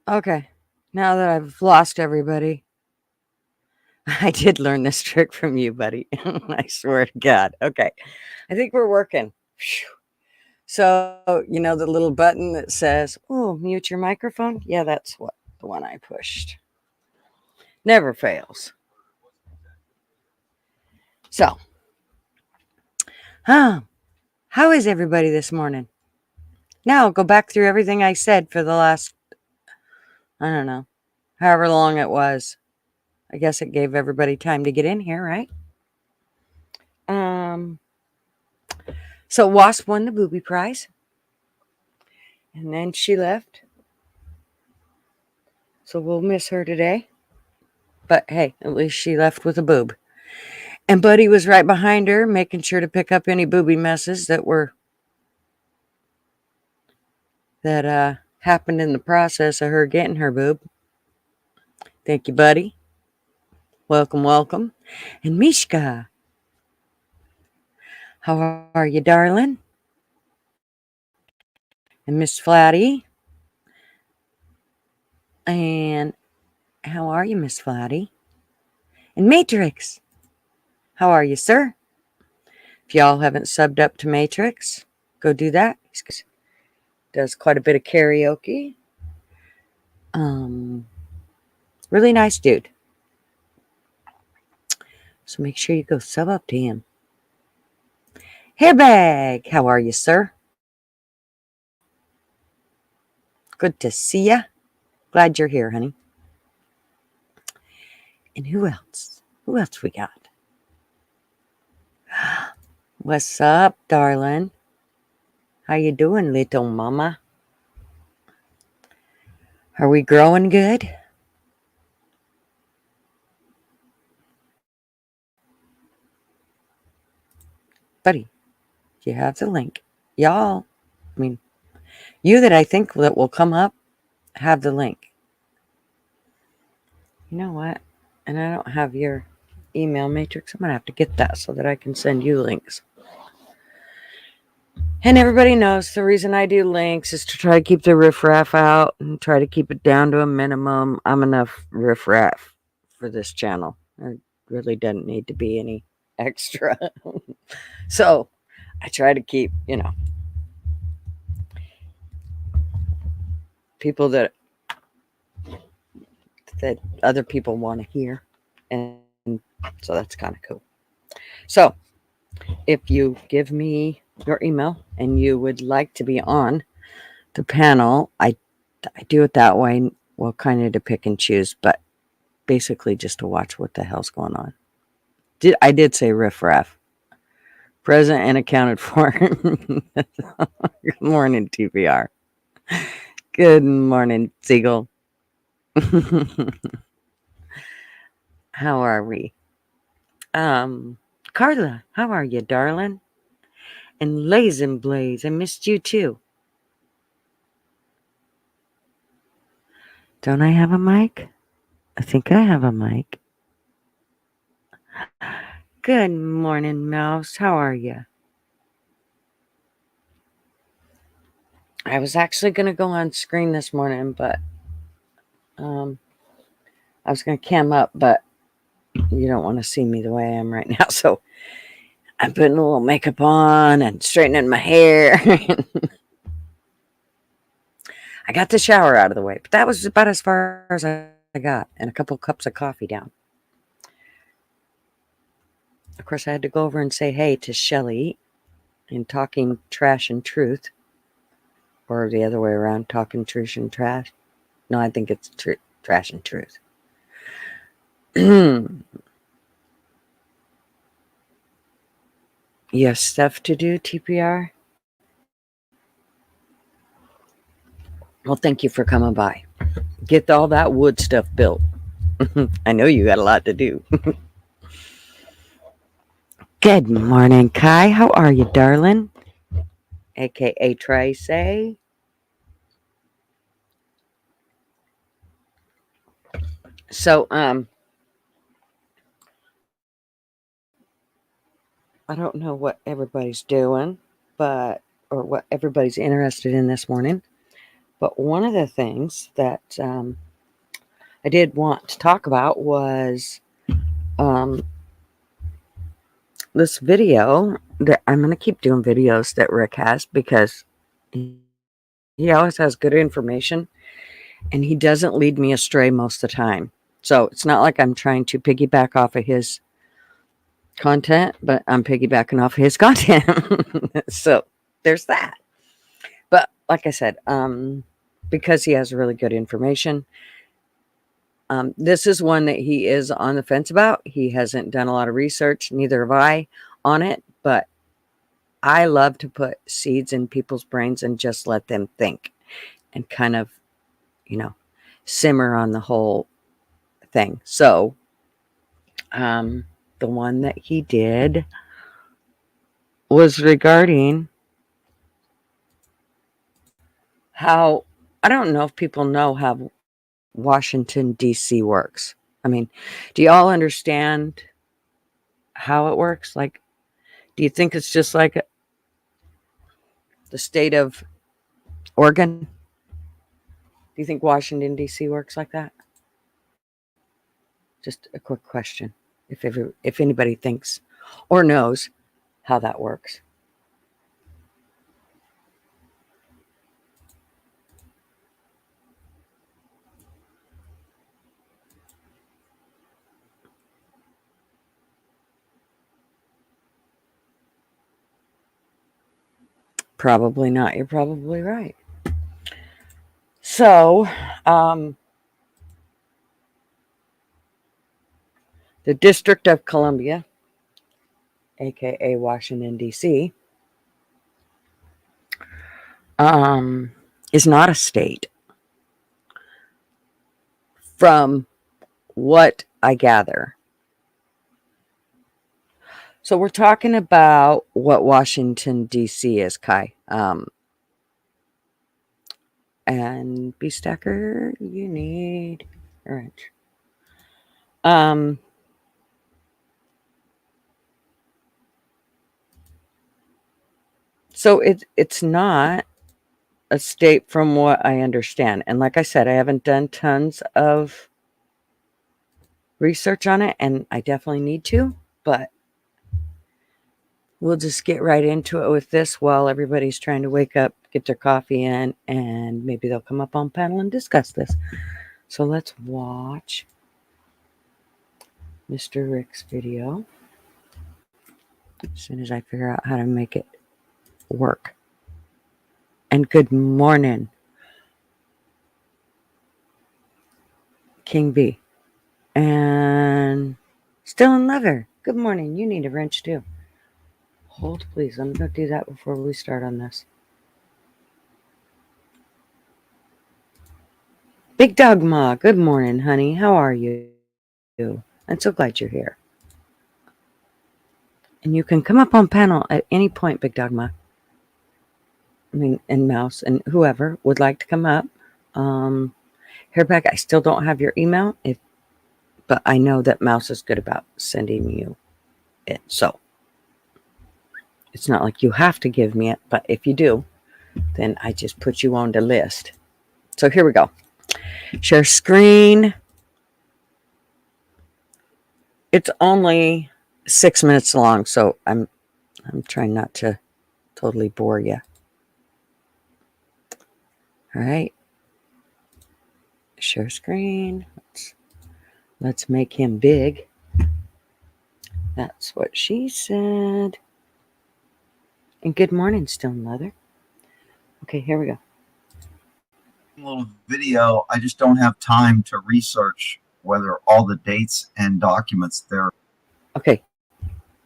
Okay. Now that I've lost everybody, I did learn this trick from you, buddy. I swear to God. Okay. I think we're working. Phew. So, you know the little button that says, oh, mute your microphone? Yeah, that's what the one I pushed. Never fails. So, huh, how is everybody this morning? Now, I'll go back through everything I said for the last, I don't know, however long it was. I guess it gave everybody time to get in here, right? Um, so Wasp won the booby prize, and then she left. So we'll miss her today. But hey, at least she left with a boob. And Buddy was right behind her, making sure to pick up any booby messes that happened in the process of her getting her boob. Thank you, Buddy. Welcome, welcome. And Mishka, how are you, darling? And Miss Flatty. And how are you, Miss Flatty? And Matrix, how are you, sir? If y'all haven't subbed up to Matrix, go do that. He does quite a bit of karaoke. Really nice dude. So make sure you go sub up to him. Hairbag, how are you, sir? Good to see ya. Glad you're here, honey. And who else? Who else we got? What's up, darling? How you doing, little mama? Are we growing good? Buddy, you have the link. Y'all, I mean, you that I think that will come up, have the link. You know what? And I don't have your email matrix. I'm going to have to get that so that I can send you links. And everybody knows the reason I do links is to try to keep the riffraff out and try to keep it down to a minimum. I'm enough riffraff for this channel. There really doesn't need to be any extra. So I try to keep, people that other people want to hear. And so that's kind of cool. So if you give me your email and you would like to be on the panel, I do it that way. Well, kind of to pick and choose, but basically just to watch what the hell's going on. I did say riffraff. Present and accounted for. Good morning, TPR. Good morning, Siegel. How are we? Carla, how are you, darling? And Lazin Blaze, I missed you too. Don't I have a mic? I think I have a mic. Good morning, Mouse. How are you? I was actually going to go on screen this morning, but I was going to cam up, but you don't want to see me the way I am right now. So I'm putting a little makeup on and straightening my hair. I got the shower out of the way, but that was about as far as I got, and a couple cups of coffee down. Of course, I had to go over and say hey to Shelly in Talking Trash and Truth, or the other way around, Talking Truth and Trash. No, I think it's Trash and Truth. You have stuff to do, TPR? Well, thank you for coming by. Get all that wood stuff built. I know you got a lot to do. Good morning, Kai. How are you, darling? AKA Tracy. So, I don't know what everybody's doing, or what everybody's interested in this morning, But one of the things that I did want to talk about was this video that I'm going to keep doing videos that Rick has, because he always has good information and he doesn't lead me astray most of the time. So it's not like I'm trying to piggyback off of his content, but I'm piggybacking off of his content. So there's that. But like I said, because he has really good information, this is one that he is on the fence about. He hasn't done a lot of research, neither have I, on it, but I love to put seeds in people's brains and just let them think and kind of, simmer on the whole thing. So, the one that he did was regarding how, I don't know if people know how Washington, D.C. works. I mean, do y'all understand how it works? Like, do you think it's just like the state of Oregon? Do you think Washington, D.C. works like that? Just a quick question. If anybody thinks or knows how that works. Probably not. You're probably right. So, the District of Columbia, aka Washington, D.C., is not a state, from what I gather. So we're talking about what Washington, D.C. is, Kai. And B-Stacker, you need orange. So it's not a state from what I understand. And like I said, I haven't done tons of research on it, and I definitely need to, but we'll just get right into it with this while everybody's trying to wake up, get their coffee in, and maybe they'll come up on panel and discuss this. So let's watch Mr. Rick's video as soon as I figure out how to make it work. And good morning, King B. And Still in Lover. Good morning. You need a wrench too. Hold, please. Let me go do that before we start on this. Big Dog Ma. Good morning, honey. How are you? I'm so glad you're here. And you can come up on panel at any point, Big Dog Ma. I mean, and Mouse and whoever would like to come up. Hairback, I still don't have your email, but I know that Mouse is good about sending you it. So it's not like you have to give me it, but if you do, then I just put you on the list. So here we go. Share screen. It's only 6 minutes long, so I'm trying not to totally bore you. All right. Share screen. Let's make him big. That's what she said. And good morning, Stone Leather. Okay, here we go. Little video. I just don't have time to research whether all the dates and documents there. Okay.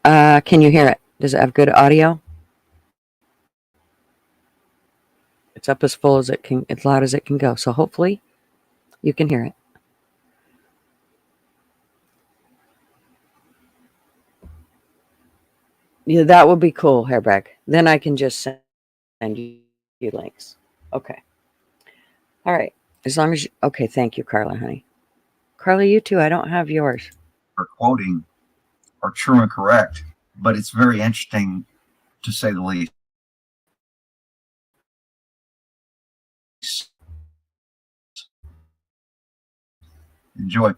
Can you hear it? Does it have good audio? It's up as full as it can, as loud as it can go. So hopefully you can hear it. Yeah, that would be cool, Hairback. Then I can just send you links. Okay. All right. As long as you, okay, thank you, Carla, honey. Carla, you too. I don't have yours. Or quoting are true and correct, but it's very interesting to say the least. Enjoy.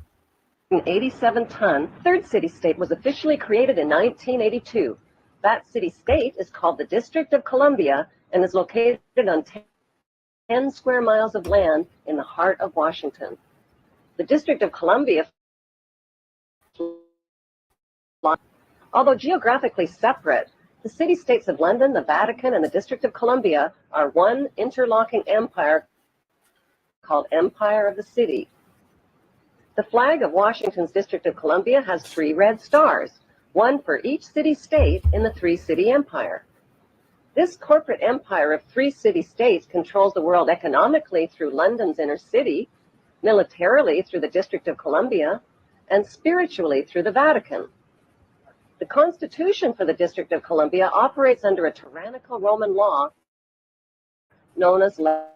An 87-ton third city-state was officially created in 1982. That city-state is called the District of Columbia and is located on 10 square miles of land in the heart of Washington. The District of Columbia, although geographically separate, the city-states of London, the Vatican, and the District of Columbia are one interlocking empire called Empire of the City. The flag of Washington's District of Columbia has 3 red stars, one for each city-state in the 3-city empire. This corporate empire of 3 city-states controls the world economically through London's inner city, militarily through the District of Columbia, and spiritually through the Vatican. The Constitution for the District of Columbia operates under a tyrannical Roman law known as Lex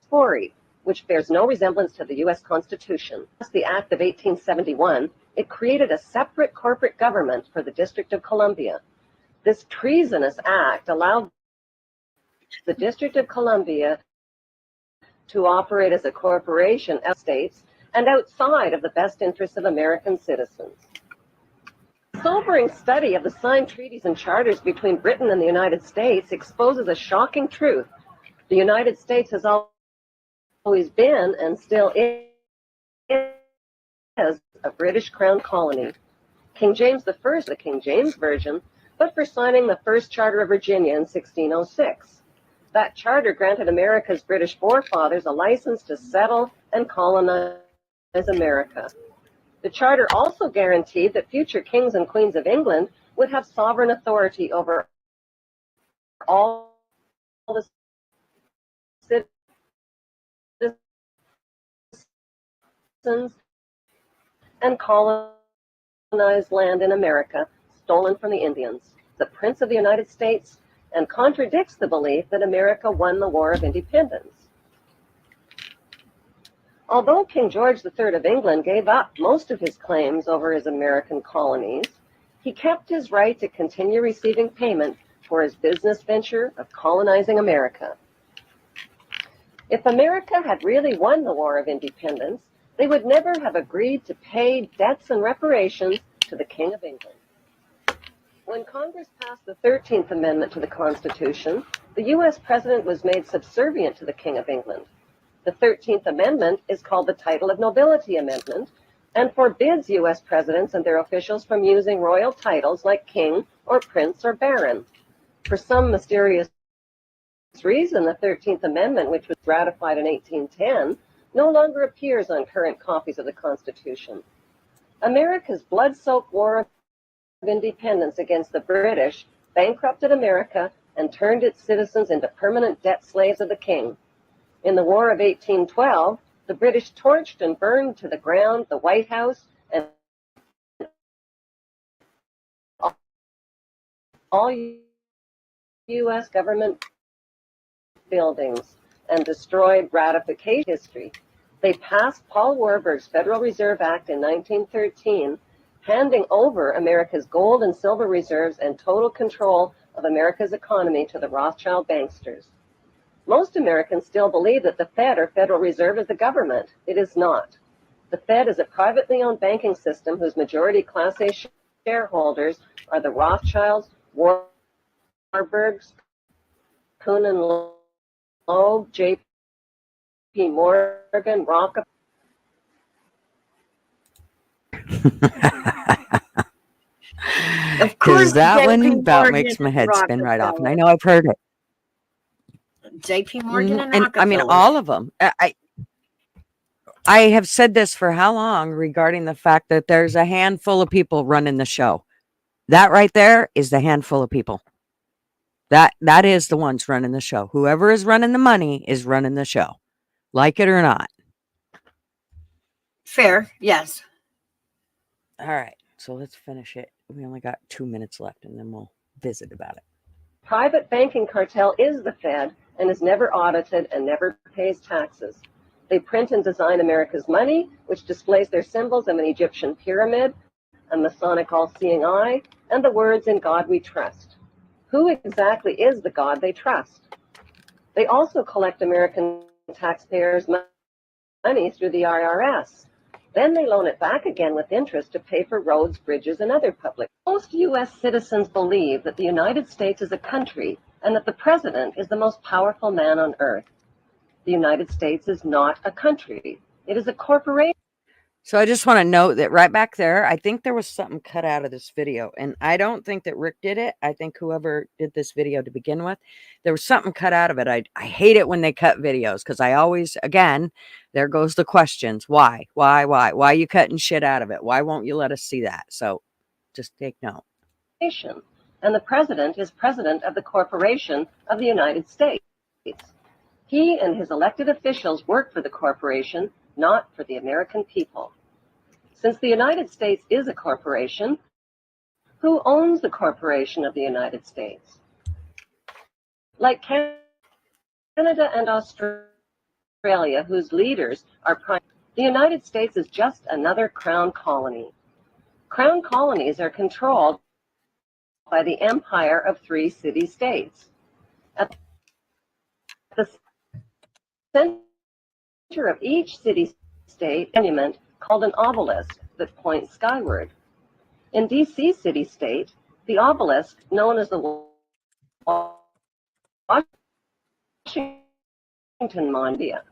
Fori, which bears no resemblance to the U.S. Constitution. The Act of 1871, it created a separate corporate government for the District of Columbia. This treasonous act allowed the District of Columbia to operate as a corporation of states and outside of the best interests of American citizens. A sobering study of the signed treaties and charters between Britain and the United States exposes a shocking truth. The United States has always been and still is a British Crown colony. King James I, the King James Version, but for signing the first Charter of Virginia in 1606. That charter granted America's British forefathers a license to settle and colonize America. The charter also guaranteed that future kings and queens of England would have sovereign authority over all the citizens and colonized land in America stolen from the Indians. The Prince of the United States, and contradicts the belief that America won the War of Independence. Although King George III of England gave up most of his claims over his American colonies, he kept his right to continue receiving payment for his business venture of colonizing America. If America had really won the War of Independence, they would never have agreed to pay debts and reparations to the King of England. When Congress passed the 13th Amendment to the Constitution, the U.S. President was made subservient to the King of England. The 13th Amendment is called the Title of Nobility Amendment and forbids U.S. presidents and their officials from using royal titles like king or prince or baron. For some mysterious reason, the 13th Amendment, which was ratified in 1810, no longer appears on current copies of the Constitution. America's blood-soaked War of Independence against the British bankrupted America and turned its citizens into permanent debt slaves of the king. In the War of 1812, the British torched and burned to the ground the White House and all U.S. government buildings and destroyed ratification history. They passed Paul Warburg's Federal Reserve Act in 1913, handing over America's gold and silver reserves and total control of America's economy to the Rothschild banksters. Most Americans still believe that the Fed, or Federal Reserve, is the government. It is not. The Fed is a privately owned banking system whose majority Class A shareholders are the Rothschilds, Warburgs, Kuhn and Loeb, J.P. Morgan, Rockefeller. Of course, Because that JP one about Morgan makes my and head spin right off. And I Rockefeller. know I've heard it. JP Morgan and And I mean, Rockefeller. all of them. I have said this for how long regarding the fact that there's a handful of people running the show. That right there is the handful of people. That is the ones running the show. Whoever is running the money is running the show. Like it or not. Fair, yes. All right. So let's finish it. We only got 2 minutes left and then we'll visit about it. Private banking cartel is the Fed and is never audited and never pays taxes. They print and design America's money, which displays their symbols of an Egyptian pyramid, a Masonic all-seeing eye, and the words "In God We Trust." Who exactly is the God they trust? They also collect American taxpayers' money through the IRS. Then they loan it back again with interest to pay for roads, bridges, and other public. Most U.S. citizens believe that the United States is a country and that the president is the most powerful man on earth. The United States is not a country. It is a corporation. So I just want to note that right back there, I think there was something cut out of this video. And I don't think that Rick did it. I think whoever did this video to begin with, there was something cut out of it. I hate it when they cut videos because I always, again, there goes the questions. Why? Why are you cutting shit out of it? Why won't you let us see that? So just take note. And the president is president of the corporation of the United States. He and his elected officials work for the corporation, not for the American people. Since the United States is a corporation, who owns the corporation of the United States? Like Canada and Australia, whose leaders are prime, the United States is just another crown colony. Crown colonies are controlled by the empire of 3 city-states. At the center of each city-state monument called an obelisk that points skyward. In D.C. city-state, the obelisk, known as the Washington Monument.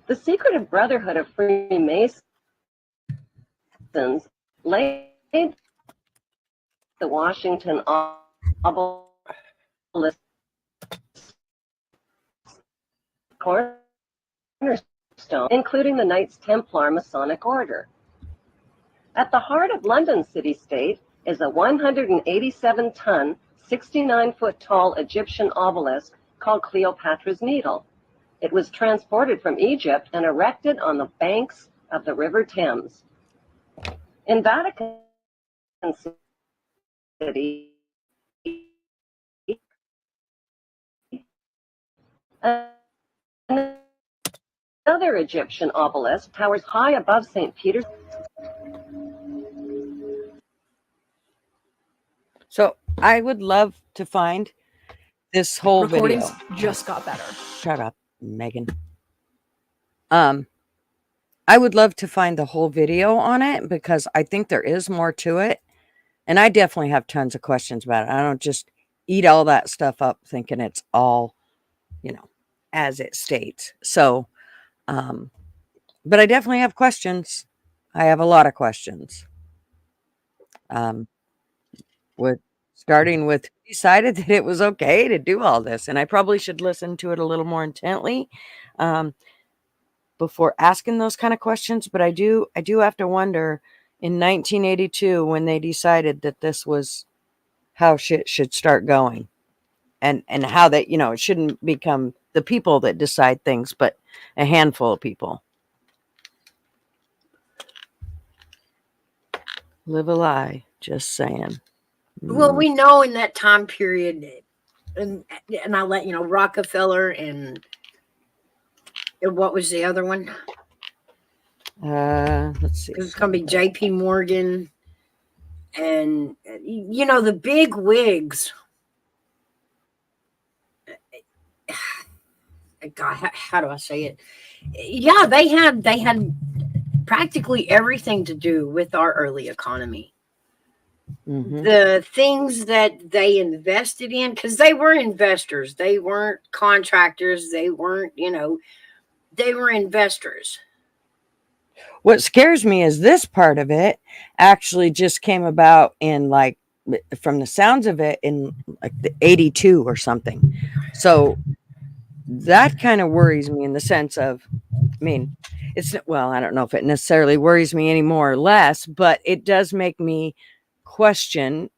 The secretive Brotherhood of Freemasons laid the Washington obelisk cornerstone, including the Knights Templar Masonic Order. At the heart of London city-state is a 187-ton, 69-foot-tall Egyptian obelisk called Cleopatra's Needle. It was transported from Egypt and erected on the banks of the River Thames. In Vatican City, another Egyptian obelisk towers high above St. Peter's. So I would love to find this whole Recordings video. just got better. Shut up, Megan. I would love to find the whole video on it because I think there is more to it. And I definitely have tons of questions about it. I don't just eat all that stuff up thinking it's all, as it states. So, but I definitely have questions. I have a lot of questions. Starting with who decided that it was okay to do all this. And I probably should listen to it a little more intently before asking those kind of questions. But I do have to wonder, in 1982, when they decided that this was how shit should start going, and how that, it shouldn't become the people that decide things, but a handful of people. Live a lie, just saying. Well, we know in that time period, and I'll let you know, Rockefeller and what was the other one? Let's see. It was going to be J.P. Morgan, and the big wigs. God, how do I say it? Yeah, they had practically everything to do with our early economy. Mm-hmm. The things that they invested in, because they were investors. They weren't contractors. They weren't, they were investors. What scares me is this part of it actually just came about in, like, from the sounds of it, in like the 82 or something. So that kind of worries me in the sense of, I don't know if it necessarily worries me any more or less, but it does make me question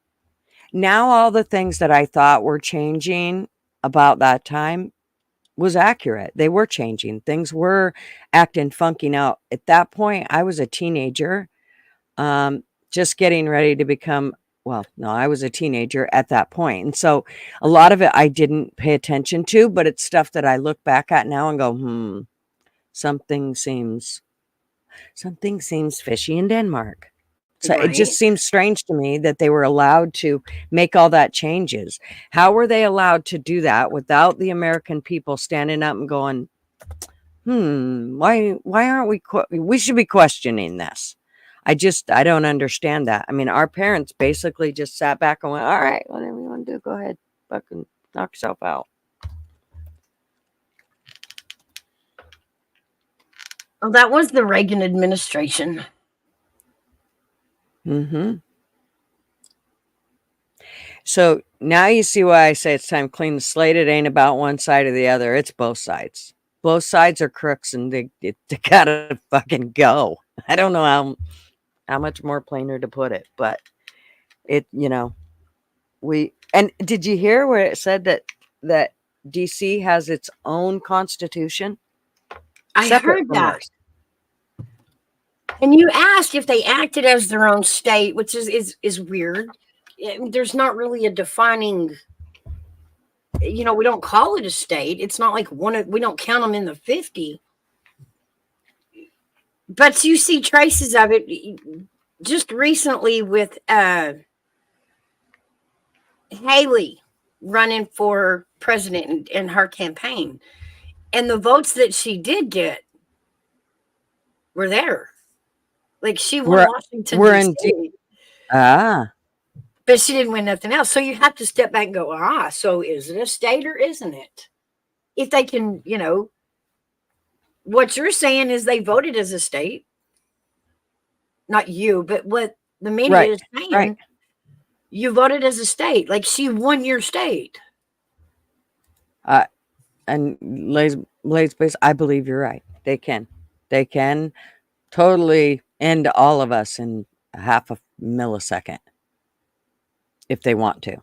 now all the things that I thought were changing about that time was accurate. They were changing. Things were acting funky. Now, at that point, I was a teenager, just getting ready to become, I was a teenager at that point. And so a lot of it I didn't pay attention to, but it's stuff that I look back at now and go, something seems fishy in Denmark. So it Right. just seems strange to me that they were allowed to make all that changes. How were they allowed to do that without the American people standing up and going, why aren't we should be questioning this. I don't understand that. I mean, our parents basically just sat back and went, all right, whatever you want to do, go ahead, fucking knock yourself out. Well, that was the Reagan administration. Mm-hmm. So now you see why I say it's time to clean the slate. It ain't about one side or the other. It's both sides. Both sides are crooks, and they gotta fucking go. I don't know how much more plainer to put it, but it, and did you hear where it said that DC has its own constitution? I separate heard from that. ours? And you asked if they acted as their own state, which is weird. There's not really a defining, we don't call it a state. It's not like we don't count them in the 50. But you see traces of it just recently with Haley running for president in her campaign. And the votes that she did get were there. Like she won Washington, we're DC, in but she didn't win nothing else. So you have to step back and go, so is it a state or isn't it? If they can, what you're saying is they voted as a state. Not you, but what the media is saying, right. You voted as a state. Like she won your state. And Blaze, I believe you're right. They can totally end all of us in half a millisecond if they want to.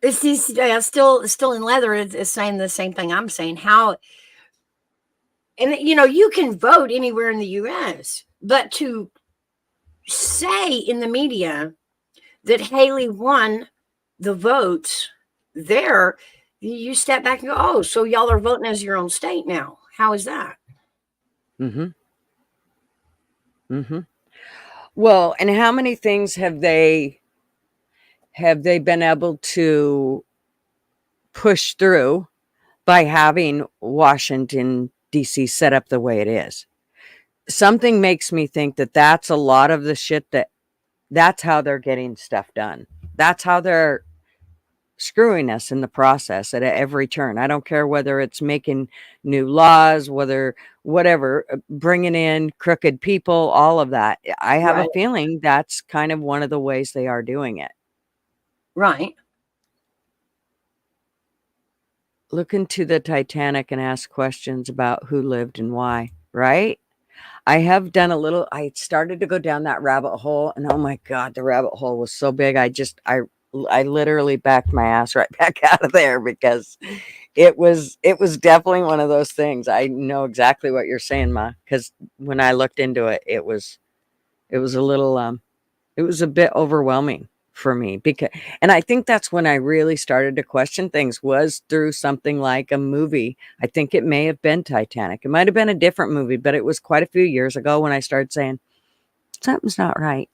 This is still in leather is saying the same thing I'm saying. How, and you can vote anywhere in the U.S., but to say in the media that Haley won the votes there, you step back and go, oh, so y'all are voting as your own state now. How is that? Well, and how many things have they been able to push through by having Washington, D.C. set up the way it is? Something makes me think that that's a lot of the shit that's how they're getting stuff done. That's how they're screwing us in the process at every turn. I don't care whether it's making new laws, whatever, bringing in crooked people, all of that. I have a feeling that's kind of one of the ways they are doing it. Right. Look into the Titanic and ask questions about who lived and why, right? I have done I started to go down that rabbit hole, and oh my God, the rabbit hole was so big. I literally backed my ass right back out of there because it was definitely one of those things. I know exactly what you're saying, Ma, because when I looked into it, it was a little, it was a bit overwhelming for me and I think that's when I really started to question things, was through something like a movie. I think it may have been Titanic. It might have been a different movie, but it was quite a few years ago when I started saying something's not right.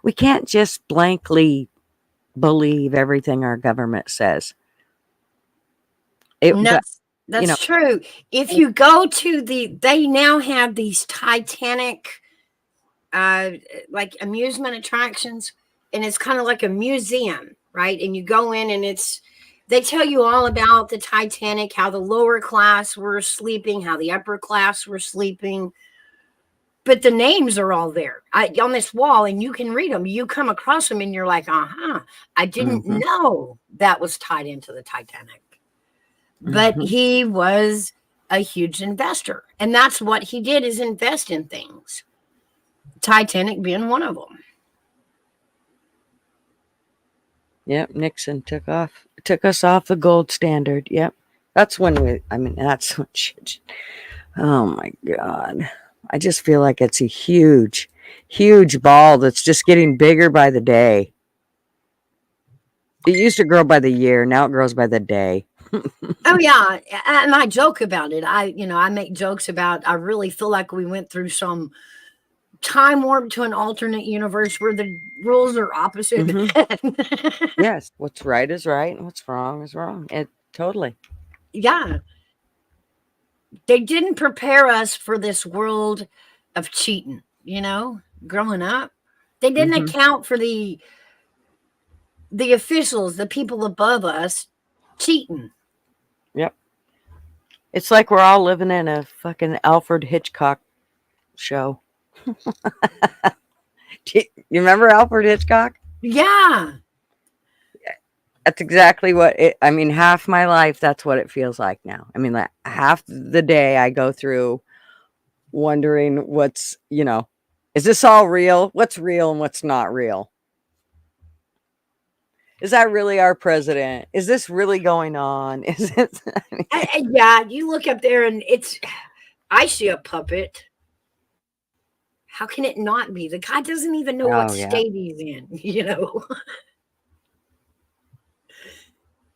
We can't just blankly believe everything our government says. That's true. If you go to they now have these Titanic like amusement attractions, and it's kind of like a museum, right? And you go in and they tell you all about the Titanic, how the lower class were sleeping, how the upper class were sleeping. But the names are all there on this wall, and you can read them. You come across them and you're like, I didn't know that was tied into the Titanic. But he was a huge investor. And that's what he did, is invest in things. Titanic being one of them. Yep, Nixon took us off the gold standard. Yep. That's when that's when shit. Oh my God. I just feel like it's a huge, huge ball that's just getting bigger by the day. It used to grow by the year. Now it grows by the day. Oh yeah, and I joke about it. I make jokes about. I really feel like we went through some time warp to an alternate universe where the rules are opposite. Yes, what's right is right and what's wrong is wrong. It totally. Yeah, they didn't prepare us for this world of cheating. Growing up, they didn't Mhm. account for the officials, the people above us, cheating. Yep. It's like we're all living in a fucking Alfred Hitchcock show. You remember Alfred Hitchcock? Yeah. That's exactly what it, I mean, half my life, that's what it feels like now. I mean, like half the day I go through wondering is this all real? What's real and what's not real? Is that really our president? Is this really going on? Is it? Yeah, you look up there and I see a puppet. How can it not be? The guy doesn't even know what Oh, yeah. state he's in.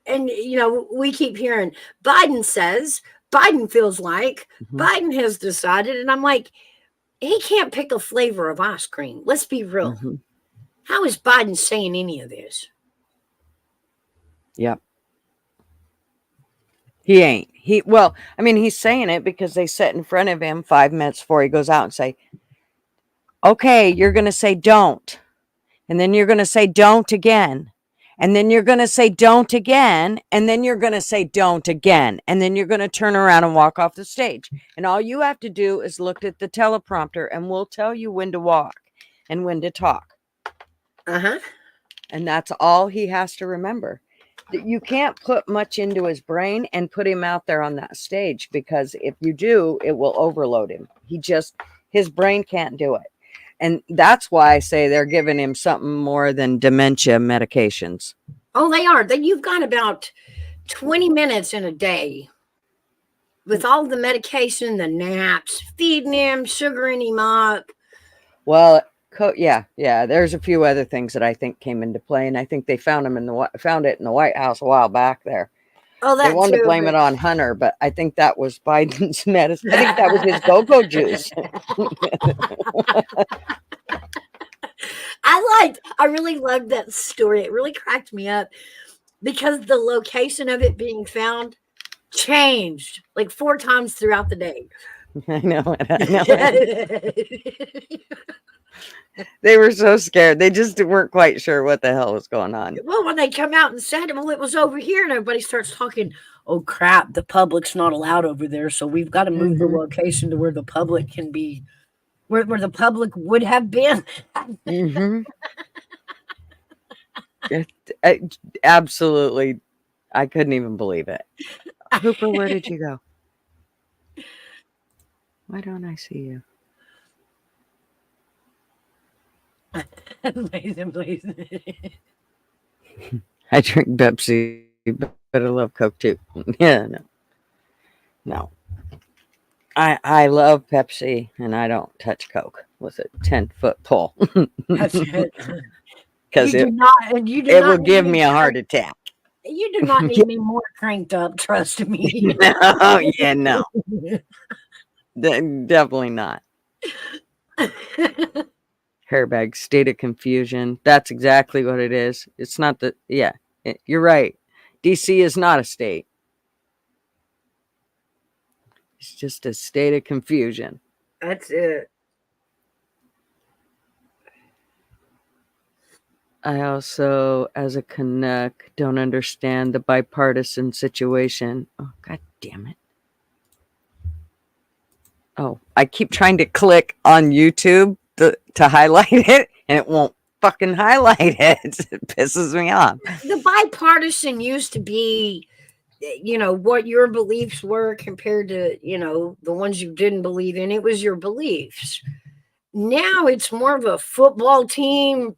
And, we keep hearing Biden says, Biden feels like, Mhm. Biden has decided. And I'm like, he can't pick a flavor of ice cream. Let's be real. Mhm. How is Biden saying any of this? Yep. He ain't. Well, I mean, he's saying it because they sit in front of him 5 minutes before he goes out and say, okay, you're going to say don't. And then you're going to say don't again. And then you're going to say don't again. And then you're going to say don't again. And then you're going to turn around and walk off the stage. And all you have to do is look at the teleprompter and we'll tell you when to walk and when to talk. Uh-huh. And that's all he has to remember. You can't put much into his brain and put him out there on that stage, because if you do, it will overload him. His brain can't do it. And that's why I say they're giving him something more than dementia medications. Oh, they are. You've got about 20 minutes in a day with all the medication, the naps, feeding him, sugaring him up. Well, yeah. There's a few other things that I think came into play, and I think they found it in the White House a while back there. Oh, They that wanted too, to blame it on Hunter, but I think that was Biden's medicine. I think that was his go-go juice. I really loved that story. It really cracked me up because the location of it being found changed like 4 times throughout the day. I know it. They were so scared. They just weren't quite sure what the hell was going on. Well, when they come out and said, well, it was over here, and everybody starts talking, oh crap, the public's not allowed over there, so we've got to move the location to where the public can be, where the public would have been. Mm-hmm. Absolutely. I couldn't even believe it. Hooper, where did you go? Why don't I see you? Please. I drink Pepsi, but I love Coke too. Yeah, no. I love Pepsi, and I don't touch Coke with a 10-foot pole. That's it. Because it will give me a heart attack. You do not need me more cranked up, trust me. No, yeah, no. Definitely not. Hairbag, state of confusion. That's exactly what it is. It's not you're right. DC is not a state. It's just a state of confusion. That's it. I also, as a Canuck, don't understand the bipartisan situation. Oh, God damn it. Oh, I keep trying to click on YouTube to highlight it, and it won't fucking highlight it. It pisses me off. The bipartisan used to be, what your beliefs were compared to, the ones you didn't believe in. It was your beliefs. Now it's more of a football team.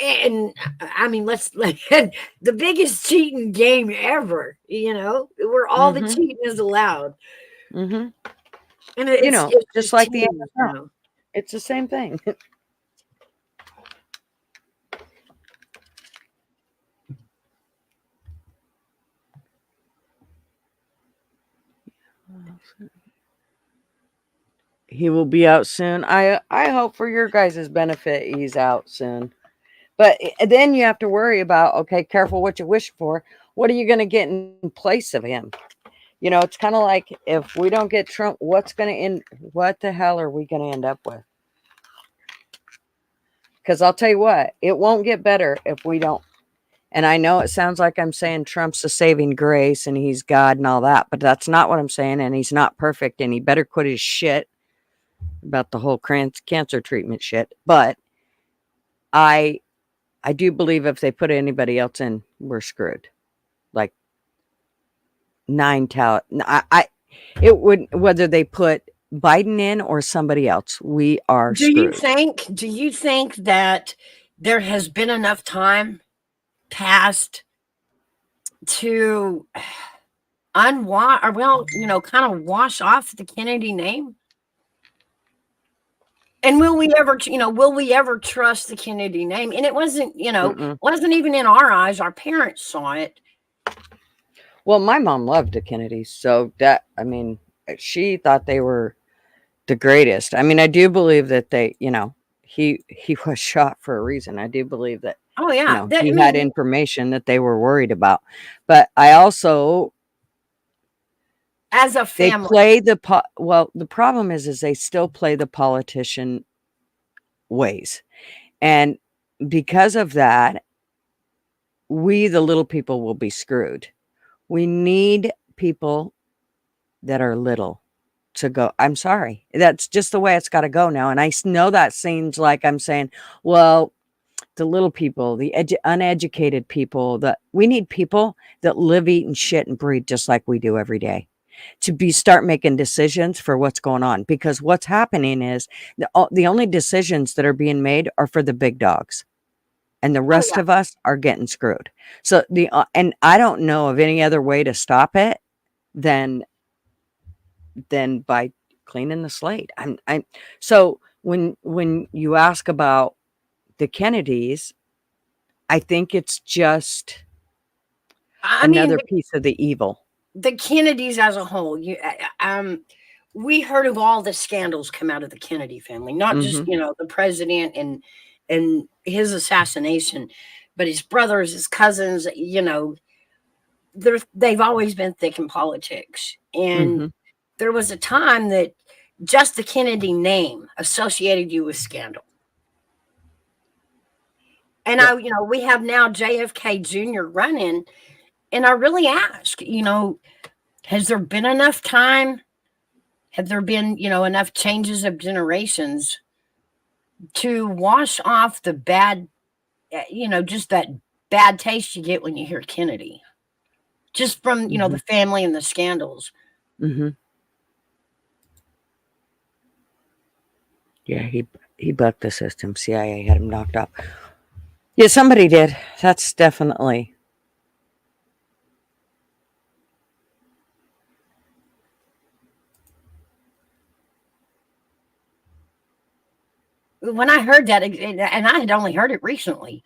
And I mean, the biggest cheating game ever, where all the cheating is allowed. Mm-hmm. And it's just like the NFL. It's the same thing. He will be out soon. I hope for your guys' benefit he's out soon. But then you have to worry about, okay, careful what you wish for. What are you going to get in place of him? You know, it's kind of like if we don't get Trump, what the hell are we going to end up with? Because I'll tell you what, it won't get better if we don't. And I know it sounds like I'm saying Trump's a saving grace and he's God and all that, but that's not what I'm saying. And he's not perfect and he better quit his shit about the whole cancer treatment shit. But I do believe if they put anybody else in, we're screwed. Like it would, whether they put Biden in or somebody else, we are screwed. Do you think that there has been enough time passed to unwash, or kind of wash off the Kennedy name? And will we ever trust the Kennedy name? And it wasn't, wasn't even in our eyes. Our parents saw it. Well, my mom loved the Kennedys, so she thought they were the greatest. I mean, I do believe that they, he was shot for a reason. I do believe that. Oh yeah, He had information that they were worried about. But I also, as a family, they play the problem is they still play the politician ways, and because of that, we the little people will be screwed. We need people that are little to go. I'm sorry, that's just the way it's got to go now. And I know that seems like I'm saying, well, the little people, the uneducated people, we need people that live, eat, and shit and breathe just like we do every day to start making decisions for what's going on. Because what's happening is the only decisions that are being made are for the big dogs. And the rest of us are getting screwed. So and I don't know of any other way to stop it than by cleaning the slate. So when you ask about the Kennedys, I think it's just another piece of the evil. The Kennedys as a whole, we heard of all the scandals come out of the Kennedy family, not just the president and his assassination, but his brothers, his cousins. They've always been thick in politics, and there was a time that just the Kennedy name associated you with scandal. And we have now JFK Jr. running, and I really ask, has there been enough time? Have there been, enough changes of generations to wash off the bad, just that bad taste you get when you hear Kennedy, just from, the family and the scandals? Yeah, he bucked the system. CIA had him knocked off. Yeah, somebody did. That's definitely. When I heard that, and I had only heard it recently,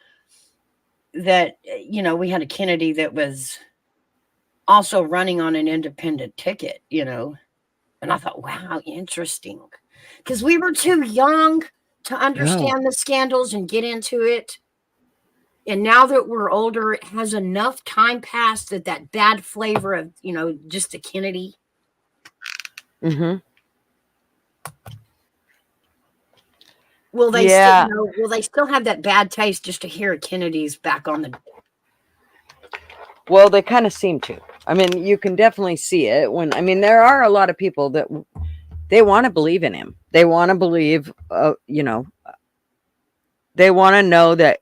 that, we had a Kennedy that was also running on an independent ticket, and I thought, wow, interesting. Because we were too young to understand the scandals and get into it. And now that we're older, it has enough time passed that bad flavor of, just a Kennedy. Will they still have that bad taste just to hear a Kennedy's back on the? Well, they kind of seem to. I mean, you can definitely see it there are a lot of people that they want to believe in him. They want to believe, they want to know that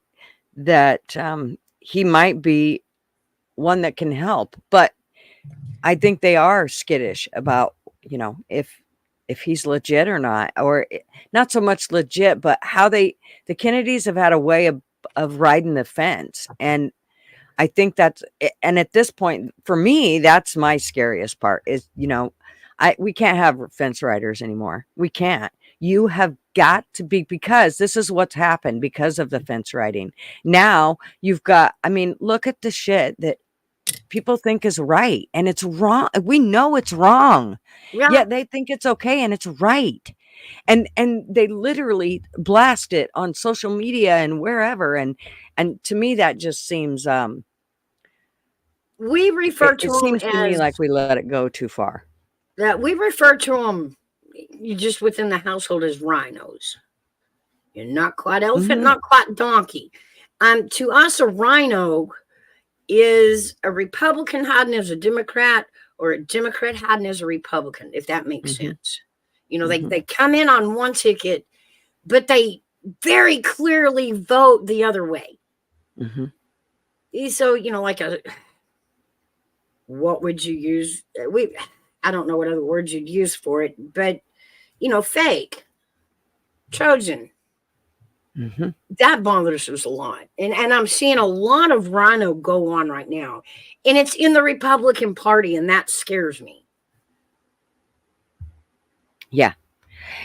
he might be one that can help. But I think they are skittish about, if he's legit or not, or not so much legit, but how the Kennedys have had a way of riding the fence. And I think and at this point, for me, that's my scariest part is, we can't have fence riders anymore. We can't. You have got to be, because this is what's happened because of the fence riding. Now you've got, look at the shit that people think is right, and it's wrong. We know it's wrong, Yeah. yet they think it's okay and it's right. And they literally blast it on social media and wherever. And to me, that just seems We refer it to them seems to me as like we let it go too far. that. We refer to them just within the household as rhinos. You're not quite elephant, Mhm. not quite donkey. To us, a rhino is a Republican hiding as a Democrat, or a Democrat hiding as a Republican, if that makes Mhm. sense. You know, Mhm. they come in on one ticket, but they very clearly vote the other way. Mhm. So, you know, like what would you use? I don't know what other words you'd use for it, but you know, fake, Trojan. Mhm. That bothers us a lot. And I'm seeing a lot of rhino go on right now. And it's in the Republican Party, and that scares me. Yeah.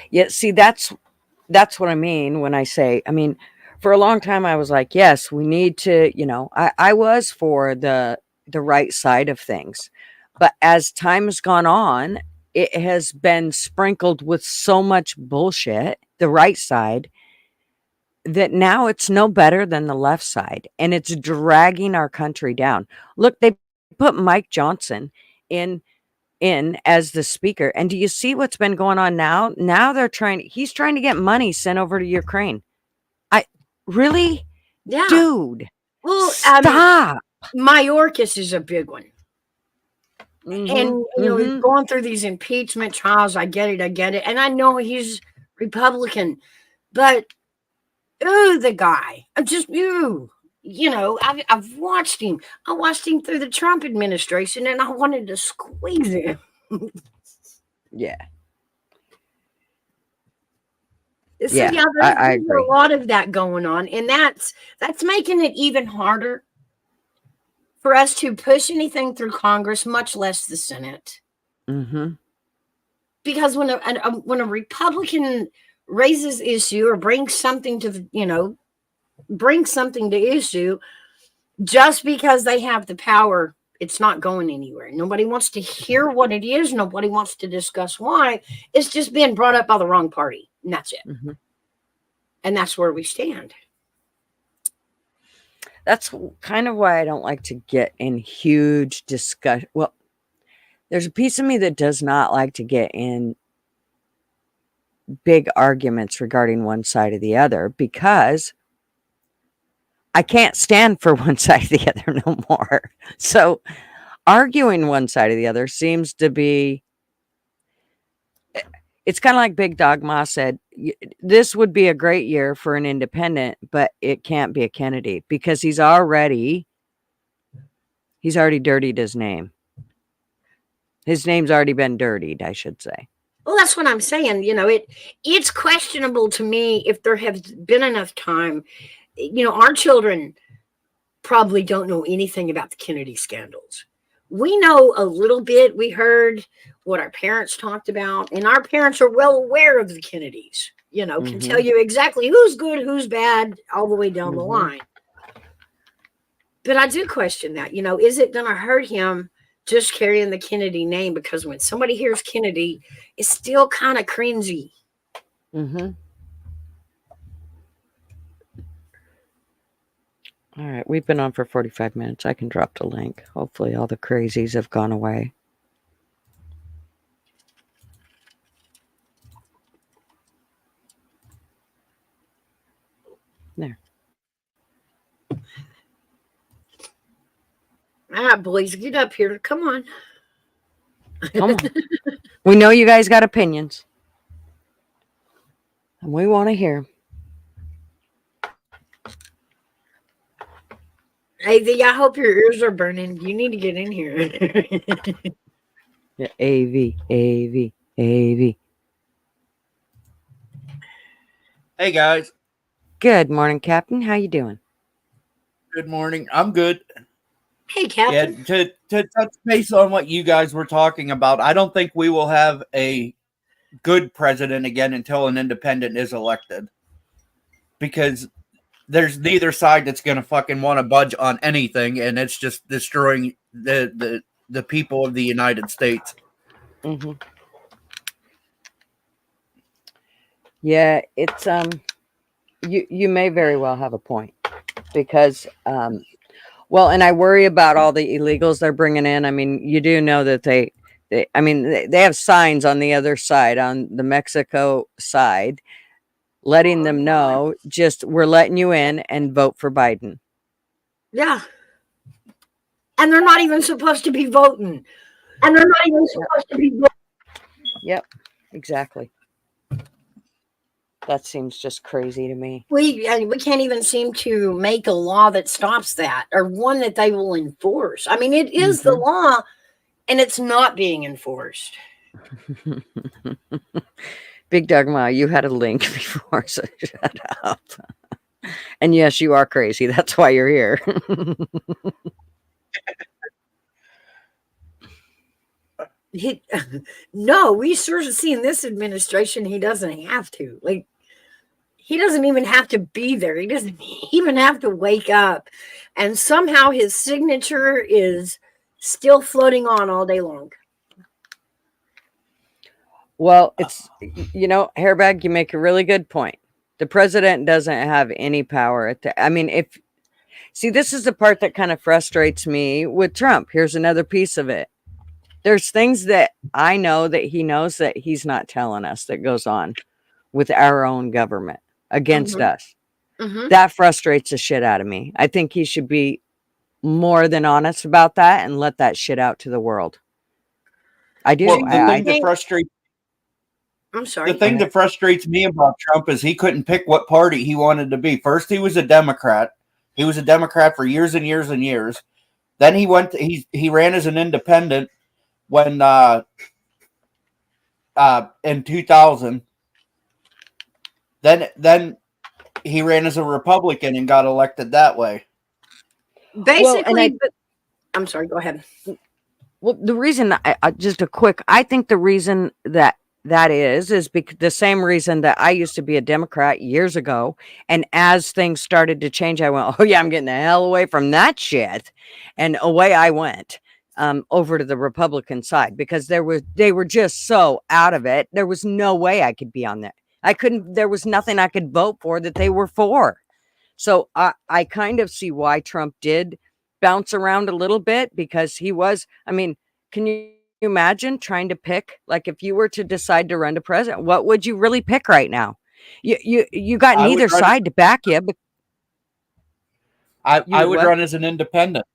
Yeah. See, that's what I mean when I say, I mean, for a long time I was like, yes, we need to, I was for the right side of things. But as time has gone on, it has been sprinkled with so much bullshit, the right side, that now it's no better than the left side, and it's dragging our country down. Look, they put Mike Johnson in as the speaker, and do you see what's been going on now? Now he's trying to get money sent over to Ukraine. I really, Yeah. dude, Well, stop. Mayorkas is a big one. Mhm, And, you know, he's mhm. going through these impeachment trials. I get it. And I know he's Republican, but, ooh, the guy, I'm just, ooh. You know, I've watched him. I watched him through the Trump administration, and I wanted to squeeze him. Yeah, So yeah, yeah, I there's a agree. lot of that going on, and that's making it even harder for us to push anything through Congress, much less the Senate. Mhm, Because when a Republican raises issue or brings something to brings something to issue, just because they have the power, it's not going anywhere. Nobody wants to hear what it is. Nobody wants to discuss why. It's just being brought up by the wrong party, and that's it. mhm. And that's where we stand. That's kind of why I don't like to get in huge discussion. Well, there's a piece of me that does not like to get in big arguments regarding one side or the other, because I can't stand for one side or the other no more. So arguing one side or the other seems to be, it's kind of like Big Dog Ma said, this would be a great year for an independent, but it can't be a Kennedy, because he's already dirtied his name. His name's already been dirtied, I should say. Well, that's what I'm saying. You know, it's questionable to me if there has been enough time. You know, our children probably don't know anything about the Kennedy scandals. We know a little bit. We heard what our parents talked about, and our parents are well aware of the Kennedys. You know, can tell you exactly who's good, who's bad, all the way down the line. But I do question that. You know, is it going to hurt him just carrying the Kennedy name? Because when somebody hears Kennedy, it's still kind of cringy. Mm-hmm. All right, we've been on for 45 minutes. I can drop the link. Hopefully all the crazies have gone away. There. All right, boys, get up here. Come on. Come on. We know you guys got opinions, and we want to hear. Hey, V, I hope your ears are burning. You need to get in here. Yeah, AV. Hey guys, Good morning, Captain. How you doing? good morning. I'm good. Hey, Yeah, Captain. to touch base on what you guys were talking about, I don't think we will have a good president again until an independent is elected, because there's neither side that's going to fucking want to budge on anything, and it's just destroying the people of the United States. Mm-hmm. Yeah, it's you may very well have a point, because well, and I worry about all the illegals they're bringing in. I mean, you do know that they have signs on the other side, on the Mexico side, letting them know, just, we're letting you in and vote for Biden. Yeah. And they're not even supposed to be voting. And they're not even supposed to be voting. Yep, exactly. That seems just crazy to me. We can't even seem to make a law that stops that, or one that they will enforce. I mean, it is the law, and it's not being enforced. Big Dogma, you had a link before, so shut up. And yes, you are crazy. That's why you're here. No, we sure see in this administration he doesn't have to. Like, he doesn't even have to be there. He doesn't even have to wake up. And somehow his signature is still floating on all day long. Well, it's, Hairbag, you make a really good point. The president doesn't have any power. This is the part that kind of frustrates me with Trump. Here's another piece of it. There's things that I know that he knows that he's not telling us that goes on with our own government against us. That frustrates the shit out of me. I think he should be more than honest about that and let that shit out to the world. I do. Well, the thing that frustrates me about Trump is he couldn't pick what party he wanted to be. First, he was a Democrat. He was a Democrat for years and years and years. Then he ran as an independent when in 2000. Then he ran as a Republican and got elected that way. Basically, I'm sorry, go ahead. Well, the reason, I think the reason that is because the same reason that I used to be a Democrat years ago. And as things started to change, I went, oh yeah, I'm getting the hell away from that shit. And away I went over to the Republican side, because they were just so out of it. There was no way I could be on there. There was nothing I could vote for that they were for. So I kind of see why Trump did bounce around a little bit, because he was, can you imagine trying to pick, like, if you were to decide to run to president, what would you really pick right now? You got neither side to back you. But I would run as an independent.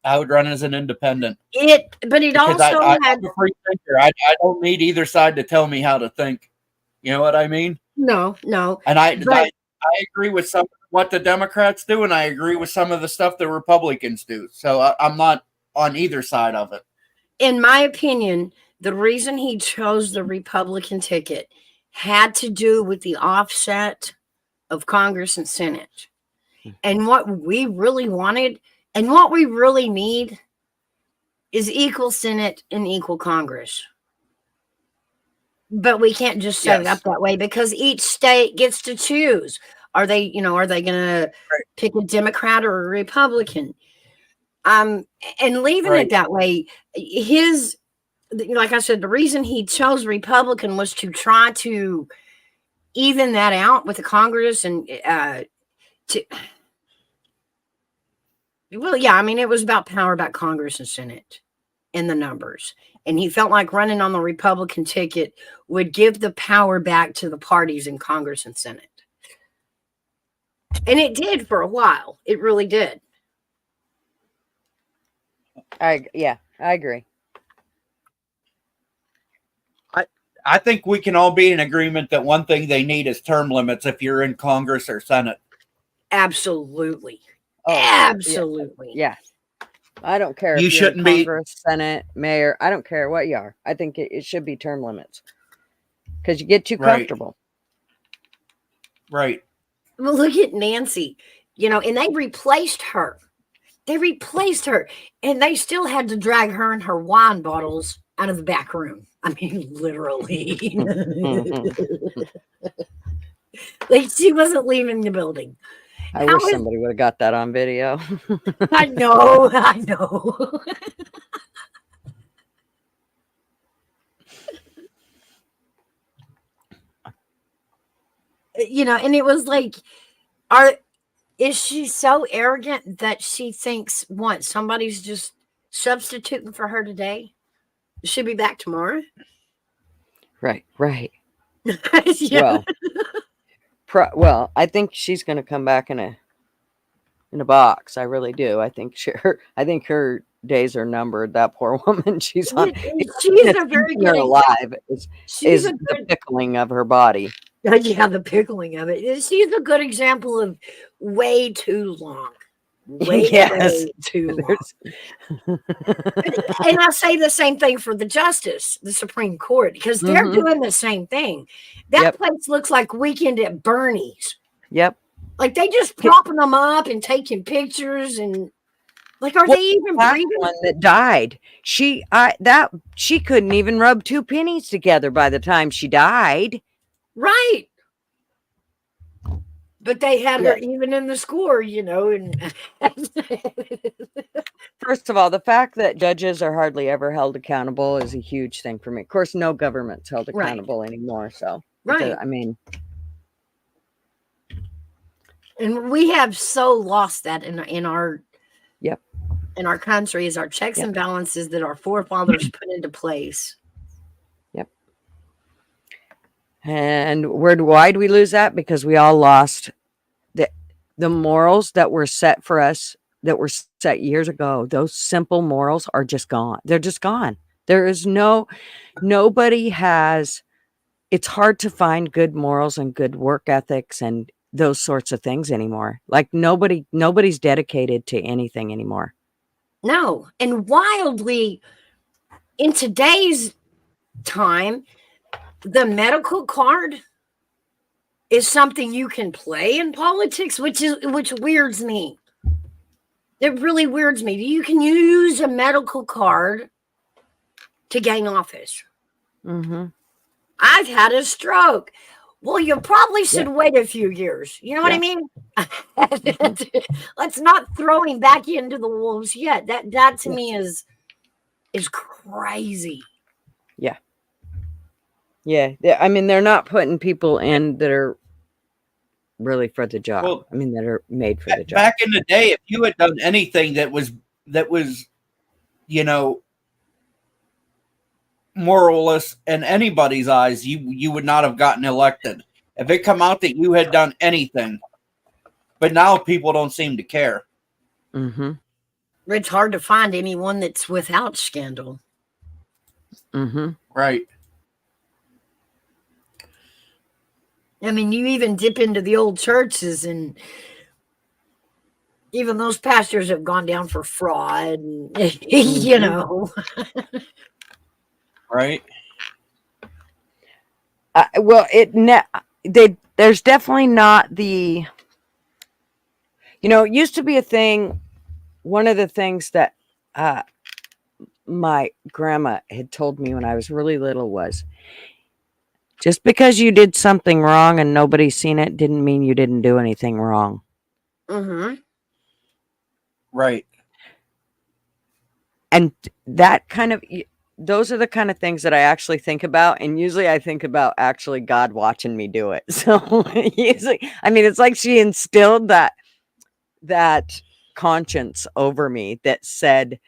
I would run as an independent. But it also I'm a free thinker. I don't need either side to tell me how to think. You know what I mean? No. And I agree with some of what the Democrats do, and I agree with some of the stuff the Republicans do. So I'm not on either side of it. In my opinion, the reason he chose the Republican ticket had to do with the offset of Congress and Senate. And what we really wanted and what we really need is equal Senate and equal Congress. But we can't just set it up that way, because each state gets to choose. Are they going to pick a Democrat or a Republican? And leaving it that way, like I said, the reason he chose Republican was to try to even that out with the Congress and it was about power, about Congress and Senate and the numbers. And he felt like running on the Republican ticket would give the power back to the parties in Congress and Senate. And it did for a while. It really did. I agree. I think we can all be in agreement that one thing they need is term limits if you're in Congress or Senate. Absolutely. Oh, absolutely. Yeah. I don't care if you shouldn't be Congress, Senate, mayor. I don't care what you are. I think it should be term limits, because you get too comfortable. Right. Well, look at Nancy, and they replaced her. And they still had to drag her and her wine bottles out of the back room. I mean, literally. Like, she wasn't leaving the building. I How wish is- somebody would have got that on video. I know, I know. You know, and it was like, is she so arrogant that she thinks what somebody's just substituting for her today? She'll be back tomorrow. Right, right. Yeah. Well, I think she's going to come back in a box. I really do. I think her days are numbered. That poor woman. She's on. She's a very keeping her good alive. She's Is a the good, pickling of her body. yeah, the pickling of it. She's a good example of way too long. Way, Yes. way too long. And I say the same thing for the Supreme Court, because they're Mhm. doing the same thing. That Yep. place looks like Weekend at Bernie's. Yep. Like they just propping them up and taking pictures, and like, are they even That breathing? one that died. She couldn't even rub two pennies together by the time she died. Right. But they had her Yeah. even in the score, you know, and First of all, the fact that judges are hardly ever held accountable is a huge thing for me. Of course, no government's held Right. accountable anymore. So, right. I mean, And we have so lost that in our Yep. in our country, is our checks Yep. and balances that our forefathers put into place. and why do we lose that? Because we all lost the morals that were set for us, that were set years ago. Those simple morals are just gone. They're just gone. There is nobody has. It's hard to find good morals and good work ethics and those sorts of things anymore. Like nobody's dedicated to anything anymore. No, and wildly in today's time, the medical card is something you can play in politics, which weirds me. It really weirds me. You can use a medical card to gain office. Mm-hmm. I've had a stroke. Well, you probably should wait a few years. You know what I mean? Let's not throw him back into the wolves yet. That to me is crazy. Yeah. I mean, they're not putting people in that are really for the job. Well, I mean, that are made for the job. Back in the day, if you had done anything that was, you know, moralless in anybody's eyes, you would not have gotten elected. If it come out that you had done anything, but now people don't seem to care. Mm-hmm. It's hard to find anyone that's without scandal. Mm-hmm. Right. I mean, you even dip into the old churches, and even those pastors have gone down for fraud, and, you know. Right. Well, there's definitely not the. You know, it used to be a thing. One of the things that my grandma had told me when I was really little was, just because you did something wrong and nobody's seen it didn't mean you didn't do anything wrong. Mm-hmm. Right. And that kind of, those are the kind of things that I actually think about. And usually I think about actually God watching me do it. So usually, I mean, it's like she instilled that conscience over me that said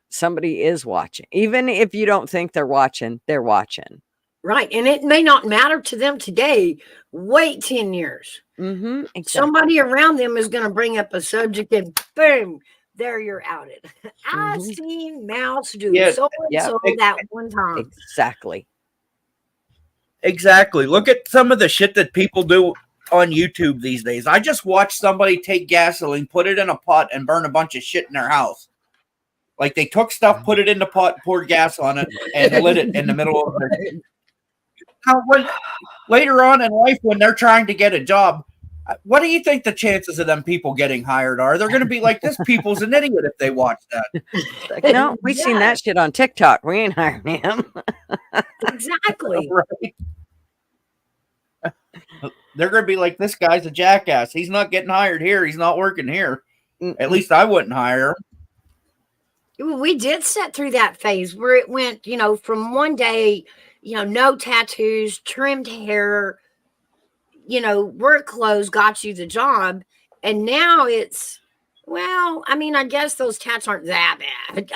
somebody is watching. Even if you don't think they're watching, they're watching. Right. And it may not matter to them today. Wait 10 years. Mm-hmm. Exactly. Somebody around them is going to bring up a subject, and boom, there you're outed. I Mhm. seen Mouse do Yeah, so and yeah. so that one time. Exactly. Exactly. Look at some of the shit that people do on YouTube these days. I just watched somebody take gasoline, put it in a pot, and burn a bunch of shit in their house. Like they took stuff, put it in the pot, poured gas on it, and lit it in the middle of their. Now, later on in life, when they're trying to get a job, what do you think the chances of them people getting hired are? They're going to be like, this people's an idiot if they watch that. Like, no, we've seen that shit on TikTok. We ain't hiring him. Exactly. Right. they're going to be like, this guy's a jackass. He's not getting hired here. He's not working here. At Mm-mm. least I wouldn't hire him. We did sit through that phase where it went, from one day, no tattoos, trimmed hair, work clothes got you the job. And now it's, well, I mean, I guess those tats aren't that bad.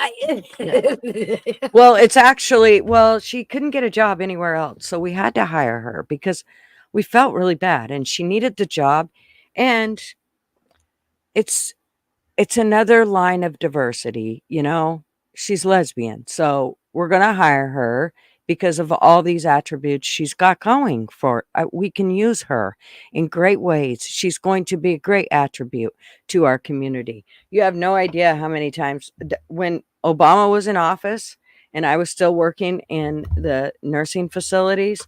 Well, it's actually, well, she couldn't get a job anywhere else. So we had to hire her because we felt really bad and she needed the job. And it's another line of diversity, she's lesbian. So we're going to hire her because of all these attributes she's got going for. We can use her in great ways. She's going to be a great attribute to our community. You have no idea how many times when Obama was in office and I was still working in the nursing facilities,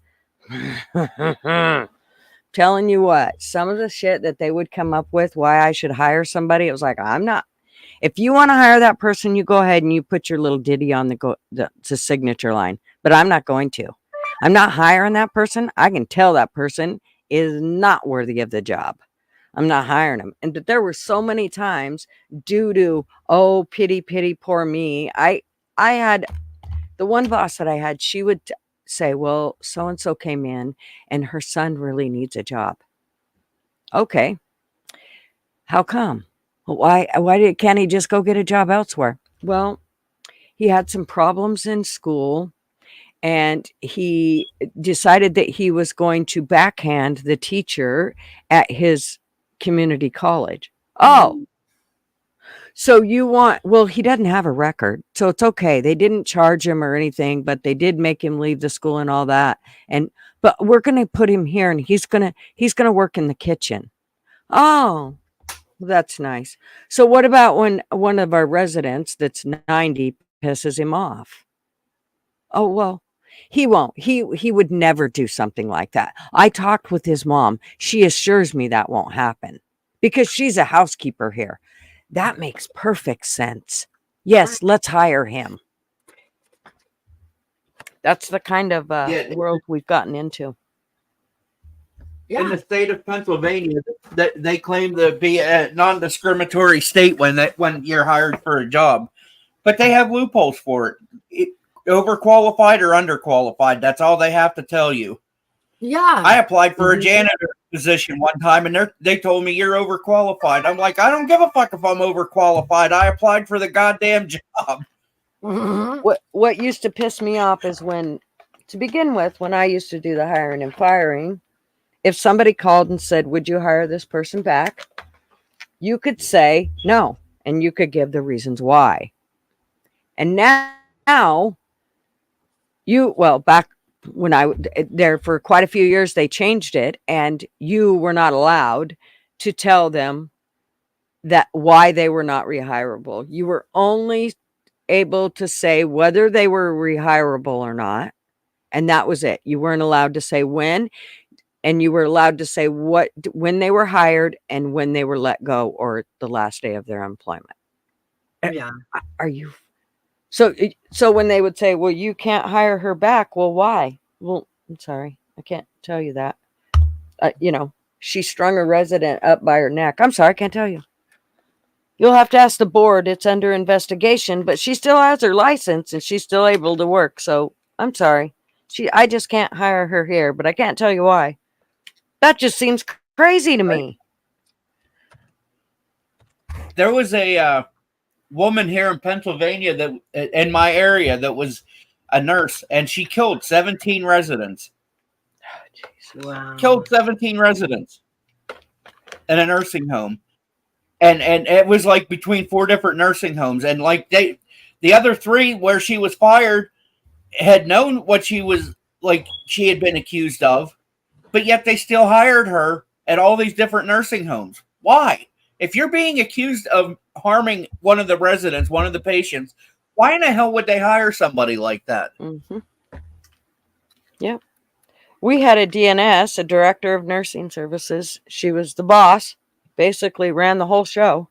telling you what, some of the shit that they would come up with why I should hire somebody, it was like, I'm not. If you want to hire that person, you go ahead and you put your little ditty on the signature line. But I'm not going to. I'm not hiring that person. I can tell that person is not worthy of the job. I'm not hiring them. And there were so many times due to, oh, pity, poor me. I had the one boss that I had, she would say, well, so-and-so came in and her son really needs a job. Okay. How come? Why can't he just go get a job elsewhere? Well, he had some problems in school and he decided that he was going to backhand the teacher at his community college. Oh, so well, he doesn't have a record, so it's okay. They didn't charge him or anything, but they did make him leave the school and all that. But we're going to put him here and he's going to work in the kitchen. Oh, that's nice. So what about when one of our residents that's 90 pisses him off? Oh, well, he won't. He would never do something like that. I talked with his mom. She assures me that won't happen because she's a housekeeper here. That makes perfect sense. Yes, let's hire him. That's the kind of world we've gotten into. In the state of Pennsylvania, that they claim to be a non-discriminatory state when you're hired for a job, but they have loopholes for it. Overqualified or underqualified. That's all they have to tell you. Yeah. I applied for a janitor position one time and they told me you're overqualified. I'm like, I don't give a fuck if I'm overqualified. I applied for the goddamn job. Mm-hmm. What used to piss me off is when I used to do the hiring and firing, if somebody called and said, would you hire this person back? You could say no, and you could give the reasons why. And now back when I there for quite a few years, they changed it and you were not allowed to tell them that why they were not rehirable. You were only able to say whether they were rehirable or not. And that was it. You weren't allowed to say when, and you were allowed to say when they were hired and when they were let go or the last day of their employment. Yeah. Are you? So when they would say, well, you can't hire her back. Well, why? Well, I'm sorry. I can't tell you that. She strung a resident up by her neck. I'm sorry. I can't tell you. You'll have to ask the board. It's under investigation, but she still has her license and she's still able to work. So I'm sorry. I just can't hire her here, but I can't tell you why. That just seems crazy to me. There was a woman here in Pennsylvania that in my area that was a nurse, and she killed 17 residents. Wow. Killed 17 residents in a nursing home. And it was like between 4 different nursing homes. And like the other 3 where she was fired had known what she had been accused of, but yet they still hired her at all these different nursing homes. Why? If you're being accused of harming one of the residents, one of the patients, why in the hell would they hire somebody like that? Mm-hmm. Yeah. We had a DNS, a director of nursing services. She was the boss, basically ran the whole show.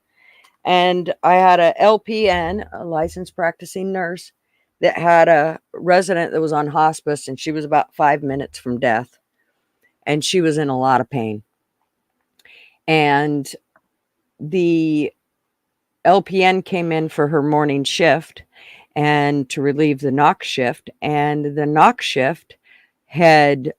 And I had a LPN, a licensed practicing nurse, that had a resident that was on hospice, and she was about 5 minutes from death. and she was in a lot of pain. And the LPN came in for her morning shift and to relieve the knock shift. And the knock shift had,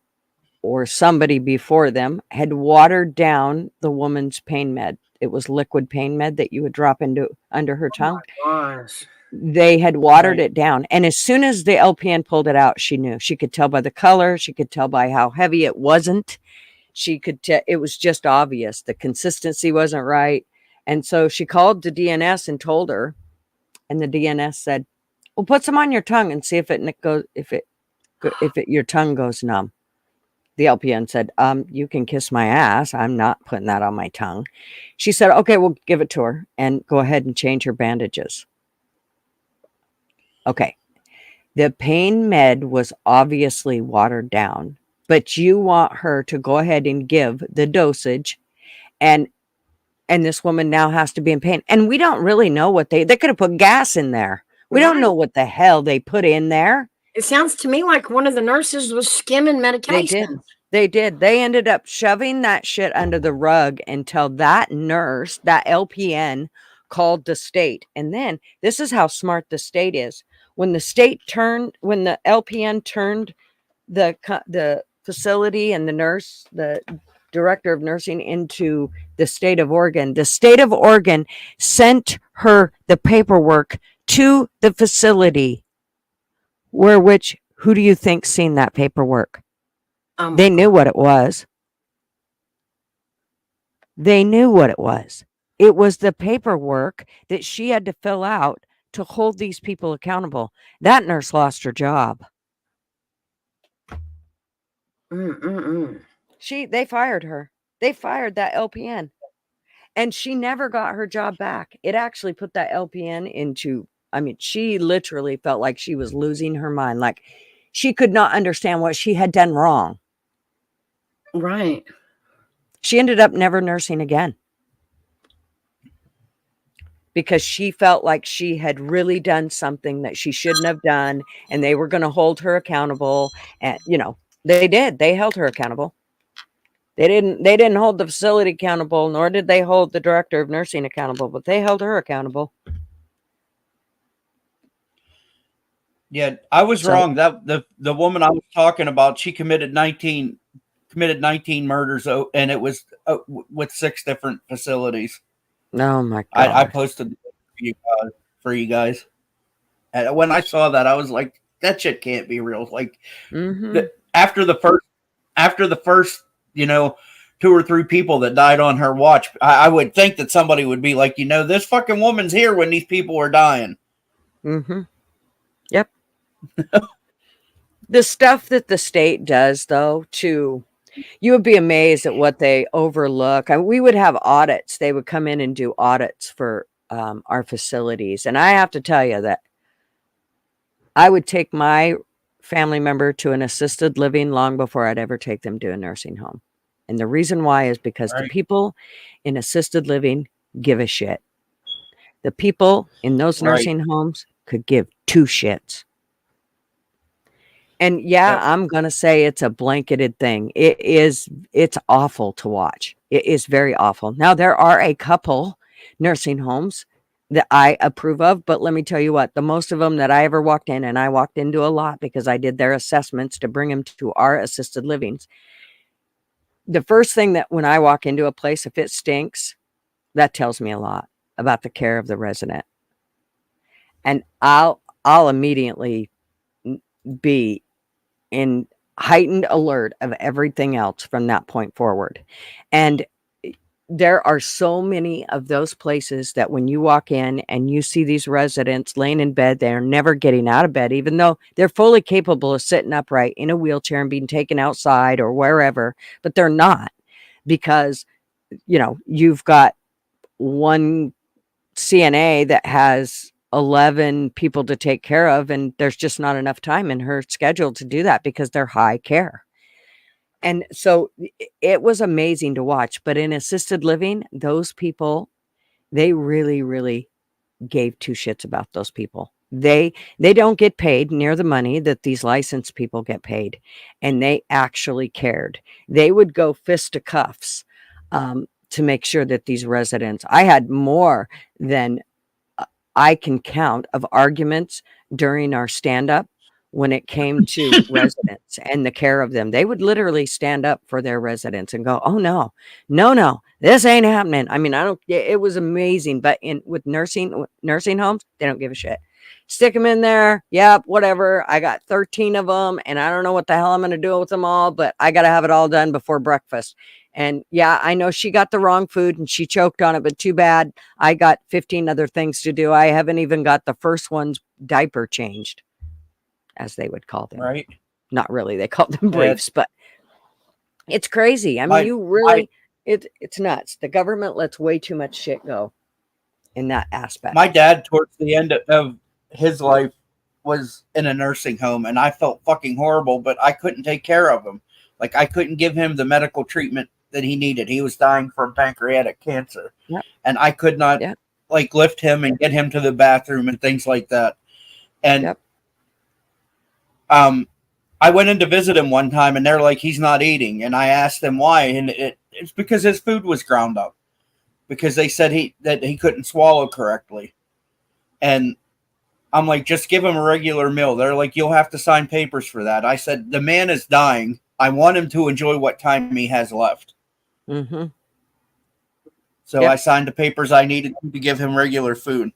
or somebody before them, had watered down the woman's pain med. It was liquid pain med that you would drop into under her tongue. Gosh. They had watered Right. it down. And as soon as the LPN pulled it out, she knew. She could tell by the color. She could tell by how heavy it wasn't. She could tell, it was just obvious. The consistency wasn't right. And so she called the DNS and told her, and the DNS said, well, put some on your tongue and see if it goes, your tongue goes numb. The LPN said, you can kiss my ass. I'm not putting that on my tongue. She said, okay, we'll give it to her and go ahead and change her bandages. Okay. The pain med was obviously watered down, but you want her to go ahead and give the dosage, and this woman now has to be in pain. And we don't really know what they could have put gas in there. We don't know what the hell they put in there. It sounds to me like one of the nurses was skimming medication. They did. They ended up shoving that shit under the rug until that nurse, that LPN, called the state. And then this is how smart the state is. When the LPN turned the facility and the nurse, the director of nursing, into the state of Oregon, the state of Oregon sent her the paperwork to the facility. Who do you think seen that paperwork? They knew what it was. They knew what it was. It was the paperwork that she had to fill out to hold these people accountable. That nurse lost her job. They fired her. They fired that LPN. And she never got her job back. It actually put that LPN into, she literally felt like she was losing her mind. Like she could not understand what she had done wrong. Right. She ended up never nursing again because she felt like she had really done something that she shouldn't have done, and they were going to hold her accountable. And they did. They held her accountable. They didn't hold the facility accountable, nor did they hold the director of nursing accountable, but they held her accountable. Yeah, I was wrong. That the woman I was talking about, she committed 19 murders, and it was with 6 different facilities. Oh my God. I posted for you guys. And when I saw that, I was like, that shit can't be real. Like after the first 2 or 3 people that died on her watch, I would think that somebody would be like, this fucking woman's here when these people are dying. Yep. The stuff that the state does, though, you would be amazed at what they overlook. We would have audits. They would come in and do audits for our facilities. And I have to tell you that I would take my family member to an assisted living long before I'd ever take them to a nursing home. And the reason why is because the people in assisted living give a shit. The people in those nursing homes could give 2 shits. And I'm going to say it's a blanketed thing. It's awful to watch. It is very awful. Now, there are a couple nursing homes that I approve of, but let me tell you what, the most of them that I ever walked in, and I walked into a lot because I did their assessments to bring them to our assisted livings. The first thing that when I walk into a place, if it stinks, that tells me a lot about the care of the resident. And I'll immediately be in heightened alert of everything else from that point forward. And there are so many of those places that when you walk in and you see these residents laying in bed, they're never getting out of bed, even though they're fully capable of sitting upright in a wheelchair and being taken outside or wherever, but they're not, because, you've got one CNA that has 11 people to take care of, and there's just not enough time in her schedule to do that because they're high care. And so it was amazing to watch. But in assisted living, those people, they really, really gave 2 shits about those people. They don't get paid near the money that these licensed people get paid, and they actually cared. They would go fisticuffs to make sure that these residents. I had more than I can count of arguments during our stand up when it came to residents and the care of them. They would literally stand up for their residents and go, "Oh no, no, this ain't happening." I mean, I don't. It was amazing, but with nursing homes, they don't give a shit. Stick them in there. Yep, whatever. I got 13 of them, and I don't know what the hell I'm going to do with them all, but I got to have it all done before breakfast. And yeah, I know she got the wrong food and she choked on it, but too bad. I got 15 other things to do. I haven't even got the first one's diaper changed, as they would call them. Right. Not really. They called them Yeah. briefs, but it's crazy. I mean, you really, it's nuts. The government lets way too much shit go in that aspect. My dad, towards the end of his life, was in a nursing home, and I felt fucking horrible, but I couldn't take care of him. Like, I couldn't give him the medical treatment that he needed. He was dying from pancreatic cancer. Yep. And I could not Yep. like lift him and get him to the bathroom and things like that. And Yep. I went in to visit him one time, and they're like, he's not eating. And I asked them why, and it's because his food was ground up, because they said that he couldn't swallow correctly. And I'm like, just give him a regular meal. They're like, you'll have to sign papers for that. I said, the man is dying. I want him to enjoy what time he has left. Mm-hmm. So Yep. I signed the papers I needed to give him regular food.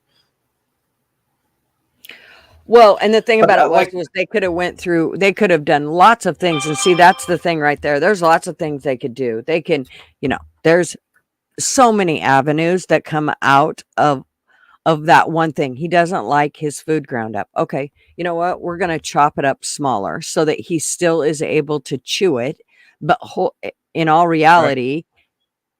Well, and the thing But, about it like- was they could have done lots of things. And see, that's the thing right there. There's lots of things they could do. They can, there's so many avenues that come out of that one thing. He doesn't like his food ground up. Okay, you know what? We're going to chop it up smaller so that he still is able to chew it. But in all reality,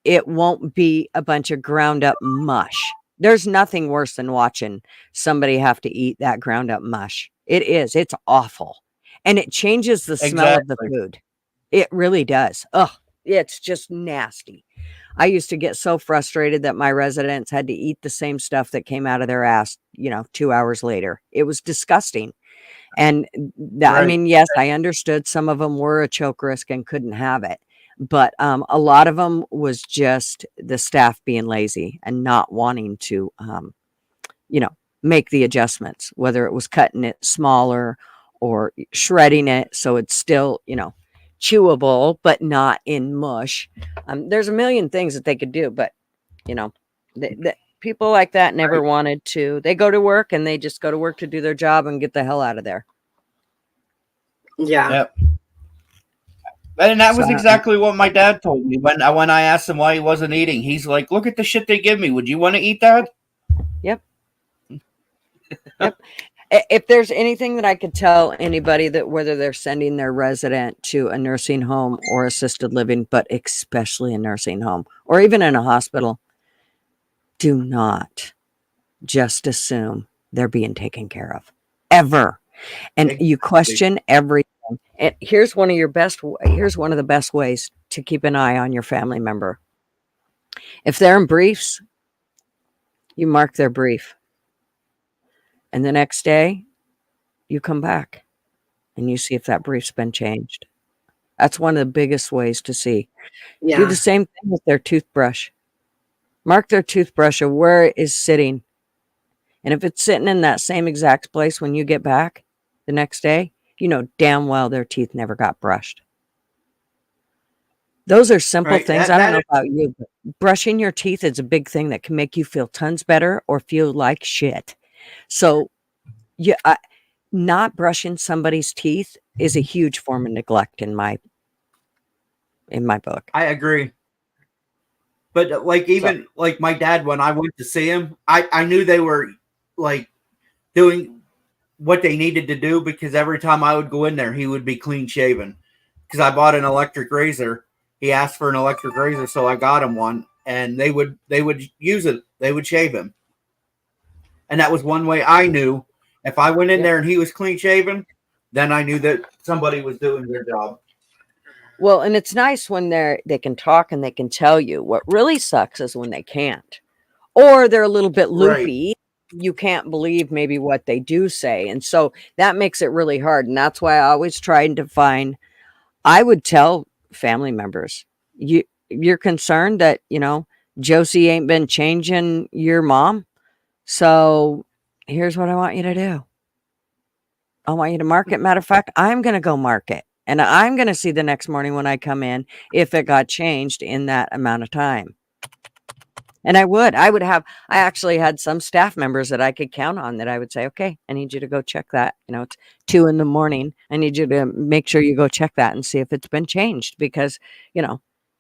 it won't be a bunch of ground up mush. There's nothing worse than watching somebody have to eat that ground up mush. It is. It's awful. And it changes the smell of the Exactly. food. It really does. Ugh, it's just nasty. I used to get so frustrated that my residents had to eat the same stuff that came out of their ass, 2 hours later. It was disgusting. And I Right. mean, yes, I understood some of them were a choke risk and couldn't have it. But a lot of them was just the staff being lazy and not wanting to, make the adjustments, whether it was cutting it smaller or shredding it so it's still, chewable, but not in mush. There's a million things that they could do, but, the people like that never wanted to. They go to work and they just go to work to do their job and get the hell out of there. Yeah. Yep. And that was So- exactly what my dad told me when I asked him why he wasn't eating. He's like, look at the shit they give me. Would you want to eat that? If there's anything that I could tell anybody, that whether they're sending their resident to a nursing home or assisted living, but especially a nursing home or even in a hospital, do not just assume they're being taken care of ever. And you question everything. And here's one of the best ways to keep an eye on your family member. If they're in briefs, you mark their brief. And the next day, you come back and you see if that brief's been changed. That's one of the biggest ways to see. Do Yeah. the same thing with their toothbrush. Mark their toothbrush of where it is sitting. And if it's sitting in that same exact place when you get back the next day, you know damn well their teeth never got brushed. Those are simple Right, things. that- I don't that know about you, but brushing your teeth is a big thing that can make you feel tons better or feel like shit. So, not brushing somebody's teeth is a huge form of neglect in my book. I agree. But like, even like my dad, when I went to see him, I knew they were like doing what they needed to do, because every time I would go in there, he would be clean shaven. Because I bought an electric razor. He asked for an electric razor, so I got him one, and they would use it. They would shave him. And that was one way I knew. If I went in there and he was clean shaven, then I knew that somebody was doing their job. Well, and it's nice when they can talk and they can tell you. What really sucks is when they can't, or they're a little bit loopy you can't believe maybe what they do say. And so that makes it really hard. And that's why I always tried to find, I would tell family members, you're concerned that, Josie ain't been changing your mom. So here's what I want you to do. I want you to mark it. Matter of fact, I'm going to go mark it. And I'm going to see the next morning when I come in if it got changed in that amount of time. And I actually had some staff members that I could count on that I would say, okay, I need you to go check that. It's 2 a.m. I need you to make sure you go check that and see if it's been changed because,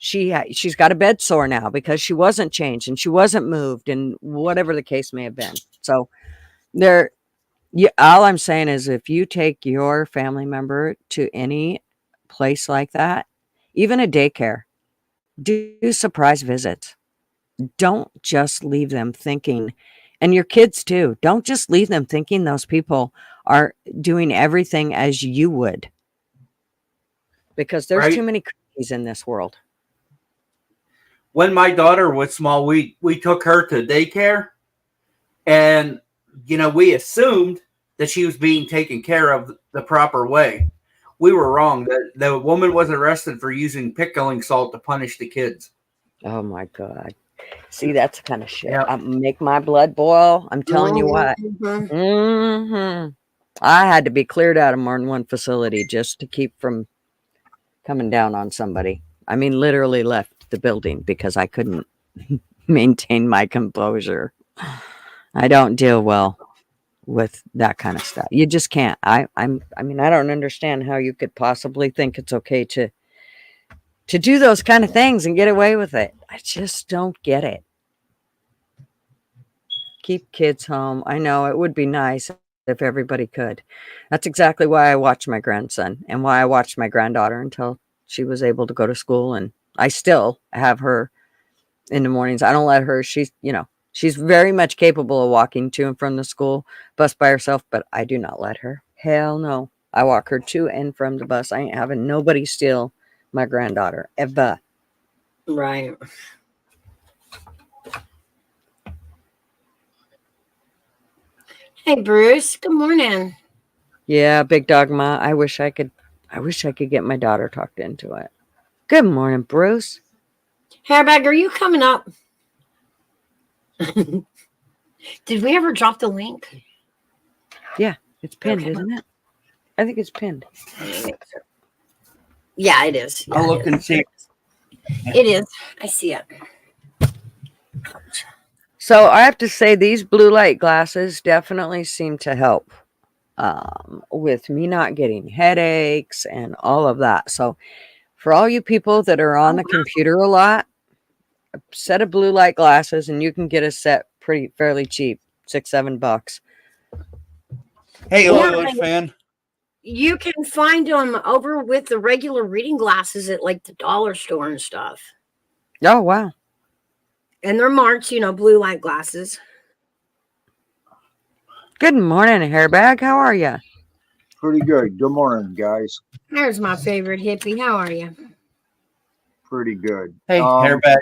she's got a bed sore now because she wasn't changed and she wasn't moved and whatever the case may have been. So all I'm saying is if you take your family member to any place like that, even a daycare, do surprise visits. Don't just leave them thinking, and your kids too, don't just leave them thinking those people are doing everything as you would. Because there's too many cookies in this world. When my daughter was small, we took her to daycare, and we assumed that she was being taken care of the proper way. We were wrong. The woman was arrested for using pickling salt to punish the kids. Oh my God. See, that's the kind of shit. Yep. Make my blood boil. I'm telling you what. I had to be cleared out of more than one facility just to keep from coming down on somebody. I mean, literally left the building because I couldn't maintain my composure. I don't deal well with that kind of stuff. You just can't. I mean, I don't understand how you could possibly think it's okay to do those kind of things and get away with it. I just don't get it. Keep kids home. I know it would be nice if everybody could. That's exactly why I watched my grandson and why I watched my granddaughter until she was able to go to school. And I still have her in the mornings. I don't let her. She's very much capable of walking to and from the school bus by herself, but I do not let her. Hell no. I walk her to and from the bus. I ain't having nobody steal my granddaughter ever. Right. Hey Bruce, good morning. Yeah, Big Dogma. I wish I could get my daughter talked into it. Good morning, Bruce. Hairbag, are you coming up? Did we ever drop the link? Yeah, it's pinned, isn't it? I think it's pinned. Yeah, it is. Yeah, I'll look and see. It is. I see it. So I have to say these blue light glasses definitely seem to help with me not getting headaches and all of that. So for all you people that are on the computer a lot, a set of blue light glasses, and you can get a set fairly cheap, $6-7. Hey, Oilers fan. You can find them over with the regular reading glasses at like the dollar store and stuff. Oh, wow. And they're marked, blue light glasses. Good morning, Hairbag. How are you? Pretty good. Good morning, guys. There's my favorite hippie. How are you? Pretty good. Hey, Hairbag.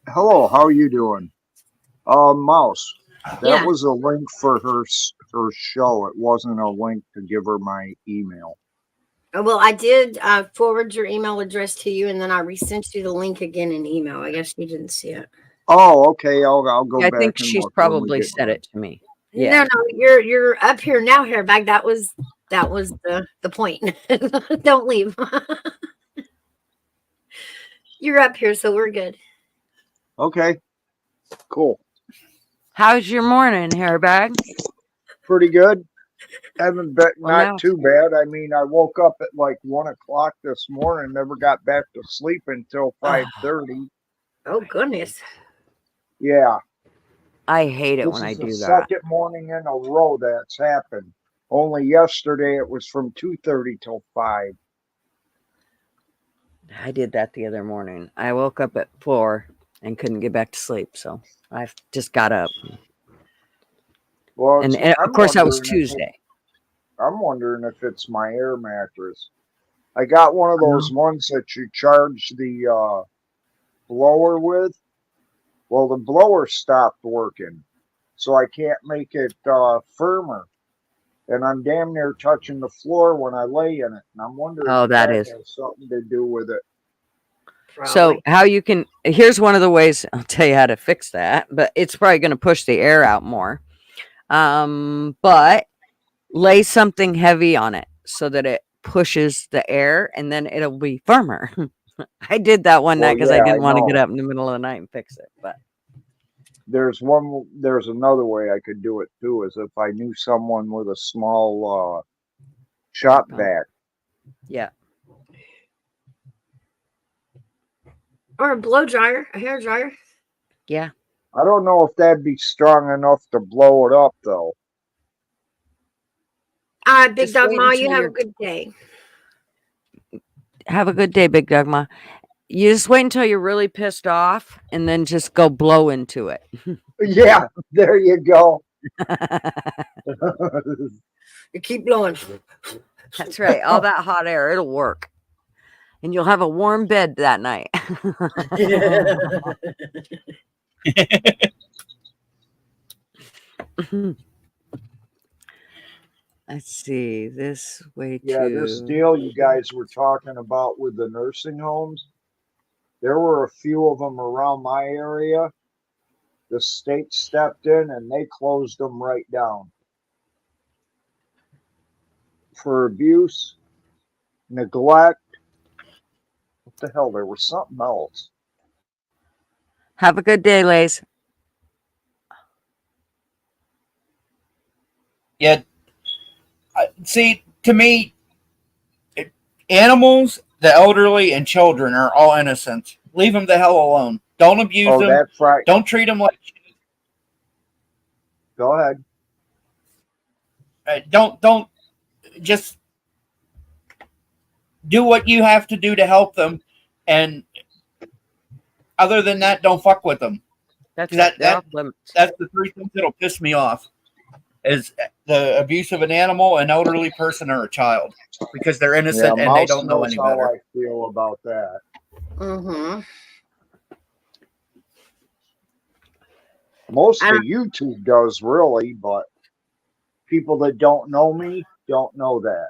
Hello, how are you doing? Mouse, that was a link for her show. It wasn't a link to give her my email. Well, I did forward your email address to you, and then I resent you the link again in email. I guess you didn't see it. Oh, okay. I'll go back. I think she's probably sent it to me. Yeah. No, you're up here now, Hairbag. That was the point. Don't leave. You're up here, so we're good. Okay. Cool. How's your morning, Hairbag? Pretty good. Haven't been not too bad. I mean, I woke up at like 1 o'clock this morning, never got back to sleep until 5:30. Oh goodness. Yeah. I hate it when I do that. Second morning in a row that's happened. Only yesterday it was from 2:30 till 5. I did that the other morning. I woke up at 4 and couldn't get back to sleep, so I just got up. Well, and of course that was Tuesday. I'm wondering if it's my air mattress. I got one of those ones that you charge the blower with. Well, the blower stopped working. so I can't make it firmer. And I'm damn near touching the floor when I lay in it. And I'm wondering Oh, if that that is. has something to do with it. So Probably. how you can, here's one of the ways I'll tell you how to fix that, but it's probably going to push the air out more. But lay something heavy on it so that it pushes the air and then it'll be firmer. I did that one night Well, because I yeah, I didn't want to get know. up in the middle of the night and fix it. But There's another way I could do it too, is if I knew someone with a small shop Oh. vac. yeah, Or a blow dryer, a hair dryer. yeah. I don't know if that'd be strong enough to blow it up though. All right, Big Just Dog wait Ma, you until have a you're- good day. Have a good day, Big Dogma. You just wait until you're really pissed off and then just go blow into it. Yeah, there you go. You keep blowing. That's right. All that hot air, it'll work. And you'll have a warm bed that night. Let's see. This way Yeah, this too. deal you guys were talking about with the nursing homes, there were a few of them around my area. The state stepped in and they closed them right down for abuse, neglect. What the hell? There was something else. Have a good day, Lays. Yeah. See, to me, animals, the elderly, and children are all innocent. Leave them the hell alone. Don't abuse Oh, them. that's right. Don't treat them like shit. Go ahead. Don't just do what you have to do to help them, and other than that, don't fuck with them. That's That- right. They're that- off limits. That's the three things that'll piss me off: is the abuse of an animal, an elderly person, or a child, because they're innocent and they Mouse don't know knows any how better. I feel about that. Mm-hmm. Most of YouTube does really, but people that don't know me don't know that.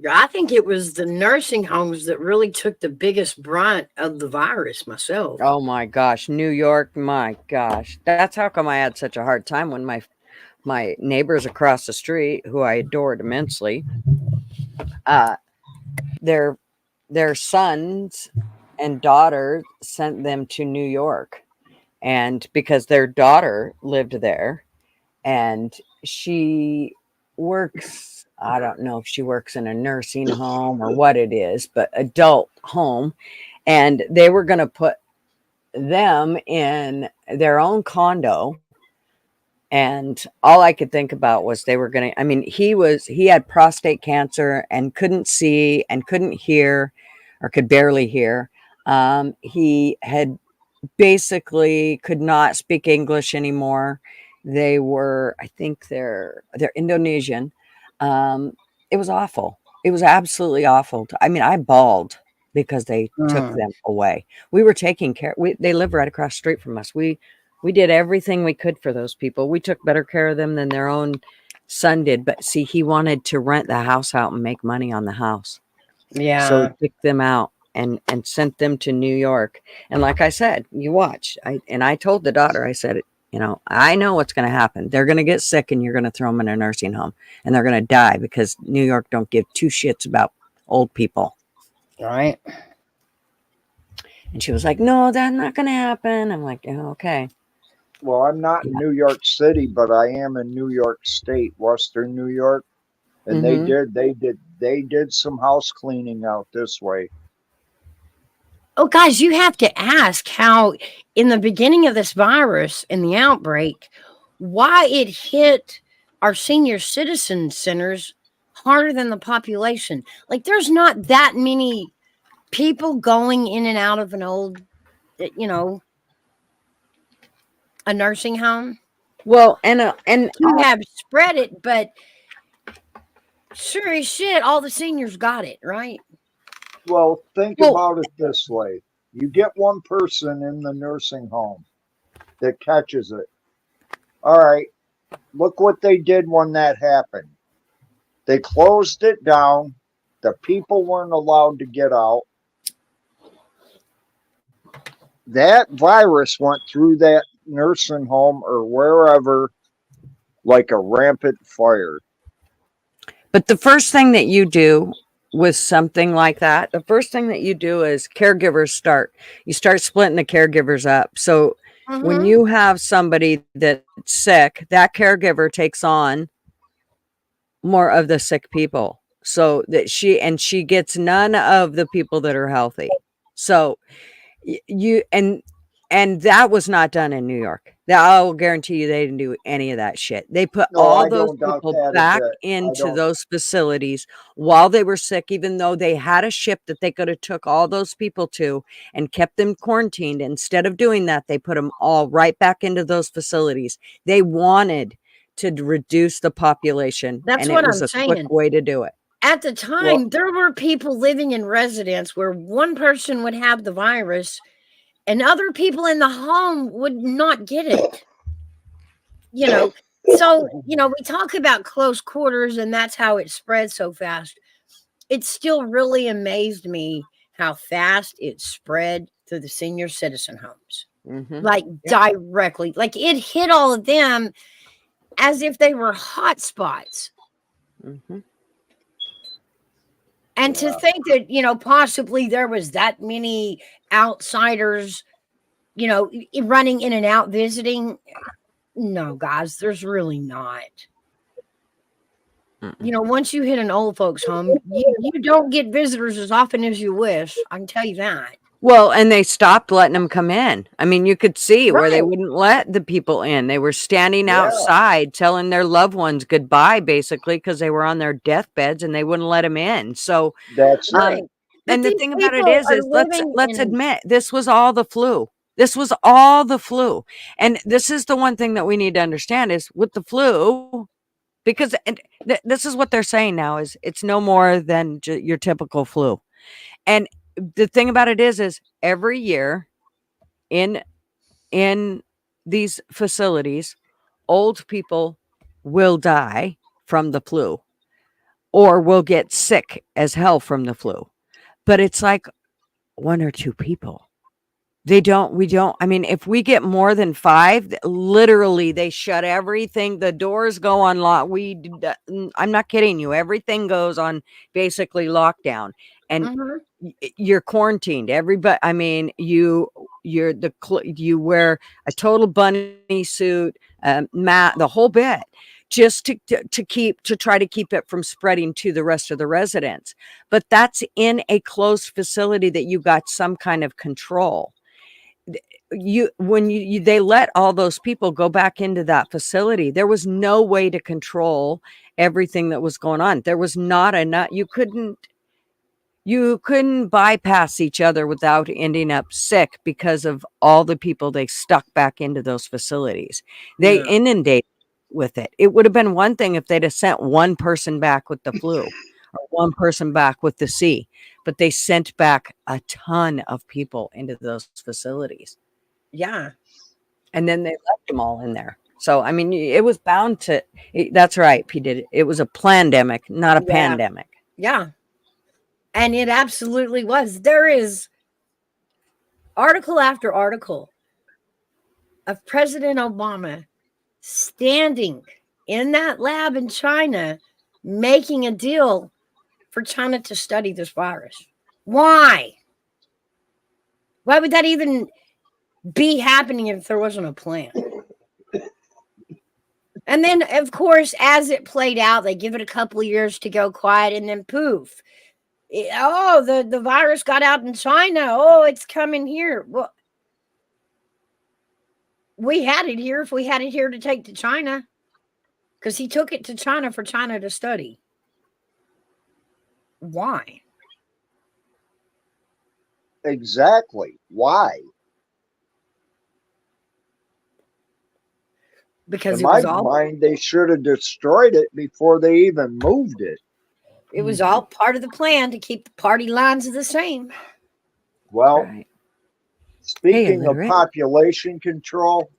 I think it was the nursing homes that really took the biggest brunt of the virus myself. Oh my gosh, New York, my gosh. That's how come I had such a hard time when my neighbors across the street, who I adored immensely, their sons and daughter sent them to New York. And because their daughter lived there and she works, I don't know if she works in a nursing home or what it is, but adult home. And they were going to put them in their own condo. And all I could think about was they were going to, I mean, he had prostate cancer and couldn't see and couldn't hear or could barely hear. He had basically could not speak English anymore. They were, I think they're Indonesian. It was awful. It was absolutely awful. I mean, I bawled because they took them away. We were taking care. They live right across the street from us. We did everything we could for those people. We took better care of them than their own son did. But see, he wanted to rent the house out and make money on the house. Yeah. So he kicked them out and sent them to New York. And like I said, you watch. I told the daughter, I said, you know, I know what's going to happen. They're going to get sick and you're going to throw them in a nursing home and they're going to die because New York don't give two shits about old people. Right. And she was like, no, that's not going to happen. I'm like, oh, okay. Well, I'm not in New York City, but I am in New York State, Western New York. And they did some house cleaning out this way. Oh, guys, you have to ask how, in the beginning of this virus and the outbreak, why it hit our senior citizen centers harder than the population. Like, there's not that many people going in and out of an old, you know, a nursing home. Well, and You have spread it, but sure as shit, all the seniors got it, right? Well, think Well- about it this way. You get one person in the nursing home. that catches it. All right. Look what they did when that happened. They closed it down. The people weren't allowed to get out. That virus went through that nursing home or wherever like a rampant fire. But the first thing that you do with something like that, the first thing that you do is caregivers you start splitting the caregivers up. So when Mhm. you have somebody that's sick, that caregiver takes on more of the sick people. So that she gets none of the people that are healthy. So you and that was not done in New York. I will guarantee you they didn't do any of that shit. They put No, all I those don't doubt people that a back bit. I into don't. those facilities while they were sick, even though they had a ship that they could have took all those people to and kept them quarantined. Instead of doing that, they put them all right back into those facilities. They wanted to reduce the population, That's and it what was I'm a quick saying. way to do it. At the Well, time, there were people living in residence where one person would have the virus and other people in the home would not get it. You know, so, we talk about close quarters and that's how it spread so fast. It still really amazed me how fast it spread through the senior citizen homes. Mhm. Like directly. Like it hit all of them as if they were hot spots. Mhm. And to yeah. think that, possibly there was that many outsiders, running in and out visiting. No, guys, there's really not. Mm-mm. Once you hit an old folks home, you don't get visitors as often as you wish. I can tell you that. Well, and they stopped letting them come in. I mean, you could see where they Right. wouldn't let the people in. They were standing Yeah. outside telling their loved ones goodbye, basically, because they were on their deathbeds and they wouldn't let them in. So, That's Right. it. But and the these thing about it people is are let's living let's in. admit this was all the flu. This was all the flu, and this is the one thing that we need to understand is with the flu, because this is what they're saying now is it's no more than your typical flu. And the thing about it is every year in these facilities, old people will die from the flu or will get sick as hell from the flu. But it's like one or two people. We don't, I mean, if we get more than 5, literally they shut everything. The doors go on lock. I'm not kidding you. Everything goes on basically lockdown and Mhm. you're quarantined. Everybody, I mean, you wear a total bunny suit, the whole bit just to try to keep it from spreading to the rest of the residents. But that's in a closed facility that you got some kind of control. They let all those people go back into that facility, there was no way to control everything that was going on. There was not enough. You couldn't bypass each other without ending up sick because of all the people they stuck back into those facilities. They Yeah. inundated with it. It would have been one thing if they'd have sent one person back with the flu or one person back with the C, but they sent back a ton of people into those facilities. Yeah. And then they left them all in there. So, I mean, it was bound to. That's right, P did it. It was a plandemic, not a Yeah. pandemic. Yeah. And it absolutely was. There is article after article of President Obama standing in that lab in China making a deal for China to study this virus. Why? Why would that even be happening if there wasn't a plan? And then, of course, as it played out, they give it a couple of years to go quiet, and then poof. The virus got out in China. Oh, it's coming here. Well, we had it here if we had it here to take to China, because he took it to China for China to study. Why? Exactly. Why? Because In it my was all mind, they should have destroyed it before they even moved it. part of the plan to keep the party lines the same. Well, Right. Hey, speaking of illiterate. population control,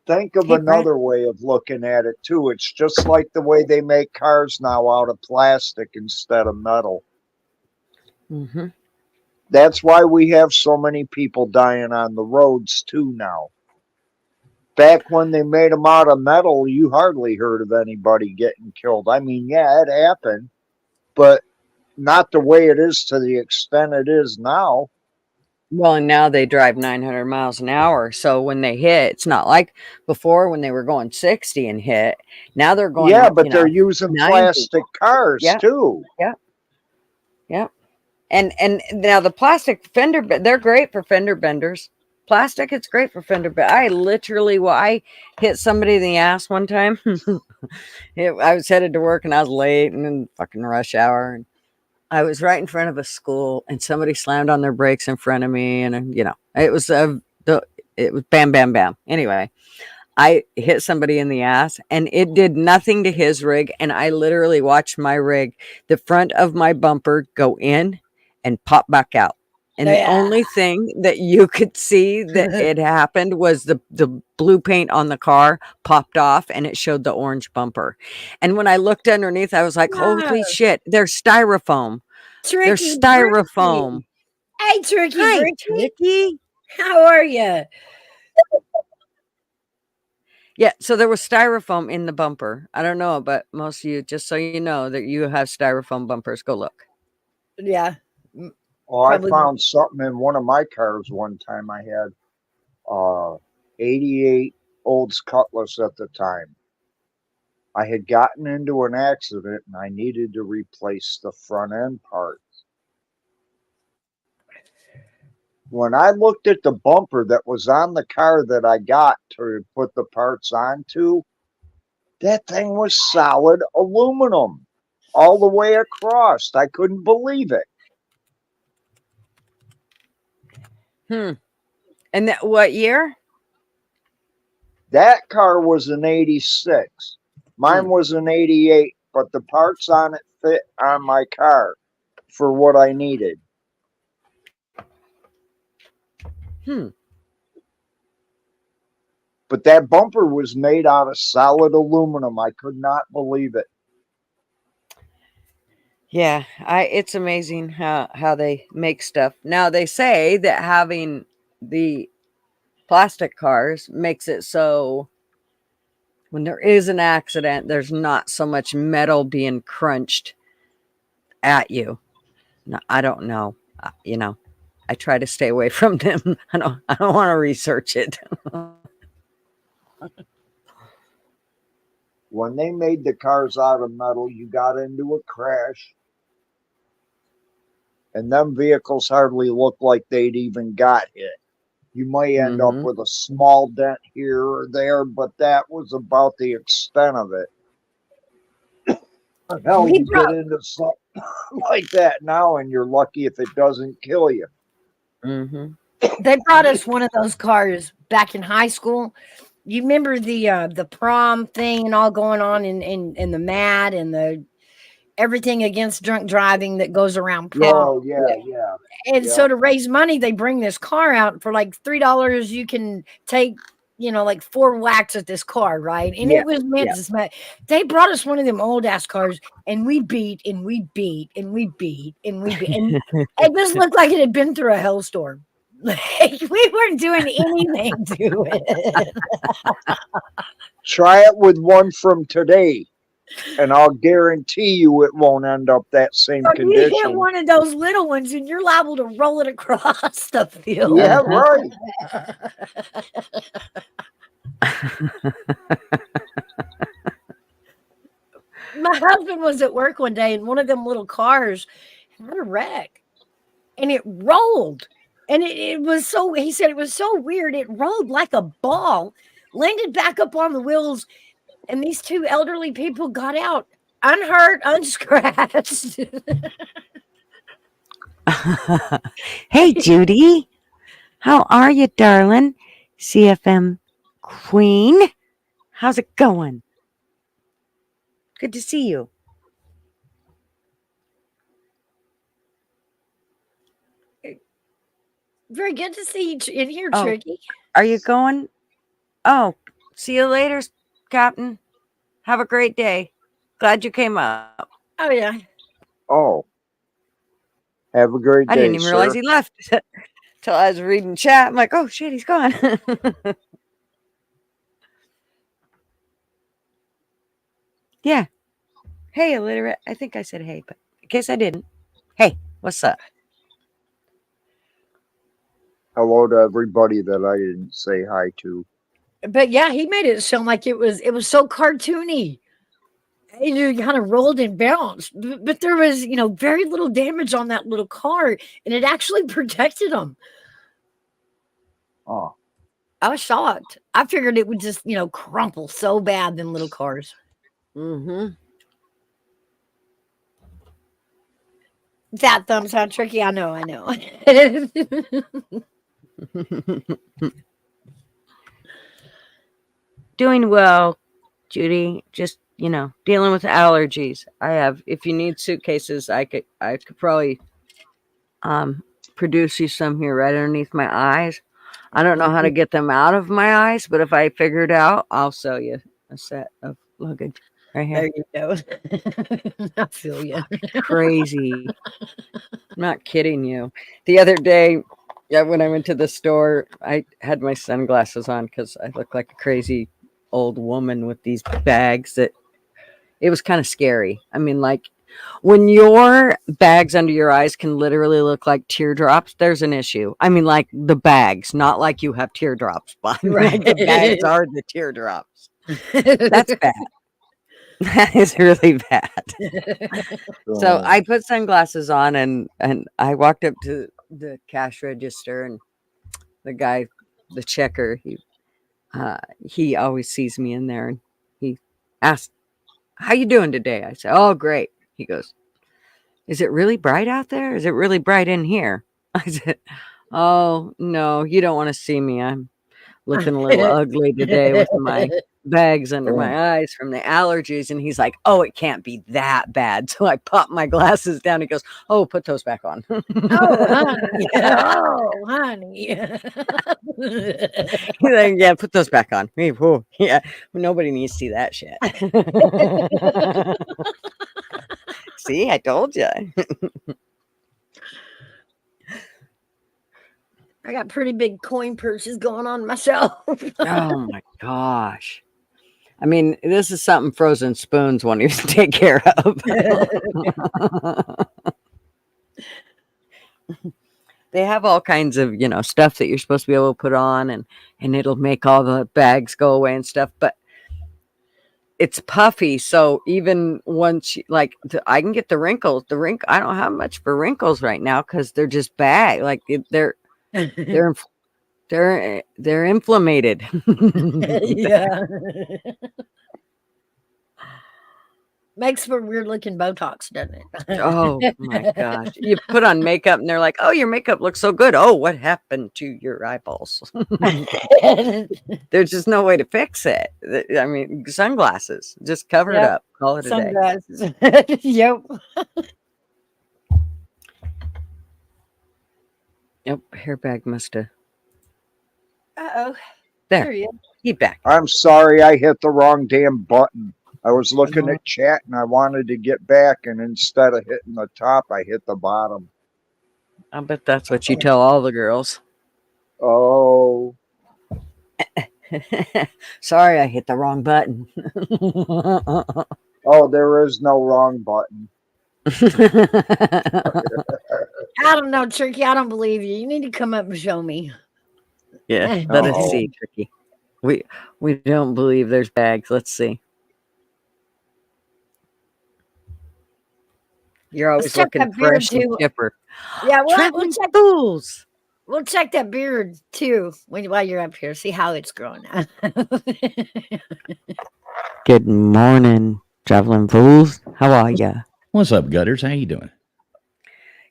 think of Hey, Brent. another way of looking at it too. It's just like the way they make cars now out of plastic instead of metal. Mm-hmm. That's why we have so many people dying on the roads too now. Back when they made them out of metal, you hardly heard of anybody getting killed. I mean, yeah, it happened, but not the way it is to the extent it is now. Well, and now they drive 900 miles an hour. So when they hit, it's not like before when they were going 60 and hit. Now they're going, Yeah, but they're using 90. plastic cars Yeah. too. Yeah. And now the plastic fender, they're great for fender benders. Plastic, it's great for fender benders. I hit somebody in the ass one time. I was headed to work and I was late and in fucking rush hour. And I was right in front of a school and somebody slammed on their brakes in front of me. And, it was it was bam, bam, bam. Anyway, I hit somebody in the ass and it did nothing to his rig. And I literally watched my rig, the front of my bumper go in and pop back out. And the only thing that you could see that it happened was the blue paint on the car popped off and it showed the orange bumper. And when I looked underneath, I was like, holy shit, they're styrofoam. They're Tricky styrofoam. Bricky. Hey, Tricky Hi, Bricky. Tricky. How are you? Yeah, so there was styrofoam in the bumper. I don't know, but most of you, just so you know that you have styrofoam bumpers, go look. Yeah. Oh, I Probably- found something in one of my cars one time. I had 88 Olds Cutlass at the time. I had gotten into an accident and I needed to replace the front end parts. When I looked at the bumper that was on the car that I got to put the parts onto, that thing was solid aluminum all the way across. I couldn't believe it. And that what year? That car was an 86. Mine was an 88, but the parts on it fit on my car for what I needed. But that bumper was made out of solid aluminum. I could not believe it. Yeah, it's amazing how they make stuff. Now they say that having the plastic cars makes it so when there is an accident, there's not so much metal being crunched at you. No, I don't know. I try to stay away from them. I don't want to research it. When they made the cars out of metal, you got into a crash. And them vehicles hardly look like they'd even got hit. You might end up with a small dent here or there, but that was about the extent of it. Hell, you get into something like that now and you're lucky if it doesn't kill you. They brought us one of those cars back in high school. You remember the prom thing and all going on in the MAD and the everything against drunk driving that goes around prom. Oh, yeah. And so to raise money, they bring this car out for like $3. You can take, like 4 whacks at this car, right? And it was meant to smack. They brought us one of them old ass cars, and we beat and we beat and we beat and we beat, and it just looked like it had been through a hellstorm. Like we weren't doing anything to it. Try it with one from today, and I'll guarantee you it won't end up that same You hit condition. one of those little ones, and you're liable to roll it across the field. Yeah, right. My husband was at work one day, and one of them little cars had a wreck, and it rolled. And it was so, he said it was so weird. It rolled like a ball, landed back up on the wheels, and these 2 elderly people got out unhurt, unscratched. Hey, Judy. How are you, darling? CFM Queen. How's it going? Good to see you. Very good to see you in here, Oh. Tricky. Are you going? Oh, See you later, Captain. Have a great day. Glad you came up. Oh yeah. Oh, have a great day, I didn't even realize sir. he left till I was reading chat. I'm like, oh shit, he's gone. Yeah. Hey, illiterate. I think I said hey, but in case I didn't. Hey, what's up? Hello to everybody that I didn't say hi to. But yeah, he made it sound like it was so cartoony. It kind of rolled and bounced, but there was, very little damage on that little car, and it actually protected him. Oh, I was shocked. I figured it would just, crumple so bad, them little cars. Mm-hmm. That thumbs sound tricky. I know. Doing well, Judy. Just, dealing with allergies. I have, if you need suitcases, I could probably produce you some here right underneath my eyes. I don't know how to get them out of my eyes, but if I figure it out, I'll sell you a set of luggage right here. There you go. I feel you. Crazy. I'm not kidding you. The other day, when I went to the store, I had my sunglasses on because I look like a crazy old woman with these bags that it was kind of scary. I mean, like when your bags under your eyes can literally look like teardrops, there's an issue. I mean, like the bags, not like you have teardrops, but like the bags are the teardrops. That's bad. That is really bad. So I put sunglasses on and I walked up to the cash register, and the guy, the checker, he always sees me in there, and he asked, "How you doing today?" I said, "Oh, great." He goes, "Is it really bright out there? Is it really bright in here?" I said, "Oh, no, you don't want to see me. I'm looking a little ugly today with my bags under my eyes from the allergies." And he's like, "Oh, it can't be that bad." So I pop my glasses down. He goes, "Oh, put those back on." Oh, honey. He's like, "Yeah, put those back on." Yeah, nobody needs to see that shit. See, I told you. I got pretty big coin purses going on myself. Oh my gosh. I mean, this is something Frozen Spoons won't even take care of. They have all kinds of, stuff that you're supposed to be able to put on, and it'll make all the bags go away and stuff, but it's puffy. So even once I can get the wrinkles, I don't have much for wrinkles right now because they're just bad. Like they're inflamed. Yeah. Makes for weird looking Botox, doesn't it? Oh my gosh. You put on makeup and they're like, "Oh, your makeup looks so good. Oh, what happened to your eyeballs?" There's just no way to fix it. I mean, sunglasses. Just cover it up. Call it a day. Sunglasses. Yep. Yep. Hairbag must have. Uh-oh. There. He is. He back. I'm sorry, I hit the wrong damn button. I was looking at chat and I wanted to get back, and instead of hitting the top, I hit the bottom. I bet that's what you tell all the girls. Oh, Sorry, I hit the wrong button. oh, there is no wrong button. I don't know, Turkey. I don't believe you. You need to come up and show me. Yeah, let us Oh. see, Tricky. We don't believe there's bags. Let's see. You're always check looking that beard, fresh and too. chipper. Yeah, we'll Traveling check. fools. We'll check that beard too while you're up here. See how it's growing. Good morning, traveling fools. How are ya? What's up, Gutters? How you doing?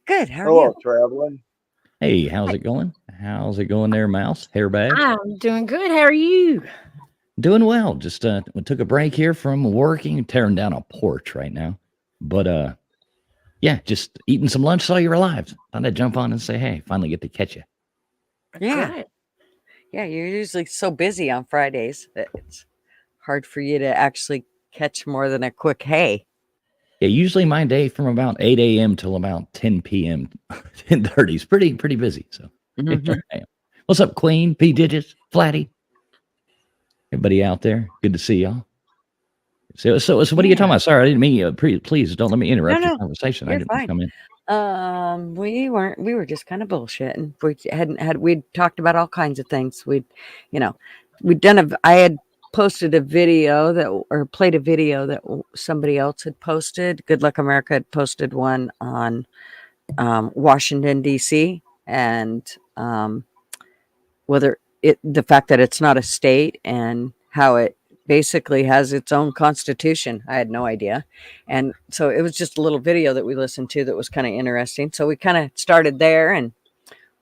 Good. How are Hello, you? traveling. Hey, how's it going? How's it going there, Mouse? Hairbag? I'm doing good. How are you? Doing well. Just took a break here from working, tearing down a porch right now. But yeah, just eating some lunch, saw you were alive. Thought I'd jump on and say, hey, finally get to catch you. Yeah. Good. Yeah, you're usually so busy on Fridays that it's hard for you to actually catch more than a quick hey. Yeah, usually my day from about 8 a.m. till about 10 p.m., 10:30 is pretty busy. So here Mhm. I am. What's up, Queen, P Digits, Flatty? Everybody out there? Good to see y'all. So what are you talking about? Sorry, I didn't mean you. Please don't let me interrupt your No, conversation. I you're didn't fine. come in. We were just kind of bullshitting. We'd talked about all kinds of things. I had posted a video or played a video that somebody else had posted. Good Luck America had posted one on Washington, D.C. and the fact that it's not a state and how it basically has its own constitution. I had no idea. And so it was just a little video that we listened to that was kind of interesting. So we kind of started there and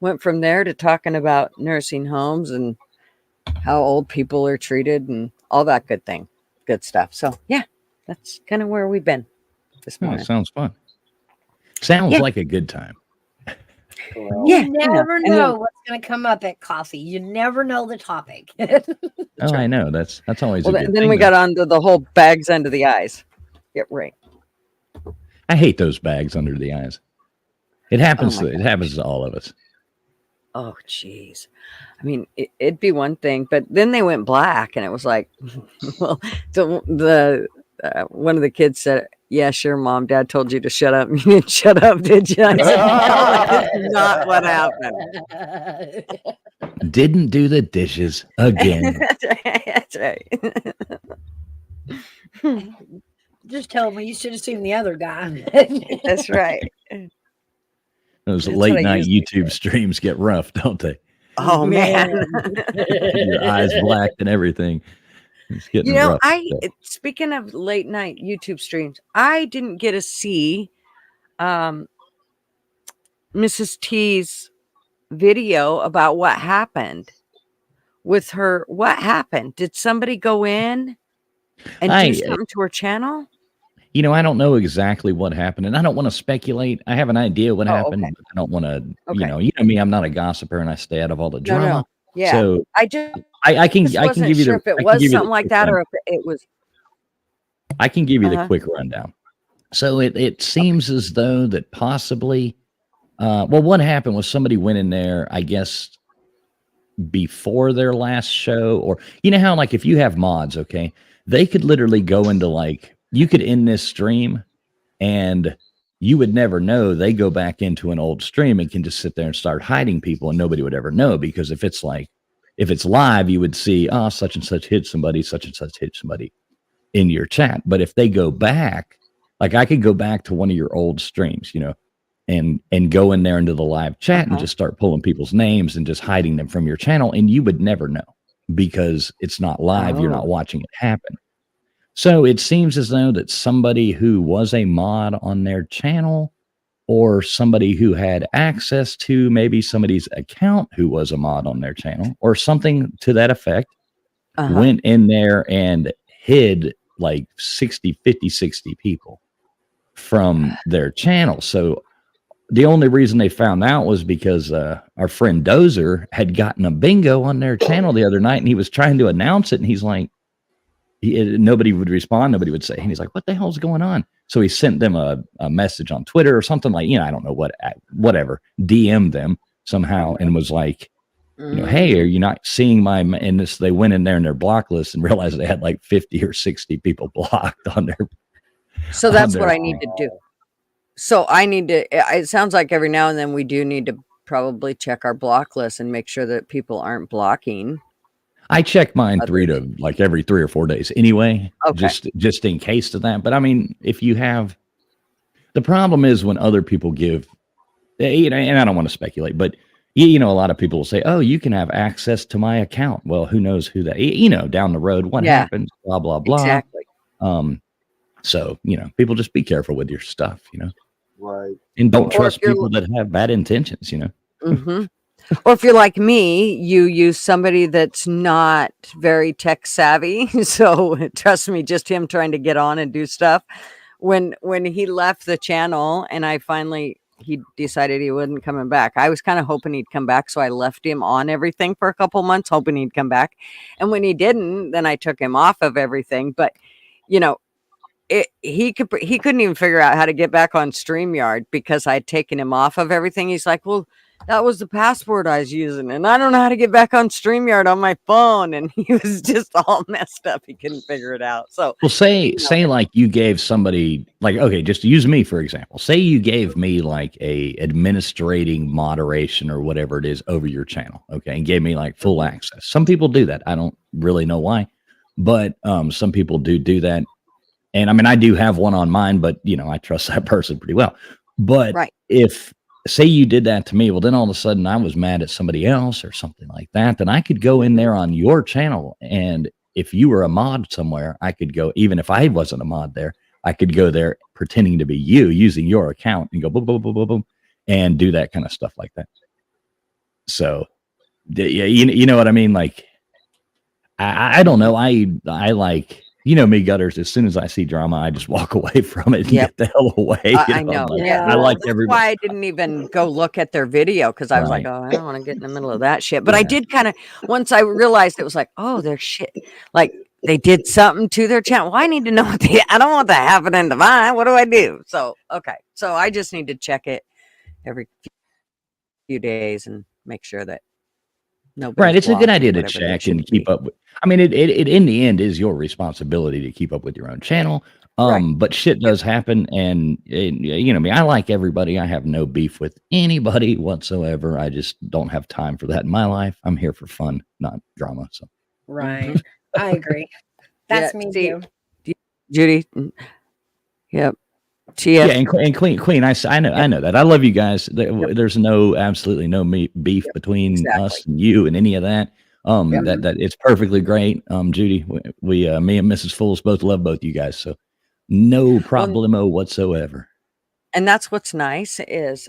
went from there to talking about nursing homes and how old people are treated and all that good stuff. So yeah, that's kind of where we've been this Oh, morning. sounds fun. Sounds Yeah. like a good time. Well, Yeah, You never and then- know what's going to come up at coffee. You never know the topic. Oh, I know. That's always Well, a good then thing. we though. got onto the whole bags under the eyes. Get right. I hate those bags under the eyes. It happens. my It happens to all of us. Oh, geez. I mean, it'd be one thing, but then they went black, and it was like, well, the one of the kids said, "Yeah, sure, Mom, Dad told you to shut up. You didn't shut up, did you?" I said, "No, that's not what happened." Didn't do the dishes again. That's right. Just tell me you should have seen the other guy. That's right. Those That's late what I night usually YouTube streams get rough, don't they? Oh man. Your eyes blacked and everything. It's getting rough. Speaking of late night YouTube streams, I didn't get to see Mrs. T's video about what happened with her. What happened? Did somebody go in and do something to her channel? I don't know exactly what happened, and I don't want to speculate. I have an idea what happened, okay. but I don't want to. Okay. You know me. I'm not a gossiper, and I stay out of all the drama. No. Yeah. So I just I can wasn't give you sure the. if it I can was give you the something like quick that run- or if it was. I can give you the Uh-huh. quick rundown. So it seems as though that possibly, what happened was somebody went in there, I guess, before their last show, or how like if you have mods, okay, they could literally go into like you could end this stream, and you would never know. They go back into an old stream and can just sit there and start hiding people, and nobody would ever know, because if it's live, you would see, oh, such and such hit somebody, such and such hit somebody in your chat. But if they go back, like I could go back to one of your old streams, and go in there into the live chat and just start pulling people's names and just hiding them from your channel, and you would never know because it's not live. You're not watching it happen. So it seems as though that somebody who was a mod on their channel, or somebody who had access to maybe somebody's account who was a mod on their channel, or something to that effect, went in there and hid like 60 people from their channel. So the only reason they found out was because our friend Dozer had gotten a bingo on their channel the other night, and he was trying to announce it, and he's like, nobody would respond, nobody would say, and he's like, what the hell's going on? So he sent them a message on Twitter or something, like, I don't know whatever, DM them somehow, and was like, hey, are you not seeing my, and they went in there in their block list and realized they had like 50 or 60 people blocked on their. So that's what I need to do. So I need to, it sounds like every now and then we do need to probably check our block list and make sure that people aren't blocking. I check mine every 3 or 4 days anyway, just in case of that. But I mean, if you have, the problem is when other people give, and I don't want to speculate, but a lot of people will say, oh, you can have access to my account. Well, who knows who that, down the road, what happens, blah, blah, blah. Exactly. So, people just be careful with your stuff, right. and don't trust people that have bad intentions, Mm-hmm. Or if you're like me, you use somebody that's not very tech savvy. So trust me, just him trying to get on and do stuff. When he left the channel and I finally he decided he wasn't coming back. I was kind of hoping he'd come back, so I left him on everything for a couple months, hoping he'd come back. And when he didn't, then I took him off of everything. But you know, he couldn't even figure out how to get back on StreamYard because I'd taken him off of everything. He's like, well, that was the password I was using, and I don't know how to get back on StreamYard on my phone. And he was just all messed up. He couldn't figure it out. So, well, say like you gave somebody, like, okay, just use me for example. Say you gave me like a administrating moderation or whatever it is over your channel, okay, and gave me like full access. Some people do that. I don't really know why, but some people do that. And I mean, I do have one on mine, but you know, I trust that person pretty well. But if say you did that to me, well, then all of a sudden I was mad at somebody else or something like that, then I could go in there on your channel. And if you were a mod somewhere, I could go, even if I wasn't a mod there, I could go there pretending to be you using your account and go boom, boom, boom, boom, boom, and do that kind of stuff like that. So yeah, you know what I mean? Like, I don't know. I like, you know me, Gutters, as soon as I see drama, I just walk away from it and get the hell away. I know. Like, Yeah. I like That's everybody. why I didn't even go look at their video because I was like, oh, I don't want to get in the middle of that shit. But I did kind of, once I realized it was like, oh, their shit, like they did something to their channel. Well, I need to know what I don't want that happening to mine. What do I do? So, okay. So I just need to check it every few days and make sure that right, it's a good idea to check and keep up with. I mean, it in the end is your responsibility to keep up with your own channel. But shit does happen, and you know me. I like everybody. I have no beef with anybody whatsoever. I just don't have time for that in my life. I'm here for fun, not drama. So Right, I agree. That's me too. Judy. Yep. Yeah, and Queen, I know that. I love you guys. There's absolutely no beef between us and you and any of that. That it's perfectly great. Judy, we me and Mrs. Fools both love both you guys, so no problemo whatsoever. And that's what's nice is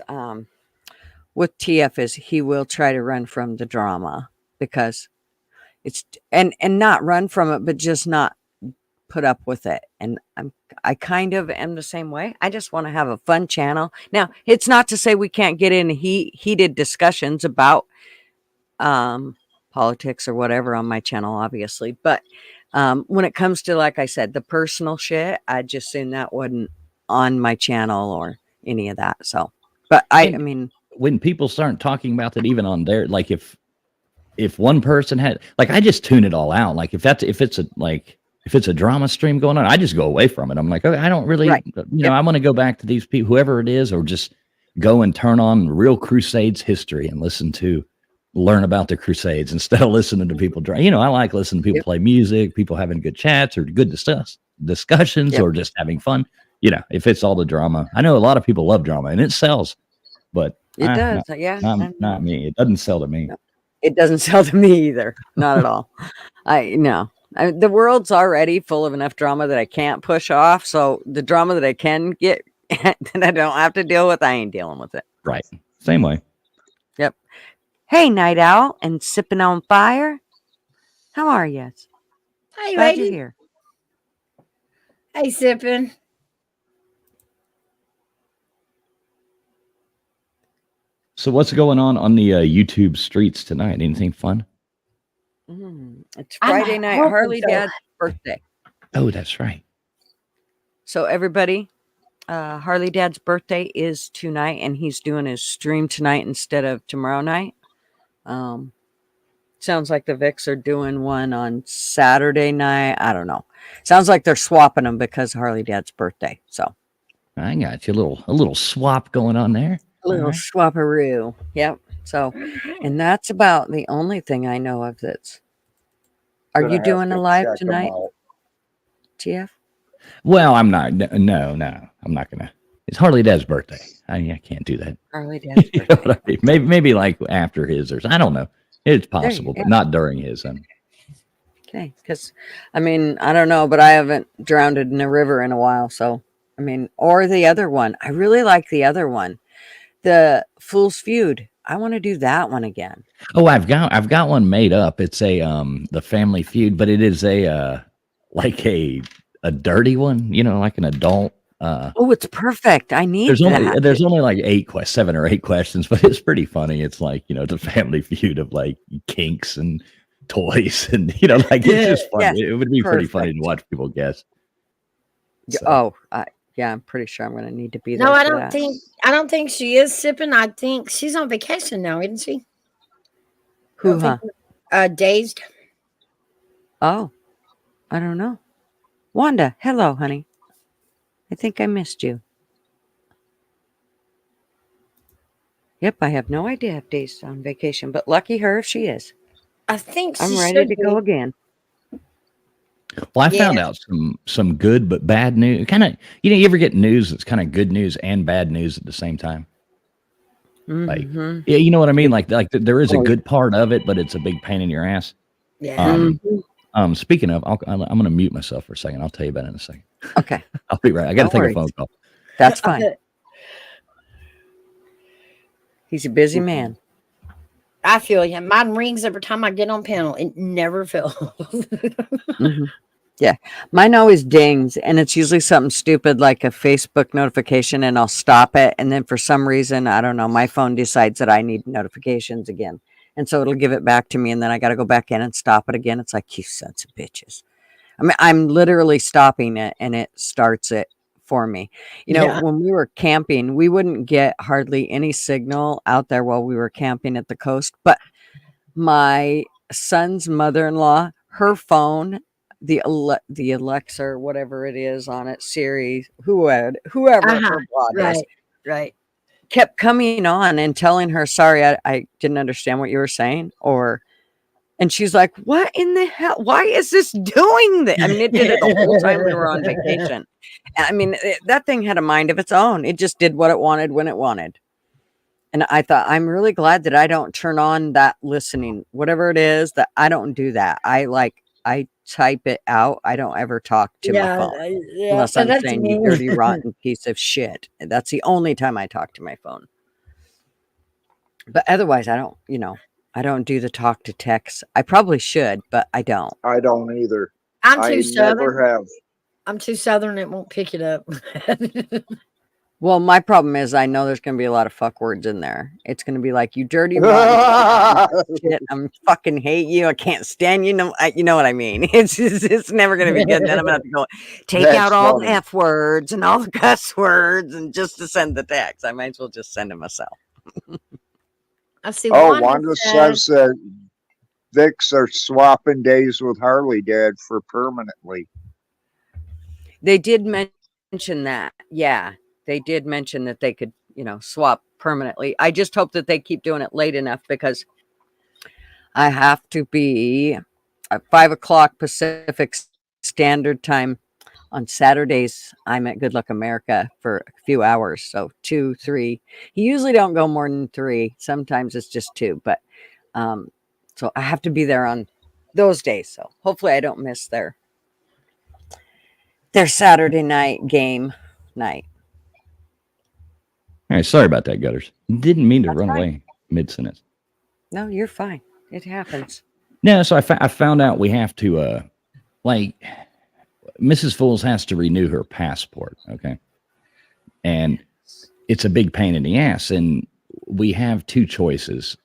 with TF is he will try to run from the drama because it's and not run from it, but just not put up with it. And I kind of am the same way. I just want to have a fun channel. Now, it's not to say we can't get in heated discussions about politics or whatever on my channel, obviously. But when it comes to, like I said, the personal shit, I just assume that wasn't on my channel or any of that. So, but I mean, when people start talking about that, even on their, like if one person had, like, I just tune it all out. Like if it's a drama stream going on, I just go away from it. I'm like, okay, I don't really, you know, I want to go back to these people, whoever it is, or just go and turn on Real Crusades history and learn about the Crusades instead of listening to people. You know, I like listening to people play music, people having good chats or good discussions or just having fun. You know, if it's all the drama, I know a lot of people love drama and it sells, but it does. Not me. It doesn't sell to me. No, it doesn't sell to me either. Not at all. The world's already full of enough drama that I can't push off. So the drama that I can get that I don't have to deal with, I ain't dealing with it. Right. Same way. Yep. Hey, Night Owl and Sipping on Fire. How are you? Hi, Glad you're here. Hey, Sipping. So what's going on the YouTube streets tonight? Anything fun? It's Friday night, Harley Dad's birthday. Oh, that's right. So everybody, Harley Dad's birthday is tonight, and he's doing his stream tonight instead of tomorrow night. Sounds like the Vics are doing one on Saturday night. I don't know. Sounds like they're swapping them because Harley Dad's birthday. So I got you a little swap going on there. A little swapperoo. Yep. So, and that's about the only thing I know of that's. Are you doing a live tonight, TF? Well, I'm not. No, I'm not gonna. It's Harley Dad's birthday. I can't do that. Harley Dad's birthday. You know what I mean? Maybe like after his or I don't know. It's possible, but not during his. Okay, because I mean I don't know, but I haven't drowned in a river in a while. So I mean, or the other one. I really like the other one, the Fool's Feud. I want to do that one again. Oh, I've got one made up. It's a the Family Feud, but it is a like a dirty one, you know, like an adult Oh, it's perfect. I need that. There's only like 7 or 8 questions, but it's pretty funny. It's like, it's a family feud of like kinks and toys, and like it's just funny. It would be pretty funny to watch people guess. So. Yeah, I'm pretty sure I'm going to need to be there. No, for I don't that. think she is sipping. I think she's on vacation now, isn't she? Who? Huh? Dazed. Oh, I don't know. Wanda, hello, honey. I think I missed you. Yep, I have no idea if Dazed on vacation, but lucky her if she is. I think I'm she ready should to be. go again. Well, I found out some good but bad news. Kind of, you ever get news that's kind of good news and bad news at the same time? Like, yeah, you know what I mean? Like there is a good part of it, but it's a big pain in your ass. Yeah. Speaking of, I'm going to mute myself for a second. I'll tell you about it in a second. Okay. I'll be right. I got to No take a phone worries. call. That's fine. He's a busy man. I feel you. Mine rings every time I get on panel. It never fails. Yeah, mine always dings, and it's usually something stupid like a Facebook notification, and I'll stop it, and then for some reason, I don't know, my phone decides that I need notifications again, and so it'll give it back to me, and then I got to go back in and stop it again. It's like, you sons of bitches. I mean, I'm literally stopping it, and it starts it for me. When we were camping, we wouldn't get hardly any signal out there while we were camping at the coast, but my son's mother-in-law, her phone, the Alexa or whatever it is on it, Siri, whoever her broad is, Right. kept coming on and telling her, sorry, I didn't understand what you were saying, and she's like, what in the hell? Why is this doing that? I mean, it did it the whole time we were on vacation. I mean, that thing had a mind of its own. It just did what it wanted when it wanted. And I thought, I'm really glad that I don't turn on that listening, whatever it is, that I don't do that. I type it out. I don't ever talk to my phone unless I'm saying, you dirty, rotten piece of shit. And that's the only time I talk to my phone. But otherwise, I don't do the talk to text. I probably should, but I don't. I don't either. I'm I too southern. never have. I'm too southern. It won't pick it up. Well, my problem is I know there's going to be a lot of fuck words in there. It's going to be like, you dirty rotten shit. I'm fucking hate you. I can't stand you. You know what I mean? It's never going to be good. And then I'm going to have to go take out all the F words and all the cuss words and just to send the text. I might as well just send it myself. I see. Wanda says that Vicks are swapping days with Harley Dad for permanently. They did mention that. Yeah. They did mention that they could, swap permanently. I just hope that they keep doing it late enough because I have to be at 5:00 Pacific Standard Time on Saturdays. I'm at Good Luck America for a few hours. So 2, 3. You usually don't go more than 3. Sometimes it's just 2. But so I have to be there on those days. So hopefully I don't miss their Saturday night game night. All right, sorry about that, Gutters. Didn't mean to That's run fine. away mid-sentence. No, you're fine. It happens. No, so I found out we have to, Mrs. Fools has to renew her passport, okay? And it's a big pain in the ass, and we have 2 choices.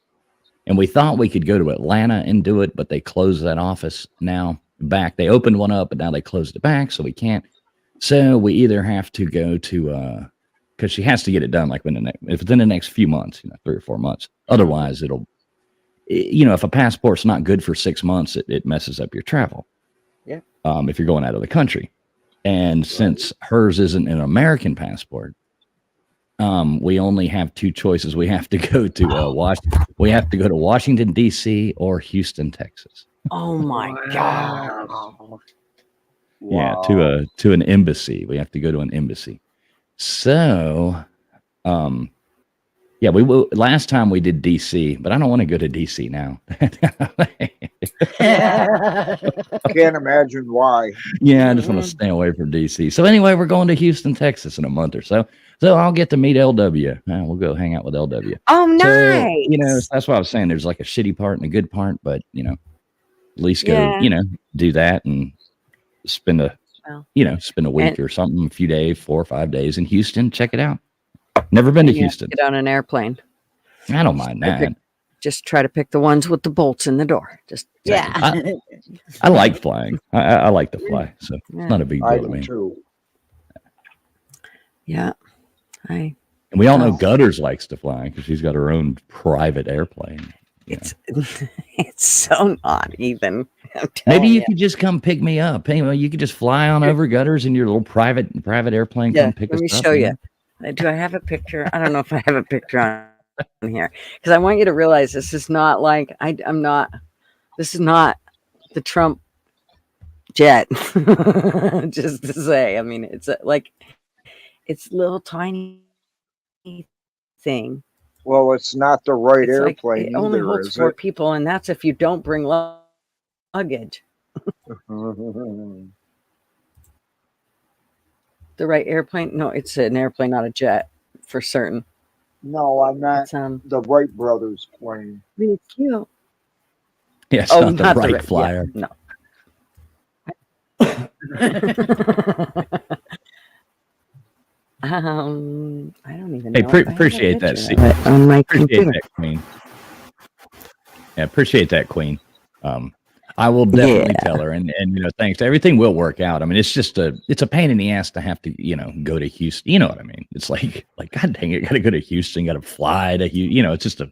And we thought we could go to Atlanta and do it, but they closed that office now back. They opened one up, but now they closed it back, so we can't. So we either have to go to... because she has to get it done like within the next few months, 3 or 4 months. Otherwise, it'll, if a passport's not good for 6 months, it messes up your travel. Yeah. If you're going out of the country, and since hers isn't an American passport, we only have 2 choices. We have to go to We have to go to Washington D.C. or Houston, Texas. Oh my God. Yeah, to an embassy. We have to go to an embassy. So, we will. Last time we did DC, but I don't want to go to DC now. Can't imagine why. Yeah, I just want to stay away from DC. So anyway, we're going to Houston, Texas in a month or so. So I'll get to meet LW. We'll go hang out with LW. Oh, nice. So, that's what I was saying. There's like a shitty part and a good part, but at least go, do that and spend a Well, spend a week and- or something, a few days, 4 or 5 days in Houston. Check it out. Never been to and you have Houston. get on an airplane. I don't mind I that. Just try to pick the ones with the bolts in the door. Just Yeah. I like flying. I like to fly, so Yeah. it's not a big I deal to do me. too. Yeah. I And we all know Oh. Gutters likes to fly because she's got her own private airplane. it's it's so not even. I'm Maybe telling you could just come pick me up. Hey, you could just fly on over Gutters in your little private airplane. Yeah, Come pick let us me up. show you. Do I have a picture? I don't know if I have a picture on here because I want you to realize this is not like I'm not. This is not the Trump jet. Just to say, I mean, it's it's little tiny thing. Well, it's not the right It's like airplane it only either, holds is 4 it? people, and that's if you don't bring luggage. The right airplane? No, it's an airplane, not a jet, for certain. No, I'm not. It's The Wright brothers plane. really cute. Yeah, it's Oh, not the not the right right flyer. Yeah, no. I don't even Hey, know. if I have a appreciate that, picture Steve. of it on my Appreciate computer. that, Queen. Yeah, appreciate that, Queen. I will definitely tell her, and thanks. Everything will work out. I mean, it's a pain in the ass to have to go to Houston. You know what I mean? It's like God dang it, got to go to Houston, got to fly to Houston. It's just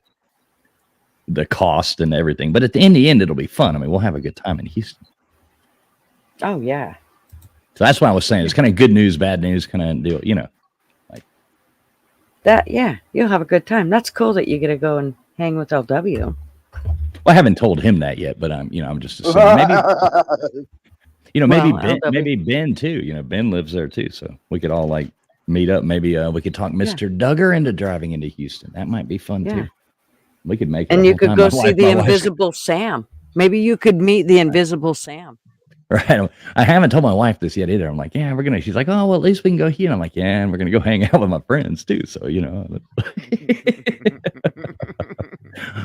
the cost and everything. But in the end, it'll be fun. I mean, we'll have a good time in Houston. Oh yeah. So that's why I was saying it's kind of good news, bad news kind of deal. That you'll have a good time. That's cool that you get to go and hang with LW. Well, I haven't told him that yet, but I'm just assuming maybe maybe Well, Ben, LW. maybe Ben too. Ben lives there too, so we could all meet up. Maybe we could talk Mr. Duggar into driving into Houston. That might be fun Yeah. too. We could make it And a you whole could time. go My see wife- the my wife's- Invisible Sam. Maybe you could meet the Invisible Sam. Right. I haven't told my wife this yet either. I'm like, yeah, we're gonna. She's like, oh well, at least we can go here. And I'm like, yeah, and we're gonna go hang out with my friends too. So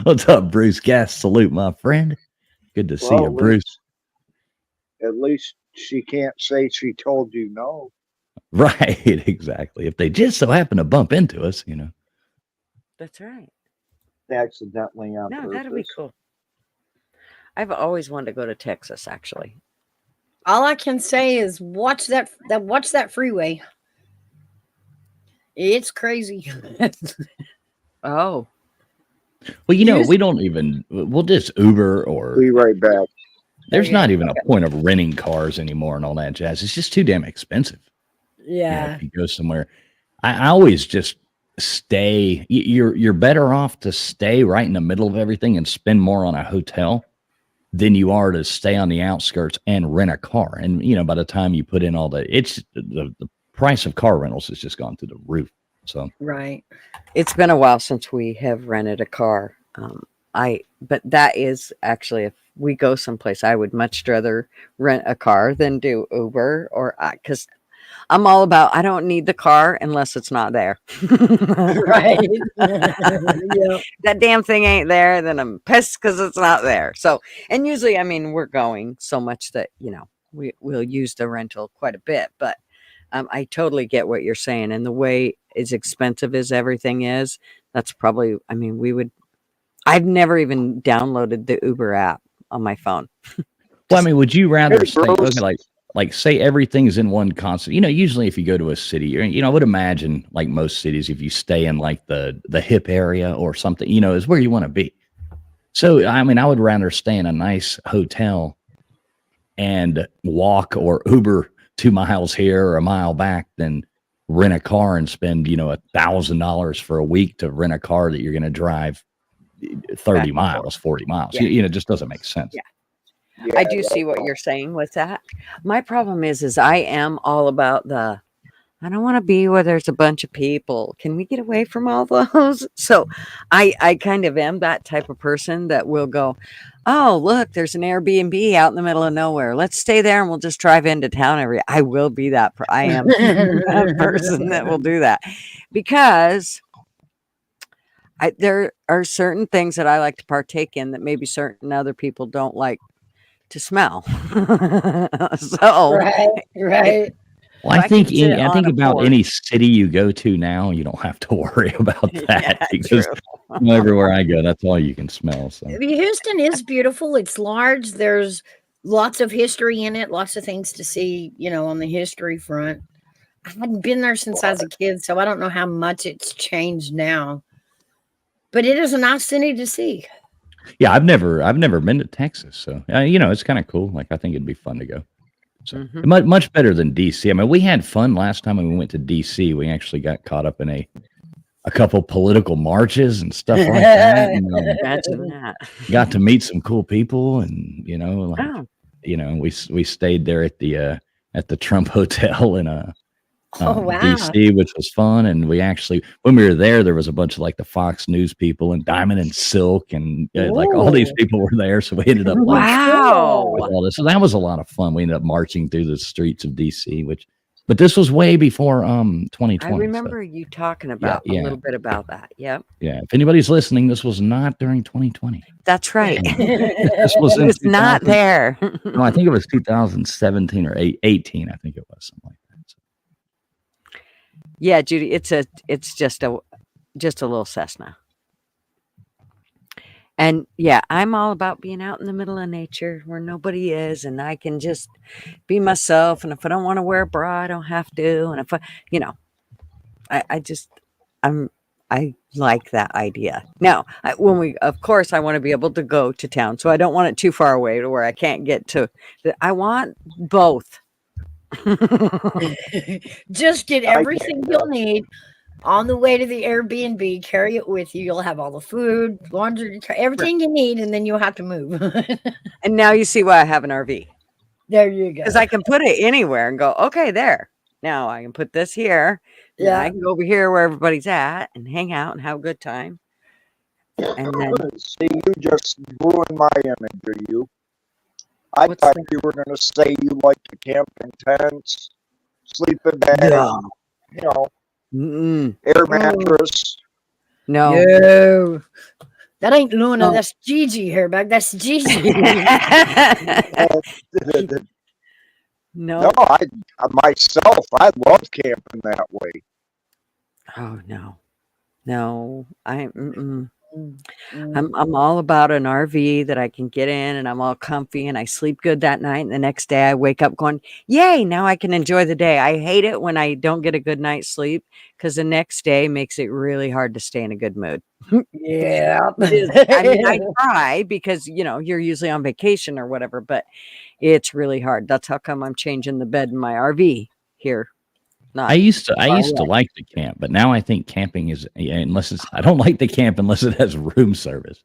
What's up, Bruce Gass? Salute, my friend. Good to see Well, you, Bruce. At least she can't say she told you no. Right, exactly. If they just so happen to bump into us, That's right. Accidentally on No, purpose. that'll be cool. I've always wanted to go to Texas, actually. All I can say is watch that freeway. It's crazy. Oh, Well, Use- we don't even. We'll just Uber or Be right back. there's Okay. not even a point of renting cars anymore and all that jazz. It's just too damn expensive. Yeah. If you go somewhere, I always just stay. You're better off to stay right in the middle of everything and spend more on a hotel than you are to stay on the outskirts and rent a car. And by the time you put in all the price of car rentals has just gone through the roof. So Right. it's been a while since we have rented a car. But that is actually, if we go someplace, I would much rather rent a car than do Uber because I'm all about, I don't need the car unless it's not there. Right. Yeah. That damn thing ain't there, then I'm pissed because it's not there. So, and usually, I mean, we're going so much that, we'll use the rental quite a bit, but I totally get what you're saying. And the way as expensive as everything is, that's probably, I mean, I've never even downloaded the Uber app on my phone. Well, I mean, would you rather Hey, stay Bruce. okay, like say everything's in one constant? Usually if you go to a city, or I would imagine like most cities, if you stay in like the hip area or something, is where you want to be. So I mean, I would rather stay in a nice hotel and walk or Uber 2 miles here or a mile back than rent a car and spend $1,000 for a week to rent a car that you're going to drive 30 and miles, 40 miles. Yeah. It just doesn't make sense. Yeah. Yeah, I do see what you're saying with that. My problem is I am all about I don't want to be where there's a bunch of people. Can we get away from all those? So I kind of am that type of person that will go, oh, look, there's an Airbnb out in the middle of nowhere. Let's stay there and we'll just drive into town I will be that. I am that person that will do that because there are certain things that I like to partake in that maybe certain other people don't like to smell. So Right. Well, So I I think could sit I on think a about porch. any city you go to now, you don't have to worry about that Yeah, because true. everywhere I go, that's all you can smell. So Houston is beautiful. It's large. There's lots of history in it, lots of things to see, on the history front. I hadn't been there since I was a kid, so I don't know how much it's changed now. But it is a nice city to see. yeah, I've never been to Texas, so it's kind of cool. Like I think it'd be fun to go. So Mhm. much better than DC. I mean, we had fun last time when we went to DC. We actually got caught up in a couple political marches and stuff like that. And, Imagine that. got to meet some cool people, and Oh, we stayed there at the Trump Hotel in Oh, wow. DC, which was fun. And we actually, when we were there was a bunch of like the Fox News people and Diamond and Silk and like all these Ooh. people were there. So we ended up like wow. with all this. So that was a lot of fun. We ended up marching through the streets of DC, but this was way before 2020. I remember you talking about a yeah. little bit about that. Yep. Yeah. If anybody's listening, this was not during 2020. That's right. This was in It's not 2000 there. No, I think it was 2017 or 18. I think it was something like that. So, Yeah, Judy, it's just a little Cessna. And yeah, I'm all about being out in the middle of nature where nobody is, and I can just be myself. And if I don't want to wear a bra, I don't have to. And if I like that idea. Now, of course, I want to be able to go to town, so I don't want it too far away to where I can't get to. I want both. Just get I everything you'll need on the way to the Airbnb. Carry it with you. You'll have all the food, laundry, everything you need, and then you'll have to move. And now you see why I have an RV, There you go. because I can put it anywhere and go, okay, there. Now I can put this here. Yeah, I can go over here where everybody's at and hang out and have a good time. And then See, you just ruined my image of you. I What's thought that? you were going to say you like to camp in tents, sleep in bed, No. air mattress. No. No. That ain't Luna. No. That's Gigi here back. That's Gigi. No. No, myself, I love camping that way. Oh no. No. I'm all about an RV that I can get in and I'm all comfy and I sleep good that night. And the next day I wake up going, yay, now I can enjoy the day. I hate it when I don't get a good night's sleep because the next day makes it really hard to stay in a good mood. Yeah. I mean, I try because, you're usually on vacation or whatever, but it's really hard. That's how come I'm changing the bed in my RV here. I used to like to camp, but now I think camping is I don't like to camp unless it has room service.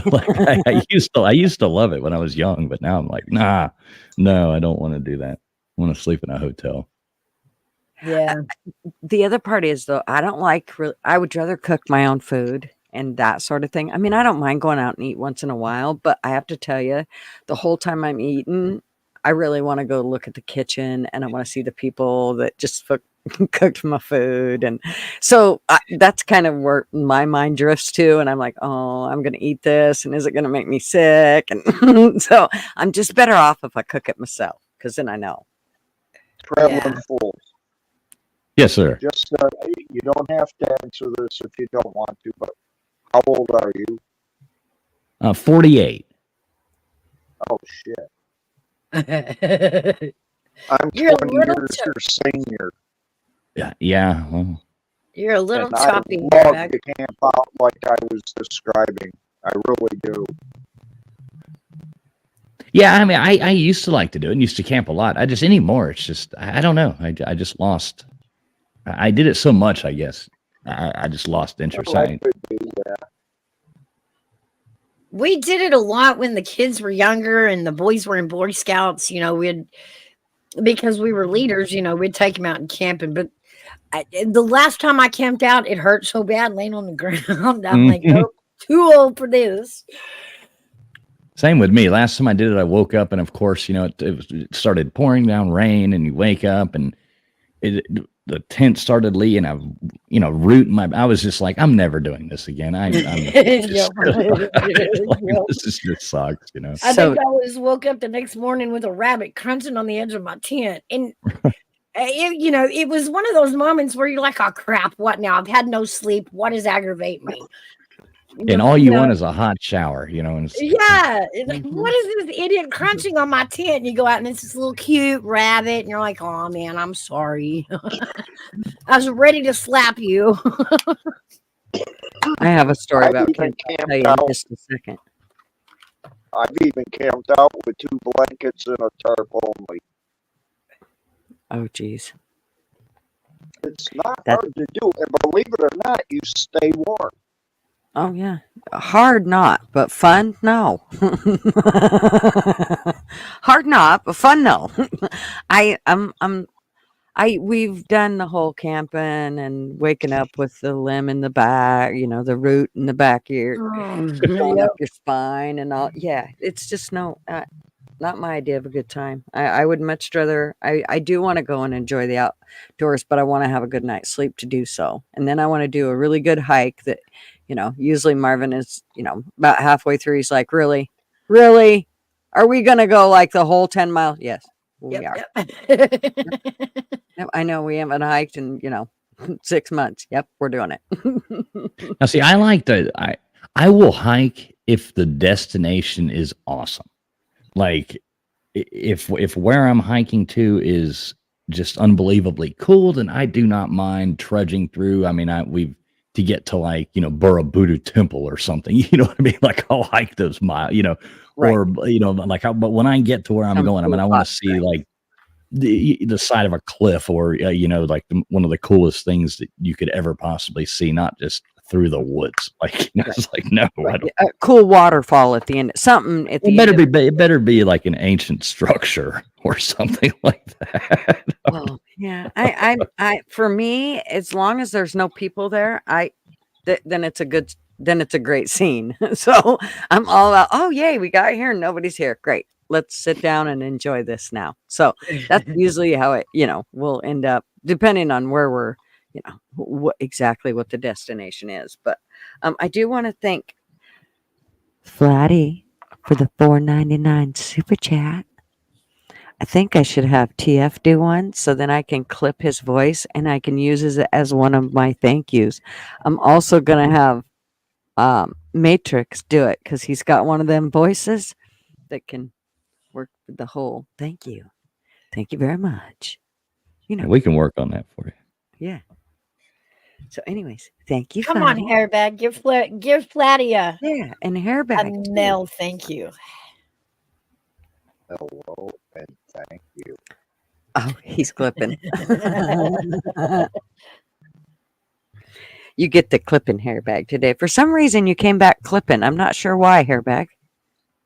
Like I used to love it when I was young, but now I'm like, nah, no, I don't want to do that. I want to sleep in a hotel. Yeah. The other part is though, I would rather cook my own food and that sort of thing. I mean, I don't mind going out and eat once in a while, but I have to tell you, the whole time I'm eating, I really want to go look at the kitchen and I want to see the people that just cooked my food. And so that's kind of where my mind drifts to. And I'm like, oh, I'm going to eat this. And is it going to make me sick? And so I'm just better off if I cook it myself because then I know. Traveling fools. Yes, sir. Just, you don't have to answer this if you don't want to, but how old are you? 48. Oh, shit. I'm You're a 20 little years your senior. Yeah. Well, You're a little And choppy. I love Greg. to camp out like I was describing. I really do. yeah. I mean, I used to like to do it and used to camp a lot. Anymore, it's just, I don't know. I just lost. I did it so much, I guess. I just lost interest. Well, that could be, yeah. We did it a lot when the kids were younger and the boys were in Boy Scouts. Because we were leaders, we'd take them out and camping. But the last time I camped out, it hurt so bad laying on the ground. I'm like, nope, too old for this. Same with me. Last time I did it, I woke up and of course, it started pouring down rain and you wake up and the tent started leaking. I, rooting I was just like, I'm never doing this again. I'm just, this just sucks, I So think I woke up the next morning with a rabbit crunching on the edge of my tent. And, it was one of those moments where you're like, oh, crap, what now? I've had no sleep. What is aggravating me? and all you want is a hot shower, and it's, Yeah. It's like, what is this idiot crunching on my tent? And you go out and it's this little cute rabbit. And you're like, oh, man, I'm sorry. I was ready to slap you. I have a story I've about even camping. I'll tell camped you in out. just a second. I've even camped out with 2 blankets and a tarp only. Oh, geez. It's not That- hard to do, and believe it or not, you stay warm. Oh, yeah. Hard not, but fun? No. Hard not, but fun? No. We've done the whole camping and waking up with the limb in the back, the root in the back of your, going up your spine and all. Yeah, it's just not my idea of a good time. I would much rather, I do want to go and enjoy the outdoors, but I want to have a good night's sleep to do so. And then I want to do a really good hike that, usually Marvin is, about halfway through. He's like, really? Are we going to go like the whole 10 miles? Yes, we are. Yep. Yep, I know we haven't hiked in, 6 months. Yep, we're doing it. now see, I like I will hike if the destination is awesome. Like if where I'm hiking to is just unbelievably cool, then I do not mind trudging through. I mean, we've to get to like, Borobudur Temple or something, you know what I mean? Like I'll hike those miles, Right. or, but when I get to where I'm Some going, I mean, cool I want to hot see like the side of a cliff or, like one of the coolest things that you could ever possibly see, not just through the woods. Like, it's like, no, I don't. A cool waterfall at the end. Something at the end. It better be like an ancient structure or something like that. Well, yeah. I for me, as long as there's no people there, then it's a great scene. So I'm all about, oh yay, we got here, nobody's here. Great. Let's sit down and enjoy this now. So that's usually how it, will end up, depending on where we're, exactly what the destination is. But I do want to thank Flatty for the $4.99 super chat. I think I should have TF do one so then I can clip his voice and I can use it as one of my thank yous. I'm also going to have Matrix do it because he's got one of them voices that can work with the whole thank you. Thank you very much. We can work on that for you. Yeah. So anyways, thank you. Come on, Flatty. Hairbag. Give Flatty a Yeah, and Hairbag. too. Mel, thank you. Hello and thank you. Oh, he's clipping. You get the clipping Hairbag today. For some reason, you came back clipping. I'm not sure why, Hairbag.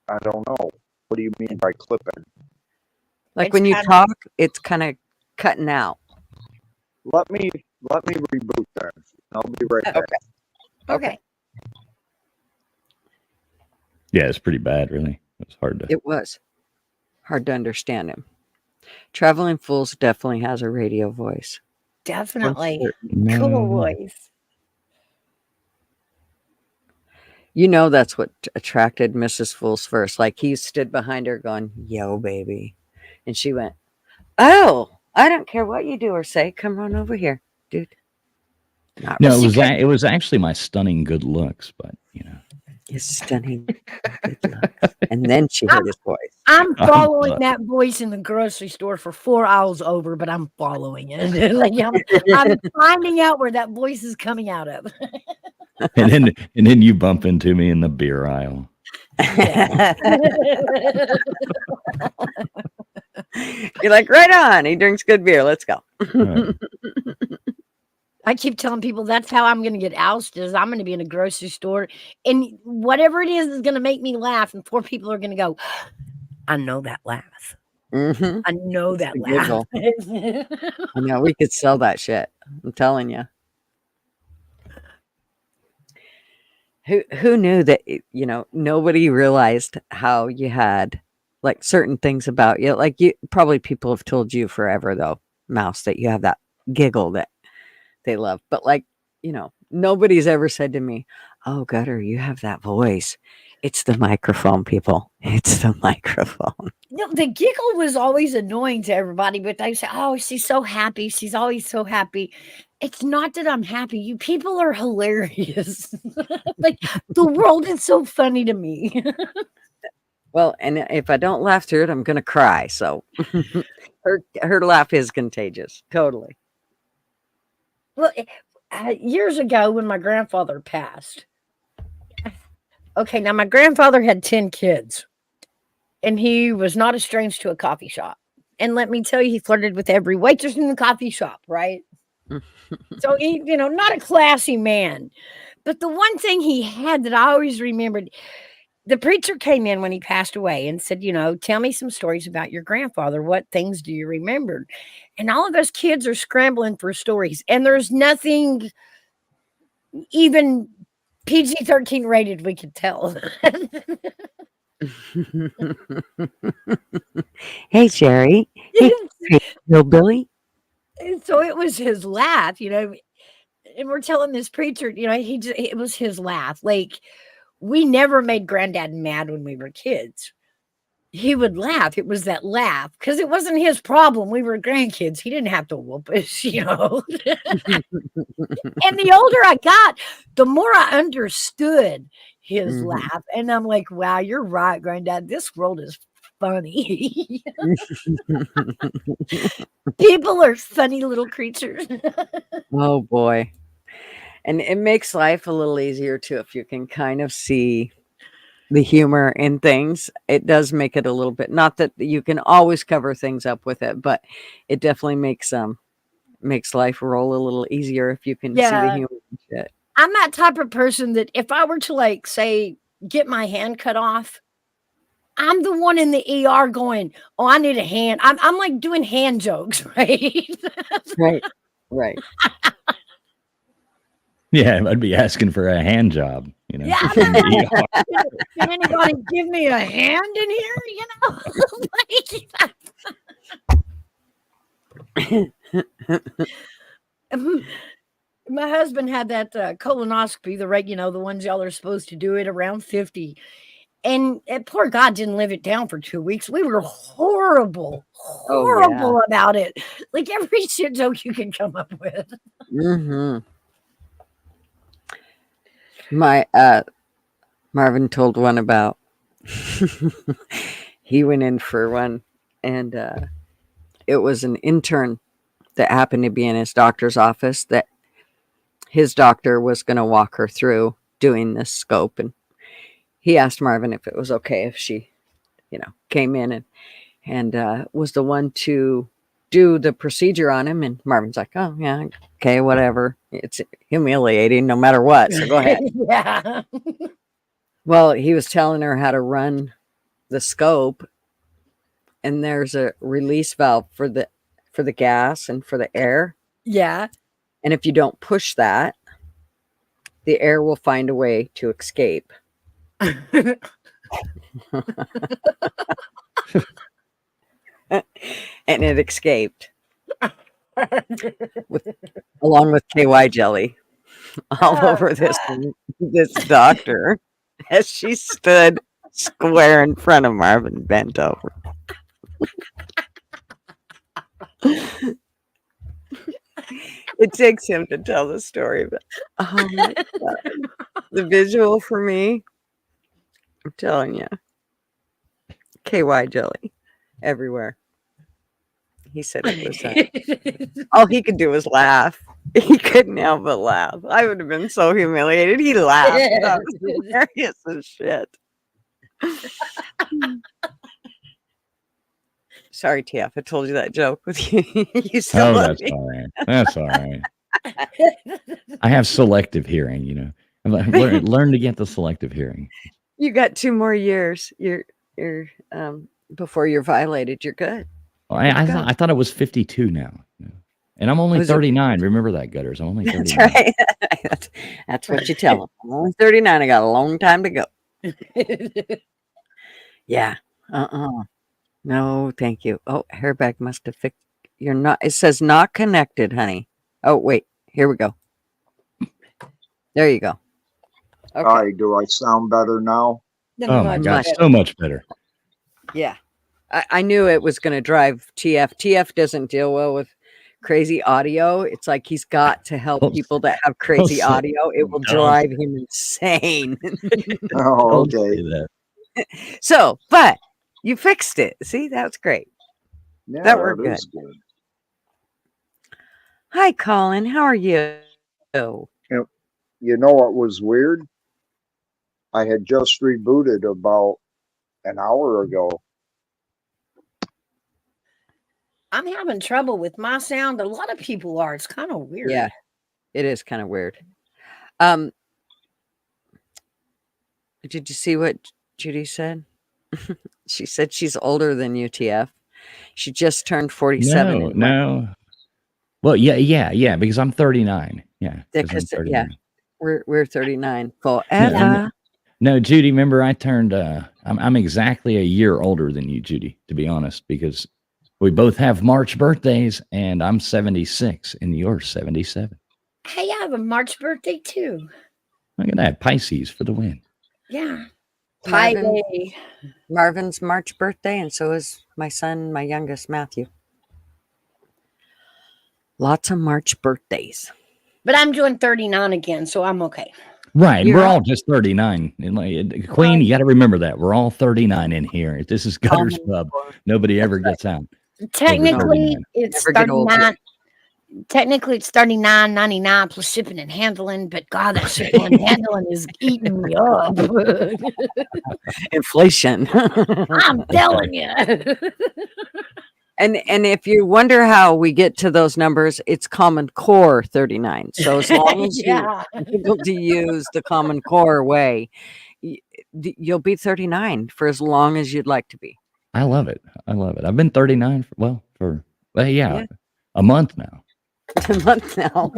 I don't know. What do you mean by clipping? Like It's when you kinda- talk, it's kind of cutting out. Let me reboot then. I'll be right back. Okay. Yeah, it's pretty bad, really. It's hard to. It was hard to understand him. Traveling Fools definitely has a radio voice. Definitely. No. Cool voice. That's what attracted Mrs. Fools first. Like he stood behind her going, yo, baby. And she went, oh, I don't care what you do or say. Come on over here, dude. Not No, really. it was actually my stunning good looks, but His stunning good looks. And then she heard his voice. I'm I'm following not. that voice in the grocery store for 4 hours over, but I'm following it. Like I'm finding out where that voice is coming out of. and then you bump into me in the beer aisle. You're like, right on. He drinks good beer. Let's go. Right. I keep telling people that's how I'm going to get ousted. Is I'm going to be in a grocery store, and whatever it is going to make me laugh, and 4 people are going to go, "I know that laugh. Mm-hmm. I know that The laugh." I know we could sell that shit. I'm telling you. Who knew that nobody realized how you had like certain things about you. Like you probably people have told you forever though, Mouse, that you have that giggle that they love. But like, nobody's ever said to me, "Oh, Gutter, you have that voice." It's the microphone, people. It's the microphone. No, the giggle was always annoying to everybody, but they say, "Oh, she's so happy. She's always so happy." It's not that I'm happy. You people are hilarious. Like the world is so funny to me. Well, and if I don't laugh through it, I'm gonna cry. So her laugh is contagious. Totally. Well, years ago when my grandfather passed. Okay, now my grandfather had 10 kids, and he was not estranged to a coffee shop. And let me tell you, he flirted with every waitress in the coffee shop, right? So he, not a classy man. But the one thing he had that I always remembered, the preacher came in when he passed away and said, tell me some stories about your grandfather. What things do you remember? And all of us kids are scrambling for stories, and there's nothing even PG-13 rated we could tell. Hey, Jerry. Hey, Hillbilly. So it was his laugh, and we're telling this preacher, it was his laugh. Like, we never made Granddad mad when we were kids. He would laugh. It was that laugh because it wasn't his problem. We were grandkids. He didn't have to whoop us, And the older I got, the more I understood his laugh. And I'm like, wow, you're right, Granddad. This world is funny. People are funny little creatures. Oh boy. And it makes life a little easier too if you can kind of see the humor in things. It does make it a little bit, not that you can always cover things up with it, but it definitely makes life roll a little easier if you can see the humor and shit. I'm that type of person that if I were to, like, say, get my hand cut off, I'm the one in the ER going, "Oh, I need a hand." I'm like doing hand jokes, right? Right. Yeah, I'd be asking for a hand job, Yeah. in the ER. Can anybody give me a hand in here? My husband had that colonoscopy, the ones y'all are supposed to do it around 50. And poor God didn't live it down for 2 weeks. We were horrible about it. Like every shit joke you can come up with. My Marvin told one about he went in for one, and it was an intern that happened to be in his doctor's office that his doctor was going to walk her through doing this scope, and he asked Marvin if it was okay if she came in and was the one to do the procedure on him. And Marvin's like, "Oh yeah, okay, whatever. It's humiliating no matter what, so go ahead." Yeah. Well, he was telling her how to run the scope, and there's a release valve for the gas and for the air. Yeah. And if you don't push that, the air will find a way to escape. And it escaped along with KY jelly all over this doctor as she stood square in front of Marvin, bent over. It takes him to tell the story, but oh my God. The visual for me, I'm telling you, KY jelly everywhere. He said it was all he could do was laugh. He couldn't help but laugh. I would have been so humiliated. He laughed. That was hilarious as shit. Sorry, TF. I told you that joke with you. You still love That's me. all right. That's all right. I have selective hearing, learn to get the selective hearing. You got 2 more years. You're before you're violated. You're good. Well, I thought it was 52 now, and I'm only 39. Remember that, Gutters. I'm only 39. That's right. That's what you tell them. I'm only 39. I got a long time to go. Yeah. No, thank you. Oh, Hairbag must have You're not. It says not connected, honey. Oh wait, here we go. There you go. Okay. Hi, do I sound better now? Oh my Much gosh, better. so much better. Yeah. I knew it was going to drive TF. TF doesn't deal well with crazy audio. It's like he's got to help Don't- people that have crazy don't say- audio. It will don't. drive him insane. Oh, Don't okay. say that. So, but you fixed it. See, that's great. Yeah, That worked is good. Hi, Colin. How are you? You know what was weird? I had just rebooted about an hour ago. I'm having trouble with my sound. A lot of people are. It's kind of weird. Yeah, it is kind of weird. Did you see what Judy said? She said she's older than UTF. She just turned 47. No, in March. no. Well, yeah, because I'm 39. Yeah, 'cause I'm Because, yeah. 39. We're 39 forever. No, Judy, remember I turned I'm exactly a year older than you, Judy, to be honest, because we both have March birthdays and I'm 76 and you're 77. Hey, I have a March birthday too. Look at that. Pisces for the win. Yeah. Pi Marvin, Day. Marvin's March birthday, and so is my son, my youngest, Matthew. Lots of March birthdays. But I'm doing 39 again, so I'm okay. Right. You're We're all- all just 39. And like, Queen, you got to remember that. We're all 39 in here. This is Gutter's Pub. Nobody ever gets out. Technically, 39. it's Never get old. 39. Technically, it's 39.99 plus shipping and handling. But God, that shipping and handling is eating me up. Inflation. I'm telling you. And if you wonder how we get to those numbers, it's Common Core 39. So as long as Yeah. you're able to use the Common Core way, you'll be 39 for as long as you'd like to be. I love it. I've been 39 for Yeah. a month now. A month now.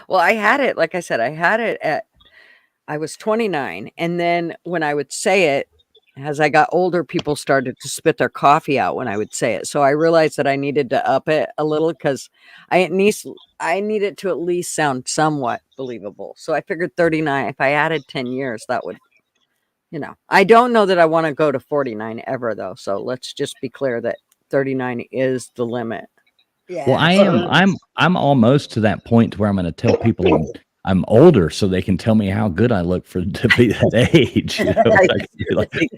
Well, I had it, like I said, I was 29. And then when I would say it, as I got older, people started to spit their coffee out when I would say it. So I realized that I needed to up it a little because I needed to at least sound somewhat believable. So I figured 39, if I added 10 years, that would, I don't know that I want to go to 49 ever though. So let's just be clear that 39 is the limit. Yeah. Well, I'm almost to that point to where I'm going to tell people I'm older so they can tell me how good I look to be that age. Like, hey,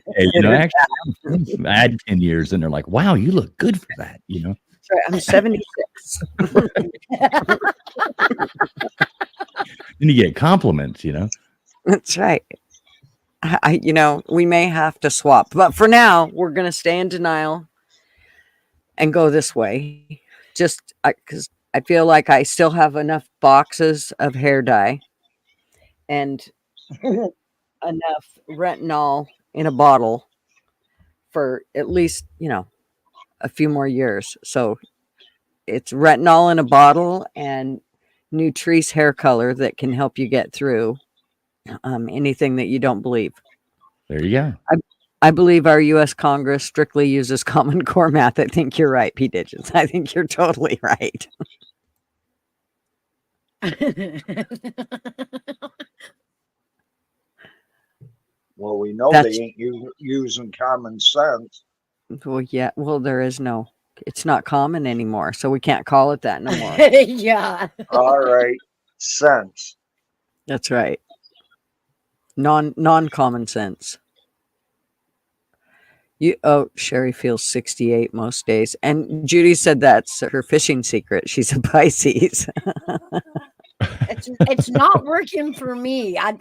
actually, add 10 years, and they're like, "Wow, you look good for that." That's right. I'm 76. Then you get compliments. That's right. We may have to swap, but for now, we're going to stay in denial and go this way. Just because I feel like I still have enough boxes of hair dye and enough retinol in a bottle for at least, a few more years. So it's retinol in a bottle and Nutrice hair color that can help you get through anything that you don't believe. There you go. I believe our U.S. Congress strictly uses Common Core math. I think you're right, P. Digits. I think you're totally right. Well, we know That's- they ain't using common sense. Well, yeah. Well, there is no. It's not common anymore, so we can't call it that no more. Yeah. All right, sense. That's right. Non-common sense. Sherry feels 68 most days, and Judy said that's her fishing secret. She's a Pisces. It's not working for me. I've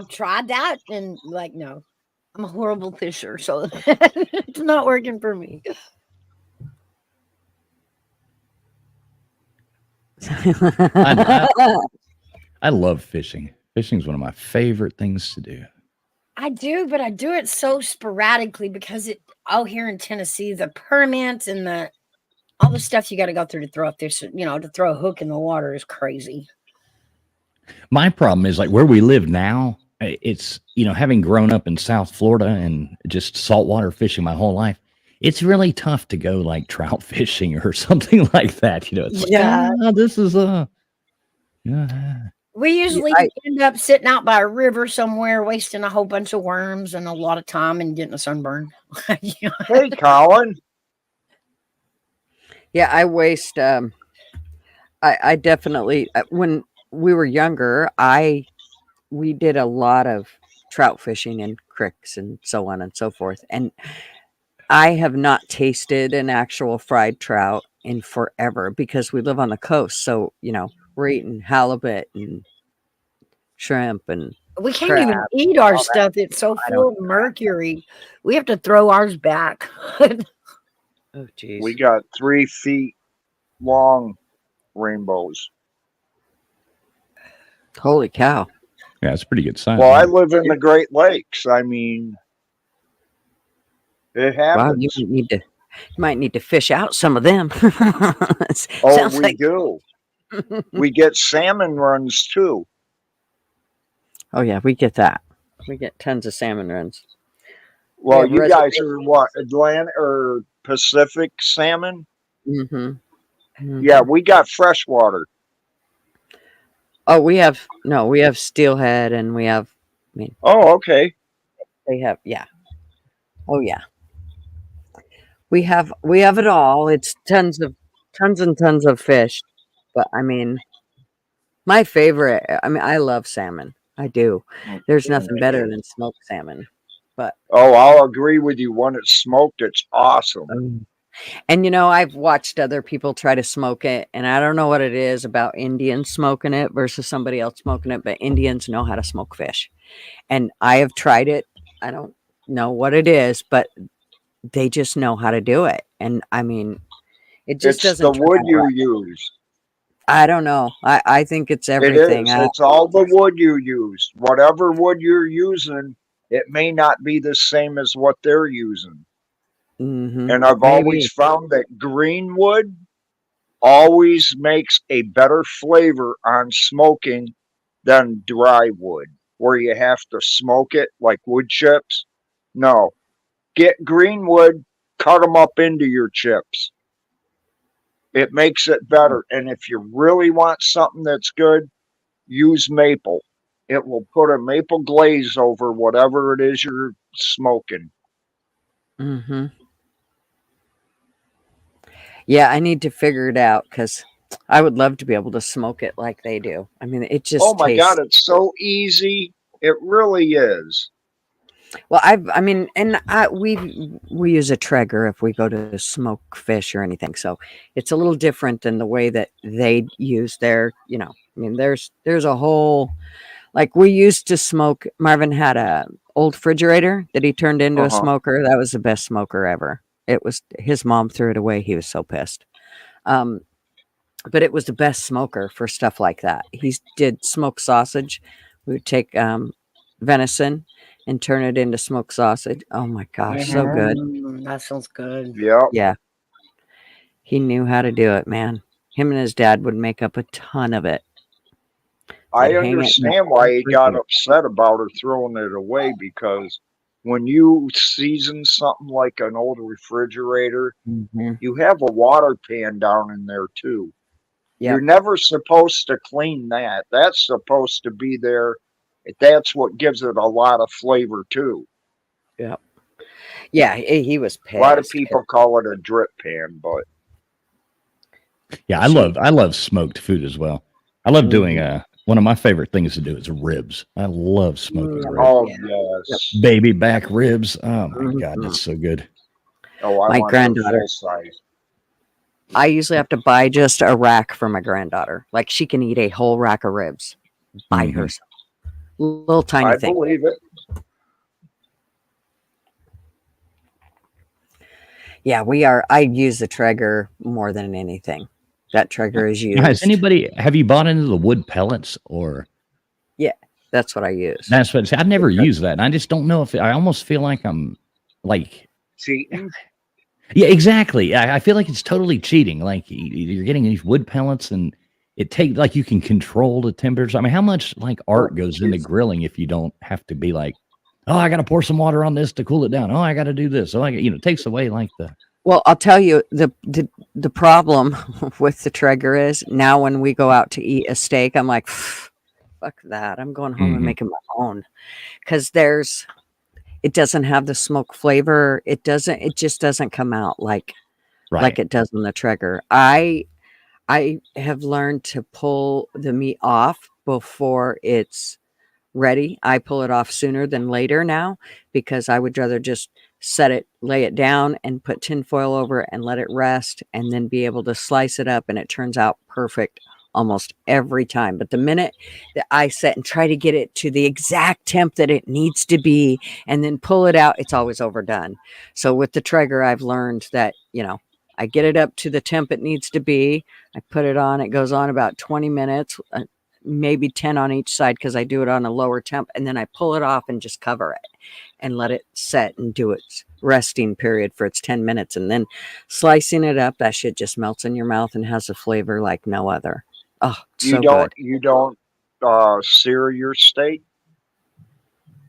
tried that and no. I'm a horrible fisher, so it's not working for me. I love fishing. Fishing is one of my favorite things to do. I do, but I do it so sporadically because out here in Tennessee, the permits and all the stuff you got to go through to throw up this, to throw a hook in the water is crazy. My problem is like where we live now. It's having grown up in South Florida and just saltwater fishing my whole life. it's really tough to go like trout fishing or something like that. It's like, Yeah. this is yeah. We usually end up sitting out by a river somewhere, wasting a whole bunch of worms and a lot of time and getting a sunburn. Hey, Colin. Yeah, I waste. I definitely when we were younger, we did a lot of trout fishing in creeks and so on and so forth, and I have not tasted an actual fried trout in forever because we live on the coast. So we're eating halibut and shrimp and We can't even eat our stuff. It's so full of mercury. We have to throw ours back. oh geez, We got 3 feet long rainbows. holy cow! Yeah, it's a pretty good sign. Well, I live in the Great Lakes. I mean, it Wow, happens. you might need to fish out some of them. Oh, Sounds we like do. We get salmon runs too. oh yeah, we get that. We get tons of salmon runs. Well, Yeah, you guys are what, Atlantic or Pacific salmon? Mm-hmm. Yeah, we got freshwater. Oh, we have steelhead, and we have. Oh, okay. They have, yeah. Oh yeah. We have it all. It's tons and tons of fish. But I mean, my favorite. I mean, I love salmon. I do. There's nothing better than smoked salmon. Oh, I'll agree with you. When it's smoked, it's awesome. And I've watched other people try to smoke it, and I don't know what it is about Indians smoking it versus somebody else smoking it, but Indians know how to smoke fish. And I have tried it. I don't know what it is, but they just know how to do it. And I mean, it just It's doesn't the turn wood out you right. use. I don't know. I think it's It everything. is. It's all the wood you use. Whatever wood you're using, it may not be the same as what they're using. Mhm. And I've Maybe. always found that green wood always makes a better flavor on smoking than dry wood, where you have to smoke it like wood chips. No, get green wood, cut them up into your chips. It makes it better. And if you really want something that's good, use maple. It will put a maple glaze over whatever it is you're smoking. Mhm. Yeah, I need to figure it out because I would love to be able to smoke it like they do. I mean, it just Oh my tastes. God, it's so easy. It really is. Well, we use a Traeger if we go to smoke fish or anything, so it's a little different than the way that they use their. I mean, there's a whole, like, we used to smoke. Marvin had a old refrigerator that he turned into a Uh-huh. smoker. That was the best smoker ever. It was his mom threw it away. He was so pissed. But it was the best smoker for stuff like that. He did smoked sausage. We would take venison and turn it into smoked sausage. Oh my gosh, so good. That sounds good. Yep. Yeah. He knew how to do it, man. Him and his dad would make up a ton of it. I They'd hang it in understand the why he got refrigerator. upset about her throwing it away, because when you season something like an old refrigerator, Mhm. you have a water pan down in there too. Yep. You're never supposed to clean that. That's supposed to be there. That's what gives it a lot of flavor too. Yep. Yeah, he was pissed. A lot of people call it a drip pan, but Yeah, I love smoked food as well. I love doing one of my favorite things to do is ribs. I love smoking ribs. oh Yeah. yes. Baby back ribs. Oh my God, Mhm. that's so good. Oh, I My want the granddaughter. full size. I usually have to buy just a rack for my granddaughter. Like, she can eat a whole rack of ribs by Mhm. herself. Little tiny I thing. believe it. Yeah, I use the Traeger more than anything. That Traeger is used. Have you bought into the wood pellets or? That's what I use. That's what I've never used that. And I just don't know if I almost feel like I'm like, Cheating. yeah, exactly. I feel like it's totally cheating. Like you're getting these wood pellets and it takes like you can control the temperature. I mean, how much like art goes into grilling if you don't have to be like, oh, I got to pour some water on this to cool it down. Oh, I got to do this. Oh, it takes away like the. Well, I'll tell you the problem with the Traeger is now when we go out to eat a steak, I'm like, fuck that. I'm going home and Mhm. making my own because it doesn't have the smoke flavor. It just doesn't come out like Right. it does on the Traeger. I have learned to pull the meat off before it's ready. I pull it off sooner than later now because I would rather just lay it down and put tin foil over it and let it rest and then be able to slice it up, and it turns out perfect almost every time. But the minute that I set and try to get it to the exact temp that it needs to be and then pull it out, it's always overdone. So with the Traeger, I've learned that, I get it up to the temp it needs to be. I put it on. It goes on about 20 minutes, maybe 10 on each side because I do it on a lower temp. And then I pull it off and just cover it and let it set and do its resting period for its 10 minutes. And then slicing it up, that shit just melts in your mouth and has a flavor like no other. Oh, it's so good. You don't sear your steak?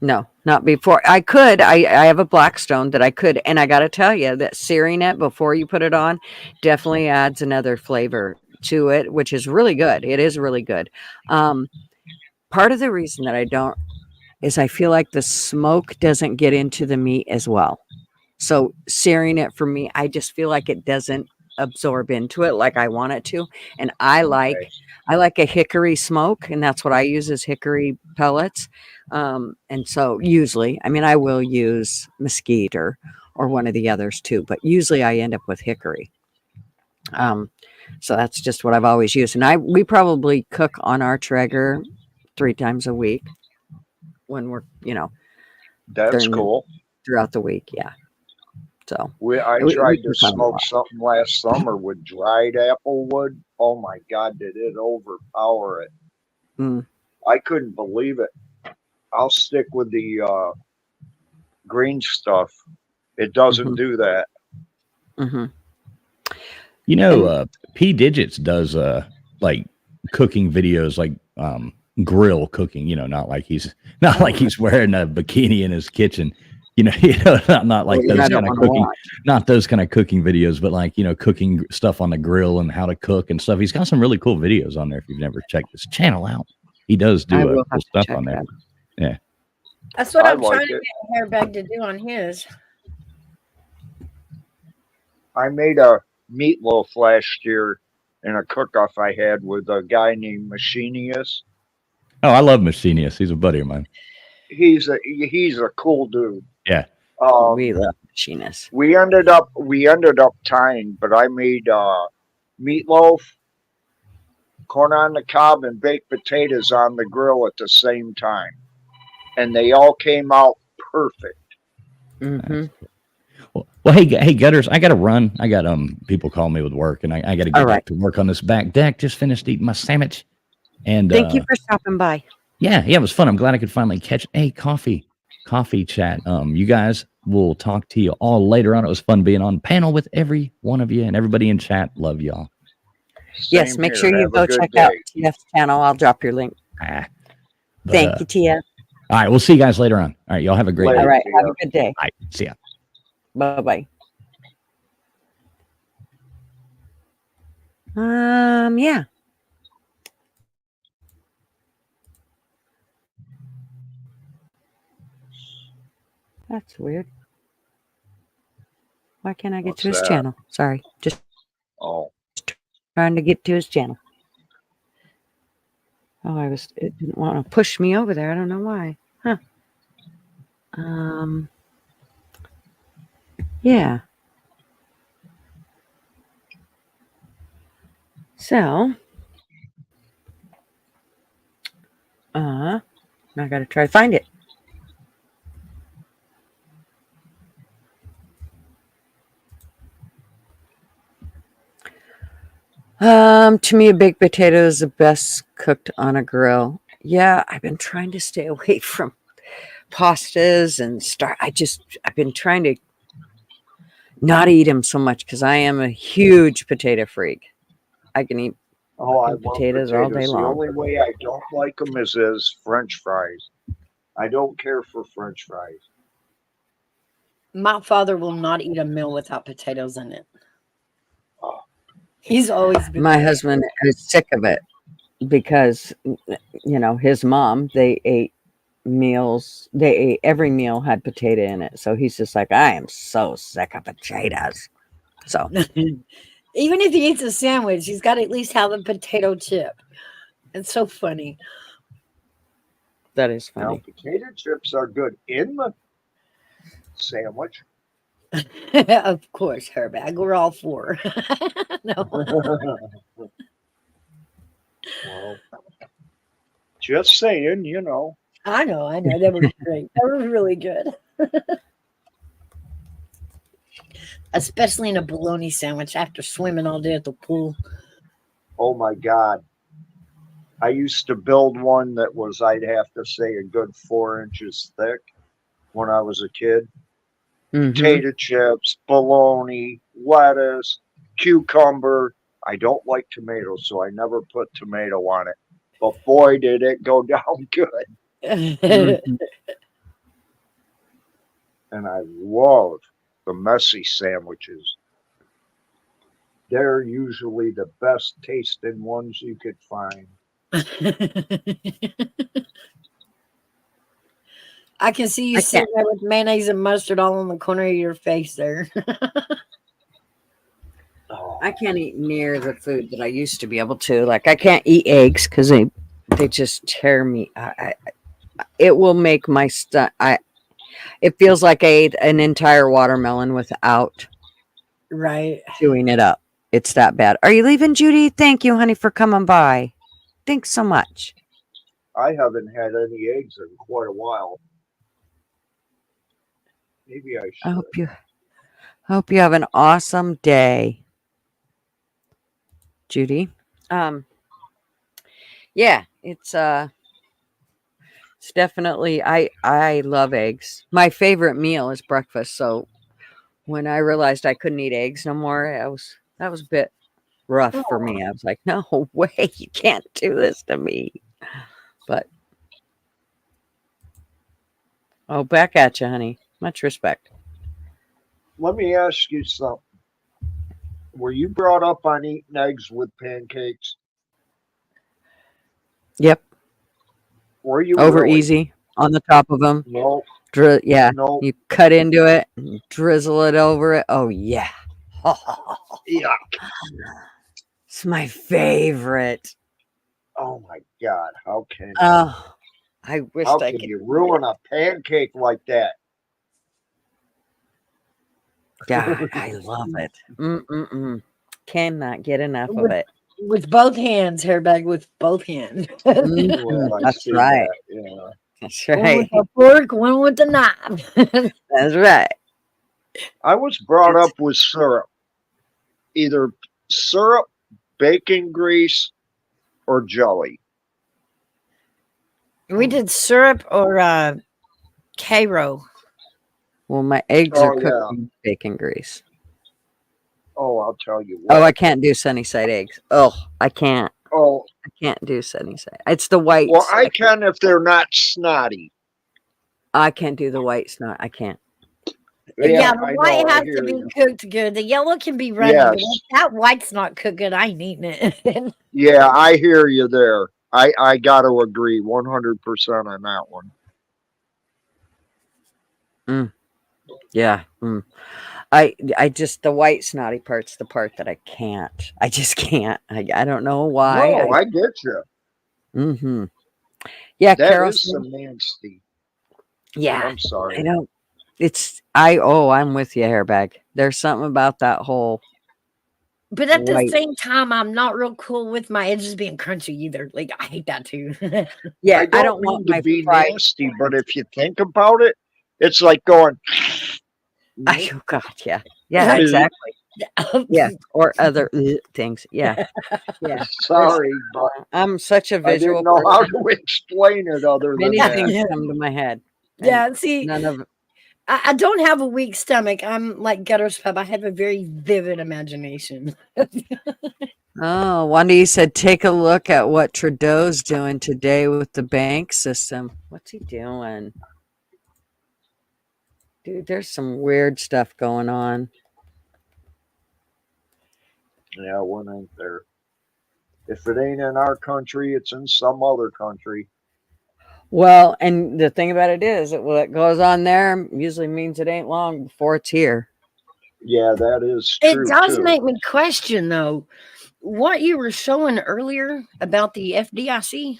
No, not before. I could. I have a Blackstone that I could. And I got to tell you that searing it before you put it on definitely adds another flavor to it, which is really good. It is really good. Part of the reason that I don't is I feel like the smoke doesn't get into the meat as well. So searing it for me, I just feel like it doesn't absorb into it like I want it to. And I like a hickory smoke, and that's what I use is hickory pellets. And so usually, I will use mesquite or one of the others too, but usually I end up with hickory. So that's just what I've always used. And we probably cook on our Traeger 3 times a week when we're, That's cool. throughout the week. Yeah. So I we tried to cook on a smoke lot. something last summer with dried apple wood. Oh my God, did it overpower it? Mm. I couldn't believe it. I'll stick with the green stuff. It doesn't do that. Mm-hmm. P Digits does like cooking videos, like grill cooking. Not like he's wearing a bikini in his kitchen. Not like those kind of cooking, not those kind of cooking videos, but like cooking stuff on the grill and how to cook and stuff. He's got some really cool videos on there. If you've never checked his channel out, he does do cool stuff on there. Yeah, That's what I I'm like trying to it. get Hairbag to do on his. I made a meatloaf last year in a cook-off I had with a guy named Machinius. Oh, I love Machinius. He's a buddy of mine. He's a cool dude. Yeah. We love Machinist. We ended up tying, but I made meatloaf, corn on the cob, and baked potatoes on the grill at the same time, and they all came out perfect. Mm-hmm. Well, hey, Gutters, I got to run. I got people calling me with work, and I got to get back to work on this back deck. Just finished eating my sandwich, and thank you for stopping by. Yeah, it was fun. I'm glad I could finally catch a coffee chat. You guys, we'll talk to you all later on. It was fun being on panel with every one of you and everybody in chat. Love y'all. Yes, make sure you go check out TF's channel. I'll drop your link. Thank you, TF. All right, we'll see you guys later on. All right, y'all have a great day. All right, have a good day. All right, see ya. Bye-bye. Yeah. That's weird. Why can't I get What's to his that? channel? Sorry. Just Oh, trying to get to his channel. Oh, it didn't want to push me over there. I don't know why. Huh. Yeah. So, now I got to try to find it. To me, a baked potato is the best cooked on a grill. Yeah, I've been trying to stay away from pastas and I've been trying to not eat them so much because I am a huge potato freak. I can eat I love potatoes all day long. The only way I don't like them is as French fries. I don't care for French fries. My father will not eat a meal without potatoes in it. Oh. He's always been My husband is sick of it because, his mom, they ate every meal had potato in it. So he's just like, I am so sick of potatoes. So even if he eats a sandwich, he's got to at least have a potato chip. It's so funny. that is Now, funny. potato chips are good in the sandwich. Of course, Herbag. We're all for. No. Well, just saying, I know. That was great. That was really good. Especially in a bologna sandwich after swimming all day at the pool. Oh my God. I used to build one that was, I'd have to say, a good 4 inches thick when I was a kid. Mhm. Potato chips, bologna, lettuce, cucumber. I don't like tomatoes, so I never put tomato on it. But boy, did it go down good. Mhm. And I love the messy sandwiches. They're usually the best tasting ones you could find. I can see you I sitting there with mayonnaise and mustard all on the corner of your face there. Oh, I can't eat near the food that I used to be able to. Like I can't eat eggs because they just tear me. It will make my It feels like I ate an entire watermelon without Right. chewing it up. It's that bad. Are you leaving, Judy? Thank you, honey, for coming by. Thanks so much. I haven't had any eggs in quite a while. Maybe I I should. hope you have an awesome day, Judy. Yeah, it's definitely I love eggs. My favorite meal is breakfast. So when I realized I couldn't eat eggs no more, that was a bit rough for me. I was like, no way, you can't do this to me. But back at you, honey. Much respect. Let me ask you something. Were you brought up on eating eggs with pancakes? Yep, Were you over really? easy on the top of them. No, Yeah, no. you cut into it and drizzle it over it. Oh yeah, Yuck. it's my favorite. Oh my God. How can you? Oh, I wish How I can could. you ruin a pancake like that? God, I love it. Cannot get enough of it. With both hands, Hairbag, with both hands. Well, I That's see right. that, yeah. That's One right. with the fork, one with the knife. That's right. I was brought up with syrup. Either syrup, bacon grease, or jelly. We did syrup or Cairo. Well, my eggs are Oh, cooked yeah. in bacon grease. Oh, I'll tell you what. Oh, I can't do sunny side eggs. Oh, I can't. Oh, I can't do sunny side. It's the whites. well, I can if they're not snotty. I can't do the whites. Not. I can't. Yeah, I the white know, I has hear to be you. cooked good. The yellow can be runny, but Yes. if that white's not cooked good, I ain't eating it. Yeah, I hear you there. I got to agree 100% on that one. Yeah. I just the white snotty part's the part that I can't. I just can't. I don't know why. No, I get you. Mm-hmm. Yeah, That Carol. is some nasty. Yeah, I'm sorry. I don't. I'm with you, Hairbag. There's something about that whole. But at the White. same time, I'm not real cool with my edges being crunchy either. Like I hate that too. Yeah, I don't want mean my to be fried. nasty, but if you think about it, it's like going. Oh God, yeah, yeah, exactly. Yeah, or other things. Yeah, yeah. Sorry, but I'm such a I visual didn't know how person. to explain it other than Many that. things come to my head. and Yeah, see, none of. I don't have a weak stomach. I'm like Gutter's Pub. I have a very vivid imagination. Oh, Wendy said, take a look at what Trudeau's doing today with the bank system. What's he doing? Dude, there's some weird stuff going on. Yeah, one ain't there. If it ain't in our country, it's in some other country. Well, and the thing about it is that what goes on there usually means it ain't long before it's here. Yeah, that is It true does too. make me question, though, what you were showing earlier about the FDIC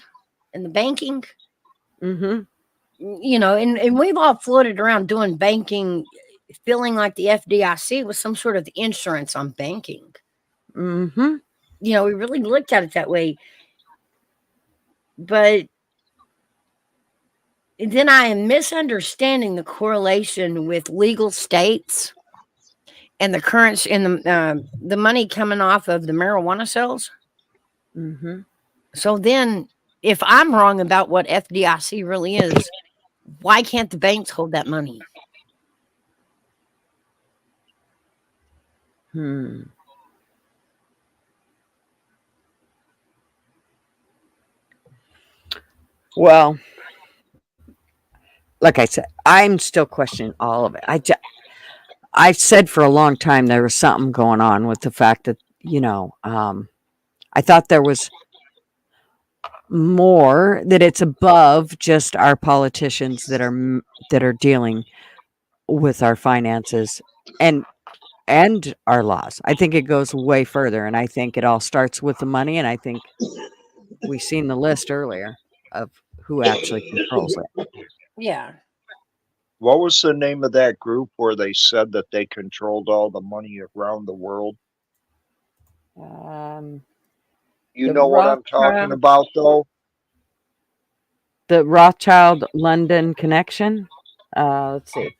and the banking. Mm-hmm. You know, and we've all floated around doing banking, feeling like the FDIC was some sort of insurance on banking. Mm-hmm. You know, we really looked at it that way. But then I am misunderstanding the correlation with legal states and the currency and the money coming off of the marijuana sales. Mm-hmm. So then, if I'm wrong about what FDIC really is, why can't the banks hold that money? Well, like I said, I'm still questioning all of it. I've said for a long time there was something going on with the fact that, I thought there was more, that it's above just our politicians that are dealing with our finances and our laws. I think it goes way further, and I think it all starts with the money, and I think we seen the list earlier of who actually controls it. Yeah. What was the name of that group where they said that they controlled all the money around the world? You The know what I'm talking Rothschild- about, though? The Rothschild London connection. Let's see.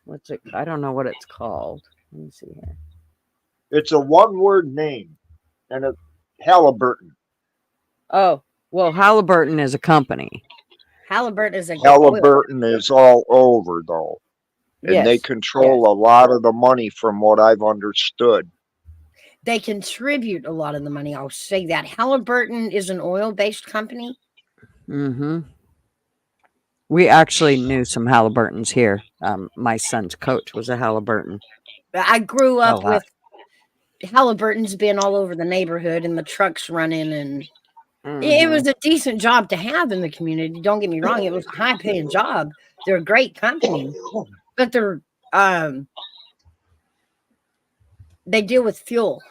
I don't know what it's called. Let me see here. It's a one-word name, and it's Halliburton. Oh, well, Halliburton is a company. Halliburton is a Halliburton is all over, though. And they Yes. control a lot of the money from what I've understood. They contribute a lot of the money. I'll say that. Halliburton is an oil-based company. Mm-hmm. We actually knew some Halliburtons here. My son's coach was a Halliburton. I grew A up lot. with Halliburton's being all over the neighborhood and the trucks running, and it was a decent job to have in the community. Don't get me wrong; it was a high-paying job. They're a great company, but they deal with fuel.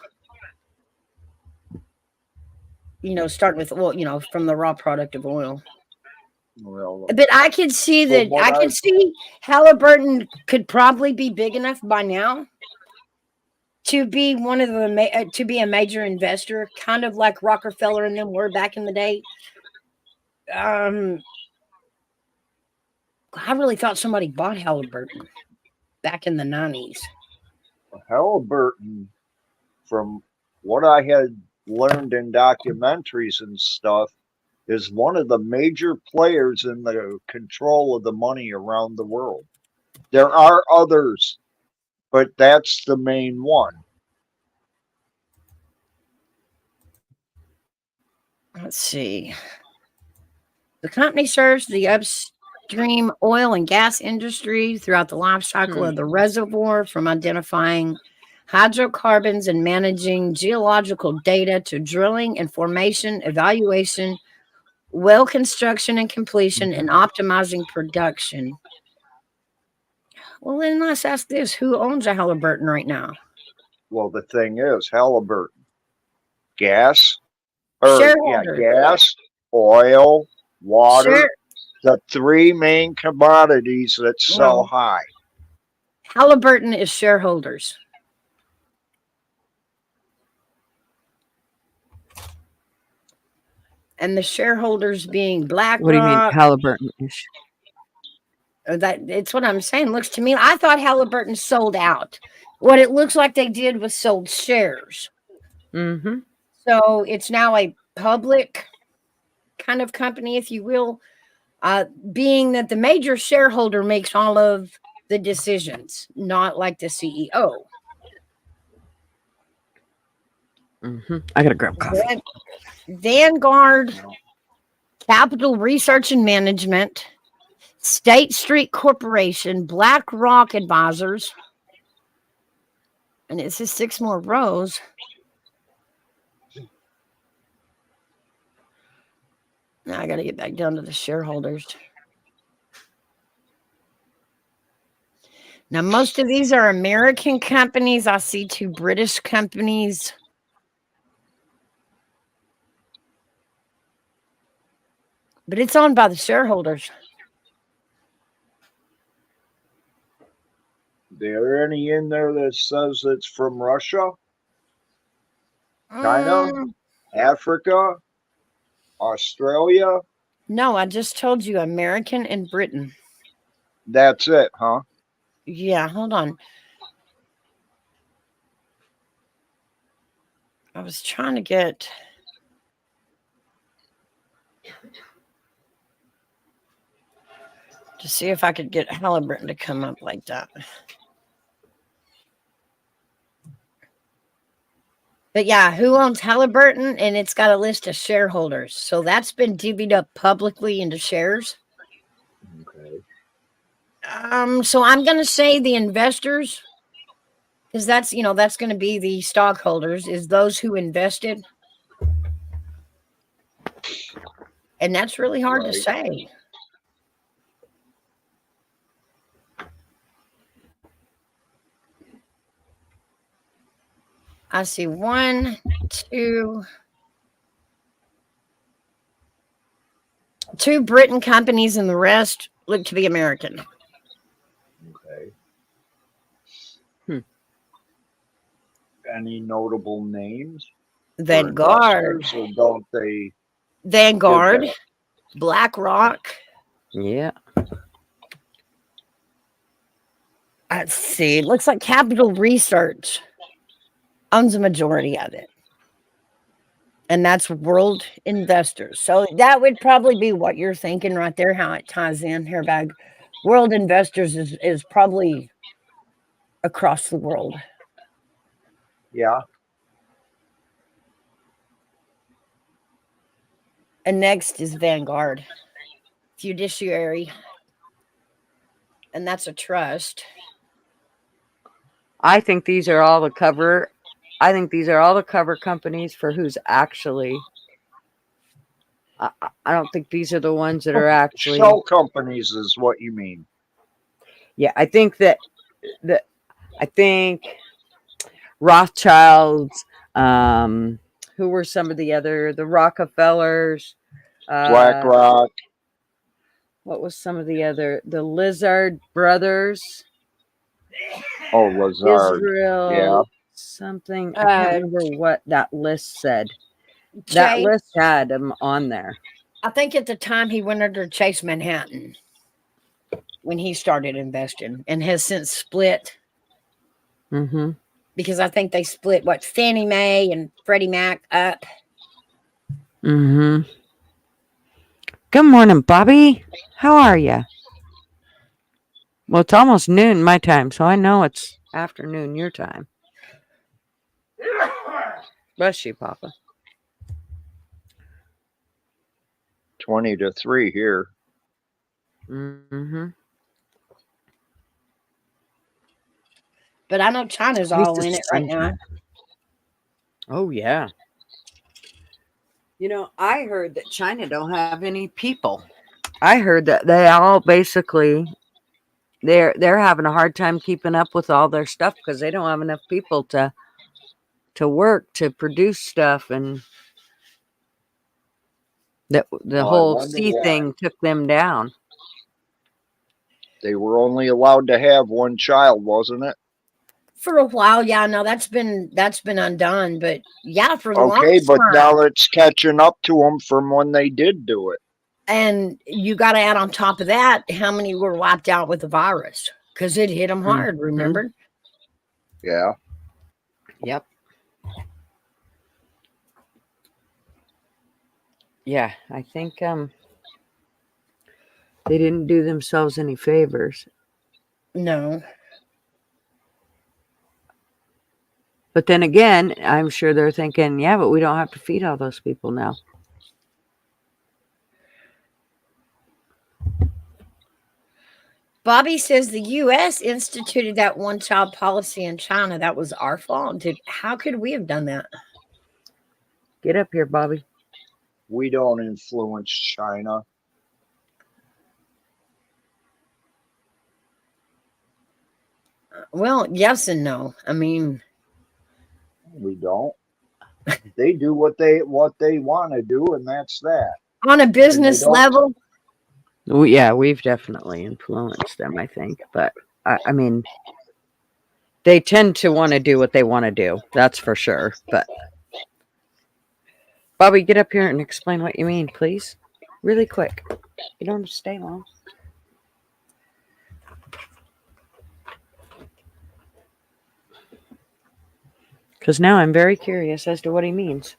Starting with oil. From the raw product of oil. Well, But I could see From that. what I could see Halliburton could probably be big enough by now to be one of to be a major investor, kind of like Rockefeller and them were back in the day. I really thought somebody bought Halliburton back in the 90s. Halliburton, from what I had learned in documentaries and stuff, is one of the major players in the control of the money around the world. There are others, but that's the main one. Let's see. The company serves the upstream oil and gas industry throughout the life cycle of the reservoir, from identifying hydrocarbons and managing geological data to drilling and formation, evaluation, well construction and completion, and optimizing production. Well, then let's ask this: who owns a Halliburton right now? Well, the thing is, Halliburton, gas, oil, water, the three main commodities that sell high. Halliburton is shareholders. And the shareholders being BlackRock. What do you mean, Halliburton? It's what I'm saying. Looks to me, I thought Halliburton sold out. What it looks like they did was sold shares. Mm-hmm. So it's now a public kind of company, if you will, being that the major shareholder makes all of the decisions, not like the CEO. I gotta grab coffee. Vanguard, Capital Research and Management, State Street Corporation, BlackRock Advisors, and it says 6 more rows. Now I got to get back down to the shareholders. Now, most of these are American companies. I see 2 British companies. But it's owned by the shareholders. There any in there that says it's from Russia, China, Africa, Australia? No, I just told you American and Britain. That's it, huh? Yeah, hold on. I was trying to get... to see if I could get Halliburton to come up like that. But yeah, who owns Halliburton? And it's got a list of shareholders. So that's been divvied up publicly into shares. Okay. So I'm going to say the investors, because that's, that's going to be the stockholders, is those who invested. And that's really hard to say. I see 1, 2 Britain companies, and the rest look to be American. Okay. Any notable names? Vanguard. Or don't they? Vanguard, BlackRock. Yeah. Let's see. It looks like Capital Research owns a majority of it. And that's World Investors. So that would probably be what you're thinking right there, how it ties in here, Bag. World Investors is probably across the world. Yeah. And next is Vanguard, Fiduciary. And that's a trust. I think these are all the cover. I think these are all the cover companies for who's actually. I don't think these are the ones that are actually. Shell companies is what you mean. Yeah, I think that I think Rothschilds. Who were some of the Rockefellers? BlackRock. What was some of the Lizard brothers? Oh, Lazard. Israel. Yeah. Something. I can't remember what that list said. That list had them on there. I think at the time he went under Chase Manhattan when he started investing, and has since split. Mm-hmm. Because I think they split Fannie Mae and Freddie Mac up. Mm-hmm. Good morning, Bobby. How are you? Well, it's almost noon my time, so I know it's afternoon your time. Bless you, Papa. 20-3 here. Mm-hmm. But I know China's all in it right now. Oh, yeah. I heard that China don't have any people. I heard that they all basically they're having a hard time keeping up with all their stuff because they don't have enough people to work to produce stuff, and the whole sea thing took them down. They were only allowed to have one child, wasn't it? For a while, yeah. No, that's been undone. But yeah, for a long time. Okay, but now it's catching up to them from when they did do it. And you got to add on top of that how many were wiped out with the virus, because it hit them hard. Mm-hmm. Remember? Yeah. Yep. Yeah, I think they didn't do themselves any favors. No. But then again, I'm sure they're thinking, yeah, but we don't have to feed all those people now. Bobby says the U.S. instituted that one-child policy in China. That was our fault. How could we have done that? Get up here, Bobby. We don't influence China. Well, yes and no. I mean, We don't. They do what they want to do, and that's that. on a business don't- level, Yeah, we've definitely influenced them, I think. But I mean, they tend to want to do what they want to do. That's for sure. But Bobby, get up here and explain what you mean, please. Really quick. You don't have to stay long. Because now I'm very curious as to what he means.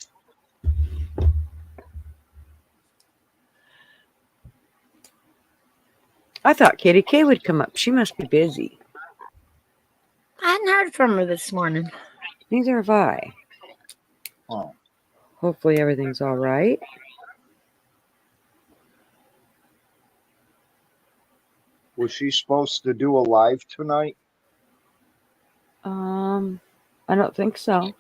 I thought Katie K would come up. She must be busy. I hadn't heard from her this morning. Neither have I. Oh. Hopefully everything's all right. Was she supposed to do a live tonight? I don't think so.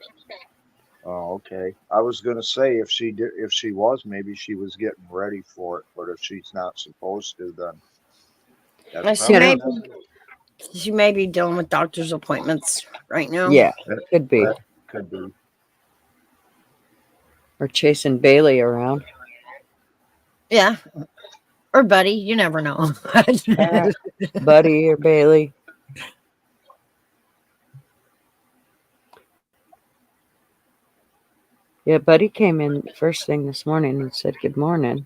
Oh, okay. I was gonna say if she did, if she was, maybe she was getting ready for it. But if she's not supposed to, then that's She may, probably- she may be dealing with doctor's appointments right now. Yeah, could be. that could be. Or chasing Bailey around. Yeah. Or Buddy. You never know. Buddy or Bailey. Yeah, Buddy came in first thing this morning and said good morning.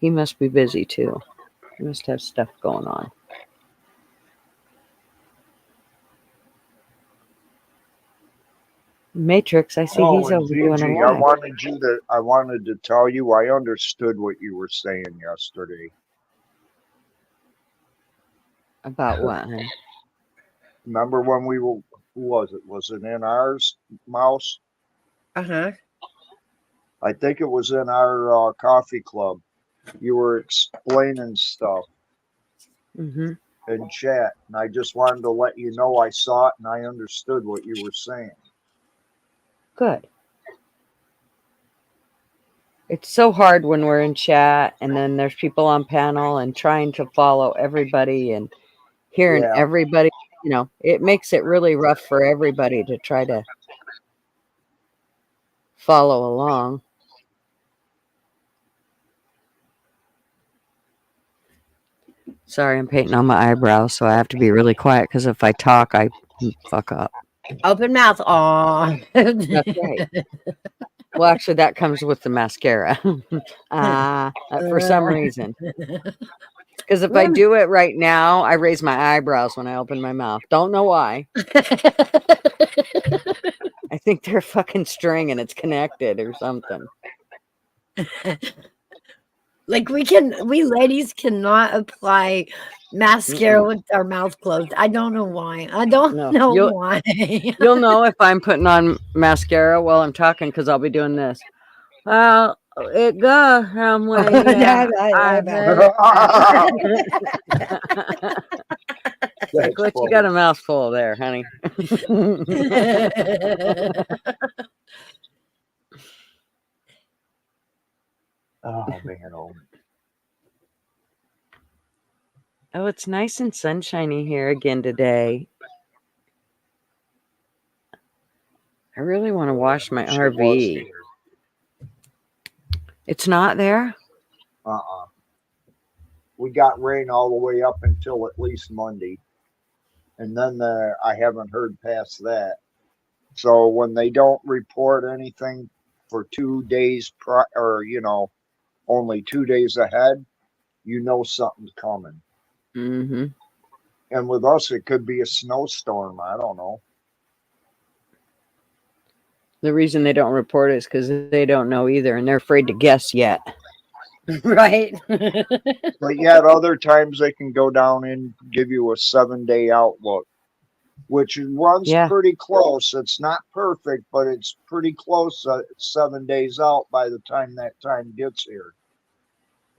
He must be busy too. He must have stuff going on. Matrix, I see Oh, he's and over doing a Gigi, live. I wanted to tell you I understood what you were saying yesterday. About what, honey? Remember when we were, who was it? Was it in ours, Mouse? Uh-huh. I think it was in our coffee club. You were explaining stuff Mm-hmm. in chat, and I just wanted to let you know I saw it and I understood what you were saying. Good. It's so hard when we're in chat and then there's people on panel and trying to follow everybody and hearing Yeah. everybody. You know, it makes it really rough for everybody to try to follow along. Sorry, I'm painting on my eyebrows, so I have to be really quiet because if I talk, I fuck up. Open mouth. Aw. That's right. Well, actually, that comes with the mascara for some reason. Because if I do it right now, I raise my eyebrows when I open my mouth. Don't know why. I think they're a fucking string and it's connected or something. Like we ladies cannot apply mascara with our mouth closed. I don't know why. I don't No, know you'll- why. You'll know if I'm putting on mascara while I'm talking because I'll be doing this. Well, it goes some way. Yeah, That's What you funny. got a mouthful there, honey. Oh man, oh. Oh, it's nice and sunshiny here again today. I really want to wash my She was RV. here. It's not there? We got rain all the way up until at least Monday, and then I haven't heard past that. So when they don't report anything for 2 days or only 2 days ahead, you know something's coming. Mm-hmm. And with us, it could be a snowstorm. I don't know. The reason they don't report it is because they don't know either, and they're afraid to guess yet. Right. But yet other times they can go down and give you a 7-day outlook. which runs Yeah. pretty close. It's not perfect, but it's pretty close. 7 days out by the time that time gets here.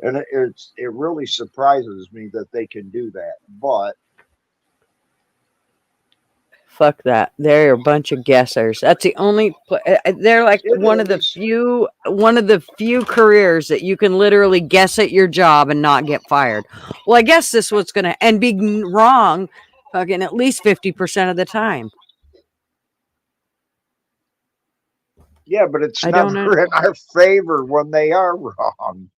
And it really surprises me that they can do that. But Fuck that. They're a bunch of guessers. That's the only. They're like It one of the is. few careers that you can literally guess at your job and not get fired. Well, I guess this was gonna and be wrong, fucking at least 50% of the time. Yeah, but it's I don't never in our favor when they are wrong.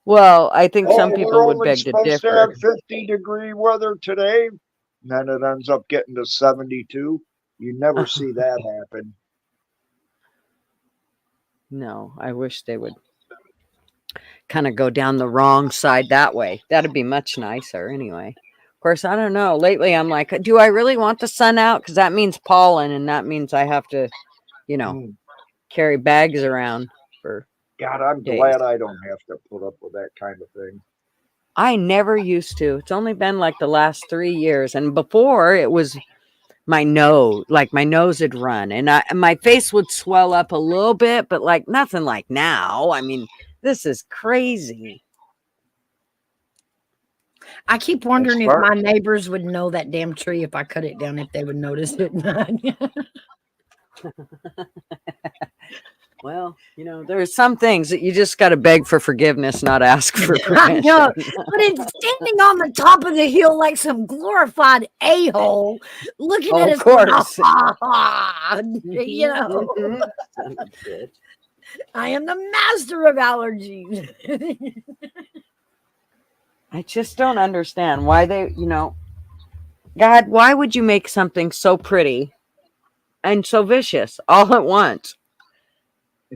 Well, I think some We're people would only beg to supposed to differ. have 50-degree weather today. And then it ends up getting to 72. You never see that happen. No, I wish they would kind of go down the wrong side that way. That'd be much nicer anyway. Of course, I don't know. Lately, I'm like, do I really want the sun out? Because that means pollen, and that means I have to, carry bags around for God, I'm days. glad I don't have to put up with that kind of thing. I never used to. It's only been like the last 3 years. And before it was my nose, like my nose had run and my face would swell up a little bit, but like nothing like now. I mean, this is crazy. I keep wondering if smart. my neighbors would know that damn tree if I cut it down, if they would notice it. Well, there's some things that you just got to beg for forgiveness, not ask for I permission. know, but it's standing on the top of the hill like some glorified a-hole looking Oh, at of us going, course. "Ha, ha, ha." I am the master of allergies. I just don't understand why they, God, why would you make something so pretty and so vicious all at once?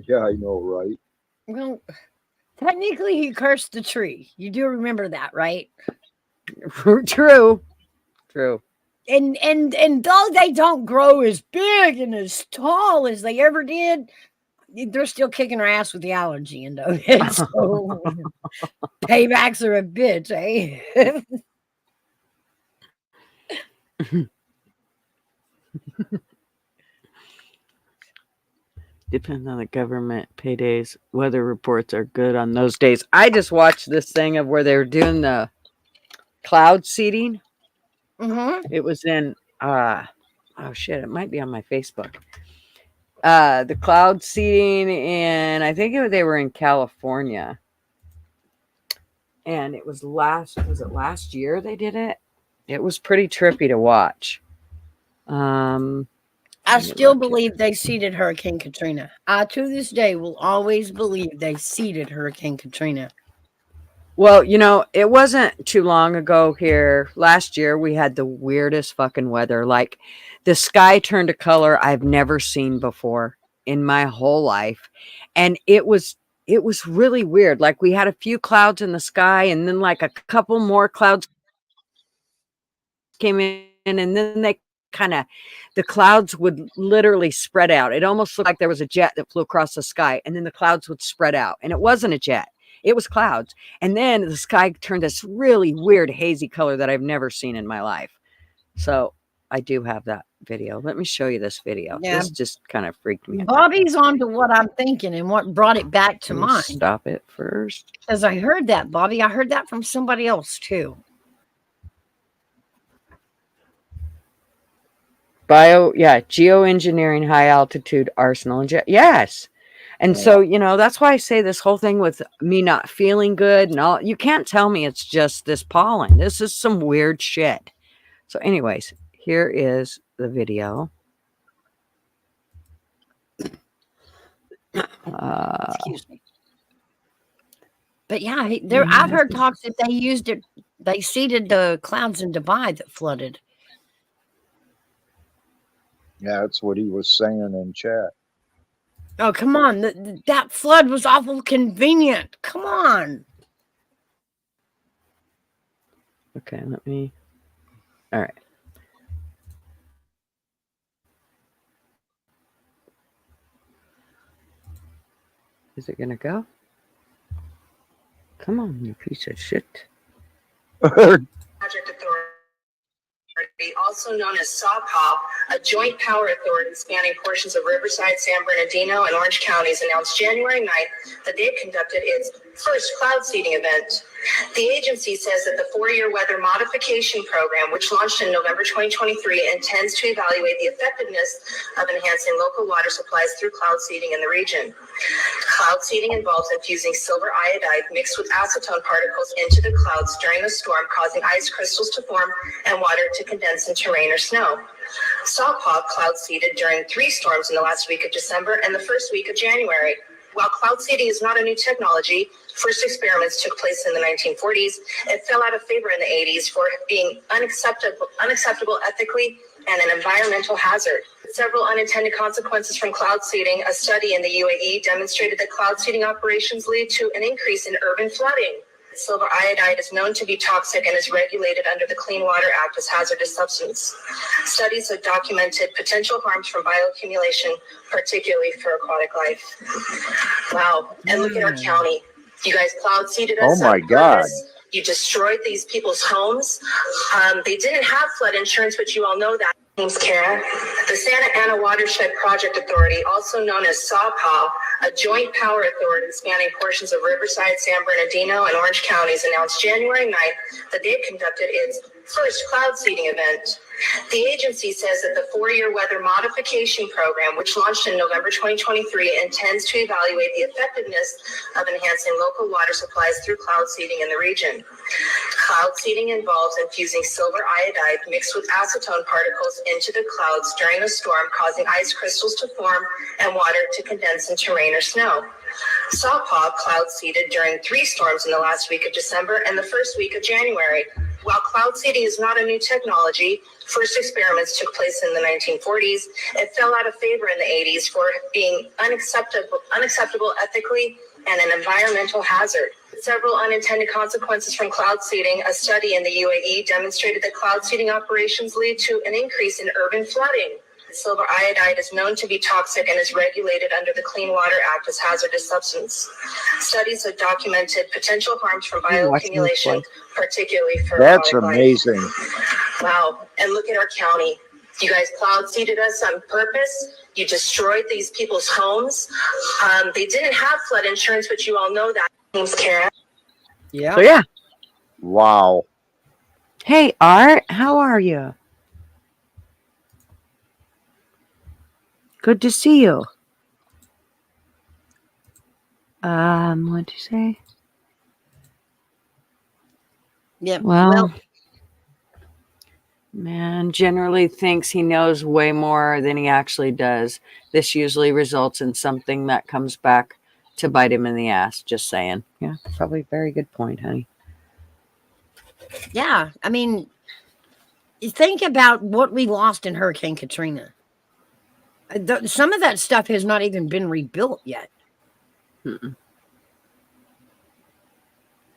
Yeah, I know, right? Well, technically he cursed the tree. You do remember that, right? True. And though they don't grow as big and as tall as they ever did, they're still kicking our ass with the allergy end of it. So paybacks are a bitch, eh? Depends on the government paydays. Weather reports are good on those days. I just watched this thing of where they were doing the cloud seeding. Mm-hmm. It was in oh shit, it might be on my Facebook. The cloud seeding, and I think they were in California. And it was last year they did it? It was pretty trippy to watch. I still believe they seeded Hurricane Katrina. I, to this day, will always believe they seeded Hurricane Katrina. Well, it wasn't too long ago here. Last year, we had the weirdest fucking weather. Like, the sky turned a color I've never seen before in my whole life. And it was really weird. Like, we had a few clouds in the sky, and then like a couple more clouds came in, and then the clouds would literally spread out. It almost looked like there was a jet that flew across the sky, and then the clouds would spread out. And it wasn't a jet. It was clouds. And then the sky turned this really weird hazy color that I've never seen in my life. So I do have that video. Let me show you this video. Yeah. This just kind of freaked me out. Bobby's on to what I'm thinking and what brought it back to Let me mind. stop it first. Because I heard that, Bobby. I heard that from somebody else, too. Geoengineering high altitude arsenal. Yes. And so, that's why I say this whole thing with me not feeling good and all, you can't tell me it's just this pollen. This is some weird shit. So anyways, here is the video. Excuse me. But yeah, I've heard talks that they used it. They seeded the clouds in Dubai that flooded. Yeah, that's what he was saying in chat. Oh, come on. That flood was awful convenient. Come on. Okay, all right. Is it going to go? Come on, you piece of shit. Project Authority, also known as SAWPA, a joint power authority spanning portions of Riverside, San Bernardino, and Orange counties, announced January 9th that they've conducted its first cloud seeding event. The agency says that the 4-year weather modification program, which launched in November 2023, intends to evaluate the effectiveness of enhancing local water supplies through cloud seeding in the region. Cloud seeding involves infusing silver iodide mixed with acetone particles into the clouds during a storm, causing ice crystals to form and water to condense into rain or snow. SAWPA cloud seeded during 3 storms in the last week of December and the first week of January. While cloud seeding is not a new technology, first experiments took place in the 1940s. It fell out of favor in the 80s for being unacceptable ethically and an environmental hazard. Several unintended consequences from cloud seeding. A study in the UAE demonstrated that cloud seeding operations lead to an increase in urban flooding. Silver iodide is known to be toxic and is regulated under the Clean Water Act as hazardous substance. Studies have documented potential harms from bioaccumulation, particularly for aquatic life. Wow. And look at our county. You guys cloud seeded us. Oh my on God. purpose. You destroyed these people's homes. They didn't have flood insurance, but you all know that. Name's Kara. The Santa Ana Watershed Project Authority, also known as SAWPA, a joint power authority spanning portions of Riverside, San Bernardino, and Orange counties, announced January 9th that they've conducted its first cloud seeding event. The agency says that the 4-year weather modification program, which launched in November 2023, intends to evaluate the effectiveness of enhancing local water supplies through cloud seeding in the region. Cloud seeding involves infusing silver iodide mixed with acetone particles into the clouds during a storm, causing ice crystals to form and water to condense into rain or snow. SAWPA cloud seeded during 3 storms in the last week of December and the first week of January. While cloud seeding is not a new technology, first experiments took place in the 1940s. It fell out of favor in the 80s for being unacceptable ethically and an environmental hazard. Several unintended consequences from cloud seeding. A study in the UAE demonstrated that cloud seeding operations lead to an increase in urban flooding. Silver iodide is known to be toxic and is regulated under the Clean Water Act as hazardous substance. Studies have documented potential harms from bioaccumulation, particularly for That's aquatic life. amazing. Wow. And look at our county. You guys cloud seeded us on purpose. You destroyed these people's homes. They didn't have flood insurance, but you all know that. Name's Kara. Yeah. So yeah. Wow. Hey Art, how are you? Good to see you. What'd you say? Yeah. Well, man generally thinks he knows way more than he actually does. This usually results in something that comes back to bite him in the ass. Just saying. Yeah, probably very good point, honey. yeah. I mean, you think about what we lost in Hurricane Katrina. Some of that stuff has not even been rebuilt yet. Mm-mm.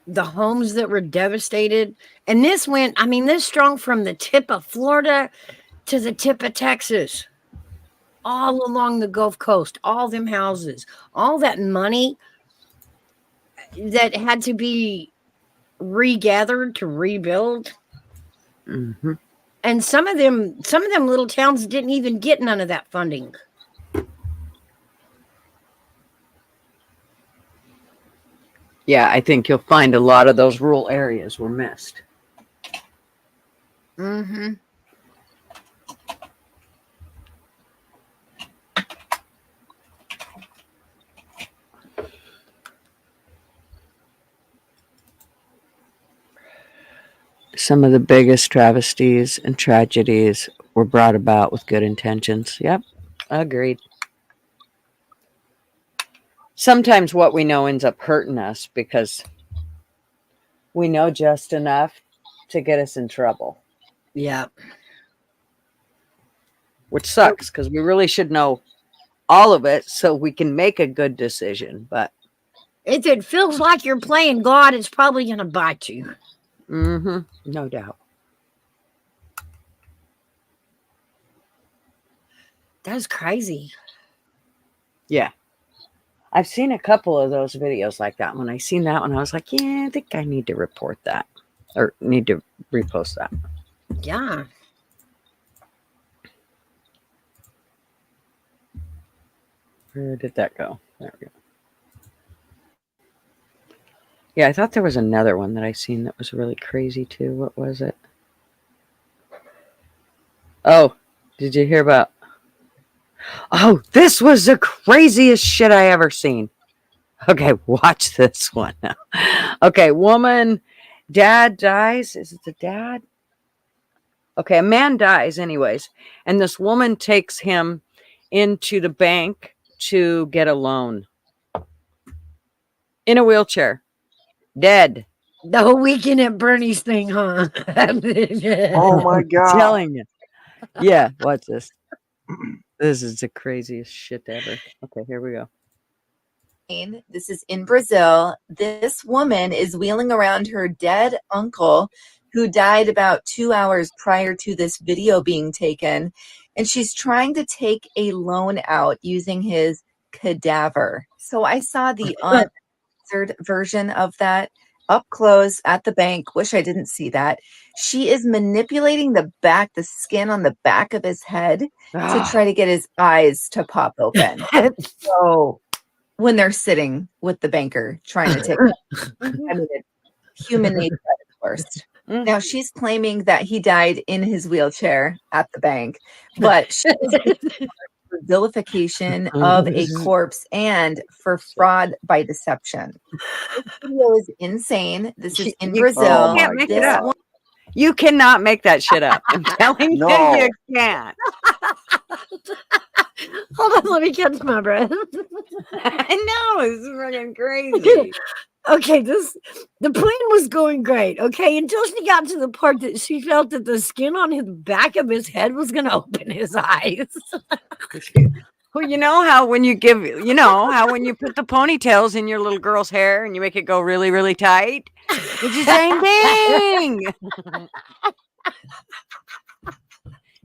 The homes that were devastated. And this went, I mean, this strung from the tip of Florida to the tip of Texas, all along the Gulf Coast, all them houses, all that money that had to be regathered to rebuild. Mm-hmm. And some of them little towns didn't even get none of that funding. Yeah, I think you'll find a lot of those rural areas were missed. Mm-hmm. Some of the biggest travesties and tragedies were brought about with good intentions. Yep, agreed. Sometimes what we know ends up hurting us because we know just enough to get us in trouble, Yeah. which sucks because we really should know all of it so we can make a good decision. But If it feels like you're playing God, it's probably going to bite you. no doubt. That's crazy. Yeah. I've seen a couple of those videos like that. When I seen that one, I was like, yeah, I think I need to report that. or need to repost that. Yeah. Where did that go? There we go. Yeah, I thought there was another one that I seen that was really crazy too. What was it? Oh, did you hear about? Oh, this was the craziest shit I ever seen. Okay, watch this one now. Okay, woman, dad dies. Is it the dad? Okay, a man dies anyways. And this woman takes him into the bank to get a loan. In a wheelchair. Dead. The whole weekend at Bernie's thing, huh? Oh my I'm God. telling you. Yeah, watch this. This is the craziest shit ever. Okay, here we go. This is in Brazil. This woman is wheeling around her dead uncle who died about 2 hours prior to this video being taken. And she's trying to take a loan out using his cadaver. So I saw the uncensored version of that up close at the bank. Wish I didn't see that. She is manipulating the skin on the back of his head to try to get his eyes to pop open. So when they're sitting with the banker trying to take I mean, human nature at its worst. Now she's claiming that he died in his wheelchair at the bank, but she's for vilification of a corpse and for fraud by deception. This video is insane. This is in Brazil. You can't make it up. You cannot make that shit up. I'm telling No. you, you can't. Hold on, let me catch my breath. I know, it's fucking crazy. Okay, the plan was going great, okay, until she got to the part that she felt that the skin on his back of his head was gonna open his eyes. Well, you know how when you give, you know how when you put the ponytails in your little girl's hair and you make it go really, really tight? It's the same thing.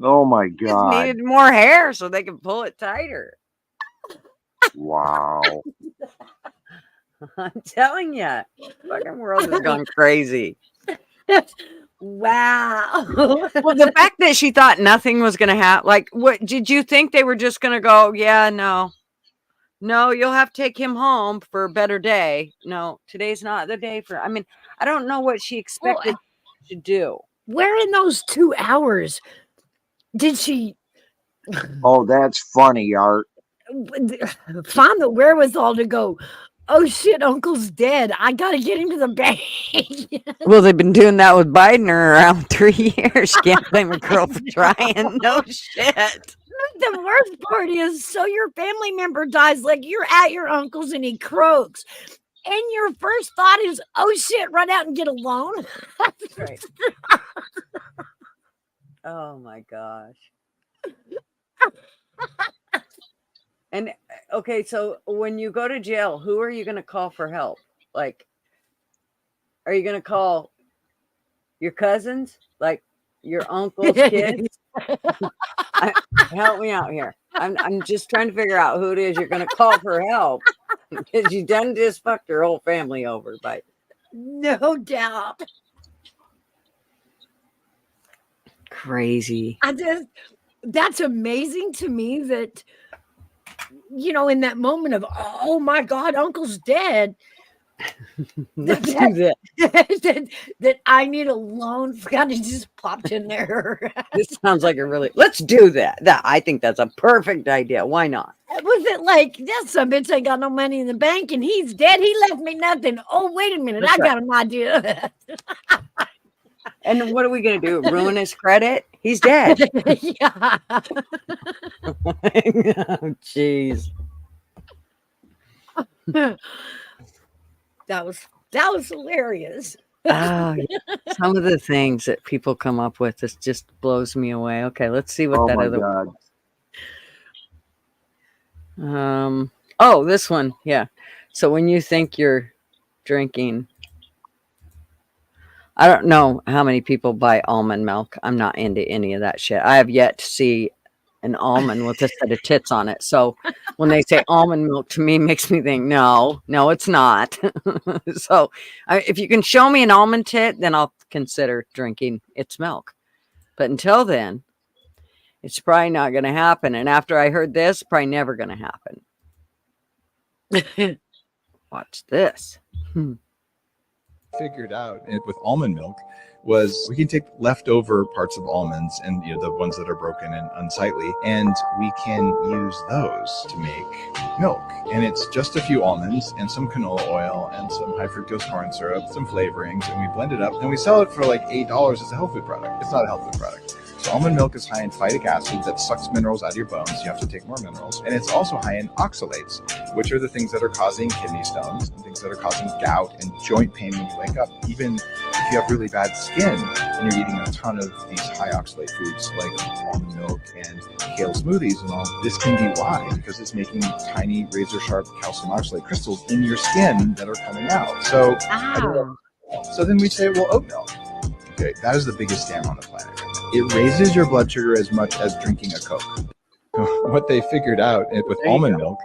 Oh my Just God. needed more hair so they could pull it tighter. Wow. I'm telling you, fucking world has gone crazy. Wow. Well, the fact that she thought nothing was going to happen, like, what did you think they were just going to go? Yeah, no, you'll have to take him home for a better day. No, today's not the day for. I mean, I don't know what she expected to do. Where in those 2 hours did she Oh, that's funny, Art. find the wherewithal to go, oh shit, Uncle's dead. I gotta get him to the bank. Well, they've been doing that with Biden around 3 years. Can't blame a girl for trying. No shit. The worst part is, so your family member dies, like you're at your uncle's and he croaks. And your first thought is, oh shit, run out and get a loan. Right. Oh my gosh. And okay, so when you go to jail, who are you going to call for help? Like, are you going to call your cousins, like your uncle's kids? Help me out here. I'm just trying to figure out who it is you're going to call for help, because you done just fucked your whole family over. But No doubt. crazy. That's amazing to me that, you know, in that moment of, oh my God, Uncle's dead. Let's do that. that I need a loan kind of just popped in there. This sounds like a really. Let's do that. I think that's a perfect idea. Why not? Was it like, that some bitch ain't got no money in the bank and he's dead? He left me nothing. Oh, wait a minute. That's I got an idea. And what are we gonna do? Ruin his credit? He's dead. Yeah. Oh, jeez. That was hilarious. Oh, yeah. Some of the things that people come up with, this just blows me away. Okay, let's see what Oh that my other God. one. Oh, this one. Yeah. So when you think you're drinking, I don't know how many people buy almond milk. I'm not into any of that shit. I have yet to see an almond with a set of tits on it. So when they say almond milk, to me makes me think, no, it's not. So if you can show me an almond tit, then I'll consider drinking its milk. But until then, it's probably not going to happen. And after I heard this, probably never going to happen. Watch this. Figured out with almond milk was we can take leftover parts of almonds and the ones that are broken and unsightly, and we can use those to make milk. And it's just a few almonds and some canola oil and some high fructose corn syrup, some flavorings, and we blend it up and we sell it for like $8 as a health food product. It's not a health food product. So almond milk is high in phytic acid that sucks minerals out of your bones. You have to take more minerals. And it's also high in oxalates, which are the things that are causing kidney stones and things that are causing gout and joint pain when you wake up. Even if you have really bad skin and you're eating a ton of these high oxalate foods like almond milk and kale smoothies and all, this can be why, because it's making tiny razor sharp calcium oxalate crystals in your skin that are coming out. So, so then we say, well, oat milk. Okay, that is the biggest scam on the planet. It raises your blood sugar as much as drinking a Coke. What they figured out with almond milk.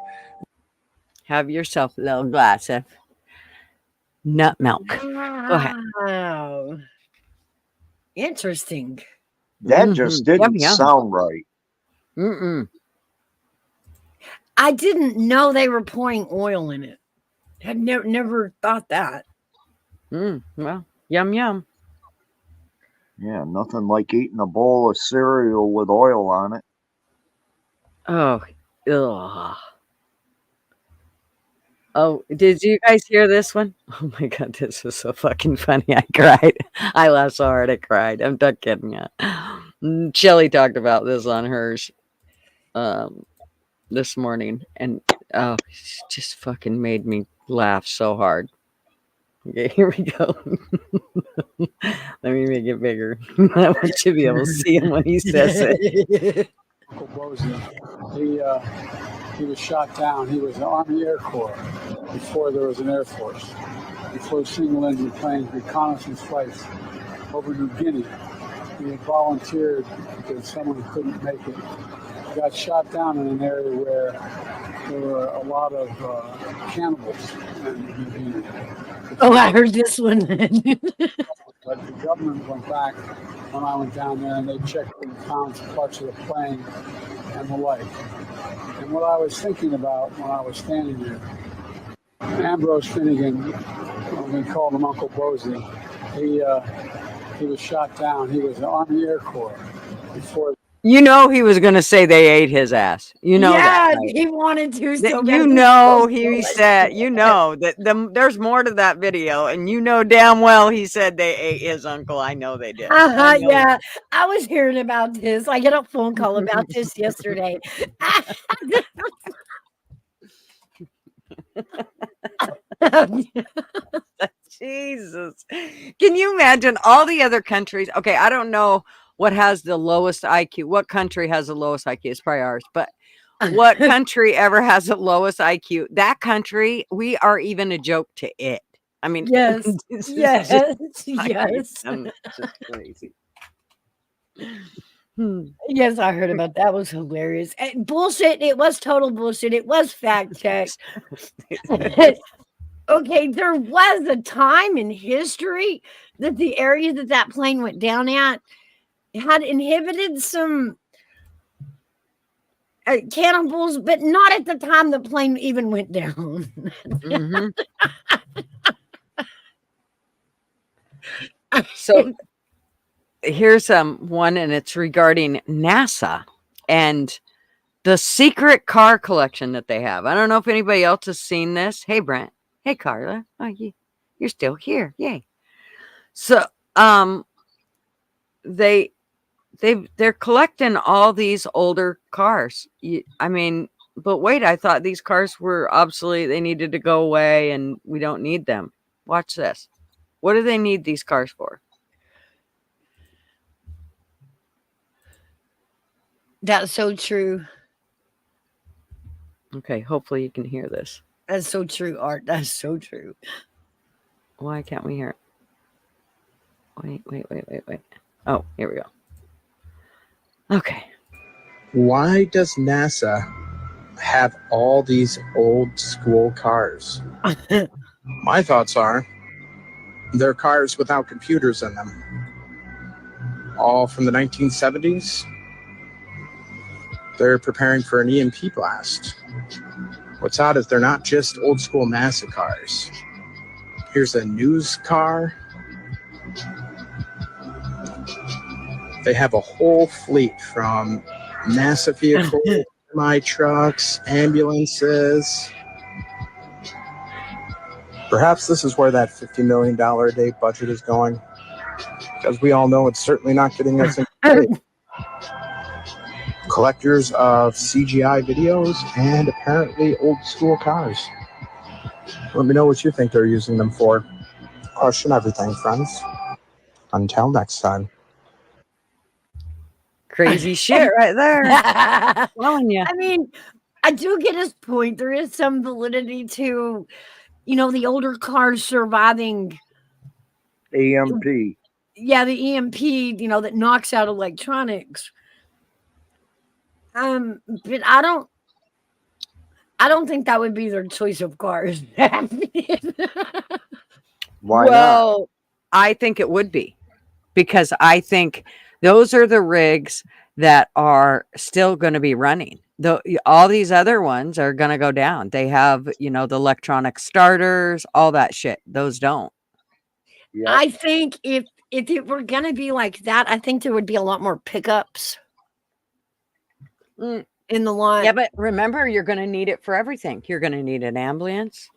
Have yourself a little glass of nut milk. Go ahead. Wow. Interesting. That just didn't sound right. Mm-mm. I didn't know they were pouring oil in it. Had never thought that. Well, yum, yum. Yeah, nothing like eating a bowl of cereal with oil on it. Oh, ugh. Oh, did you guys hear this one? Oh my God, this was so fucking funny. I cried. I laughed so hard I cried. I'm not kidding you. Shelly talked about this on hers this morning, and oh, it just fucking made me laugh so hard. Okay, here we go. Let me make it bigger. I want you to be able to see him when he says it. Uncle Bosie, he was shot down. He was in the Army Air Corps before there was an Air Force. He flew single-engine planes, reconnaissance flights over New Guinea. He had volunteered because someone couldn't make it. He got shot down in an area where there were a lot of cannibals in New Guinea. Oh, I heard this one. But the government went back when I went down there and they checked and found parts of the plane and the like. And what I was thinking about when I was standing there, Ambrose Finnegan, we called him Uncle Bosie, he was shot down. He was in the Army Air Corps before. You know he was going to say they ate his ass. You know that. Right? He wanted to. So you know he said. You know that there's more to that video, and you know damn well he said they ate his uncle. I know they did. Yeah, I was hearing about this. I get a phone call about this yesterday. Jesus, can you imagine all the other countries? Okay, I don't know what has the lowest IQ. What country has the lowest IQ? It's probably ours. But what country ever has the lowest IQ? That country, we are even a joke to it. I mean, yes, yes, yes. Just crazy. Yes, I heard about that. Was hilarious. And bullshit. It was total bullshit. It was fact check. Okay, there was a time in history that the area that plane went down at had inhibited some cannibals, but not at the time the plane even went down. So here's one, and it's regarding NASA and the secret car collection that they have. I don't know if anybody else has seen this. Hey, Brent. Hey, Carla. Oh, you're still here. Yay. So they're collecting all these older cars. I mean, but wait, I thought these cars were obsolete. They needed to go away and we don't need them. Watch this. What do they need these cars for? That's so true. Okay, hopefully you can hear this. That's so true, Art. That's so true. Why can't we hear it? Wait. Oh, here we go. Okay. Why does NASA have all these old school cars? My thoughts are They're cars without computers in them. All from the 1970s. They're preparing for an EMP blast. What's odd is they're not just old school NASA cars. Here's a news car. They have a whole fleet from NASA vehicles, semi trucks, ambulances. Perhaps this is where that $50 million a day budget is going. Because we all know it's certainly not getting us in shape. Collectors of CGI videos and apparently old school cars. Let me know what you think they're using them for. Question everything, friends. Until next time. Crazy shit right there. I Telling you. mean, I do get his point. There is some validity to, you know, the older cars surviving. EMP. Yeah, the EMP, you know, that knocks out electronics. But I don't think that would be their choice of cars. Why Well, I think it would be, because I think those are the rigs that are still going to be running. All these other ones are going to go down. They have, you know, the electronic starters, all that shit. Those don't. not? I think if it were going to be like that, I think there would be a lot more pickups Mm, in the line. Yeah, but remember, you're going to need it for everything. You're going to need an ambulance.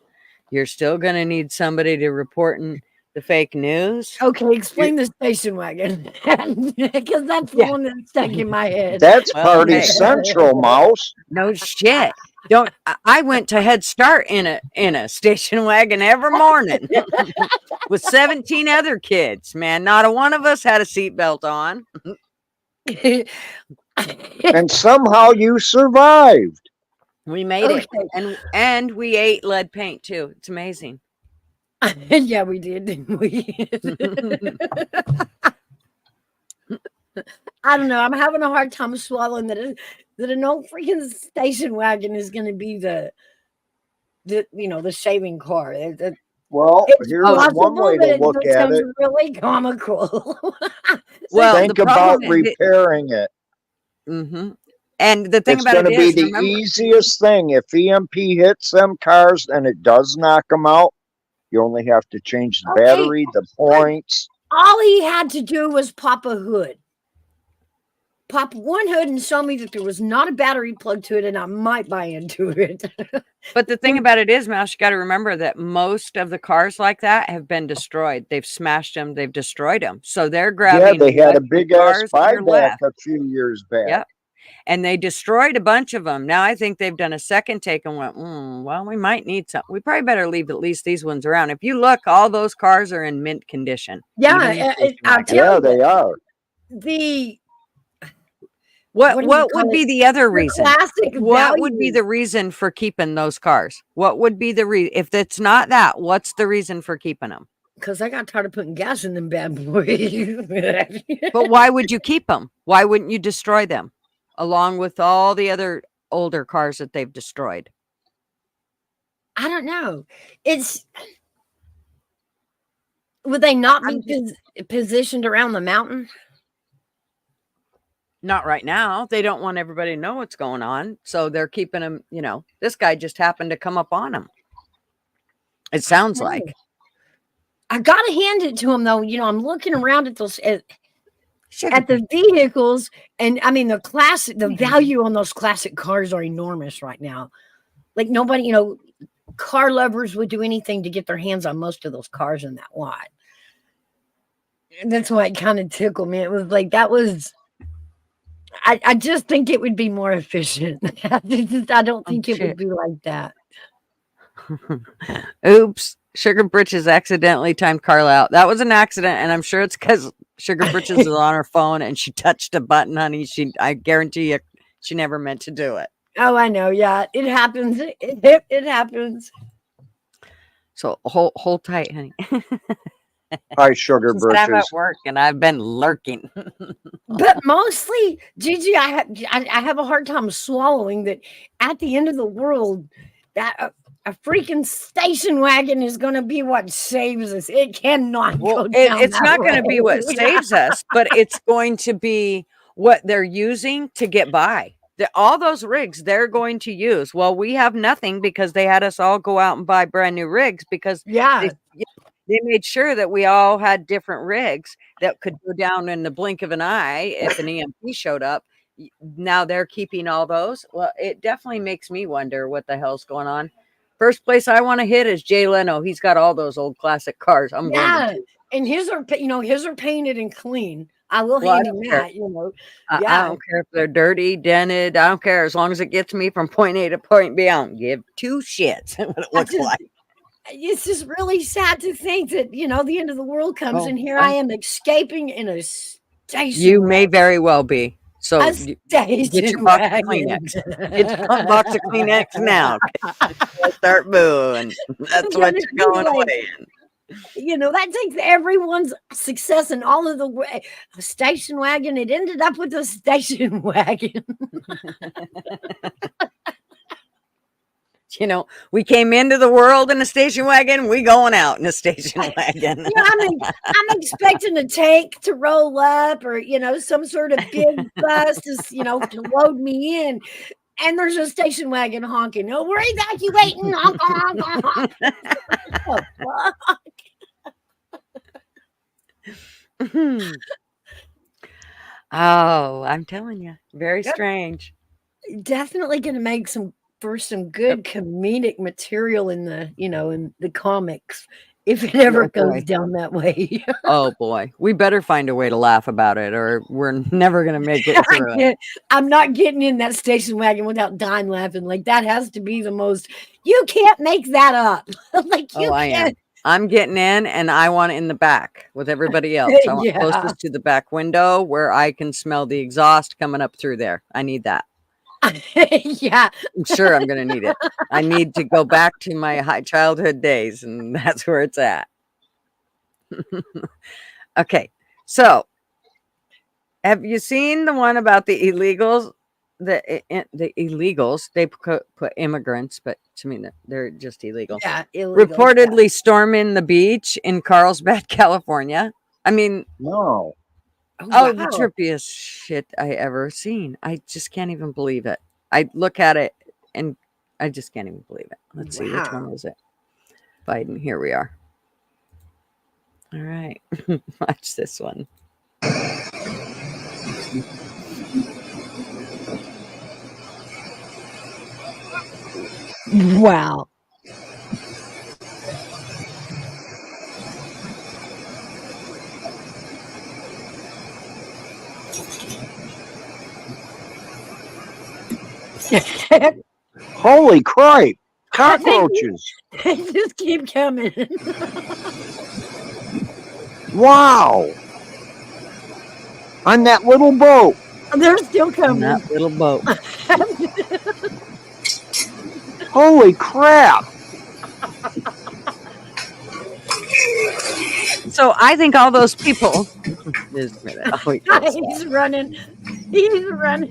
You're still going to need somebody to reporting the fake news. Okay, explain the station wagon. Because that's the one that's stuck in my head. That's Well, Party hey. Central, Mouse. No shit. Don't. I went to Head Start in a station wagon every morning with 17 other kids. Man, not a one of us had a seatbelt on. And somehow you survived. We made it, Okay. and we ate lead paint too. It's amazing. Yeah, we did, didn't we? I don't know. I'm having a hard time swallowing that an old freaking station wagon is going to be the saving car. Well, It's here's one possible, way but to look just at sounds it. really comical. Well, Think the about problem is repairing it. Mm-hmm. And the thing It's about going it to be is, the remember, easiest thing. If EMP hits them cars and it does knock them out, you only have to change the Okay. battery, the points. All he had to do was pop a hood. Pop one hood and show me that there was not a battery plug to it, and I might buy into it. but the thing about it is, Mouse, you got to remember that most of the cars like that have been destroyed. They've smashed them. They've destroyed them. So they're Yeah, grabbing. they had a what big ass cars that are buyback left. a few years back. Yep. And they destroyed a bunch of them. Now I think they've done a second take and went, well, we might need some. We probably better leave at least these ones around. If you look, all those cars are in mint condition. Yeah, Even the station I'll wagon. tell Yeah, you they are. the What do you would call be it? the other The reason? classic What would be value. the reason for keeping those cars? What would be the reason? If it's not that, what's the reason for keeping them? Because I got tired of putting gas in them bad boys. But why would you keep them? Why wouldn't you destroy them along with all the other older cars that they've destroyed? I don't know. Would they not I'm be positioned around the mountain? Not right now. They don't want everybody to know what's going on. So they're keeping them, this guy just happened to come up on them. It sounds like. I gotta hand it to him though. I'm looking around at those at Sugar. the vehicles, and I mean the value on those classic cars are enormous right now. Like nobody, car lovers would do anything to get their hands on most of those cars in that lot. And that's why it kind of tickled me. It was like I just think it would be more efficient. I don't think it would be like that. Oops. Sugar Britches accidentally timed Carla out. That was an accident, and I'm sure it's because Sugar Britches is on her phone and she touched a button, honey. I guarantee you she never meant to do it. Oh, I know. Yeah, it happens. It happens. So hold tight, honey. Hi, Sugar I'm Britches. at work and I've been lurking. But mostly, Gigi, I have a hard time swallowing that at the end of the world, that a freaking station wagon is going to be what saves us. It cannot Well, go down it's that not going to be what road. saves us, but it's going to be what they're using to get by. All those rigs they're going to use. Well, we have nothing because they had us all go out and buy brand new rigs because Yeah. they made sure that we all had different rigs that could go down in the blink of an eye if an EMP showed up. Now they're keeping all those. Well, it definitely makes me wonder what the hell's going on. First place I want to hit is Jay Leno. He's got all those old classic cars. I'm going Yeah. to. And his are, his are painted and clean. I will Well, I hand him don't care. that, I Yeah. don't care if they're dirty, dented. I don't care as long as it gets me from point A to point B. I don't give two shits what it looks like. It's just really sad to think that, the end of the world comes Oh, and here I am escaping in a station. You may very well be. So A get your station box of wagon. Kleenex. Get your box of Kleenex now. Start booing. That's what you're going away in. That takes everyone's success and all of the way. A station wagon, it ended up with a station wagon. We came into the world in a station wagon. We going out in a station wagon. I'm expecting a tank to roll up or, some sort of big bus to load me in. And there's a station wagon honking. Oh, we're evacuating. Honk, honk, honk, honk. Oh, fuck. Oh, I'm telling you, very strange. Definitely going to make some good comedic material in the in the comics if it ever goes down that way. Oh boy, we better find a way to laugh about it, or we're never gonna make it through it. I'm not getting in that station wagon without dying laughing. Like that has to be the most. You can't make that up. Like you I am. can't. I'm getting in, and I want it in the back with everybody else. I want closest to the back window where I can smell the exhaust coming up through there. I need that. Yeah, I'm sure I'm going to need it. I need to go back to my high childhood days, and that's where it's at. Okay, so have you seen the one about the illegals? The illegals, they put immigrants, but to me they're just illegal. Yeah, illegal, reportedly storming the beach in Carlsbad, California. I mean, no. Oh, the trippiest shit I ever seen. I just can't even believe it. I look at it and I just can't even believe it. Let's see, which one was it? Biden. Here we are. All right. Watch this one. Wow. Holy cripe! Cockroaches! They just keep coming. Wow! On that little boat. They're still coming. That little boat. Holy crap! So I think all those people. He's running. He's running.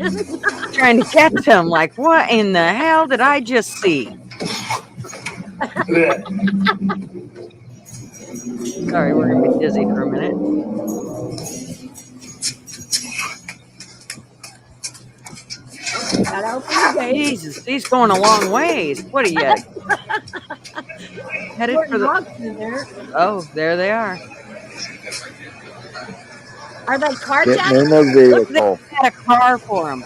Trying to catch him. Like, what in the hell did I just see? Sorry, we're gonna be dizzy for a minute. Jesus, he's going a long ways. What are you headed for the? Oh, there they are. Are they car Getting in jackets? the Look, vehicle. they had a car for him.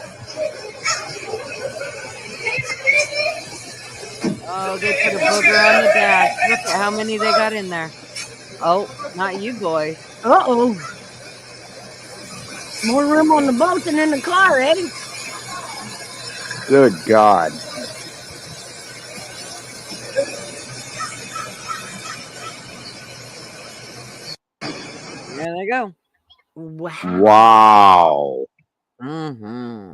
Oh, they put a booger on the dash. Look at how many they got in there. Oh, not you, boy. Uh-oh. More room on the boat than in the car, Eddie. Good God. There they go. Wow. Mm-hmm.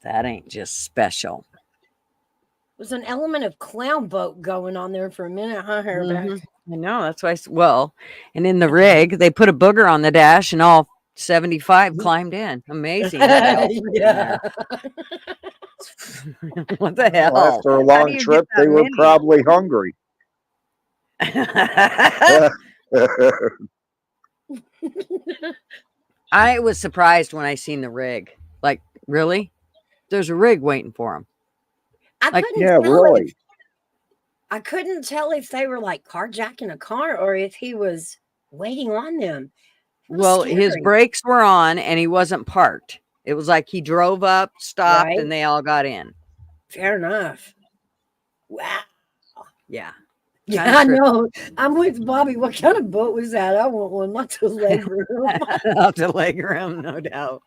That ain't just special. Was an element of clown boat going on there for a minute, huh, Hairback? Mm-hmm. I know. That's why. Well, and in the rig, they put a booger on the dash, and all 75 climbed in. Amazing. Yeah. What the hell? Well, after a How do long you get trip, that they were many? probably hungry. I was surprised when I seen the rig. Like, really? There's a rig waiting for him. I Like, couldn't Yeah, tell really. if I couldn't tell if they were like carjacking a car or if he was waiting on them. It was well, his scary, brakes were on and he wasn't parked. It was like he drove up, stopped, right? and they all got in. Fair enough. Wow. Yeah. Yeah, Kinda I trippy. know. I'm with Bobby. What kind of boat was that? I want one. Lots of leg room. Out to leg room, no doubt.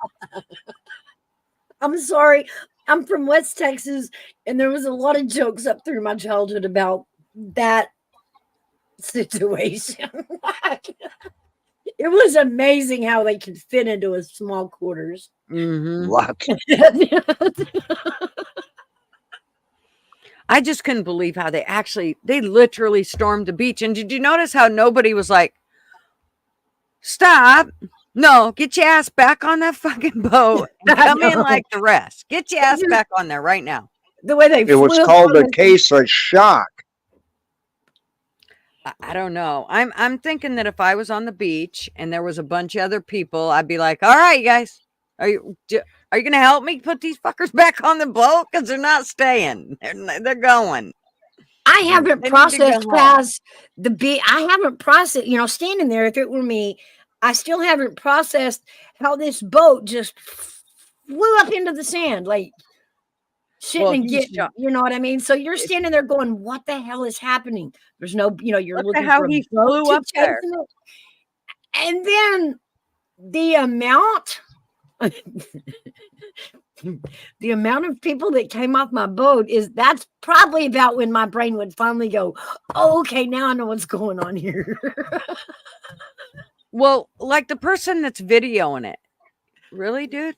I'm sorry. I'm from West Texas, and there was a lot of jokes up through my childhood about that situation. It was amazing how they could fit into a small quarters. Mm-hmm. Lots. I just couldn't believe how they literally stormed the beach. And did you notice how nobody was like, stop? No, get your ass back on that fucking boat and I come in know. like the rest. Get your ass back on there right now. The way they It was flew called on a case of shock. I don't know. I'm thinking that if I was on the beach and there was a bunch of other people, I'd be like, all right, you guys, are you going to help me put these fuckers back on the boat? Because they're not staying. They're going. I haven't They need to go processed home. past the beat. I haven't processed, standing there. If it were me, I still haven't processed how this boat just flew up into the sand, like shitting Well, and he's getting. shot. You know what I mean? So you're standing there going, "What the hell is happening?" There's no, you're Look at looking how for a he boat flew to up chase there. it. And then the amount. The amount of people that came off my boat that's probably about when my brain would finally go, oh, okay, now I know what's going on here. Well, like the person that's videoing it. Really, dude?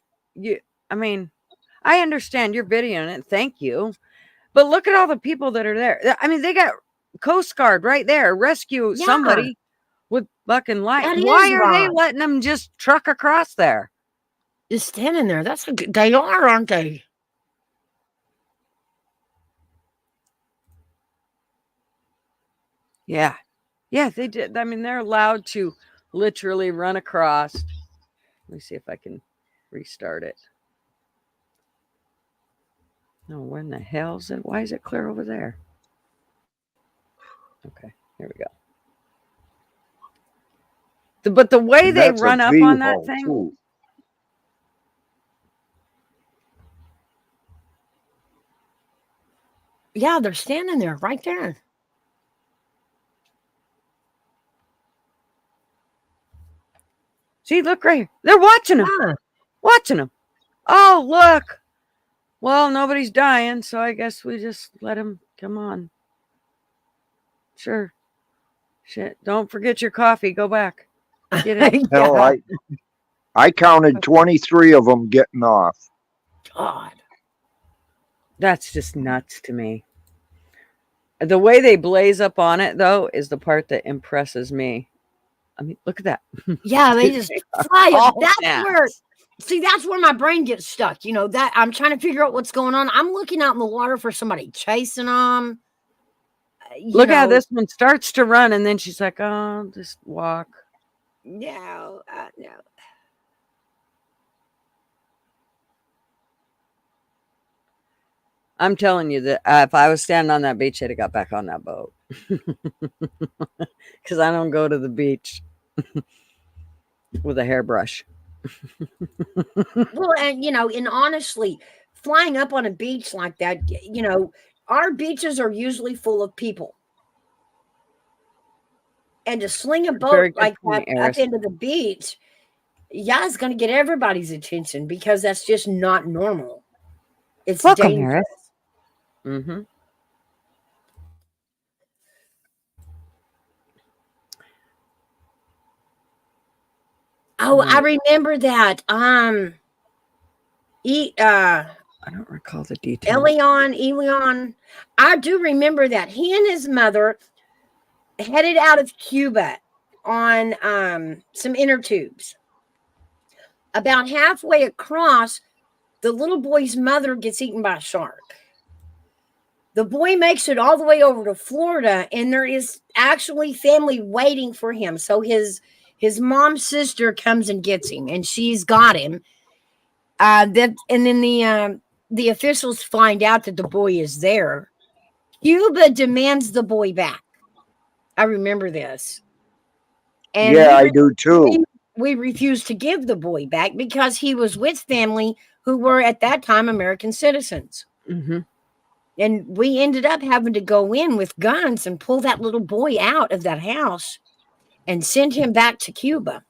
I understand you're videoing it. Thank you. But look at all the people that are there. I mean, they got Coast Guard right there. Rescue Yeah. somebody with fucking light. That Why is are they right. letting them just truck across there? Just standing there. They are, aren't they? Yeah. Yeah, they did. I mean, they're allowed to literally run across. Let me see if I can restart it. No, when the hell is it? Why is it clear over there? Okay, here we go. But the way And they that's a run up on that V-hull, thing. too. Yeah, they're standing there right there. See, look right here. They're watching them. Yeah. Watching them. Oh, look. Well, nobody's dying, so I guess we just let him come on. Sure. Shit. Don't forget your coffee. Go back. Get it. Hell, Yeah. I counted 23 of them getting off. God. That's just nuts to me. The way they blaze up on it, though, is the part that impresses me. I mean, look at that. Yeah, they just fly up. All That's that. where my brain gets stuck. That I'm trying to figure out what's going on. I'm looking out in the water for somebody chasing them. Look how this one starts to run, and then she's like, oh, just walk. No. I'm telling you that if I was standing on that beach, I'd have got back on that boat. Because I don't go to the beach with a hairbrush. Well, and honestly, flying up on a beach like that, our beaches are usually full of people. And to sling a Very boat good like point, that up Eris. into the beach, yeah, it's going to get everybody's attention because that's just not normal. It's Welcome, dangerous. Eris. Mm-hmm. Oh, I remember that. I don't recall the details. Elion. I do remember that. He and his mother headed out of Cuba on some inner tubes. About halfway across, the little boy's mother gets eaten by a shark. The boy makes it all the way over to Florida, and there is actually family waiting for him. So his mom's sister comes and gets him, and she's got him. And then the officials find out that the boy is there. Cuba demands the boy back. I remember this. And yeah, I do too. we refused to give the boy back because he was with family who were at that time American citizens. Mm-hmm. And we ended up having to go in with guns and pull that little boy out of that house and send him back to Cuba.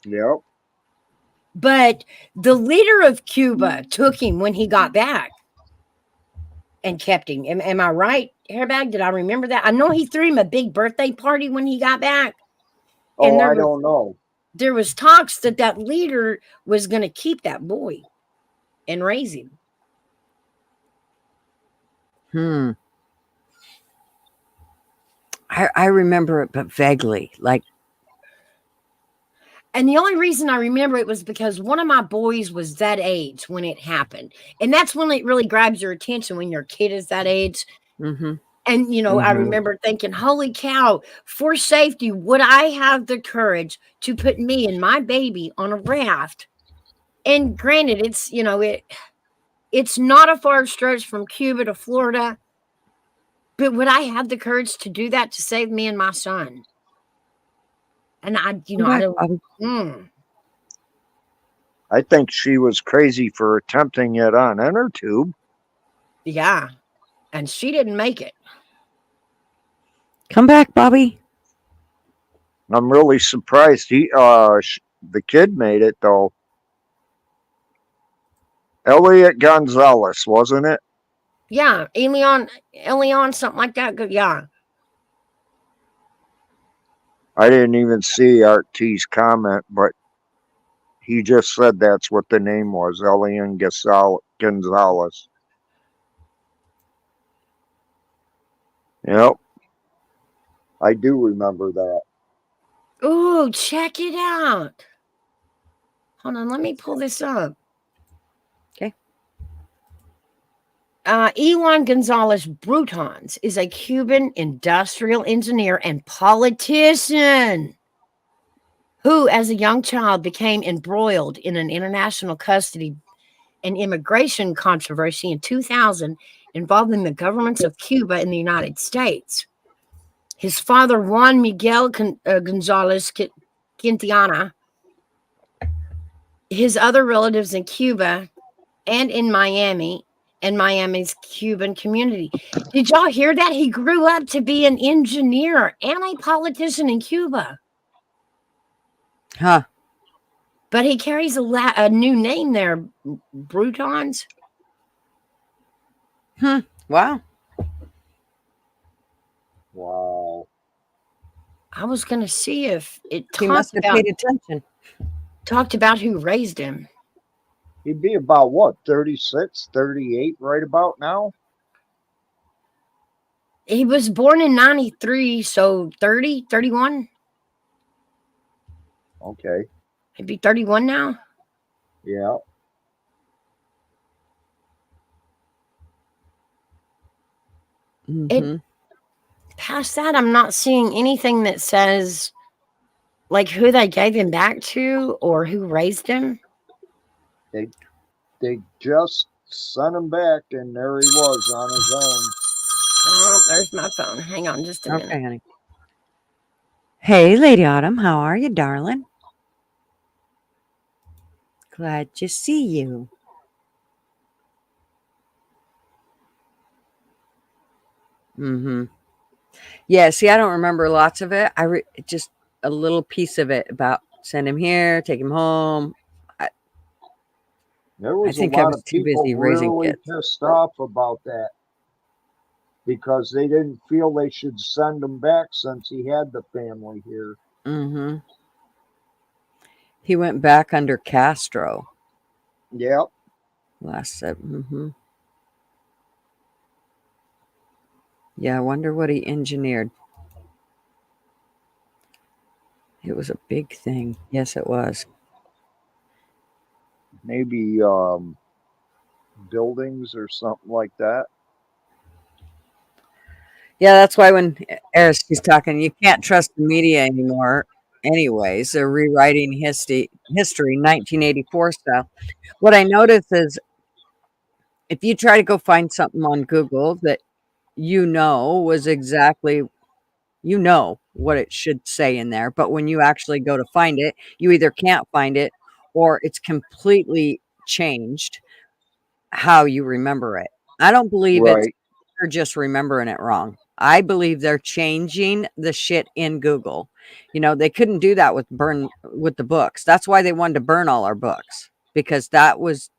Yep. But the leader of Cuba took him when he got back and kept him. Am I right, Hairbag? Did I remember that? I know he threw him a big birthday party when he got back. Oh, I don't know. There was talks that leader was going to keep that boy and raise him. I remember it, but vaguely. Like, and the only reason I remember it was because one of my boys was that age when it happened. And that's when it really grabs your attention, when your kid is that age. mm-hmm. And, you know, I remember thinking, holy cow, for safety, would I have the courage to put me and my baby on a raft? And granted, it's, you know, it's not a far stretch from Cuba to Florida, but would I have the courage to do that to save me and my son? And I don't. I think she was crazy for attempting it on inner tube. Yeah. And she didn't make it. Come back, Bobby. I'm really surprised the kid made it though. Elliot Gonzalez, wasn't it? Yeah, Elion, something like that. Yeah. I didn't even see RT's comment, but he just said that's what the name was, Elian Gonzalez. Yep. I do remember that. Ooh, check it out. Hold on, let me pull this up. Okay. Elian Gonzalez Brutons is a Cuban industrial engineer and politician who, as a young child, became embroiled in an international custody and immigration controversy in 2000 involving the governments of Cuba and the United States. His father, Juan Miguel Gonzalez Quintana, his other relatives in Cuba and in Miami, and Miami's Cuban community. Did y'all hear that? He grew up to be an engineer and a politician in Cuba. Huh. But he carries a new name there, Brutons. Wow. Wow. I was going to see if it He must have paid attention. Talked about who raised him. He'd be about what, 36, 38 right about now? He was born in 93, so 30, 31. Okay. He'd be 31 now. Yeah. It past that, I'm not seeing anything that says like who they gave him back to or who raised him. They just sent him back, and there he was on his own. Oh, there's my phone. Hang on just a minute. Okay, honey. Hey, Lady Autumn, how are you, darling? Glad to see you. Yeah, see, I don't remember lots of it. Just a little piece of it about send him here, take him home. There was I think a I lot was of too people busy raising really kids. pissed off about that because they didn't feel they should send him back since he had the family here. He went back under Castro. Yep. Last said. Yeah, I wonder what he engineered. It was a big thing. Yes, it was. Maybe buildings or something like that. Yeah, that's why when Eris is talking, you can't trust the media anymore. Anyways, they're rewriting history 1984 style. What I notice is if you try to go find something on Google that was exactly what it should say in there, but when you actually go to find it, you either can't find it or it's completely changed how you remember it. I don't believe Right. they're just remembering it wrong. I believe they're changing the shit in Google. They couldn't do that with the books. That's why they wanted to burn all our books, because that was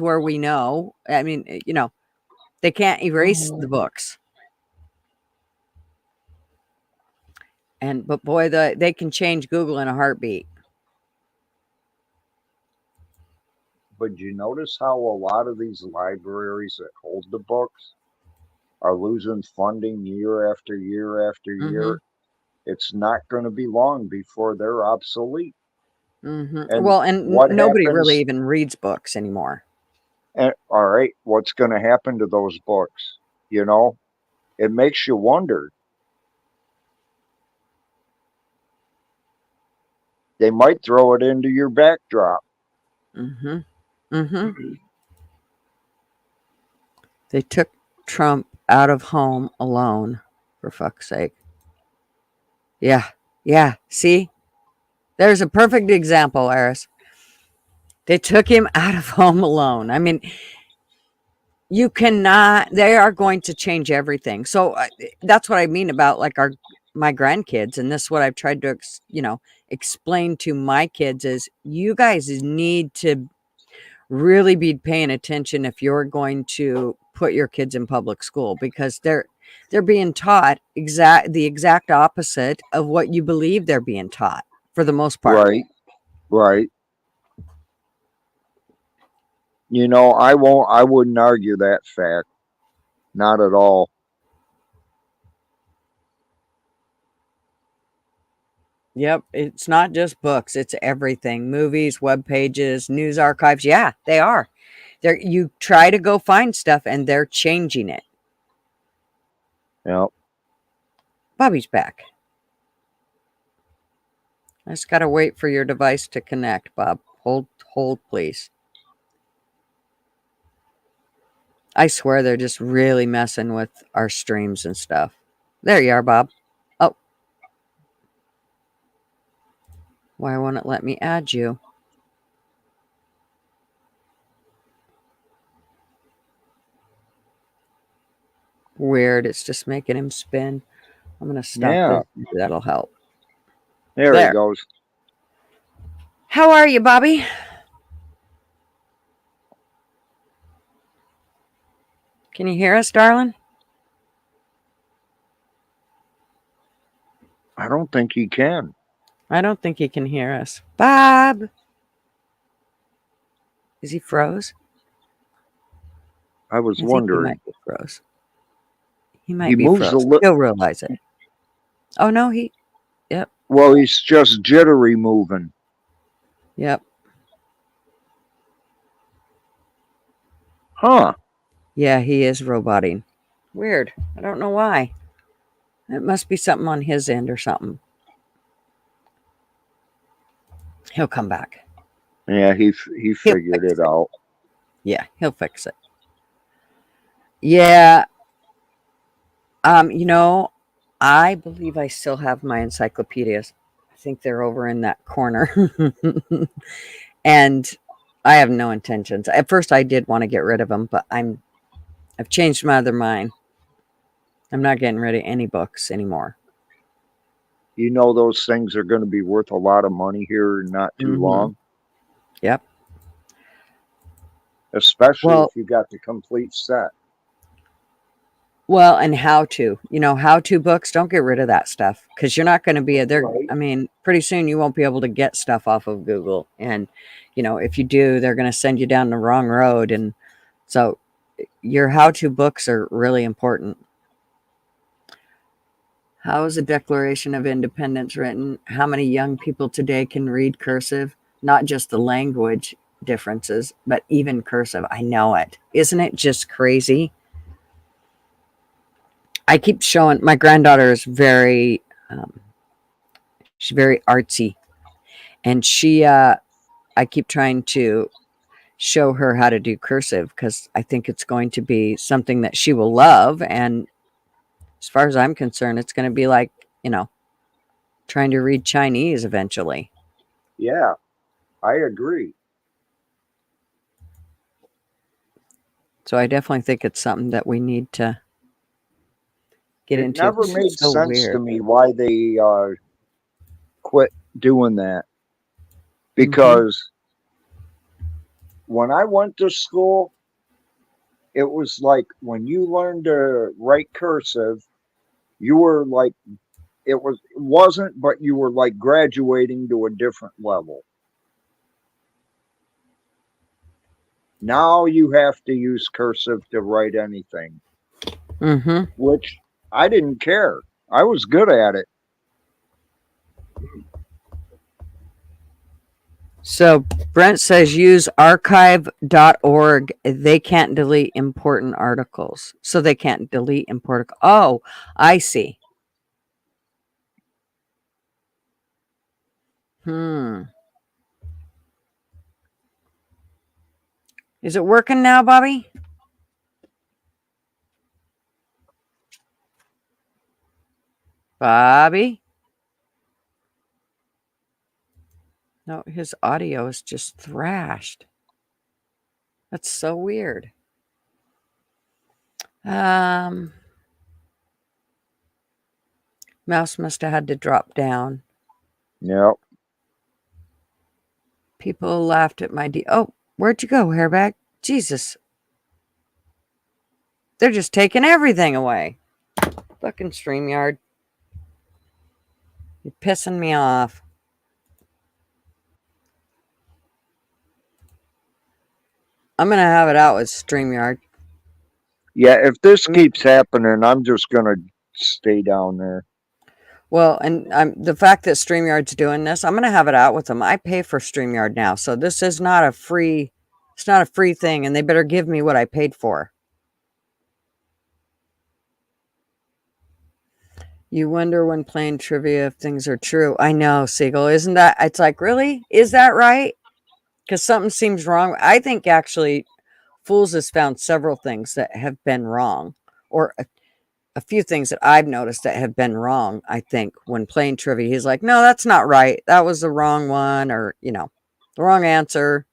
where we know. I mean, they can't erase the books. But boy, they can change Google in a heartbeat. But you notice how a lot of these libraries that hold the books are losing funding year after year after year. It's not going to be long before they're obsolete. And Well, and what nobody really happens? even reads books anymore. And, all right, what's going to happen to those books? It makes you wonder. They might throw it into your backdrop. They took Trump out of Home Alone, for fuck's sake. Yeah. See? There's a perfect example, Eris. They took him out of Home Alone. I mean, you cannot, they are going to change everything. So that's what I mean about like my grandkids. And this is what I've tried to, explain to my kids is you guys need to really be paying attention if you're going to put your kids in public school, because they're being taught the exact opposite of what you believe they're being taught for the most part. Right. I wouldn't argue that fact. Not at all. Yep. It's not just books. It's everything. Movies, web pages, news archives. Yeah, they are. You try to go find stuff and they're changing it. Yep. Bobby's back. I just got to wait for your device to connect, Bob. Hold, please. I swear they're just really messing with our streams and stuff. There you are, Bob. Oh. Why won't it let me add you? Weird. It's just making him spin. I'm going to stop this. That'll help. There he goes. How are you, Bobby? Can you hear us, darling? I don't think he can. I don't think he can hear us. Bob! Is he froze? I was wondering. He might be froze. He might be froze. He'll realize it. Oh, no, yep. Well, he's just jittery moving. Yep. Huh. Yeah, he is roboting. Weird. I don't know why. It must be something on his end or something. He'll come back. Yeah, he figured it out. Yeah, he'll fix it. Yeah. I believe I still have my encyclopedias. I think they're over in that corner. And I have no intentions. At first I did want to get rid of them, but I've changed my other mind. I'm not getting rid of any books anymore. Those things are going to be worth a lot of money here not too long. Yep. Especially if you got the complete set. Well, and how-to books, don't get rid of that stuff, because you're not going to be there. Right. I mean, pretty soon you won't be able to get stuff off of Google. And, if you do, they're going to send you down the wrong road. And so your how-to books are really important. How is the Declaration of Independence written? How many young people today can read cursive? Not just the language, differences, but even cursive, I know it. Isn't it just crazy? I keep showing my granddaughter is very, she's very artsy, and I keep trying to show her how to do cursive because I think it's going to be something that she will love. And as far as I'm concerned, it's going to be like, trying to read Chinese eventually. Yeah, I agree. So I definitely think it's something that we need to get into. It never It's made so sense weird. to me why they quit doing that. Because when I went to school, it was like when you learned to write cursive, you were like, wasn't, but you were like graduating to a different level. Now you have to use cursive to write anything, which I didn't care. I was good at it. So Brent says use archive.org. They can't delete important articles. So they can't delete important. Oh, I see. Is it working now, Bobby? Bobby? No, his audio is just thrashed. That's so weird. Mouse must have had to drop down. Yep. People laughed at my oh, where'd you go, Hairback? Jesus. They're just taking everything away. Fucking StreamYard. You're pissing me off. I'm going to have it out with StreamYard. Yeah, if this keeps happening, I'm just going to stay down there. Well, and the fact that StreamYard's doing this, I'm going to have it out with them. I pay for StreamYard now, so this is not a free, it's not a free thing, and they better give me what I paid for. You wonder when playing trivia if things are true. I know, Siegel. Isn't that, it's like, really? Is that right? Because something seems wrong. I think actually Fools has found several things that have been wrong, or a few things that I've noticed that have been wrong. I think when playing trivia, he's like, no, that's not right. That was the wrong one, or, the wrong answer.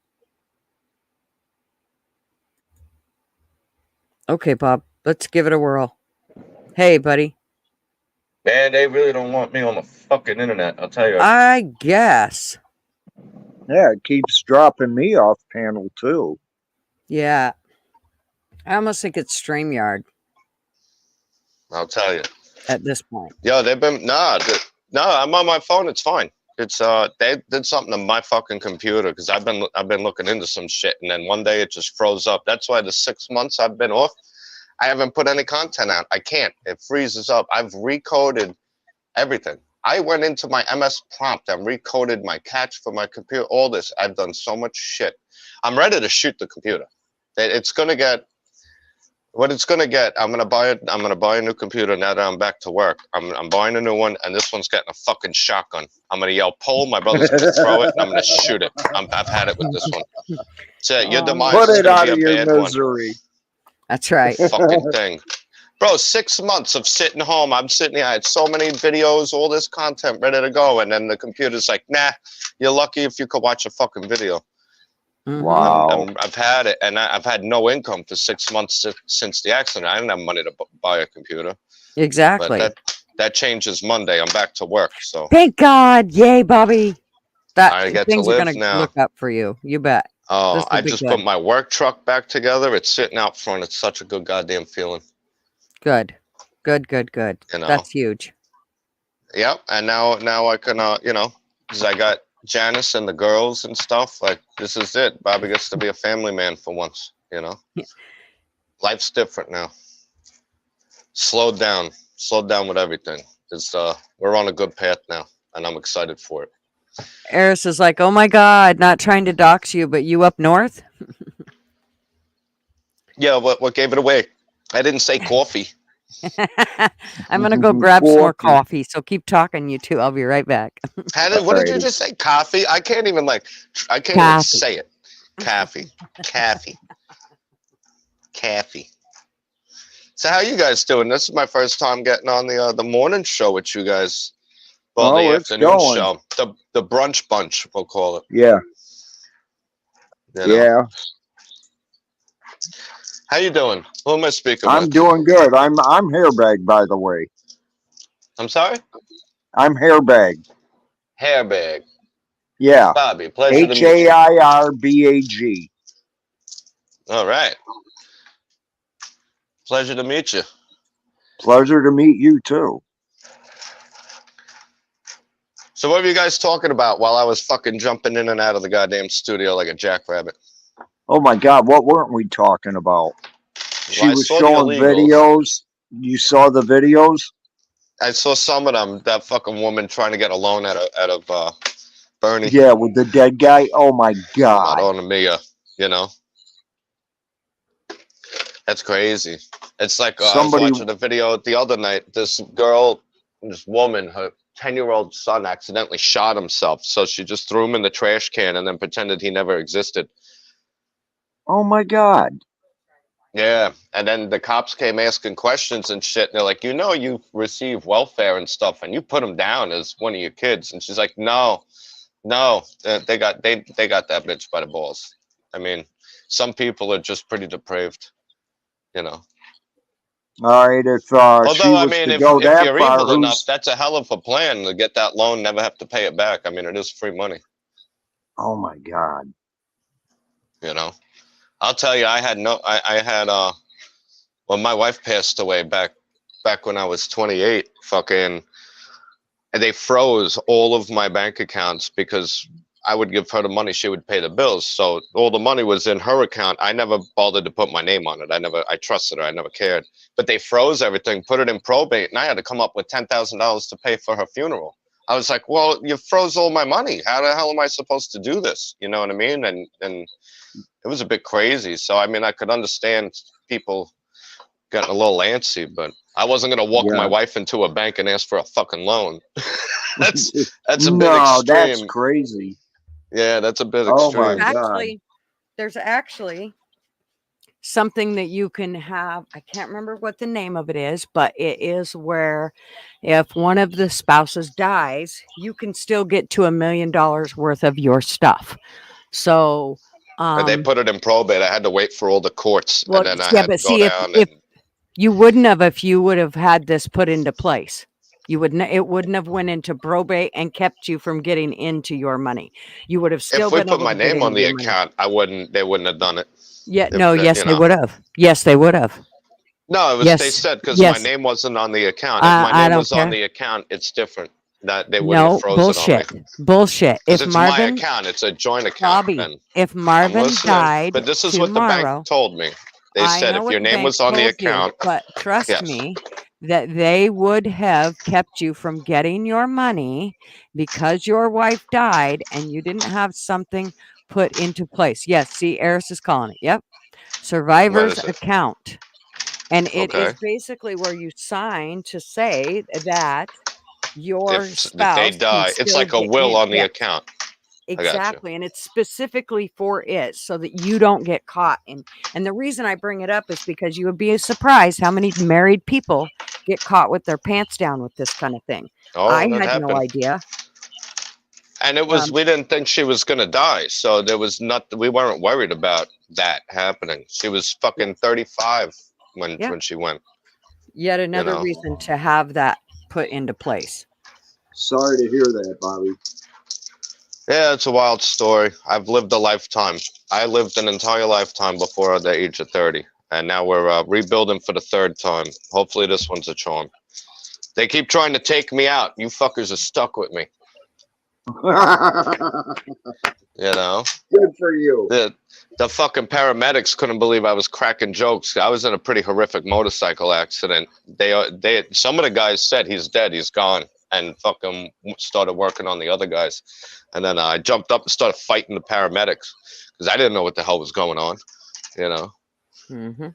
Okay, Bob, let's give it a whirl. Hey, buddy. Man, they really don't want me on the fucking internet, I'll tell you. I guess. Yeah, it keeps dropping me off panel too. Yeah. I almost think it's StreamYard. I'll tell you. At this point. Yo, they've been, no, I'm on my phone, it's fine. It's, they did something to my fucking computer, because I've been looking into some shit, and then one day it just froze up. That's why the 6 months I've been off, I haven't put any content out. I can't. It freezes up. I've recoded everything. I went into my MS prompt and recoded my catch for my computer. All this. I've done so much shit. I'm ready to shoot the computer. It's gonna get what it's gonna get. I'm gonna buy it. I'm gonna buy a new computer now that I'm back to work. I'm buying a new one, and this one's getting a fucking shotgun. I'm gonna yell pull. My brother's gonna throw it, and I'm gonna shoot it. I've had it with this one. So your demise Put is it gonna out be of a your bad misery. one. That's right. Fucking thing. Bro, 6 months of sitting home. I'm sitting here. I had so many videos, all this content ready to go. And then the computer's like, nah, you're lucky if you could watch a fucking video. Wow. I've had it. And I've had no income for 6 months since the accident. I didn't have money to buy a computer. Exactly. But that changes Monday. I'm back to work. So thank God. Yay, Bobby. I get to things are live going to now. look up for you. You bet. Oh, I just put my work truck back together. It's sitting out front. It's such a good goddamn feeling. Good. Good. You know. That's huge. Yep. And now I can, because I got Janice and the girls and stuff. Like, this is it. Bobby gets to be a family man for once, Yeah. Life's different now. Slowed down with everything. We're on a good path now, and I'm excited for it. Eris is like, oh my God, not trying to dox you, but you up north? Yeah, what gave it away? I didn't say coffee. I'm going to go grab some more Coffee. coffee. So keep talking, you two. I'll be right back. What did you Alrighty. just say? Coffee? I can't even I can't even Coffee. say it. Coffee. Coffee. Coffee. So how you guys doing? This is my first time getting on the morning show with you guys. Well, Oh, the it's afternoon going. show. The brunch bunch, we'll call it. Yeah. You know? Yeah. How you doing? Who am I speaking I'm with? doing good. I'm Hairbag, by the way. I'm sorry? I'm Hairbag. Hairbag. Yeah. Bobby, pleasure to meet you. Hairbag. All right. Pleasure to meet you. Pleasure to meet you too. So what were you guys talking about while I was fucking jumping in and out of the goddamn studio like a jackrabbit? Oh my God, what weren't we talking about? She Well, I was saw the showing illegals. videos. You saw the videos? I saw some of them. That fucking woman trying to get a loan out of Bernie. Yeah, with the dead guy. Oh my Not God. on Mia, you know. That's crazy. It's like Somebody- I was watching a video the other night. This woman, her 10-year-old son accidentally shot himself. So she just threw him in the trash can and then pretended he never existed. Oh my God. Yeah. And then the cops came asking questions and shit. And they're like, you receive welfare and stuff and you put him down as one of your kids. And she's like, no, they got that bitch by the balls. I mean, some people are just pretty depraved, you know. All right, if she Although, I was mean, to if go that you're far, evil enough, who's... that's a hell of a plan to get that loan, never have to pay it back. I mean, it is free money, Oh my God. you know. I'll tell you, I had when my wife passed away back when I was 28, fucking, and they froze all of my bank accounts because I would give her the money, she would pay the bills. So all the money was in her account. I never bothered to put my name on it. I trusted her. I never cared. But they froze everything, put it in probate, and I had to come up with $10,000 to pay for her funeral. I was like, well, you froze all my money. How the hell am I supposed to do this? You know what I mean? And it was a bit crazy. So, I mean, I could understand people getting a little antsy, but I wasn't going to walk my wife into a bank and ask for a fucking loan. that's a bit No, extreme. that's crazy. Yeah, that's a bit Oh my extreme. God. There's actually something that you can have. I can't remember what the name of it is, but it is where if one of the spouses dies, you can still get to $1 million worth of your stuff. So And they put it in probate. I had to wait for all the courts, well, and then I yeah, had but to go see, down. if you wouldn't have, if you would have had this put into place, you wouldn't. It wouldn't have went into probate and kept you from getting into your money. You would have still if we been put able my to get name on into the your money. account, they wouldn't have done it. Yeah, If no, that- yes, you they know. would have. Yes, they would have. No, it was. Yes, They said because yes. my name wasn't on the account. If I my name don't was on care. the account, it's different. That they wouldn't No, have frozen bullshit. on me. Bullshit. Because If it's my Marvin, account. It's a joint account. Bobby, And if I'm Marvin listening. died But this is what the tomorrow, bank told me. They I said know if what your the name bank was on the told you, account, but trust yes. me, that they would have kept you from getting your money because your wife died and you didn't have something put into place. Yes, see, Eris is calling it. Yep. Survivor's is it? account. And it Okay. is basically where you sign to say that your If they spouse can die, it's still like a get will in. on the Yeah, account. I got you. exactly. And it's specifically for it so that you don't get caught. And the reason I bring it up is because you would be surprised how many married people get caught with their pants down with this kind of thing. Oh, I that had no happened. idea. And it was we didn't think she was gonna die, so there was we weren't worried about that happening. She was fucking 35 when she went. Yet another know. reason to have that put into place. Sorry to hear that, Bobby. Yeah, it's a wild story. I've lived a lifetime. I lived an entire lifetime before the age of 30, and now we're rebuilding for the third time. Hopefully, this one's a charm. They keep trying to take me out. You fuckers are stuck with me. You know. Good for you. The fucking paramedics couldn't believe I was cracking jokes. I was in a pretty horrific motorcycle accident. Some of the guys said he's dead, he's gone. and fucking started working on the other guys. And then I jumped up and started fighting the paramedics because I didn't know what the hell was going on, you know. Mm-hmm.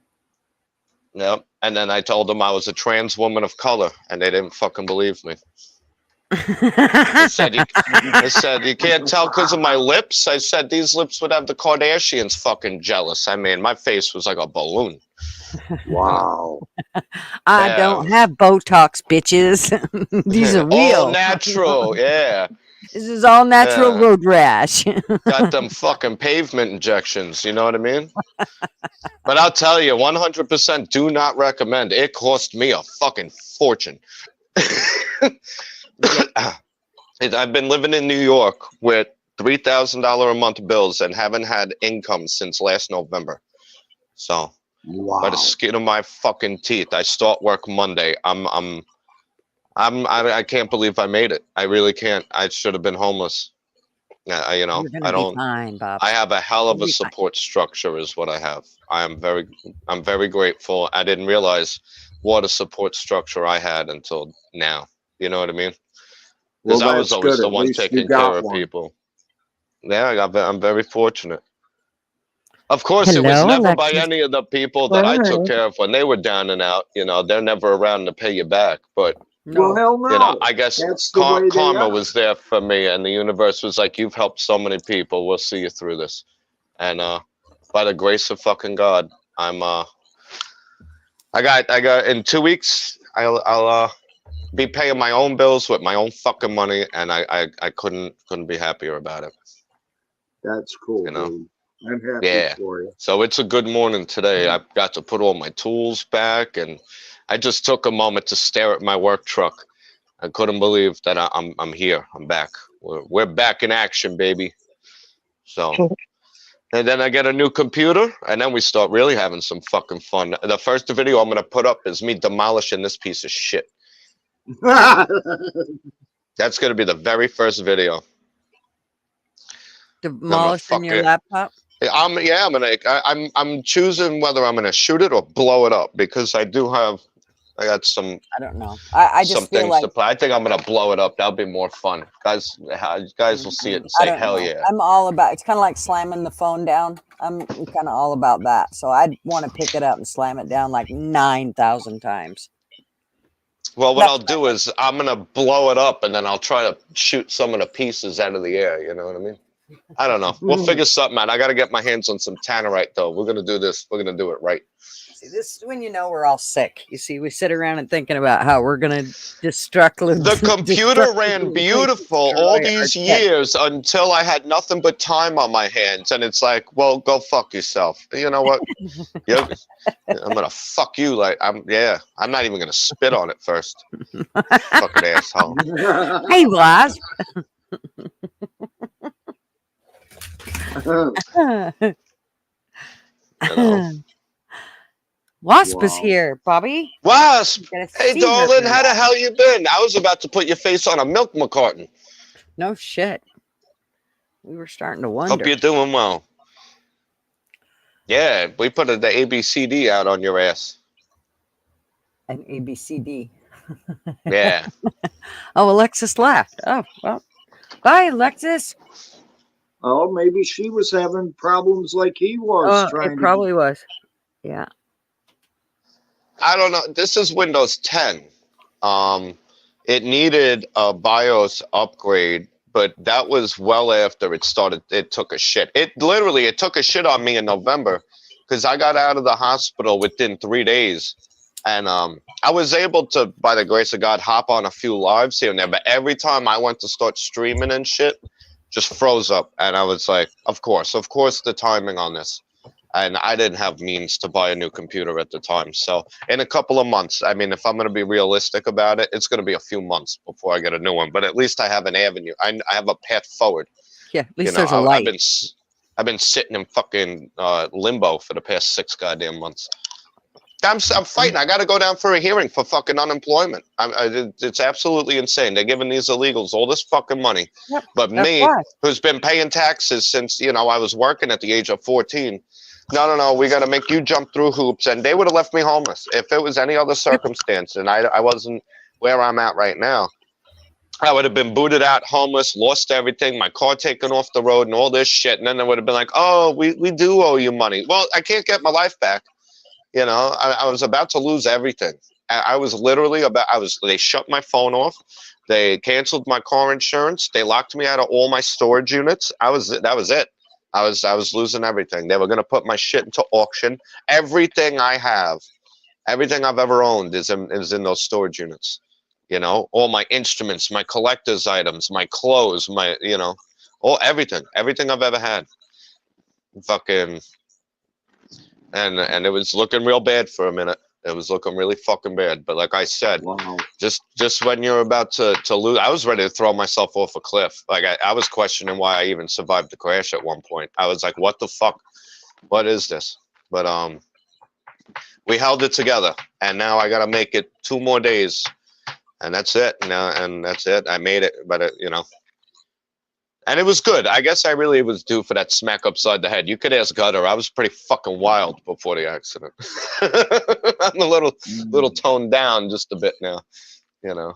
Yep. And then I told them I was a trans woman of color, and they didn't fucking believe me. They said, you can't tell because of my lips. I said these lips would have the Kardashians fucking jealous. I mean, my face was like a balloon. Wow. I don't have Botox, bitches. These are real. All natural, yeah. This is all natural road rash. Got them fucking pavement injections, you know what I mean? But I'll tell you, 100% do not recommend. It cost me a fucking fortune. I've been living in New York with $3,000 a month bills and haven't had income since last November. So, by the skin of my fucking teeth, I start work Monday. I can't believe I made it. I really can't. I should have been homeless. You know, I don't. Fine, Bob. I have a hell of a support structure, is what I have. I'm very grateful. I didn't realize what a support structure I had until now. You know what I mean? Because I was always the one taking care of people. Yeah, I'm very fortunate. Of course, it was never by any of the people that I took care of when they were down and out. You know, they're never around to pay you back. But well, hell no. you know, I guess karma was there for me, and the universe was like, "You've helped so many people. We'll see you through this." And by the grace of fucking God, I got in 2 weeks. I'll be paying my own bills with my own fucking money, and I couldn't be happier about it. That's cool. You know. Dude. I'm happy for you. So it's a good morning today. I've got to put all my tools back, and I just took a moment to stare at my work truck. I couldn't believe that I'm here. I'm back. We're back in action, baby. So, and then I get a new computer, and then we start really having some fucking fun. The first video I'm gonna put up is me demolishing this piece of shit. That's gonna be the very first video. Demolishing your laptop? I'm choosing whether I'm gonna shoot it or blow it up because I got some. I don't know. I just some feel things like to play. I think I'm gonna blow it up. That'll be more fun, guys. Guys will see it and say, "Hell yeah!" I'm all about. It's kind of like slamming the phone down. I'm kind of all about that. So I'd want to pick it up and slam it down like 9,000 times. Well, what I'll do is I'm gonna blow it up and then I'll try to shoot some of the pieces out of the air. You know what I mean? I don't know. We'll figure something out. I got to get my hands on some tannerite, though. We're going to do this. We're going to do it right. See, this is when you know we're all sick. You see, we sit around and thinking about how we're going to destruct the computer ran beautiful all these years until I had nothing but time on my hands. And it's like, well, go fuck yourself. You know what? I'm going to fuck you. Like, I'm not even going to spit on it first. Fucking asshole. Hey, Blas. Wasp is here, Bobby. Wasp! Hey, darling, how the hell you been? I was about to put your face on a milk carton. No shit. We were starting to wonder. Hope you're doing well. Yeah, we put the ABCD out on your ass. An ABCD. Yeah. Oh, Alexis laughed. Oh, well. Bye, Alexis. Oh, maybe she was having problems like he was. It probably was. Yeah. I don't know. This is Windows 10. It needed a BIOS upgrade, but that was well after it started. It took a shit. It took a shit on me in November because I got out of the hospital within 3 days. And I was able to, by the grace of God, hop on a few lives here and there. But every time I went to start streaming and shit, just froze up. And I was like, of course the timing on this. And I didn't have means to buy a new computer at the time. So in a couple of months, I mean, if I'm going to be realistic about it, it's going to be a few months before I get a new one. But at least I have an avenue. I have a path forward. Yeah, at least there's a light. I've been sitting in fucking limbo for the past 6 goddamn months. I'm fighting. I got to go down for a hearing for fucking unemployment. It's absolutely insane. They're giving these illegals all this fucking money. Yep, but me, who's been paying taxes since, I was working at the age of 14. No, we got to make you jump through hoops. And they would have left me homeless if it was any other circumstance. And I wasn't where I'm at right now. I would have been booted out, homeless, lost everything, my car taken off the road and all this shit. And then they would have been like, oh, we do owe you money. Well, I can't get my life back. You know, I was about to lose everything. I was literally they shut my phone off. They canceled my car insurance. They locked me out of all my storage units. That was it. I was losing everything. They were going to put my shit into auction. Everything I have, everything I've ever owned is in those storage units. You know, all my instruments, my collector's items, my clothes, everything I've ever had. Fucking, and it was looking real bad for a minute. It was looking really fucking bad. But like I said, Wow. just when you're about to lose, I was ready to throw myself off a cliff. Like I was questioning why I even survived the crash at one point. I was like, what the fuck? What is this? But we held it together, and now I gotta make it 2 more days. And that's it. And that's it. I made it, but and it was good. I guess I really was due for that smack upside the head. You could ask Gutter. I was pretty fucking wild before the accident. I'm a little toned down just a bit now, you know.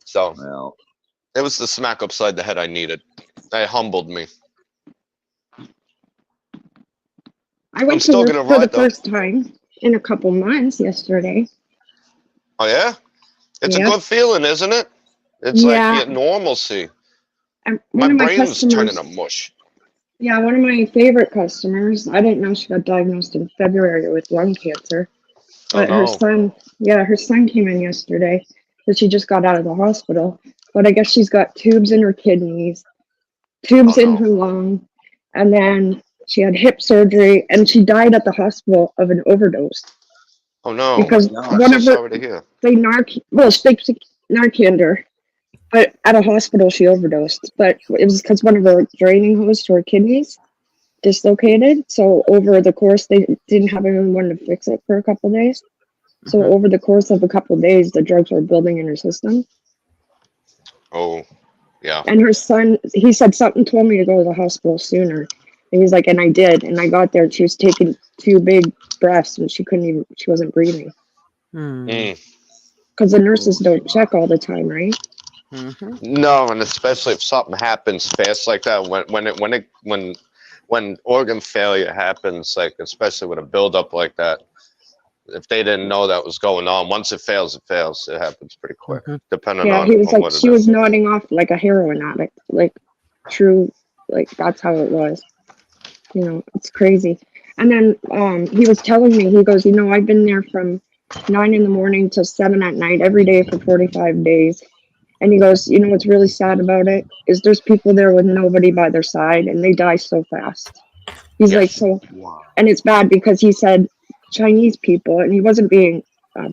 So Well, it was the smack upside the head I needed. It humbled me. I went to still work gonna for the ride, though. first time in a couple months yesterday. Oh yeah, it's Yep. a good feeling, isn't it? It's Yeah. like normalcy. One My of my brain's customers, turning to mush. yeah, one of my favorite customers, I didn't know she got diagnosed in February with lung cancer, Oh but her no. son, yeah, her son came in yesterday, but she just got out of the hospital. But I guess she's got tubes in her kidneys, tubes Oh in no. her lung, and then she had hip surgery, and she died at the hospital of an overdose Oh no. because I'm one so of her, sorry to hear. they Narcaned her, but at a hospital she overdosed. But it was because one of her draining hose to her kidneys dislocated. So over the course, they didn't have anyone to fix it for a couple days. So Mm-hmm. over the course of a couple days, the drugs were building in her system. Oh, yeah. And her son, he said something told me to go to the hospital sooner. And he's like, and I did. And I got there and she was taking 2 big breaths and she wasn't breathing. Mm. Because the nurses don't check all the time, right? No, and especially if something happens fast like that, when organ failure happens, like especially with a buildup like that, if they didn't know that was going on, once it fails, it fails. It happens pretty quick, depending Yeah, on, he was like, what it she is. was nodding off like a heroin addict, like true, like that's how it was. You know, it's crazy. And then he was telling me, he goes, you know, I've been there from 9 in the morning to 7 at night every day for 45 days. And he goes, you know what's really sad about it is there's people there with nobody by their side and they die so fast. He's like, so, and it's bad because he said Chinese people, and he wasn't being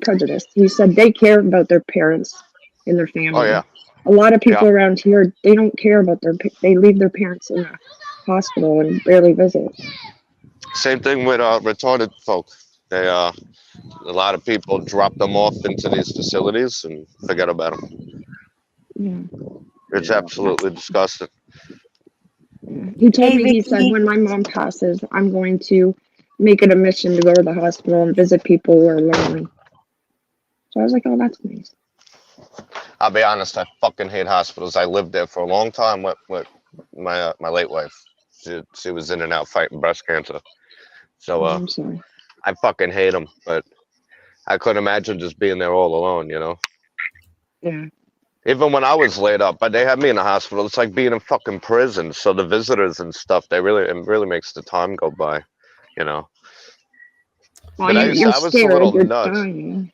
prejudiced. He said they care about their parents and their family. Oh yeah. A lot of people Yeah. around here, they don't care about they leave their parents in a hospital and barely visit. Same thing with retarded folk. They a lot of people drop them off into these facilities and forget about them. Yeah. It's absolutely disgusting. He told Hey, me, he said, Vicky. when my mom passes, I'm going to make it a mission to go to the hospital and visit people who are lonely. So I was like, oh, that's nice. I'll be honest, I fucking hate hospitals. I lived there for a long time with my late wife. She was in and out fighting breast cancer. So I'm sorry. I fucking hate them, but I couldn't imagine just being there all alone, you know? Yeah. Even when I was laid up, but they had me in the hospital. It's like being in fucking prison. So the visitors and stuff, it really makes the time go by, you know? Well, But I you're was a scared, little you're nuts. dying.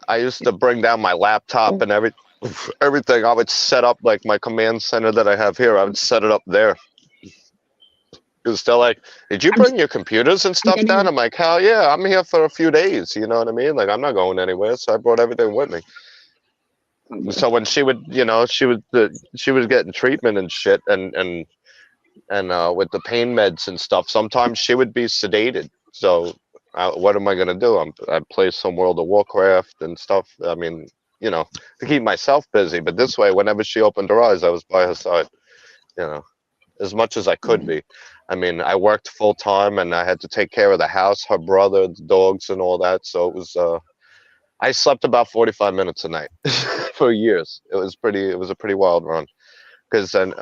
I used to bring down my laptop and everything. I would set up like my command center that I have here. I would set it up there. Because they're like, did you bring your computers and stuff down? I'm like, hell yeah, I'm here for a few days. You know what I mean? Like, I'm not going anywhere. So I brought everything with me. So when she would, you know, she was getting treatment and shit and with the pain meds and stuff, sometimes she would be sedated. So what am I going to do? I play some World of Warcraft and stuff. I mean, you know, to keep myself busy. But this way, whenever she opened her eyes, I was by her side, you know, as much as I could be. I mean, I worked full time and I had to take care of the house, her brother, the dogs and all that. So it was, I slept about 45 minutes a night for years. It was a pretty wild run. Because then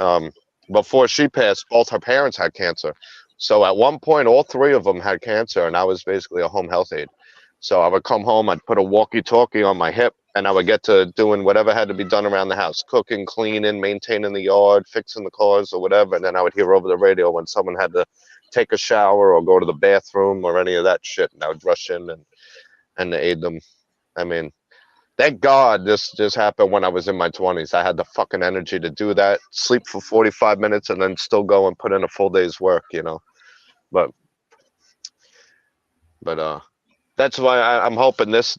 before she passed, both her parents had cancer. So at one point, all three of them had cancer, and I was basically a home health aide. So I would come home, I'd put a walkie-talkie on my hip, and I would get to doing whatever had to be done around the house, cooking, cleaning, maintaining the yard, fixing the cars or whatever. And then I would hear over the radio when someone had to take a shower or go to the bathroom or any of that shit, and I would rush in and aid them. I mean, thank God this happened when I was in my 20s. I had the fucking energy to do that, sleep for 45 minutes, and then still go and put in a full day's work, you know. But that's why I'm hoping this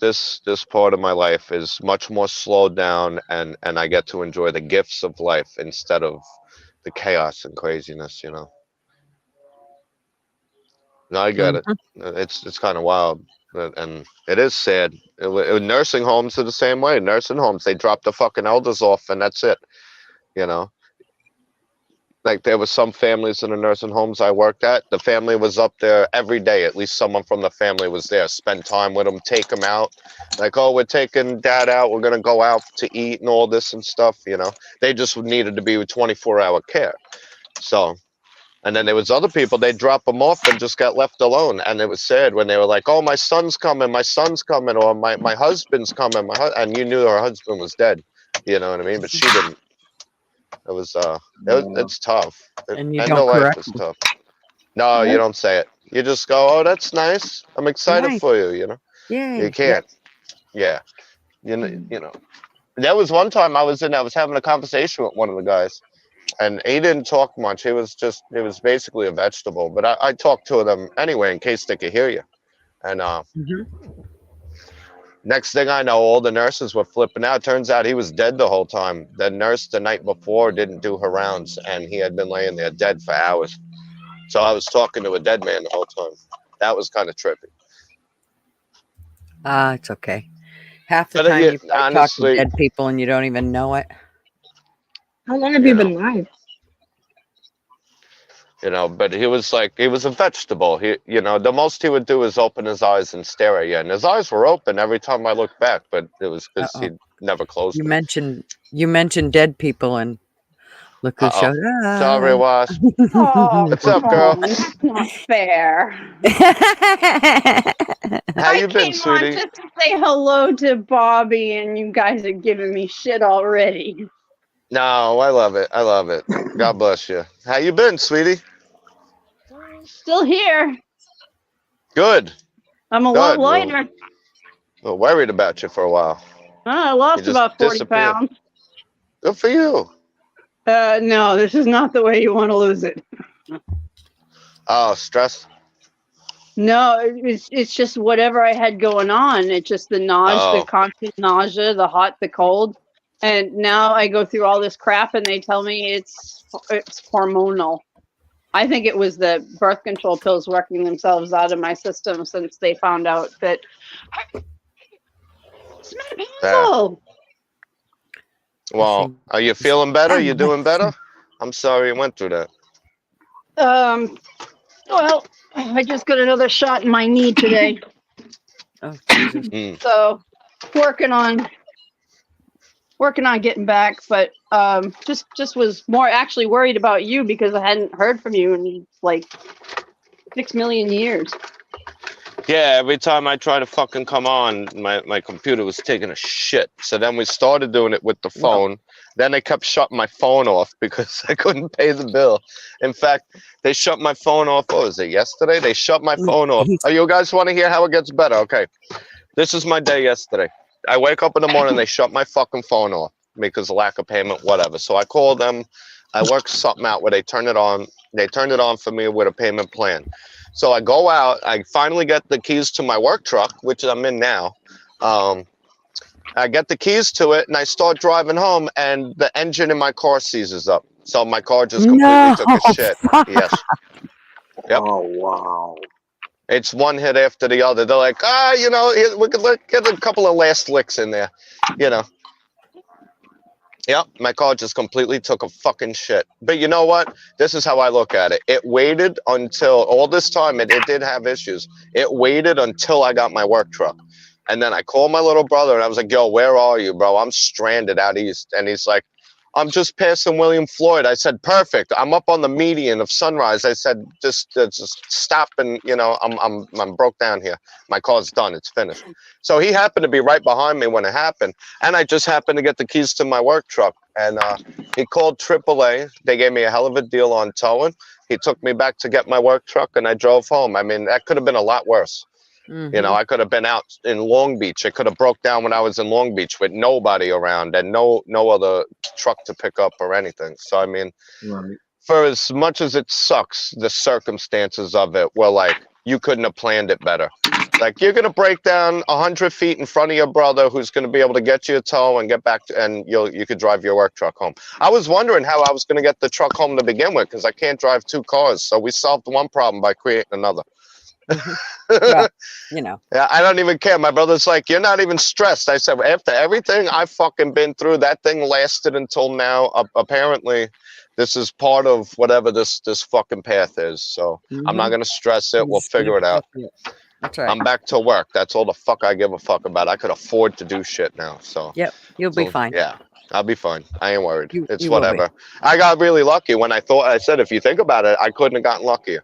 part of my life is much more slowed down, and I get to enjoy the gifts of life instead of the chaos and craziness, you know. No, I get it. It's kind of wild, and it is sad. Nursing homes are the same way. Nursing homes, they drop the fucking elders off, and that's it, you know. Like there was some families in the nursing homes I worked at. The family was up there every day. At least someone from the family was there. Spend time with them, take them out. Like, oh, we're taking dad out. We're going to go out to eat and all this and stuff, you know. They just needed to be with 24-hour care. So, and then there was other people, they drop them off and just got left alone. And it was sad when they were like, oh, my son's coming, or my husband's coming. And you knew her husband was dead. You know what I mean? But she didn't. It was it's tough. And you End don't of life correct is them. tough. No, you don't say it. You just go, oh, that's nice. I'm excited Nice. for you, you know. Yay. You can't. Yeah. You know. There was one time I was having a conversation with one of the guys, and he didn't talk much. He was basically a vegetable. But I talked to them anyway in case they could hear you. And next thing I know, all the nurses were flipping out. Turns out he was dead the whole time. The nurse the night before didn't do her rounds, and he had been laying there dead for hours. So I was talking to a dead man the whole time. That was kind of trippy. It's okay. Half the But, time yeah, you probably talk honestly- to dead people and you don't even know it. How long have you been live? You know, but he was a vegetable. The most he would do is open his eyes and stare at you. And his eyes were open every time I looked back, but it was because he never closed You them. mentioned dead people, and look who showed up. Sorry, Wash. Oh, What's up, come girl? on, that's not fair. How you been, Came on sweetie? just to say hello to Bobby, and you guys are giving me shit already. No, I love it. I love it. God bless you. How you been, sweetie? Still here. Good. I'm a Good. lot lighter. Well, worried about you for a while. I lost just about 40 disappeared. pounds. Good for you. No, this is not the way you want to lose it. Oh, stress. No, it's just whatever I had going on. It's just the nausea, Oh. the constant nausea, the hot, the cold. And now I go through all this crap and they tell me it's hormonal. I think it was the birth control pills working themselves out of my system since they found out that it's menopausal. Well, are you feeling better? You doing better? I'm sorry you went through that. Well, I just got another shot in my knee today. Oh, Jesus. So working on getting back, but just was more actually worried about you because I hadn't heard from you in like 6 million years. Yeah, every time I try to fucking come on, my computer was taking a shit. So then we started doing it with the phone. Then they kept shutting my phone off because I couldn't pay the bill. In fact, they shut my phone off. What was it, yesterday? They shut my phone off. Oh, you guys want to hear how it gets better? Okay. This is my day yesterday. I wake up in the morning, they shut my fucking phone off because of lack of payment, whatever. So I called them. I worked something out where they turned it on. They turned it on for me with a payment plan. So I go out. I finally get the keys to my work truck, which I'm in now. I get the keys to it, and I start driving home, and the engine in my car seizes up. So my car just completely took a shit. Yes. Yep. Oh, wow. It's one hit after the other. They're like, we could get a couple of last licks in there, Yep, my car just completely took a fucking shit. But you know what? This is how I look at it. It waited until all this time. It did have issues. It waited until I got my work truck. And then I called my little brother and I was like, yo, where are you, bro? I'm stranded out east. And he's like, I'm just passing William Floyd. I said, perfect. I'm up on the median of Sunrise. I said, just stop and, you know, I'm broke down here. My car's done. It's finished. So he happened to be right behind me when it happened. And I just happened to get the keys to my work truck. And he called AAA. They gave me a hell of a deal on towing. He took me back to get my work truck and I drove home. I mean, that could have been a lot worse. You know, I could have been out in Long Beach. It could have broke down when I was in Long Beach with nobody around and no other truck to pick up or anything. So, I mean, for as much as it sucks, the circumstances of it were like, you couldn't have planned it better. Like, you're going to break down 100 feet in front of your brother who's going to be able to get you a tow and get back to, and you could drive your work truck home. I was wondering how I was going to get the truck home to begin with because I can't drive 2 cars. So we solved one problem by creating another. Well, you know. Yeah, I don't even care. My brother's like, you're not even stressed. I said, after everything I've fucking been through, that thing lasted until now. Apparently, this is part of whatever this fucking path is. So I'm not gonna stress it. We'll figure it out. That's right. I'm back to work. That's all the fuck I give a fuck about. I could afford to do shit now. So Yep, you'll be fine. Yeah, I'll be fine. I ain't worried. It's you will be. whatever. I got really lucky when I said, if you think about it, I couldn't have gotten luckier.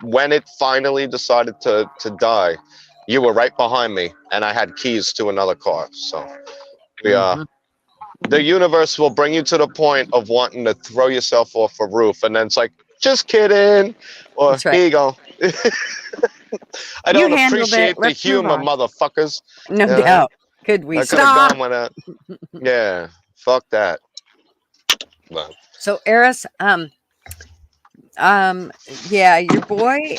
When it finally decided to die, you were right behind me and I had keys to another car. So the universe will bring you to the point of wanting to throw yourself off a roof. And then it's like, just kidding. Or here you go. I don't appreciate the humor, motherfuckers. No doubt. Could we stop? Gone with that. Yeah, fuck that. But. So Eris, yeah, your boy,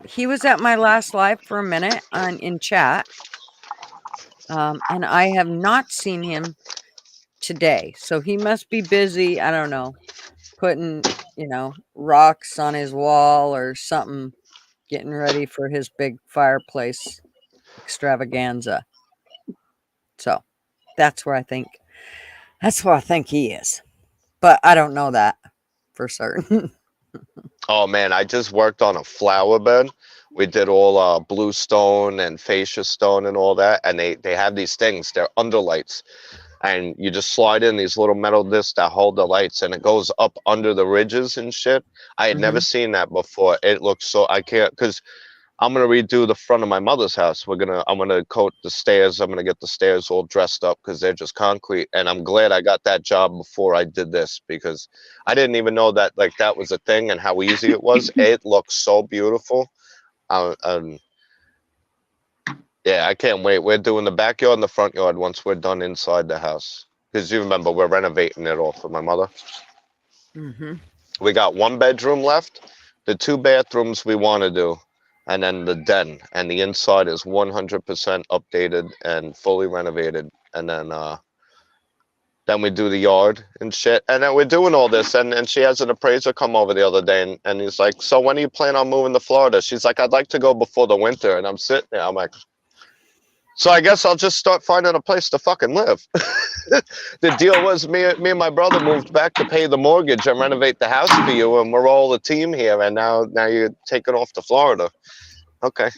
he was at my last live for a minute in chat, and I have not seen him today. So he must be busy. I don't know, putting rocks on his wall or something, getting ready for his big fireplace extravaganza. So that's where I think he is, but I don't know that for certain. Oh man, I just worked on a flower bed. We did all blue stone and fascia stone and all that, and they have these things. They're underlights, and you just slide in these little metal discs that hold the lights, and it goes up under the ridges and shit. I had never seen that before. It looks so, I can't, because I'm gonna redo the front of my mother's house. I'm gonna coat the stairs. I'm gonna get the stairs all dressed up because they're just concrete. And I'm glad I got that job before I did this, because I didn't even know that that was a thing and how easy it was. It looks so beautiful. Yeah, I can't wait. We're doing the backyard and the front yard once we're done inside the house. Because you remember, we're renovating it all for my mother. We got 1 bedroom left, the 2 bathrooms we want to do, and then the den. And the inside is 100% updated and fully renovated. And then we do the yard and shit. And then we're doing all this. And she has an appraiser come over the other day, and he's like, so when do you plan on moving to Florida? She's like, I'd like to go before the winter. And I'm sitting there, I'm like, so I guess I'll just start finding a place to fucking live. The deal was me and my brother moved back to pay the mortgage and renovate the house for you, and we're all a team here, and now you're taking off to Florida. Okay.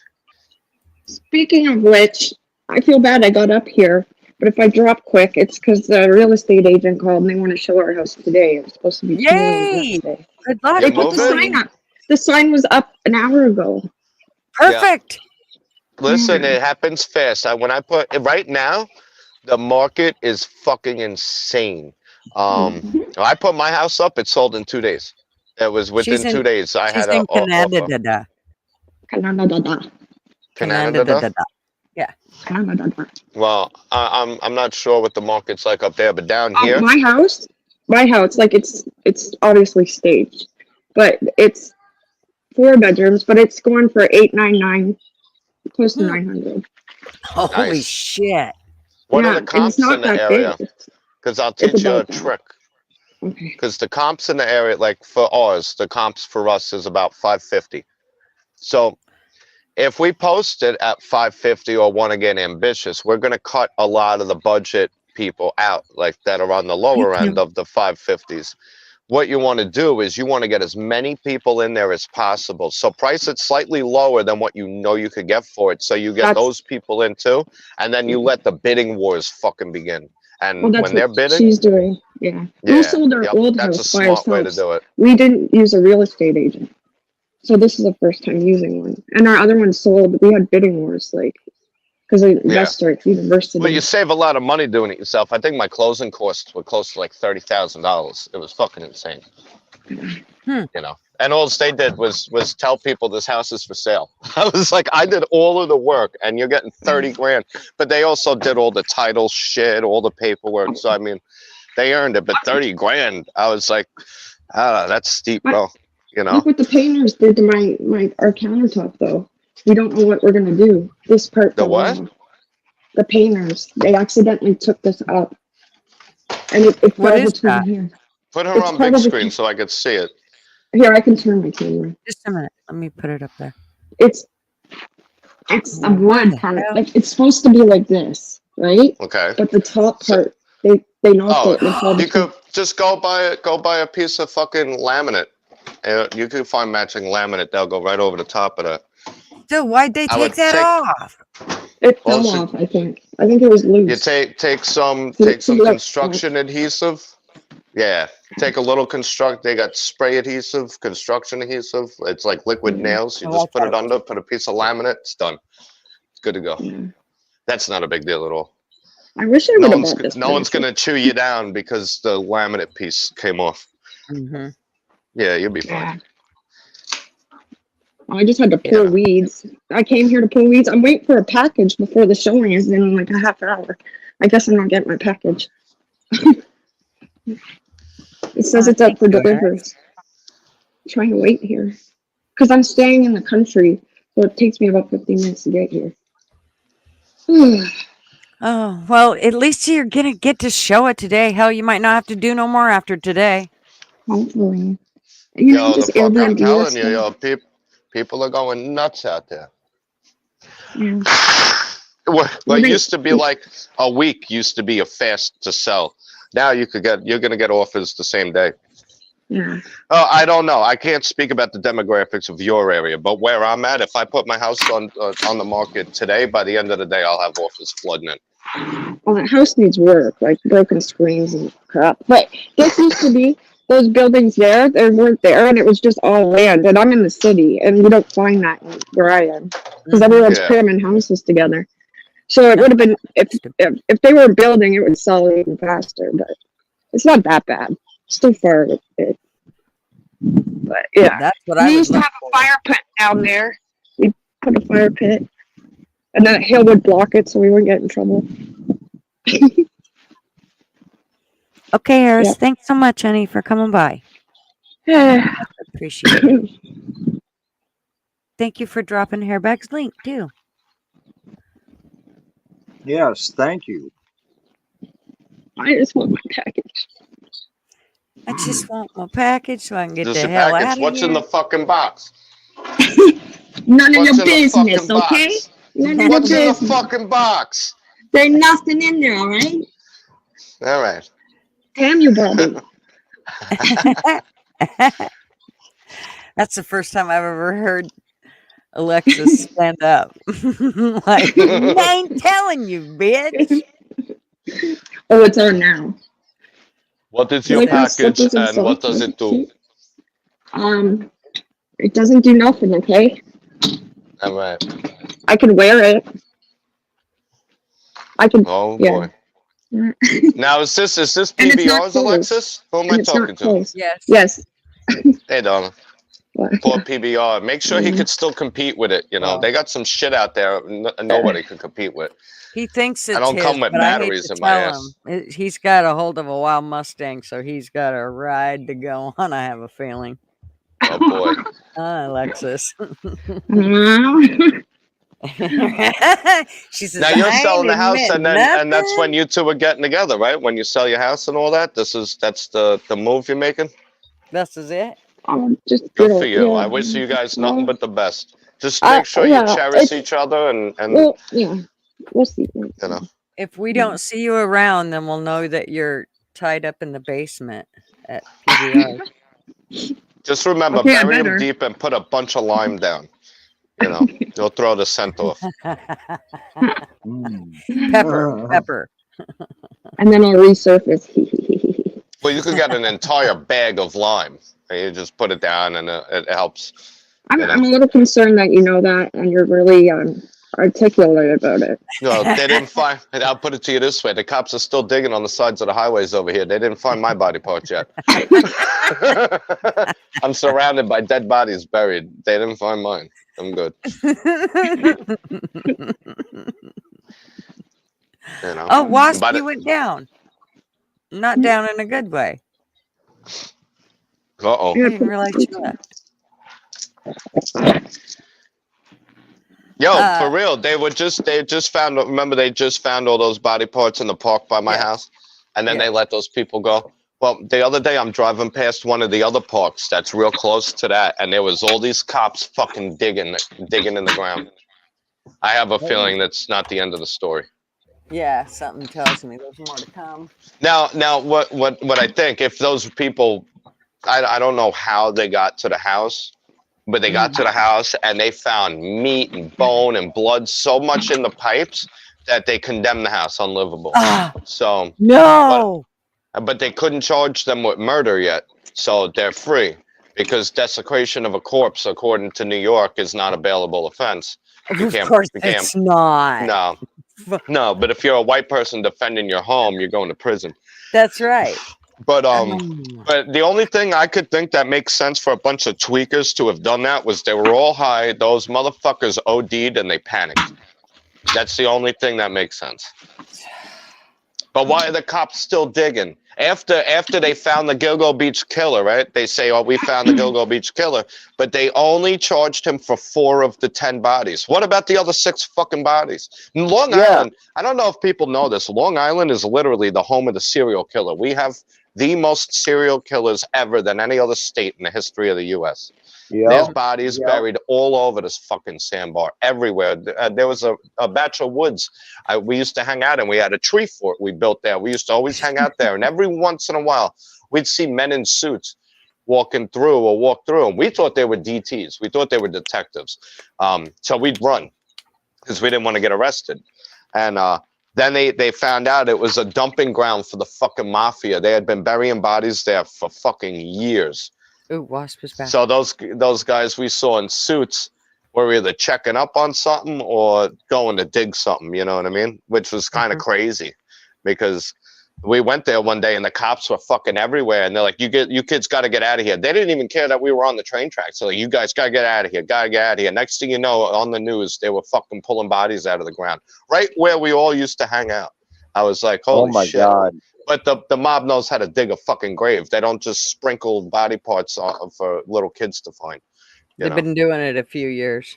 Speaking of which, I feel bad I got up here, but if I drop quick, it's because the real estate agent called and they want to show our house today. It was supposed to be Yay! Good luck. They put the sign up. The sign was up an hour ago. Perfect. Yeah. Listen, it happens fast. When I put it right now, the market is fucking insane. I put my house up, it sold in 2 days. It was within 2 days. I had in Canada. Yeah. Well, I'm not sure what the market's like up there, but down here, My house, like it's obviously staged, but it's 4 bedrooms, but it's going for $899, close to $900. Holy Nice. shit! what Yeah, are the and comps it's not in the that area? big. Because I'll It's teach you a about that. trick. Okay. Because the comps in the area, like for ours, the comps for us is about 550. So if we post it at 550 or want to get ambitious, we're going to cut a lot of the budget people out, like that are on the lower end of the 550s. what you want to do is you want to get as many people in there as possible. So price it slightly lower than what you know you could get for it. So you get those people in too, and then you let the bidding wars fucking begin. And Well, that's when they're what bidding, she's doing. Yeah. We yeah, sold our yep, old that's a house by smart way to ourselves. do it. We didn't use a real estate agent. So this is the first time using one. And our other one sold. We had bidding wars, like, because the investor at university. Well, you save a lot of money doing it yourself. I think my closing costs were close to like $30,000. It was fucking insane. You know, and all they did was tell people this house is for sale. I was like, I did all of the work, and you're getting 30 grand. But they also did all the title shit, all the paperwork. So I mean, they earned it. But 30 grand, I was like, ah, that's steep, bro. You know. Look what the painters did to our countertop, though. We don't know what we're gonna do. This part. The what? The painters. They accidentally took this up, and it What fell is between that? here. Put her It's on part big of the- screen so I could see it. Here, I can turn my camera. Just a minute. Let me put it up there. It's the wood part. Like it's supposed to be like this, right? Okay. But the top part, they knocked it. And it fell You between- could just go buy a piece of fucking laminate. You could find matching laminate. They'll go right over the top of that. So why'd they I would take that off? It Well, fell so- off. I think it was loose. You take some Look, construction adhesive. Yeah, take a little They got spray adhesive, construction adhesive. It's like liquid nails. You just put it under, put a piece of laminate. It's done. It's good to go. That's not a big deal at all. I wish I would have bought this. No one's gonna chew you down because the laminate piece came off. Yeah, you'll be fine. I just had to pull weeds. I came here to pull weeds. I'm waiting for a package before the showing is in like a half hour. I guess I'm not getting my package. It says it's up for delivery. I'm trying to wait here because I'm staying in the country, so it takes me about 15 minutes to get here. Oh, well, at least you're going to get to show it today. Hell, you might not have to do no more after today. Hopefully. Yo, the fuck, I'm telling you, yo, people are going nuts out there. Yeah. What used to be like a week used to be a fast to sell. Now you're gonna get offers the same day. Yeah. Oh, I don't know. I can't speak about the demographics of your area, but where I'm at, if I put my house on the market today, by the end of the day, I'll have offers flooding in. Well, the house needs work, like broken screens and crap. But this used to be those buildings there. They weren't there, and it was just all land. And I'm in the city, and you don't find that where I am because everyone's cramming houses together. So it would have been if they were building, it would sell even faster. But it's not that bad. Still far with it. But yeah, that's what we I used to have a fire pit down there. We put a fire pit, and then a hill would block it, so we wouldn't get in trouble. Okay, Harris, thanks so much, honey, for coming by. Appreciate it. Thank you for dropping Hairbag's link, too. Yes, thank you. I just want my package. I just want my package so I can get Just the a hell out package. of What's here. in the fucking box? None of What's your in the business, fucking okay? box? None of What's your in the business. fucking box? There's nothing in there, all right? All right. Damn you, Bobby. That's the first time I've ever heard Alexis stand up. Like, I ain't telling you, bitch. Oh, it's on now. What is your Like those package slippers and and what socks, does it do? It doesn't do nothing, okay? All right. I can wear it. I can. Oh yeah. boy. Now is this And it's not PBR's, closed. Alexis? Who am I And it's not talking to? closed. Yes. Yes. Hey, darling. Poor PBR. Make sure he could still compete with it. You know, they got some shit out there nobody could compete with. He thinks it's I don't his, come with but I hate batteries to in my tell ass. him. He's got a hold of a wild Mustang, so he's got a ride to go on, I have a feeling. Oh boy. Alexis. She says, Now you're "I ain't selling the house, admit and that's nothing." when you two are getting together, right? When you sell your house and all that. That's the move you're making. This is it. Just Good for you. I wish you guys nothing but the best. Just make sure you cherish each other and Well, yeah. We'll see. you know. If we don't see you around, then we'll know that you're tied up in the basement at PBR. Just remember, Okay, I bury them better. deep and put a bunch of lime down. You know, you'll throw the scent off. Pepper. And then I'll resurface. Well, you could get an entire bag of lime, and you just put it down, and it helps. I'm, You know? I'm a little concerned that you know that and you're really articulate about it. No, they didn't find. And I'll put it to you this way: the cops are still digging on the sides of the highways over here. They didn't find my body parts yet. I'm surrounded by dead bodies buried. They didn't find mine. I'm good. You know. Oh, Wasp, But you went down. Not down in a good way. Uh-oh. I didn't realize you left. Yo, for real, they just found. Remember, they just found all those body parts in the park by my house, and then they let those people go. Well, the other day I'm driving past one of the other parks that's real close to that, and there was all these cops fucking digging in the ground. I have a feeling that's not the end of the story. Yeah, something tells me there's more to come. Now, what I think, if those people, I don't know how they got to the house, but they got to the house and they found meat and bone and blood so much in the pipes that they condemned the house unlivable. So no, but they couldn't charge them with murder yet, so they're free because desecration of a corpse, according to New York, is not a bailable offense. Of course, it's not. No, but if you're a white person defending your home, you're going to prison. That's right. But but the only thing I could think that makes sense for a bunch of tweakers to have done that was they were all high. Those motherfuckers OD'd and they panicked. That's the only thing that makes sense. But why are the cops still digging? After they found the Gilgo Beach killer, right? They say, oh, we found the Gilgo Beach killer, but they only charged him for 4 of the 10 bodies. What about the other 6 fucking bodies? Long Island, I don't know if people know this. Long Island is literally the home of the serial killer. We have the most serial killers ever than any other state in the history of the U.S. There's bodies buried all over this fucking sandbar, everywhere. There was a Bachelor Woods. We used to hang out, and we had a tree fort we built there. We used to always hang out there, and every once in a while, we'd see men in suits walk through, and we thought they were DTs. We thought they were detectives. So we'd run because we didn't want to get arrested. And then they found out it was a dumping ground for the fucking mafia. They had been burying bodies there for fucking years. Ooh, Wasp is back. So those guys we saw in suits were either checking up on something or going to dig something, you know what I mean? Which was kind of crazy because we went there one day and the cops were fucking everywhere and they're like, you kids got to get out of here. They didn't even care that we were on the train tracks. So like, you guys got to get out of here, got to get out of here. Next thing you know, on the news, they were fucking pulling bodies out of the ground right where we all used to hang out. I was like, holy shit. God. But the mob knows how to dig a fucking grave. They don't just sprinkle body parts on, for little kids to find. They've been doing it a few years.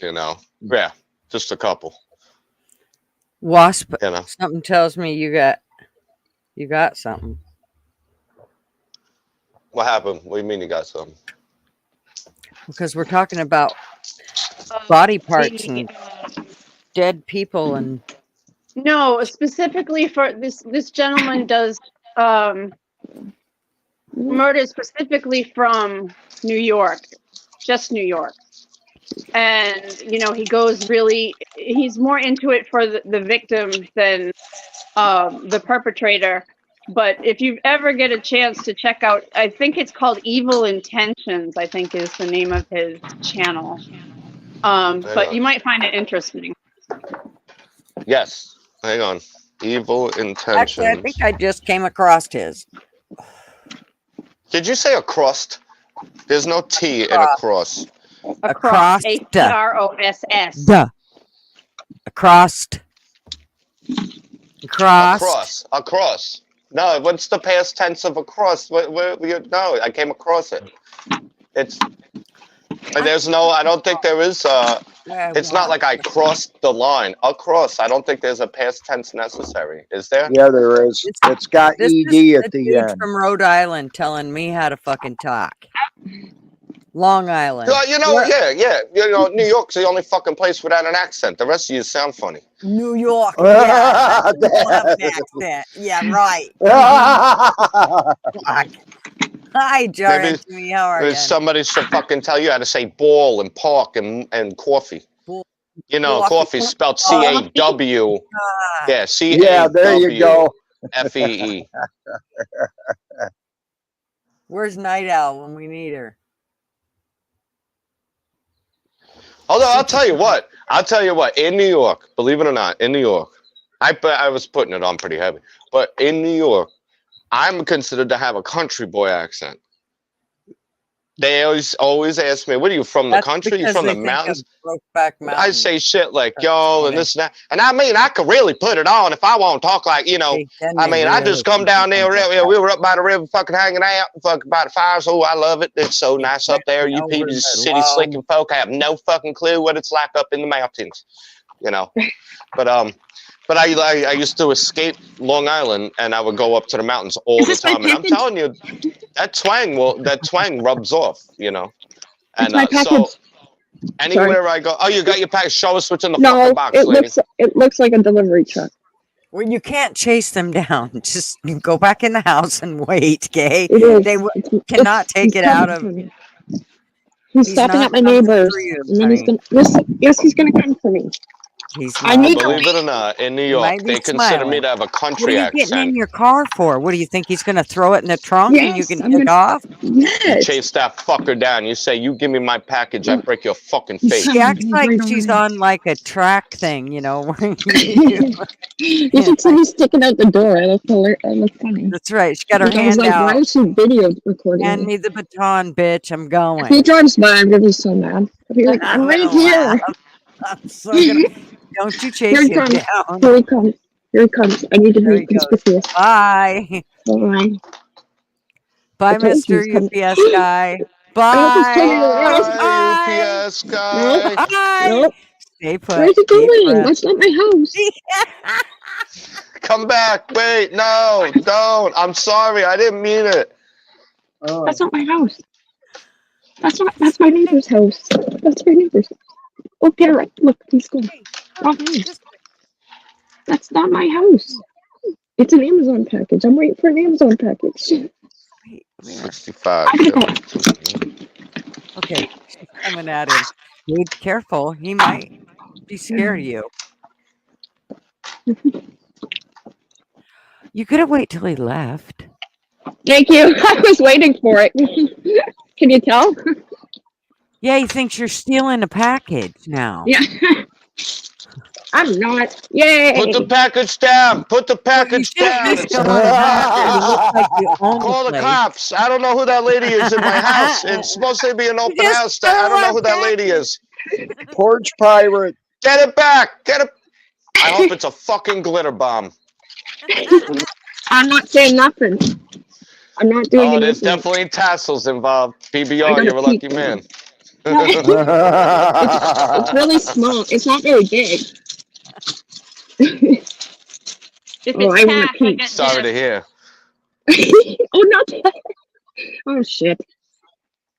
You know, yeah, just a couple. Wasp, You know. something tells me you got something. What happened? What do you mean you got something? Because we're talking about body parts and dead people and No, specifically for this gentleman does murder specifically from New York, just New York. And, you know, he's more into it for the victim than the perpetrator. But if you ever get a chance to check out, I think it's called Evil Intentions, I think is the name of his channel. But you might find it interesting. Yes. Hang on. Evil Intentions. actually, I think I just came across his. Did you say a crust? There's no T in a cross. Across. ACROSS. Duh. Across. Across. Across. No, what's the past tense of across? No, I came across it. There's no, I don't think there is, it's not like I crossed the line. Across, I don't think there's a past tense necessary. Is there? Yeah, there is. It's got This ED is at a the dude end. from Rhode Island telling me how to fucking talk. Long Island. You know, yeah. You know, New York's the only fucking place without an accent. The rest of you sound funny. New York. Yeah. People have an accent. Yeah, right. Fuck. Hi, Jared. How are Maybe you? somebody should fucking tell you how to say ball and park and coffee. You know, coffee spelled C-A-W. Yeah, C-A-W. Yeah, there you go. F-E-E. Where's Night Owl when we need her? Although I'll tell you what, in New York, believe it or not, in New York, I was putting it on pretty heavy, but in New York, I'm considered to have a country boy accent. They always ask me, "What are you from? The country? You from the mountains?" I say shit like "yo" and this and that, and I mean I could really put it on if I want to talk like I mean I just come down there. We were up by the river, fucking hanging out, fucking by the fires. Oh, I love it. It's so nice up there. You people, city slicking folk, I have no fucking clue what it's like up in the mountains, you know. But I used to escape Long Island and I would go up to the mountains all the time. And I'm telling you, that twang rubs off, you know. And so anywhere I go, oh, you got your package. Show us what's in the fucking box, lady. It looks like a delivery truck. Well, you can't chase them down. Just go back in the house and wait, okay? They cannot take it out of. He's stopping at my neighbors, and then he's gonna. Yes, he's gonna come for me. Believe it or not, in New York, they consider me to have a country What are you getting in accent. your car for? What do you think he's going to throw it in the trunk and you can take off? You chase that fucker down. You say, "You give me my package, I break your fucking face." She acts like she's on like a track thing, you know. You should see me sticking out the door. It looks funny. That's right. She got her Because I was hand like, out. why is she video recording? Hand me the baton, bitch. I'm going. If he drives by, I'm gonna be so mad. I'll be like, I'm right here. I'm so gonna, don't you chase Here he him comes. down. Here he comes. Here he comes. I need to There be he goes. conspicuous. Bye. Bye. Bye, I told you Mr. he's coming. UPS guy. Bye. UPS guy. Bye. Nope. Stay put. Where's he Keep going? breath. That's not my house. Come back. Wait, no, don't. I'm sorry. I didn't mean it. That's not my house. That's my neighbor's house. That's my neighbor's house. Oh, get it right. Look, he's going. Wrong house. That's not my house. It's an Amazon package. I'm waiting for an Amazon package. 65. Okay, she's coming at him. Dude, careful. He might be scared of you. You could have waited till he left. Thank you. I was waiting for it. Can you tell? Yeah, he thinks you're stealing a package now. Yeah. I'm not. Yay. Put the package down. Put the package down. It's Come on, Call the cops. I don't know who that lady is in my house. It's supposed to be an open house. I don't know who that lady is. Porch pirate. Get it back. Get it. I hope it's a fucking glitter bomb. I'm not saying nothing. I'm not doing Oh, there's anything. definitely tassels involved. I PBR, gotta you're a lucky peek. man. It's really small. It's not very big. If Oh, I it's want packed, to I peek. got Sorry to dibs. hear. Oh, not that. Oh, shit.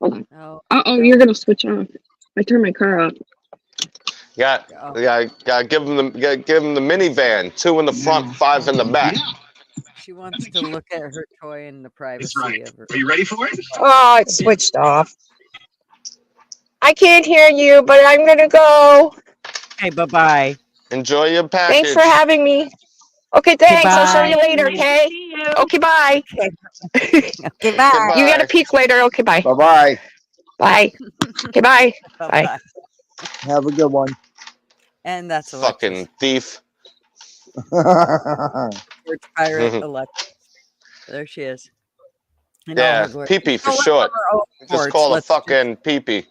Hold on. No. Uh-oh, you're going to switch off. I turned my car off. Got give him the minivan. 2 in the front, 5 in the back. She wants to look at her toy in the privacy of her. Are you ready for it? Oh, it's switched off. I can't hear you, but I'm going to go. Hey, bye-bye. Enjoy your package. Thanks for having me. Okay, thanks. I'll show you Bye. later, okay? Okay, bye. Okay, bye. You got to peek later. Okay, bye. Bye-bye. Bye. Okay, bye. Bye. Bye-bye. Have a good one. And that's Fucking thief. Porch pirate Mhm. Alexis. There she is. In all Yeah, her glory. pee-pee for Oh, let's short. have her own Just porch. call it Let's fucking pee-pee.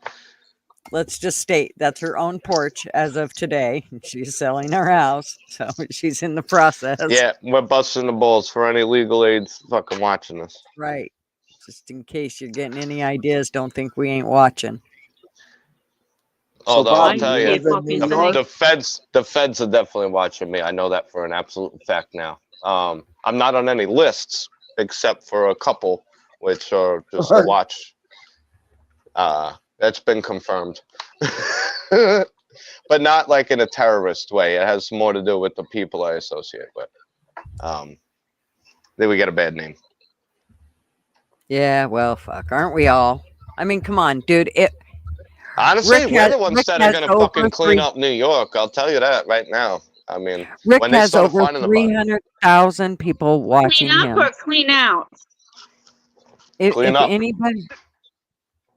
Let's just state that's her own porch as of today. She's selling her house, so she's in the process. Yeah, we're busting the balls for any legal aids fucking watching this. Right. Just in case you're getting any ideas, don't think we ain't watching. Although Bob, I'll tell you you, live in New York? the feds are definitely watching me. I know that for an absolute fact now. I'm not on any lists except for a couple, which are just to watch. That's been confirmed. But not like in a terrorist way. It has more to do with the people I associate with. Then we get a bad name. Yeah, well, fuck, aren't we all? I mean, come on, dude. Honestly, we're the ones Rick that are has going to over fucking clean three- up New York. I'll tell you that right now. I mean, Rick when they has started over finding the body, 300,000 people watching Clean up him. or clean out? Clean up.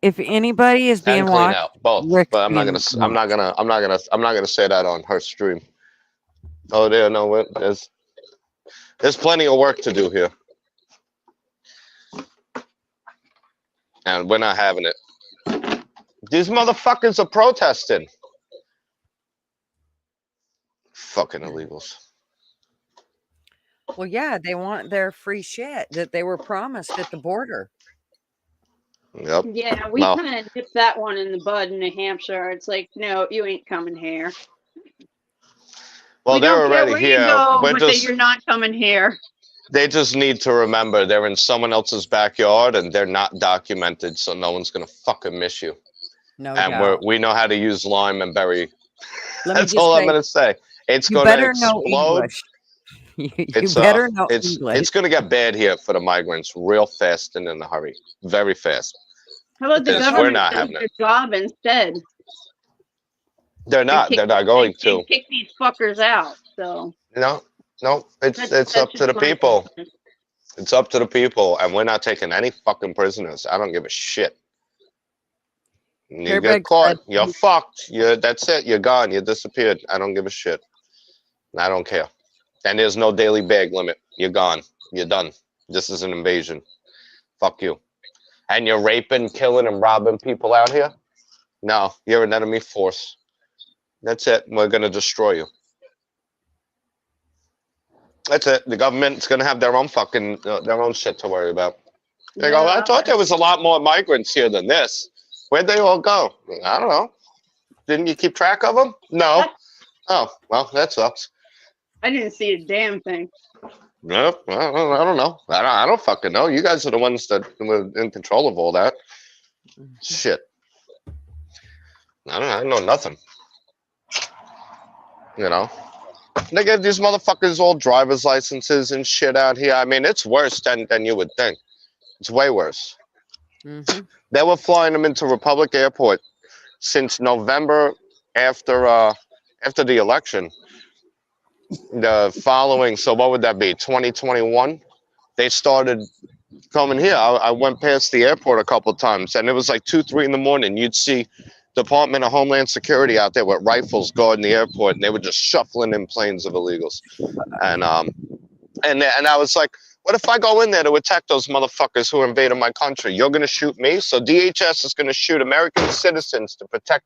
If anybody is being and clean watched, out both. Rick's But I'm not being gonna. I'm not gonna. I'm not gonna. I'm not gonna say that on her stream. Oh, there. No, there's plenty of work to do here, and we're not having it. These motherfuckers are protesting. Fucking illegals. Well, yeah, they want their free shit that they were promised at the border. Yep. Yeah, we Well, kind of nipped that one in the bud in New Hampshire. It's like, no, you ain't coming here. well, We they're don't care already where you here. go, We're but that just. you're not coming here. They just need to remember they're in someone else's backyard and they're not documented, so no one's gonna fucking miss you. No And doubt. we know how to use lime and berry. Let me That's just all I'm say, gonna say. It's you gonna better know explode. English. You It's better know English. it's gonna get bad here for the migrants real fast and in a hurry, very fast. How about the Because we're government not does having their it. job instead? They're not. They're not going They to. kick these fuckers out. So No. It's that's up to just the my people. opinion. It's up to the people, and we're not taking any fucking prisoners. I don't give a shit. You Here, get Big caught, Fred. you're fucked. That's it. You're gone. You disappeared. I don't give a shit. I don't care. And there's no daily bag limit. You're gone. You're done. This is an invasion. Fuck you. And you're raping, killing, and robbing people out here? No, you're an enemy force. That's it. We're gonna destroy you. That's it. The government's gonna have their own fucking their own shit to worry about. They go, I thought there was a lot more migrants here than this. Where'd they all go? I don't know. Didn't you keep track of them? No. Oh, well, that sucks. I didn't see a damn thing. No, I don't know. I don't fucking know. You guys are the ones that were in control of all that. Shit. I know nothing. You know? They give these motherfuckers all driver's licenses and shit out here. I mean, it's worse than you would think. It's way worse. Mm-hmm. They were flying them into Republic Airport since November after the election. The following, so what would that be? 2021. They started coming here. I went past the airport a couple of times, and it was like 2, 3 in the morning. You'd see Department of Homeland Security out there with rifles guarding the airport, and they were just shuffling in planes of illegals. And I was like, what if I go in there to attack those motherfuckers who invaded my country? You're going to shoot me? So DHS is going to shoot American citizens to protect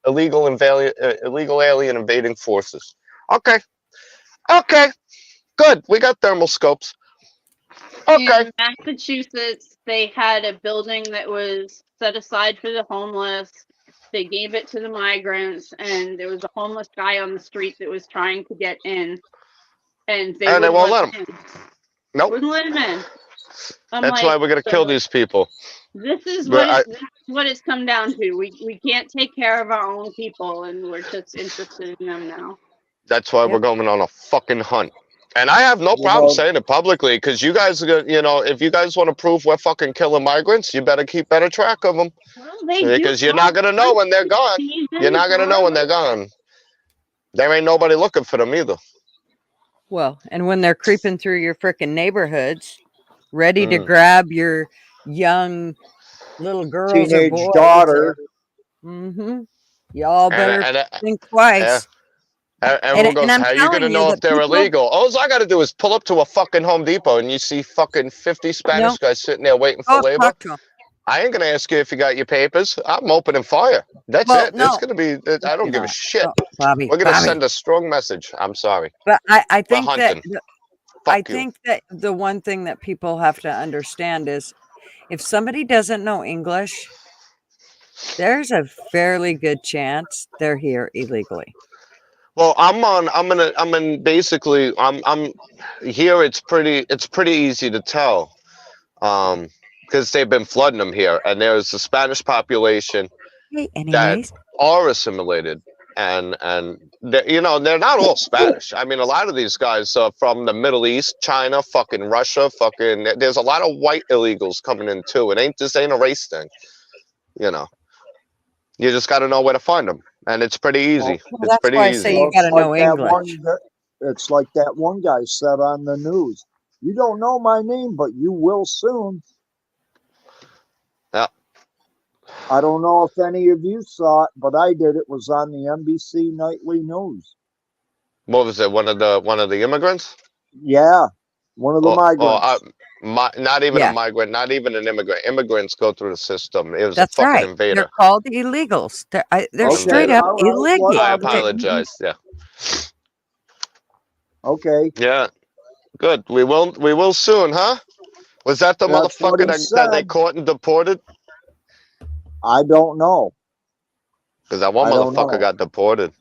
illegal alien invading forces. Okay. Okay. Good. We got thermal scopes. Okay. In Massachusetts, they had a building that was set aside for the homeless. They gave it to the migrants, and there was a homeless guy on the street that was trying to get in, and they won't let him. Nope. Wouldn't let him in. I'm That's like, why we're going to kill these people. This is But this is what it's come down to. We can't take care of our own people, and we're just interested in them now. That's why we're going on a fucking hunt. And I have no problem saying it publicly, because you guys are going to, if you guys want to prove we're fucking killing migrants, you better keep better track of them. Well, Because you're not going to know when they're gone. You're not going to know when they're gone. There ain't nobody looking for them either. Well, and when they're creeping through your freaking neighborhoods, ready to grab your young little girls or Teenage boys, daughter. y'all better think twice. And everyone goes, I'm how are you telling going to you know that if they're people- illegal? All I got to do is pull up to a fucking Home Depot and you see fucking 50 Spanish guys sitting there waiting for labor. Talk to 'em. I ain't going to ask you if you got your papers. I'm opening fire. That's Well, it. no. It's going to be, I don't give a shit. Bobby, We're going to Bobby. send a strong message. I'm sorry. But I think We're that hunting. I Fuck you. think that the one thing that people have to understand is if somebody doesn't know English, there's a fairly good chance they're here illegally. Well, I'm here. It's pretty easy to tell. because they've been flooding them here, and there's a Spanish population Hey, that anyways, are assimilated, and you know, they're not all Spanish. I mean, a lot of these guys are from the Middle East, China, fucking Russia, fucking. There's a lot of white illegals coming in too. This ain't a race thing, you know. You just got to know where to find them, and it's pretty easy. well, It's that's pretty why I easy. say you Well, got it's to like know that one. English. It's like that one guy said on the news. You don't know my name, but you will soon. Yeah. I don't know if any of you saw it, but I did. It was on the NBC nightly news. What was it? One of the immigrants? Yeah, one of the migrants. Not even a Yeah, migrant, not even an immigrant. Immigrants go through the system. It was a that's fucking right. invader. They're called illegals. They're Okay, straight Invader. up all right, illegal. I whatever. apologize. Yeah. Okay, Yeah. Good. We will soon, huh? Was that the that's what motherfucker he that they said. caught and deported? I don't know. Because that one I don't motherfucker know. got deported.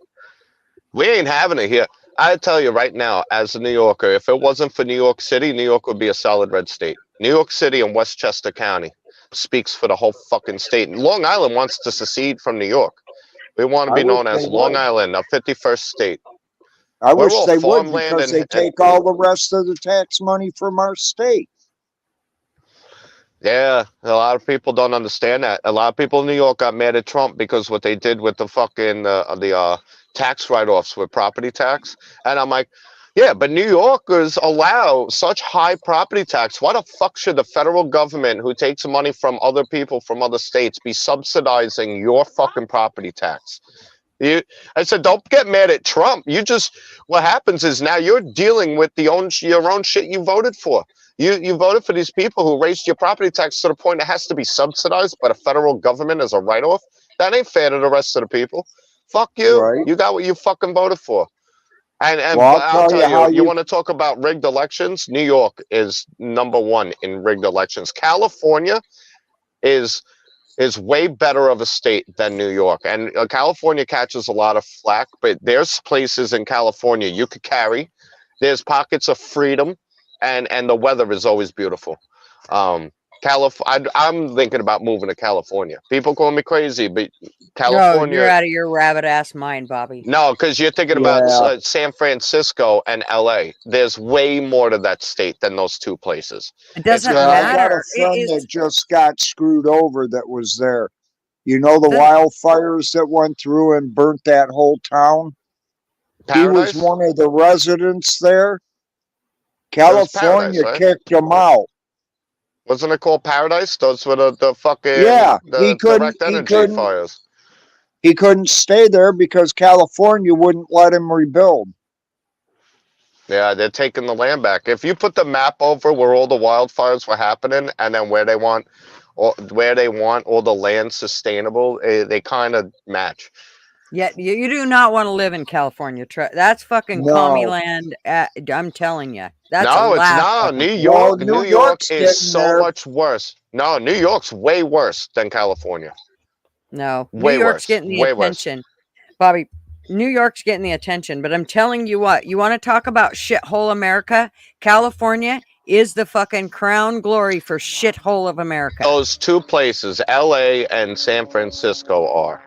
We ain't having it here. I tell you right now, as a New Yorker, if it wasn't for New York City, New York would be a solid red state. New York City and Westchester County speaks for the whole fucking state. And Long Island wants to secede from New York. We want to I be wish known as they Long would. Island, a 51st state. I We're wish all they would farmland because they and take all the rest of the tax money from our state. yeah, a lot of people don't understand that. A lot of people in New York got mad at Trump because what they did with the fucking tax write-offs with property tax. And I'm like, yeah, but New Yorkers allow such high property tax. Why the fuck should the federal government, who takes money from other people from other states, be subsidizing your fucking property tax? I said, don't get mad at Trump. What happens is now you're dealing with your own shit you voted for. You voted for these people who raised your property tax to the point it has to be subsidized by the federal government as a write-off. That ain't fair to the rest of the people. Fuck you. Right. You got what you fucking voted for. And Well, I'll tell how you, you want to talk about rigged elections? New York is #1 in rigged elections. California is way better of a state than New York. And California catches a lot of flack, but there's places in California you could carry. There's pockets of freedom, and the weather is always beautiful. I'm thinking about moving to California. People call me crazy, but No, California. you're out of your rabbit ass mind, Bobby. No, because you're thinking Yeah. about San Francisco and LA. There's way more to that state than those two places. It doesn't Yeah, I got matter. a friend that just got screwed over that was there. You know the wildfires that went through and burnt that whole town? Paradise? He was one of the residents there. It was California Paradise, right? kicked him out. Wasn't it called Paradise? Those were the fucking Yeah, the direct energy fires. He couldn't stay there because California wouldn't let him rebuild. Yeah, they're taking the land back. If you put the map over where all the wildfires were happening, and then where they want all the land sustainable, they kind of match. Yeah, you do not want to live in California. That's fucking commie land. I'm telling you. That's No, it's laughable. not. New York. Well, New New York York's is getting so there. much worse. No, New York's way worse than California. No, Way New York's worse. getting the Way worse. attention. Bobby, New York's getting the attention, but I'm telling you what, you want to talk about shithole America? California is the fucking crown glory for shithole of America. Those two places, LA and San Francisco, are.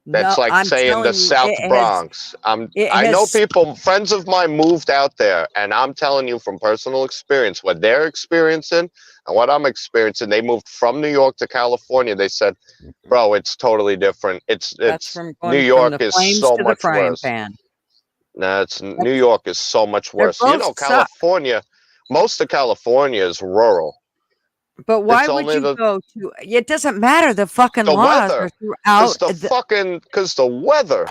That's No, like I'm saying telling the you, South it has- Bronx. it I know has- people, friends of mine moved out there, and I'm telling you from personal experience what they're experiencing and what I'm experiencing. They moved from New York to California. They said, "Bro, it's totally different. That's It's from New going from York the is flames so to the much frying worse." pan. No, New York is so much They're worse. You both know, suck. California, most of California is rural. But why It's would only you the go to? It doesn't matter. The fucking the laws weather, are throughout. because the weather.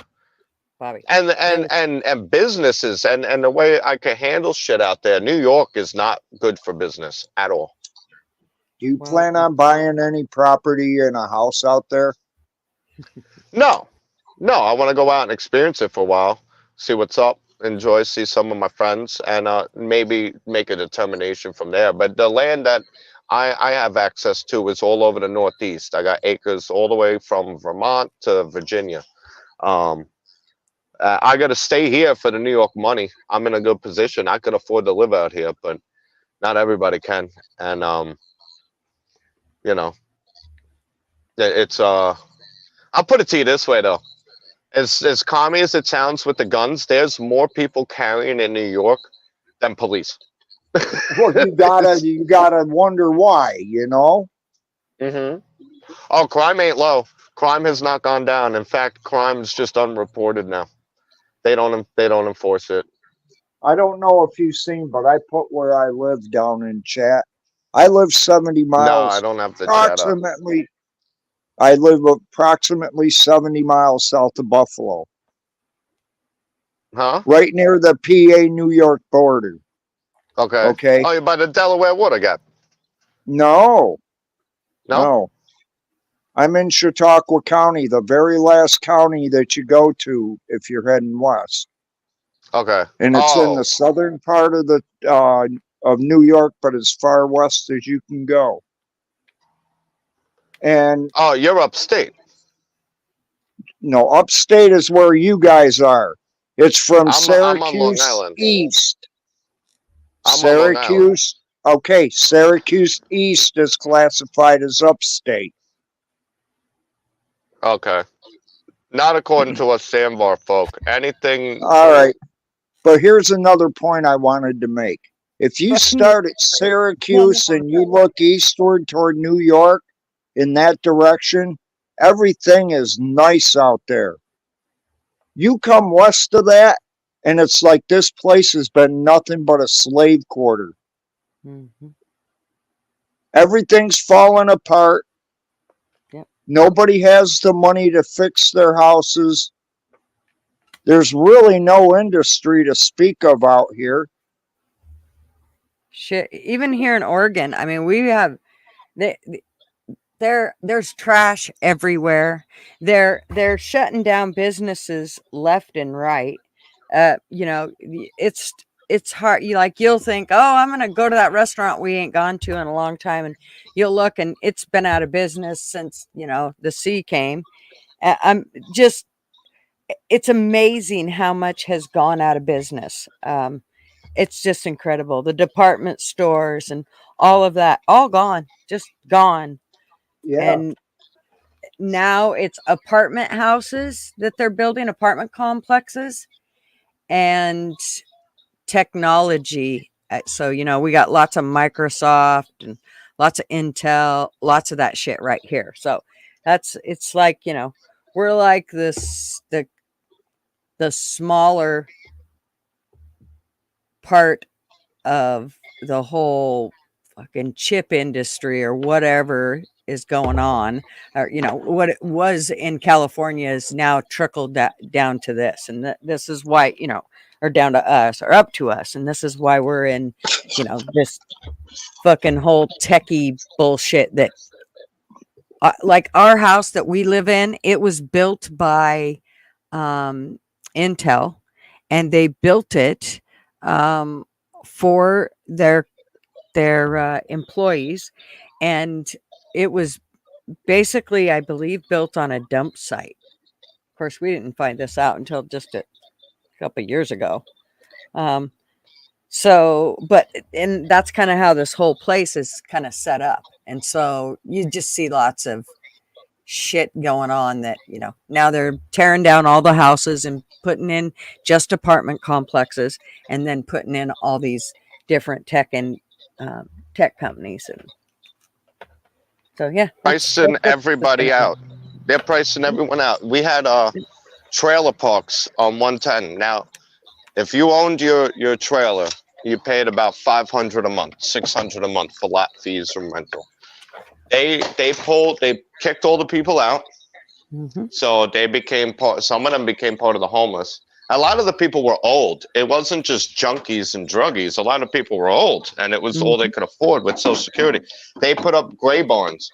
Bobby, And businesses and the way I can handle shit out there. New York is not good for business at all. Do you plan on buying any property in a house out there? No, I want to go out and experience it for a while, see what's up, enjoy, see some of my friends, and maybe make a determination from there. But the land that I have access to is all over the Northeast. I got acres all the way from Vermont to Virginia. I got to stay here for the New York money. I'm in a good position. I could afford to live out here, but not everybody can. And you know, it's I'll put it to you this way though. As commie as it sounds with the guns, there's more people carrying in New York than police. Well, you gotta wonder why, you know? Mm-hmm. Oh, crime ain't low. Crime has not gone down. In fact, crime is just unreported now. They don't enforce it. I don't know if you've seen, but I put where I live down in chat. I live 70 No, miles, I don't have the chat up. approximately. I live approximately 70 miles south of Buffalo, Huh? right near the PA New York border. Okay. Okay. Oh, you're by the Delaware Water Gap. No, No? no. I'm in Chautauqua County, the very last county that you go to if you're heading west. Okay. And it's in Oh, the southern part of the of New York, but as far west as you can go. And oh, you're upstate. no, upstate is where you guys are. It's from I'm on Long Syracuse Island. east. I'm on Long Island. Syracuse. Okay, Syracuse east is classified as upstate. Okay. Not according to us Sandbar folk. Anything. All right. But here's another point I wanted to make. If you start at Syracuse and you look eastward toward New York in that direction, everything is nice out there. You come west of that, and it's like this place has been nothing but a slave quarter. Mm-hmm. Everything's falling apart. Yep. Nobody has the money to fix their houses. There's really no industry to speak of out here. Shit, even here in Oregon, I mean, we have there's trash everywhere. They're shutting down businesses left and right. You know, it's hard. You'll think, oh, I'm gonna go to that restaurant we ain't gone to in a long time, and you'll look and it's been out of business since, you know, the sea came. I'm just, it's amazing how much has gone out of business. It's just incredible. The department stores and all of that, all gone, just gone. Yeah. And now it's apartment houses that they're building, apartment complexes, and technology. So, you know, we got lots of Microsoft and lots of Intel, lots of that shit right here. So it's like, you know, we're like the smaller part of the whole fucking chip industry or whatever is going on, or, you know, what it was in California is now trickled down to this. And this is why, you know, or down to us or up to us. And this is why we're in, you know, this fucking whole techie bullshit that, like our house that we live in, it was built by Intel, and they built it for their employees, and it was basically, I believe, built on a dump site. Of course, we didn't find this out until just a couple of years ago. And that's kind of how this whole place is kind of set up. And so you just see lots of shit going on that, you know, now they're tearing down all the houses and putting in just apartment complexes, and then putting in all these different tech companies. And so, yeah. Pricing everybody out. They're pricing everyone out. We had trailer parks on 110. Now, if you owned your trailer, you paid about $500 a month, $600 a month for lot fees from rental. They kicked all the people out. Mm-hmm. So they became some of them became part of the homeless. A lot of the people were old. It wasn't just junkies and druggies. A lot of people were old, and it was all they could afford with Social Security. They put up gray barns.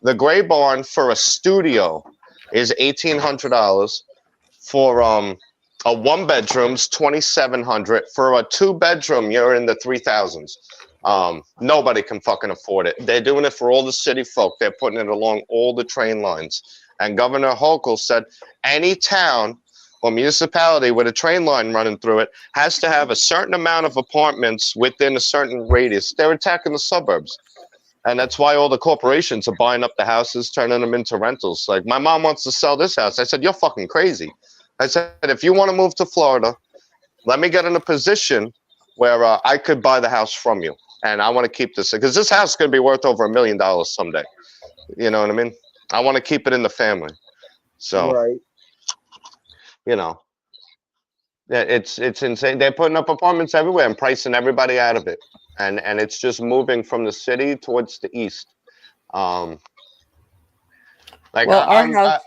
The gray barn for a studio is $1,800. For a one bedroom's $2,700. For a 2-bedroom, you're in the 3,000s. Nobody can fucking afford it. They're doing it for all the city folk. They're putting it along all the train lines. And Governor Hochul said any town or municipality with a train line running through it has to have a certain amount of apartments within a certain radius. They're attacking the suburbs. And that's why all the corporations are buying up the houses, turning them into rentals. Like, my mom wants to sell this house. I said, you're fucking crazy. I said, if you want to move to Florida, let me get in a position where I could buy the house from you. And I want to keep this, because this house is going to be worth over $1 million someday. You know what I mean? I want to keep it in the family. So, Right. you know, it's insane. They're putting up apartments everywhere and pricing everybody out of it. And it's just moving from the city towards the east. Like, Well, our house,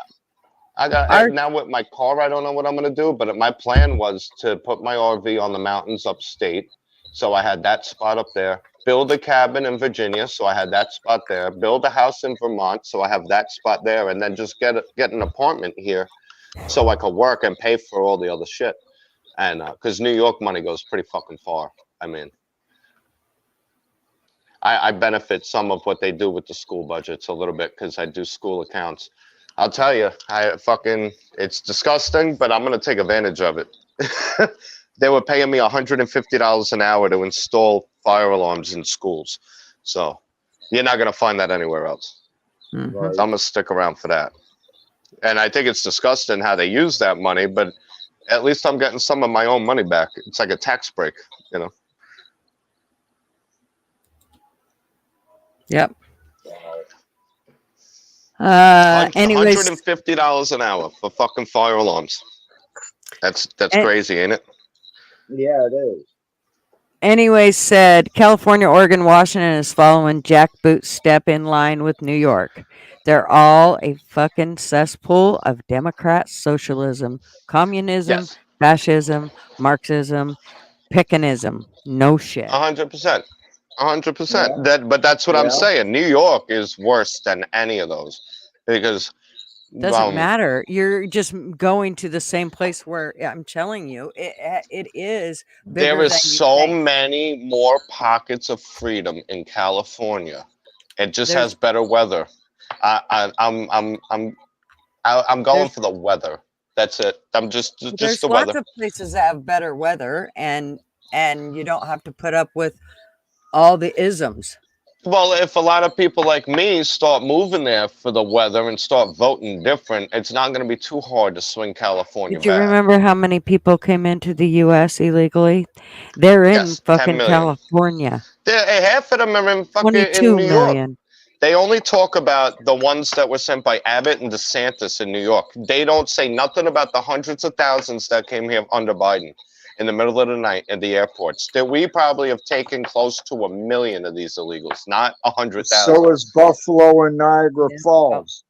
I got our now with my car, I don't know what I'm gonna do, but my plan was to put my RV on the mountains upstate. So I had that spot up there. Build a cabin in Virginia, so I had that spot there. Build a house in Vermont, so I have that spot there, and then just get an apartment here, so I could work and pay for all the other shit. And because New York money goes pretty fucking far. I mean, I benefit some of what they do with the school budgets a little bit because I do school accounts. I'll tell you, it's disgusting, but I'm gonna take advantage of it. They were paying me $150 an hour to install fire alarms in schools. So you're not gonna find that anywhere else. Mhm. So I'm gonna stick around for that. And I think it's disgusting how they use that money, but at least I'm getting some of my own money back. It's like a tax break, you know. Yep. Anyways, $150 an hour for fucking fire alarms. That's and- crazy, ain't it? Yeah, it is. anyways, said California, Oregon, Washington is following jackboot's step in line with New York. They're all a fucking cesspool of Democrat socialism, communism, Yes, fascism, Marxism, Piccanism. No shit. 100%. 100%. Yeah. But that's what I'm Yeah. saying. New York is worse than any of those because Doesn't matter. You're just going to the same place where I'm telling you, it is bigger there is than you so think. many more pockets of freedom in California. It just There's has better weather. I'm going there's for the weather. That's it. I'm just there's the lots weather. of places that have better weather, and you don't have to put up with all the isms. Well, if a lot of people like me start moving there for the weather and start voting different, it's not going to be too hard to swing California Did you back. remember how many people came into the U.S. illegally? They're in Yes, 10 fucking million. California. Half of them are in fucking 22 in New York. million. They only talk about the ones that were sent by Abbott and DeSantis in New York. They don't say nothing about the hundreds of thousands that came here under Biden in the middle of the night at the airports. That we probably have taken close to 1 million of these illegals, not 100,000. So is Buffalo and Niagara Falls.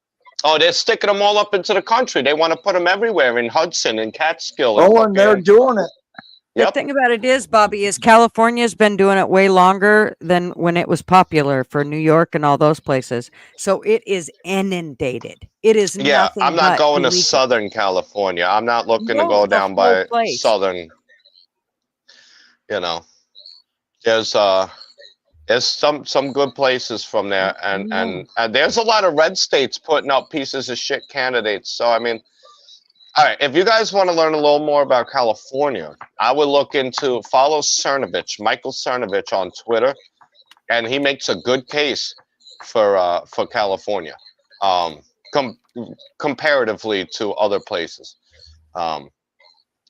Oh, they're sticking them all up into the country. They want to put them everywhere in Hudson and Catskill. Oh, and they're doing it. The Yep. thing about it is, Bobby, is California's been doing it way longer than when it was popular for New York and all those places. So it is inundated. It is Yeah, nothing I'm not but going to illegal. Southern California. I'm not looking to No, go the down whole by place. Southern. You know, there's some good places from there, and there's a lot of red states putting up pieces of shit candidates. So I mean, all right, if you guys want to learn a little more about California, I would look into follow Cernovich, Michael Cernovich on Twitter, and he makes a good case for California, comparatively to other places.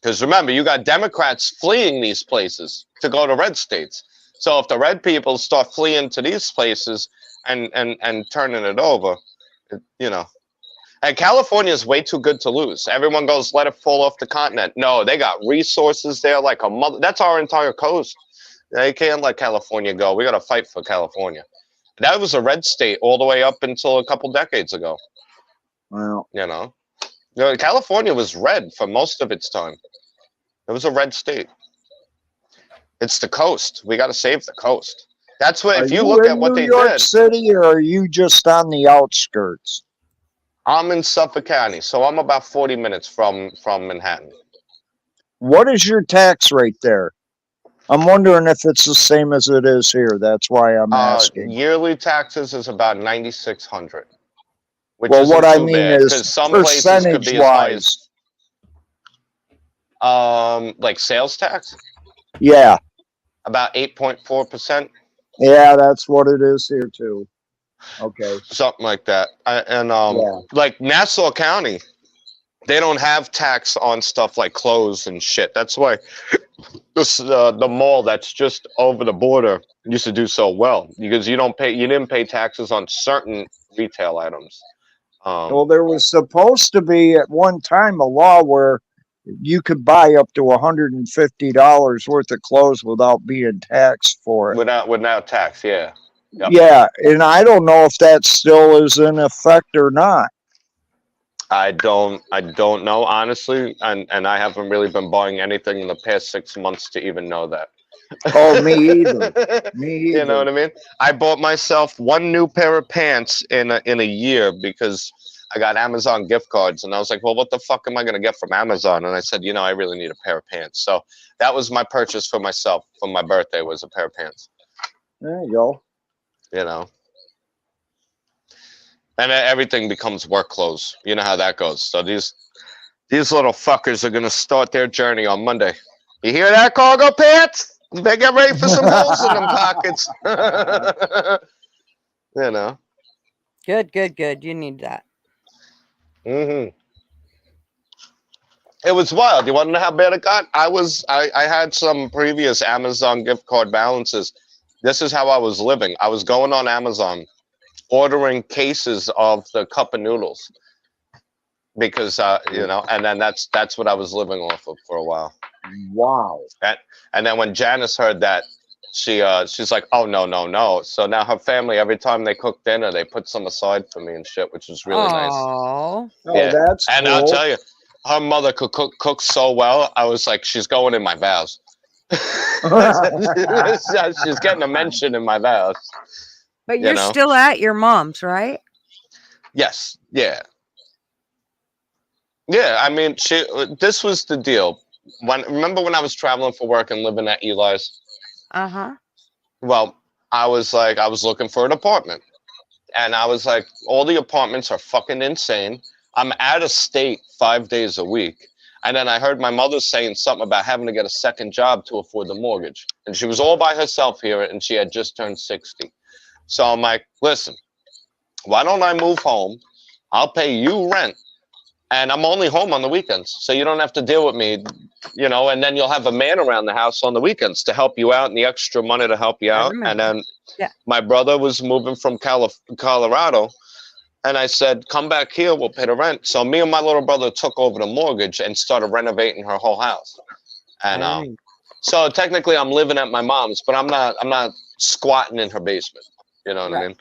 Because remember, you got Democrats fleeing these places to go to red states. So if the red people start fleeing to these places and turning it over, you know. And California is way too good to lose. Everyone goes, let it fall off the continent. No, they got resources there like a mother. That's our entire coast. They can't let California go. We got to fight for California. That was a red state all the way up until a couple decades ago. Well, You know, California was red for most of its time. It was a red state. It's the coast. We got to save the coast. That's what, are if you you look in at what New they York did, City or are you just on the outskirts? I'm in Suffolk County, so I'm about 40 minutes from Manhattan. What is your tax rate there? I'm wondering if it's the same as it is here. That's why I'm asking. Yearly taxes is about 9,600. Which Well, isn't what I too mean bad, is 'cause some places could be as high as percentage-wise. like sales tax, Yeah. about 8.4%. Yeah, that's what it is here too. Okay. Something like that. Yeah. Like Nassau County, they don't have tax on stuff like clothes and shit. That's why the mall that's just over the border used to do so well, because you didn't pay taxes on certain retail items. Well, there was supposed to be at one time a law where you could buy up to $150 worth of clothes without being taxed for it. Without tax, yeah. Yep. Yeah, and I don't know if that still is in effect or not. I don't know, honestly, and I haven't really been buying anything in the past 6 months to even know that. Oh, me either. Me either. You know what I mean? I bought myself one new pair of pants in a year because I got Amazon gift cards, and I was like, well, what the fuck am I gonna get from Amazon? And I said, I really need a pair of pants. So that was my purchase for myself for my birthday, was a pair of pants. There you go. You know. And everything becomes work clothes. You know how that goes. So these little fuckers are gonna start their journey on Monday. You hear that, cargo pants? They get ready for some holes in them pockets. You know. Good. You need that. Mm-hmm. It was wild. You want to know how bad it got? I had some previous Amazon gift card balances. This is how I was living. I was going on Amazon, ordering cases of the cup of noodles because and then that's what I was living off of for a while. Wow. And then when Janice heard that, she's like, oh no. So now her family, every time they cook dinner, they put some aside for me and shit, which is really nice. Oh, Yeah. that's And cool. I'll tell you, her mother could cook so well. I was like, she's going in my vows. She's getting a mention in my vows. But you're still at your mom's, right? Yes. Yeah. Yeah. I mean, this was the deal. Remember when I was traveling for work and living at Eli's? Uh-huh. Well, I was looking for an apartment. And I was like, all the apartments are fucking insane. I'm out of state 5 days a week. And then I heard my mother saying something about having to get a second job to afford the mortgage. And she was all by herself here, and she had just turned 60. So I'm like, listen, why don't I move home? I'll pay you rent. And I'm only home on the weekends, so you don't have to deal with me, and then you'll have a man around the house on the weekends to help you out and the extra money to help you out. And then my brother was moving from Colorado, and I said, come back here, we'll pay the rent. So me and my little brother took over the mortgage and started renovating her whole house. And so technically I'm living at my mom's, but I'm not squatting in her basement. You know what I mean?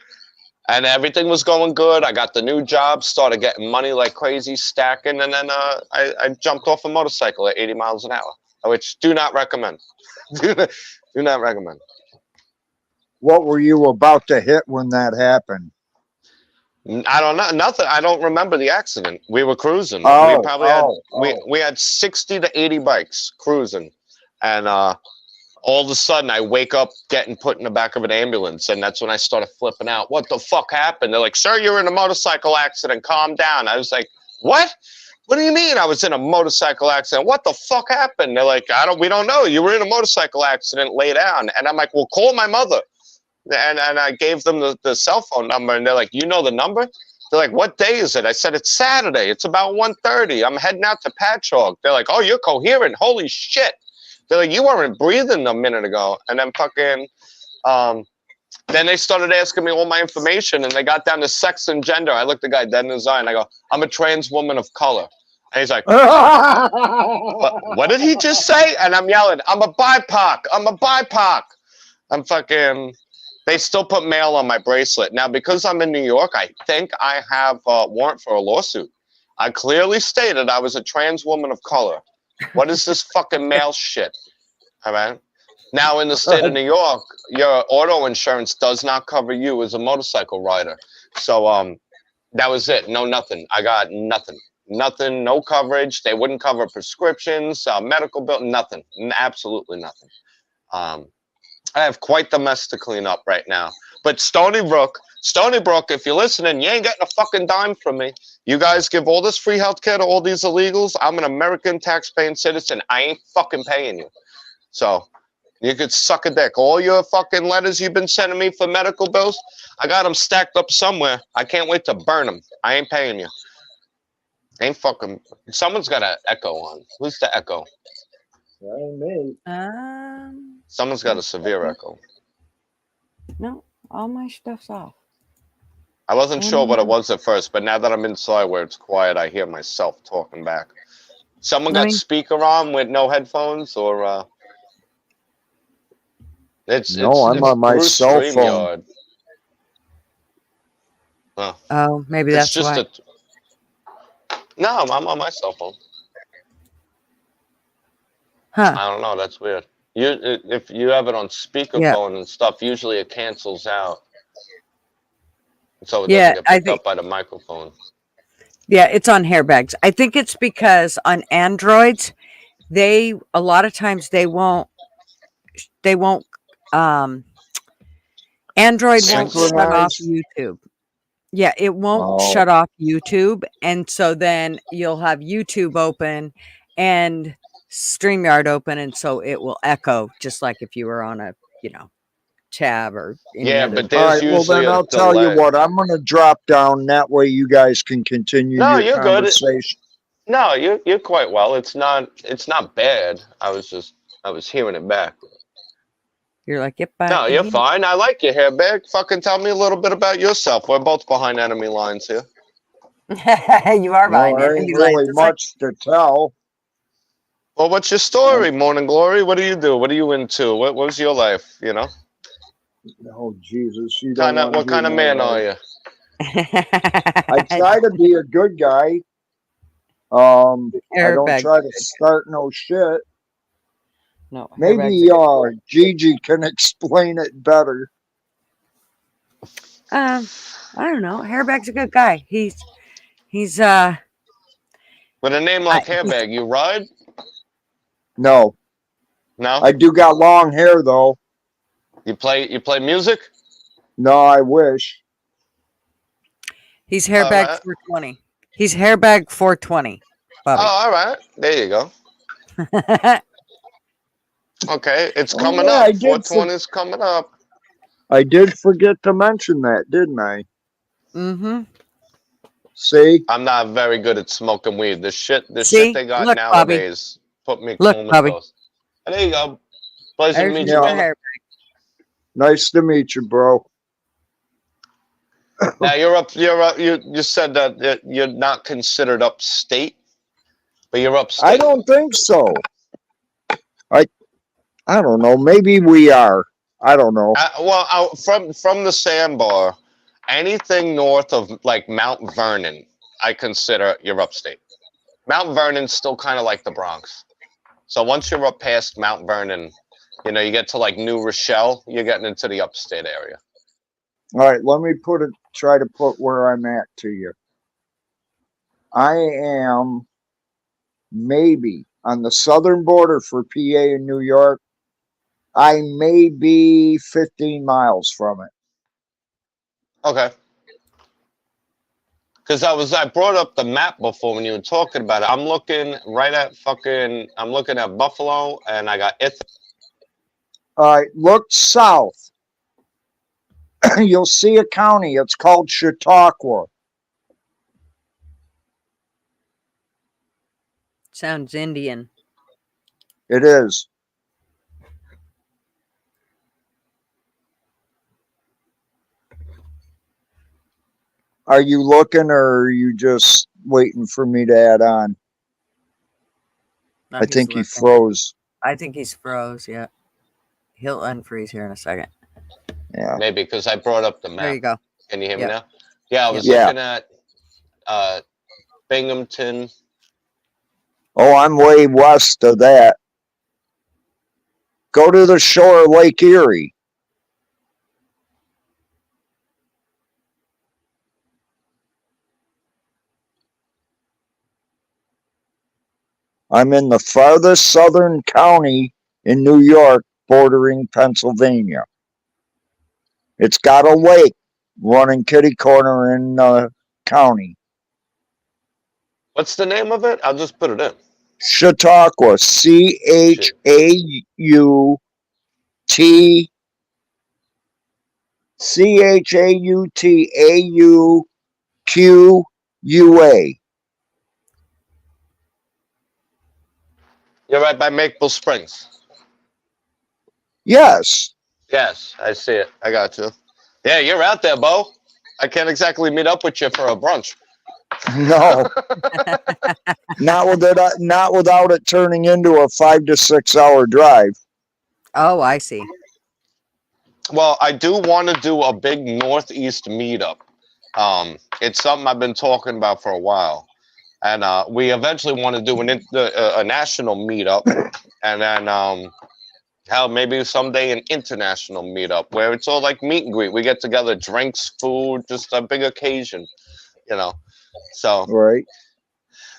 And everything was going good. I got the new job, started getting money like crazy, stacking, and then I jumped off a motorcycle at 80 miles an hour, which do not recommend. Do not recommend. What were you about to hit when that happened? I don't know. Nothing. I don't remember the accident. We were cruising. Oh, we probably we had 60 to 80 bikes cruising, and all of a sudden I wake up getting put in the back of an ambulance, and that's when I started flipping out. What the fuck happened? They're like, sir, you're in a motorcycle accident. Calm down. I was like, what? What do you mean I was in a motorcycle accident? What the fuck happened? They're like, we don't know. You were in a motorcycle accident. Lay down. And I'm like, well, call my mother. And I gave them the cell phone number, and they're like, you know the number? They're like, what day is it? I said, it's Saturday. It's about 1:30. I'm heading out to Patchogue. They're like, oh, you're coherent. Holy shit. They're like, you weren't breathing a minute ago. And then fucking, then they started asking me all my information, and they got down to sex and gender. I looked the guy dead in his eye, and I go, I'm a trans woman of color. And he's like, what did he just say? And I'm yelling, I'm a BIPOC. I'm a BIPOC. I'm fucking, they still put male on my bracelet. Now, because I'm in New York, I think I have a warrant for a lawsuit. I clearly stated I was a trans woman of color. What is this fucking male shit? All right. Now, in the state of New York, your auto insurance does not cover you as a motorcycle rider. So that was it. No, nothing. I got nothing. Nothing, no coverage. They wouldn't cover prescriptions, medical bill, nothing. Absolutely nothing. I have quite the mess to clean up right now. But Stony Brook, if you're listening, you ain't getting a fucking dime from me. You guys give all this free healthcare to all these illegals. I'm an American tax-paying citizen. I ain't fucking paying you. So You could suck a dick. All your fucking letters you've been sending me for medical bills, I got them stacked up somewhere. I can't wait to burn them. I ain't paying you. Ain't fucking. Someone's got an echo on. Who's the echo? That ain't me. Someone's got a severe echo. No, all my stuff's off. I wasn't sure what it was at first, but now that I'm inside where it's quiet, I hear myself talking back. Someone got speaker on with no headphones, or I'm on my through cell phone. StreamYard. Huh. Oh, maybe It's that's just why. No, I'm on my cell phone. Huh. I don't know. That's weird. If you have it on speakerphone and stuff, usually it cancels out, so it doesn't get picked up by the microphone. Yeah, it's on hairbags. I think it's because on Androids, a lot of times they won't Android won't shut off Synchronize? YouTube. Yeah, it won't shut off YouTube. And so then you'll have YouTube open and StreamYard open. And so it will echo just like if you were on a, tab or any Yeah, other. but All there's right, well usually then a I'll tell you delay. what, I'm gonna drop down, that way you guys can continue No, your you're good. conversation. No, you're quite well. It's not bad. I was hearing it back. You're like, yep, I No, can you're hear fine. I like your hair back. Fucking tell me a little bit about yourself. We're both behind enemy lines here. you are Well, behind there it. ain't really much to tell. Well, what's your story, Morning Glory? What do you do? What are you into? What was your life? Oh Jesus, you don't want to What kind of man are you? I try to be a good guy. I don't Airbag. try to start no shit. No, Maybe Gigi can explain it better. I don't know. Hairbag's a good guy. He's With a name like Hairbag, you ride? No. No? I do got long hair though. You play music? No, I wish. He's Hairbag 420. He's Hairbag 420. Bobby. Oh, all right. There you go. Okay, it's Oh, coming yeah, up. I did 420 is coming up. I did forget to mention that, didn't I? Mm-hmm. See? I'm not very good at smoking weed. The shit See? they got Look, Bobby. nowadays put me Look, Bobby. comatose. And there you go. Pleasure to There's meet your you, brother. Nice to meet you, bro. Now you said that you're not considered upstate, but you're upstate. I don't think so. I don't know. Maybe we are. I don't know. From the sandbar, anything north of like Mount Vernon, I consider you're upstate. Mount Vernon's still kind of like the Bronx. So once you're up past Mount Vernon, you get to like New Rochelle, you're getting into the upstate area. All right, let me try to put where I'm at to you. I am maybe on the southern border for PA and New York. I may be 15 miles from it. Okay. Because I brought up the map before when you were talking about it. I'm looking at Buffalo, and I got Ithaca. All right, look south. You'll see a county. It's called Chautauqua. Sounds Indian. It is. Are you looking, or are you just waiting for me to add on? No, I he's think he looking. froze. I think he's froze. Yeah. He'll unfreeze here in a second. Yeah. Maybe because I brought up the map. There you go. Can you hear me Yep. now? Yeah, I was Yeah. looking at Binghamton. Oh, I'm way west of that. Go to the shore of Lake Erie. I'm in the farthest southern county in New York, bordering Pennsylvania. It's got a lake running kitty corner in the county. What's the name of it? I'll just put it in. Chautauqua, Chautauqua. T CHAUTAUQUA. You're right by Maple Springs. Yes. Yes, I see it. I got you. Yeah, you're out there, Bo. I can't exactly meet up with you for a brunch. No. Not without it turning into a 5 to 6 hour drive. Oh, I see. Well, I do want to do a big Northeast meetup. It's something I've been talking about for a while, and we eventually want to do a national meetup, and then hell, maybe someday an international meetup where it's all like meet and greet. We get together, drinks, food, just a big occasion, you know. So right.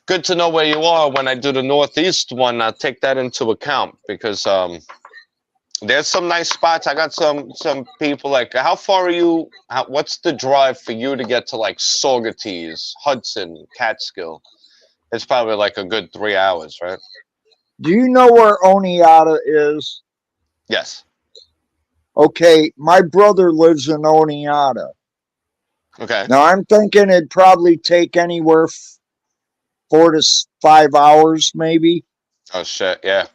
Good to know where you are when I do the Northeast one. I'll take that into account because there's some nice spots. I got some people like, how far are you? What's the drive for you to get to like Saugerties, Hudson, Catskill? It's probably like a good 3 hours, right? Do you know where Oneonta is? Yes. Okay, my brother lives in Oneonta. Okay. Now I'm thinking it'd probably take anywhere 4 to 5 hours, maybe. Oh shit! Yeah.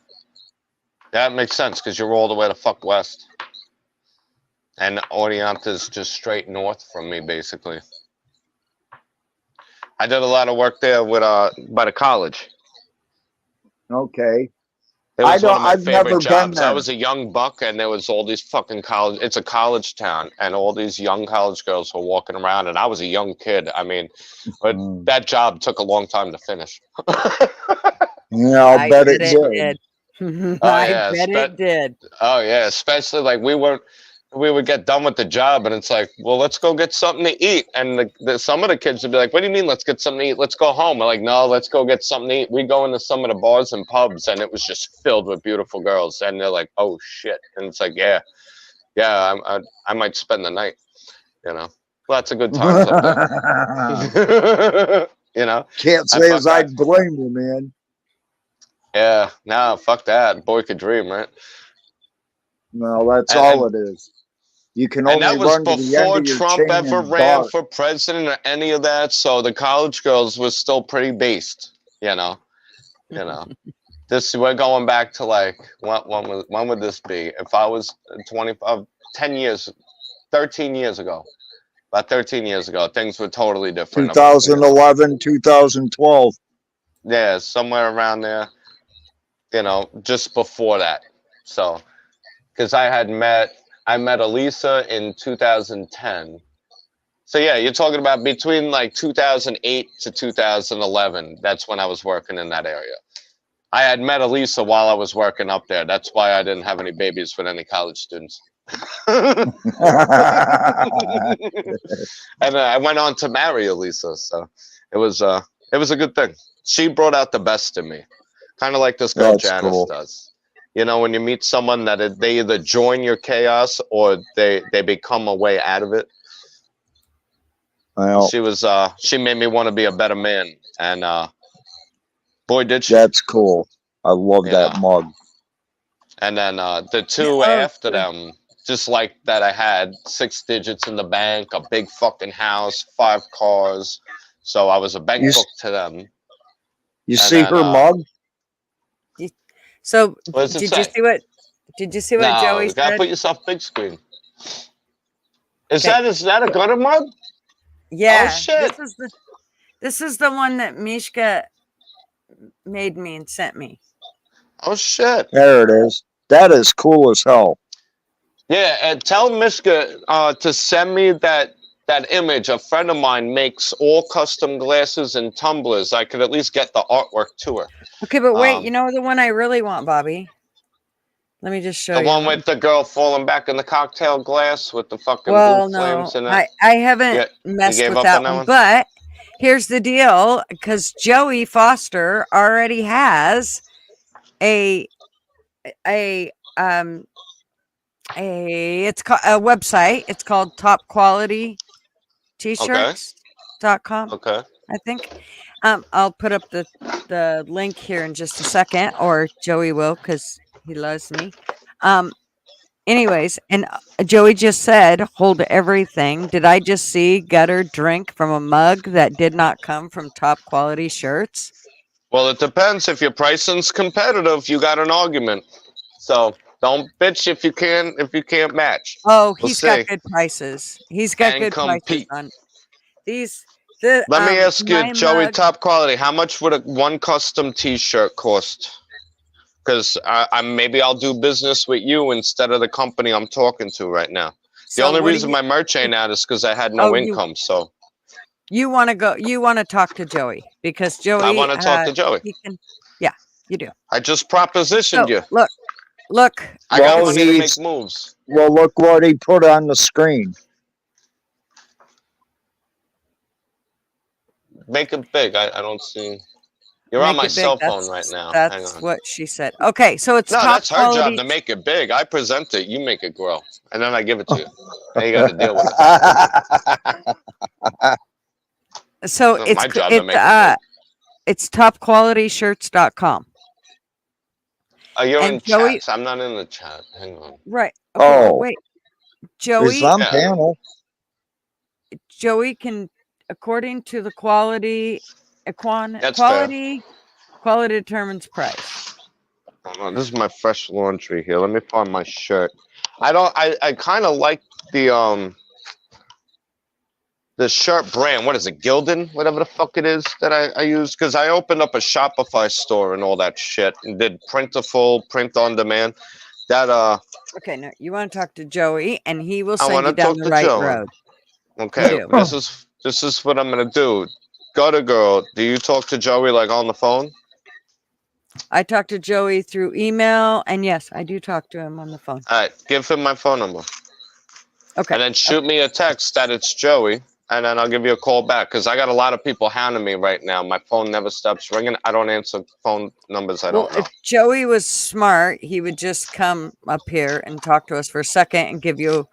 That makes sense because you're all the way to fuck west, and Oneonta's just straight north from me, basically. I did a lot of work there with by the college. Okay. It was one of my I've never favorite been jobs. I there. was a young buck, and there was all these fucking college. It's a college town, and all these young college girls were walking around, and I was a young kid. I mean, but that job took a long time to finish. Yeah, I'll bet it did. I bet it did. Oh yeah, especially like we would get done with the job, and it's like, well, let's go get something to eat. And some of the kids would be like, what do you mean, let's get something to eat? Let's go home. I'm like, no, let's go get something to eat. We go into some of the bars and pubs, and it was just filled with beautiful girls. And they're like, oh shit. And it's like, yeah, I might spend the night. You know, lots of good times up there. You know, Can't say as I'd blame you, man. Yeah, no, fuck that. Boy could dream, right? No, that's all it is. You can only and that was run to the end before of your Trump chain ever and ran bark. for president or any of that. So the college girls was still pretty based, you know. We're going back to like when would this be? If I was 13 years ago, about 13 years ago, things were totally different. 2011, 2012. Yeah, somewhere around there. You know, just before that. So, because I met Elisa in 2010. So yeah, you're talking about between like 2008 to 2011. That's when I was working in that area. I had met Elisa while I was working up there. That's why I didn't have any babies with any college students. And I went on to marry Elisa, so it was a good thing. She brought out the best in me, kind of like this girl That's Janice cool. does. You know, when you meet someone that they either join your chaos or they become a way out of it. Well, she made me want to be a better man, and boy did she. That's cool. I love that mug. And then the two after them, just like that, I had 6 digits in the bank, a big fucking house, 5 cars. So I was a bank book to them. You see her mug? So What does it did say? you see what No, Joey you gotta said? put yourself big screen. Is that a gutter mug? Yeah, Oh shit! this is the one that Mishka made me and sent me. Oh shit! There it is. That is cool as hell. Yeah, and tell Mishka to send me that image. A friend of mine makes all custom glasses and tumblers. I could at least get the artwork to her. Okay, but wait, you know the one I really want, Bobby? Let me just show The you. one with the girl falling back in the cocktail glass with the fucking Well, blue no, flames in it. I haven't You messed gave with up that on that one, one? but here's the deal, because Joey Foster already has a it's called a website. It's called Top Quality T-shirts.com. Okay. I think. I'll put up the link here in just a second, or Joey will, because he loves me. Anyways, and Joey just said, hold everything. Did I just see Gutter drink from a mug that did not come from top quality shirts? Well, it depends. If your pricing's competitive, you got an argument. So don't bitch if you can't match. Oh, We'll he's see. got good prices. He's got And good prices compete. on these. The Let me ask you, my Joey, mug, top quality. How much would one custom T-shirt cost? Because maybe I'll do business with you instead of the company I'm talking to right now. The so only what do reason you? my merch ain't out is because I had Oh, no income. So you want to go? You want to talk to Joey because I Joey, want to talk to Joey. he can. Yeah, you do. I just propositioned So you. look. I got Well, money to make he's moves. well. Look what he put on the screen. Make it big. I don't see. You're on Make my it big. cell phone right now. Hang That's on. what she said. Okay, so it's No, top that's her job quality. to make it big. I present it. You make it grow. And then I give it to you. And you got to deal with it. So It's my job to make it big. it's topqualityshirts.com. Oh, you're And in Joey, chats. I'm not in the chat. Hang on. right? Okay, but Oh, wait, it's Joey. on Yeah. panel. Joey can, according to the quality, That's fair. quality determines price. Hold on, this is my fresh laundry here. Let me find my shirt. I kind of like the shirt brand. What is it? Gildan? Whatever the fuck it is that I use. Because I opened up a Shopify store and all that shit and did printable, print on demand. That Okay, no, you want to talk to Joey, and he will I send want you to down talk the to right Joey. road. Okay, You do. this is what I'm gonna do. Gutter girl, do you talk to Joey like on the phone? I talk to Joey through email, and yes, I do talk to him on the phone. All right, give him my phone number. Okay. And then shoot me a text that it's Joey, and then I'll give you a call back because I got a lot of people hounding me right now. My phone never stops ringing. I don't answer phone numbers I Well, don't know. if Joey was smart, he would just come up here and talk to us for a second and give you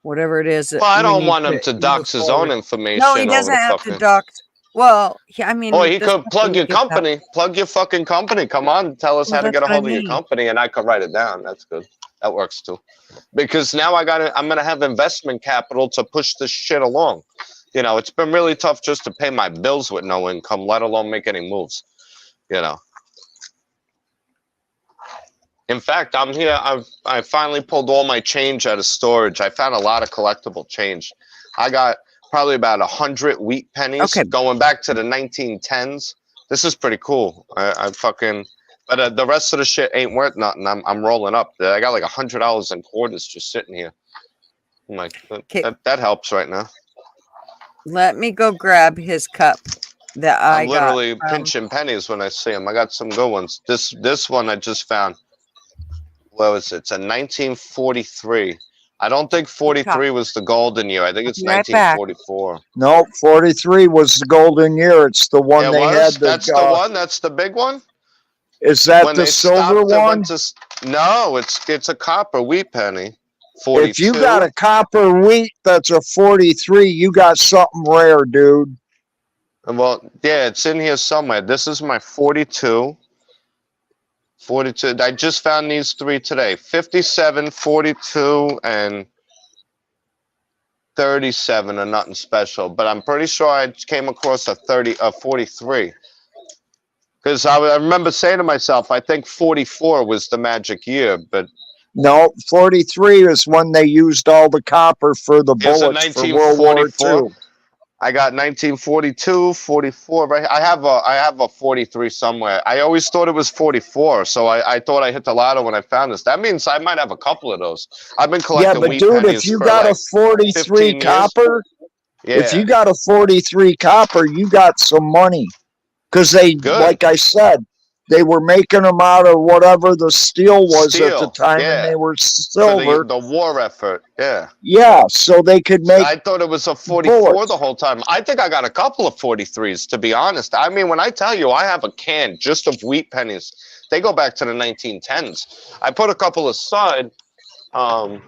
whatever it is that Well, I we don't need want him to move dox his forward. own information No, he over doesn't the have to fucking. dox. Well, I mean, Or with he this could plug company, your you get that. company, plug your fucking company. Come on, tell us Well, how to that's get a what I hold of your mean. company, and I could write it down. That's good. That works too. Because now I'm gonna have investment capital to push this shit along. You know, it's been really tough just to pay my bills with no income, let alone make any moves. You know. In fact, I'm here. I finally pulled all my change out of storage. I found a lot of collectible change. I got probably about 100 wheat pennies Okay. going back to the 1910s. This is pretty cool. I fucking, but the rest of the shit ain't worth nothing. I'm rolling up. I got like $100 in quarters just sitting here. I'm like, Okay, that helps right now. let me go grab his cup that I I'm got literally from. pinching pennies when I see them. I got some good ones. This one I just found. What was it? It's a 1943. I don't think 43 was the golden year. I think it's Be right back. 1944. No, 43 was the golden year. It's the one It they was? had. That's the one? That's the big one? Is that When the they silver stopped, it one? went to. No, it's a copper wheat penny. If you 42. got a copper wheat that's a 43, you got something rare, dude. Well, yeah, it's in here somewhere. This is my 42. 42. I just found these three today. 57, 42, and 37 are nothing special. But I'm pretty sure I came across a 43. Because I remember saying to myself, I think 44 was the magic year, but No, 43 is when they used all the copper for the is it bullets for World War 1944? II. I got 1942, 44. Right, I have a 43 somewhere. I always thought it was 44, so I thought I hit the lotto when I found this. That means I might have a couple of those. I've been Yeah, collecting but wheat dude, if pennies you for got like a 43 15 years. copper, if you Yeah, got a 43 copper, you got some money. Because they, good. like I said, they were making them out of whatever the steel was at the Steel, time, and yeah, they were for silver. the war effort. Yeah. Yeah, so they could make I thought it was a 44 bullets. the whole time. I think I got a couple of 43s, to be honest. I mean, when I tell you I have a can just of wheat pennies, they go back to the 1910s. I put a couple aside. I've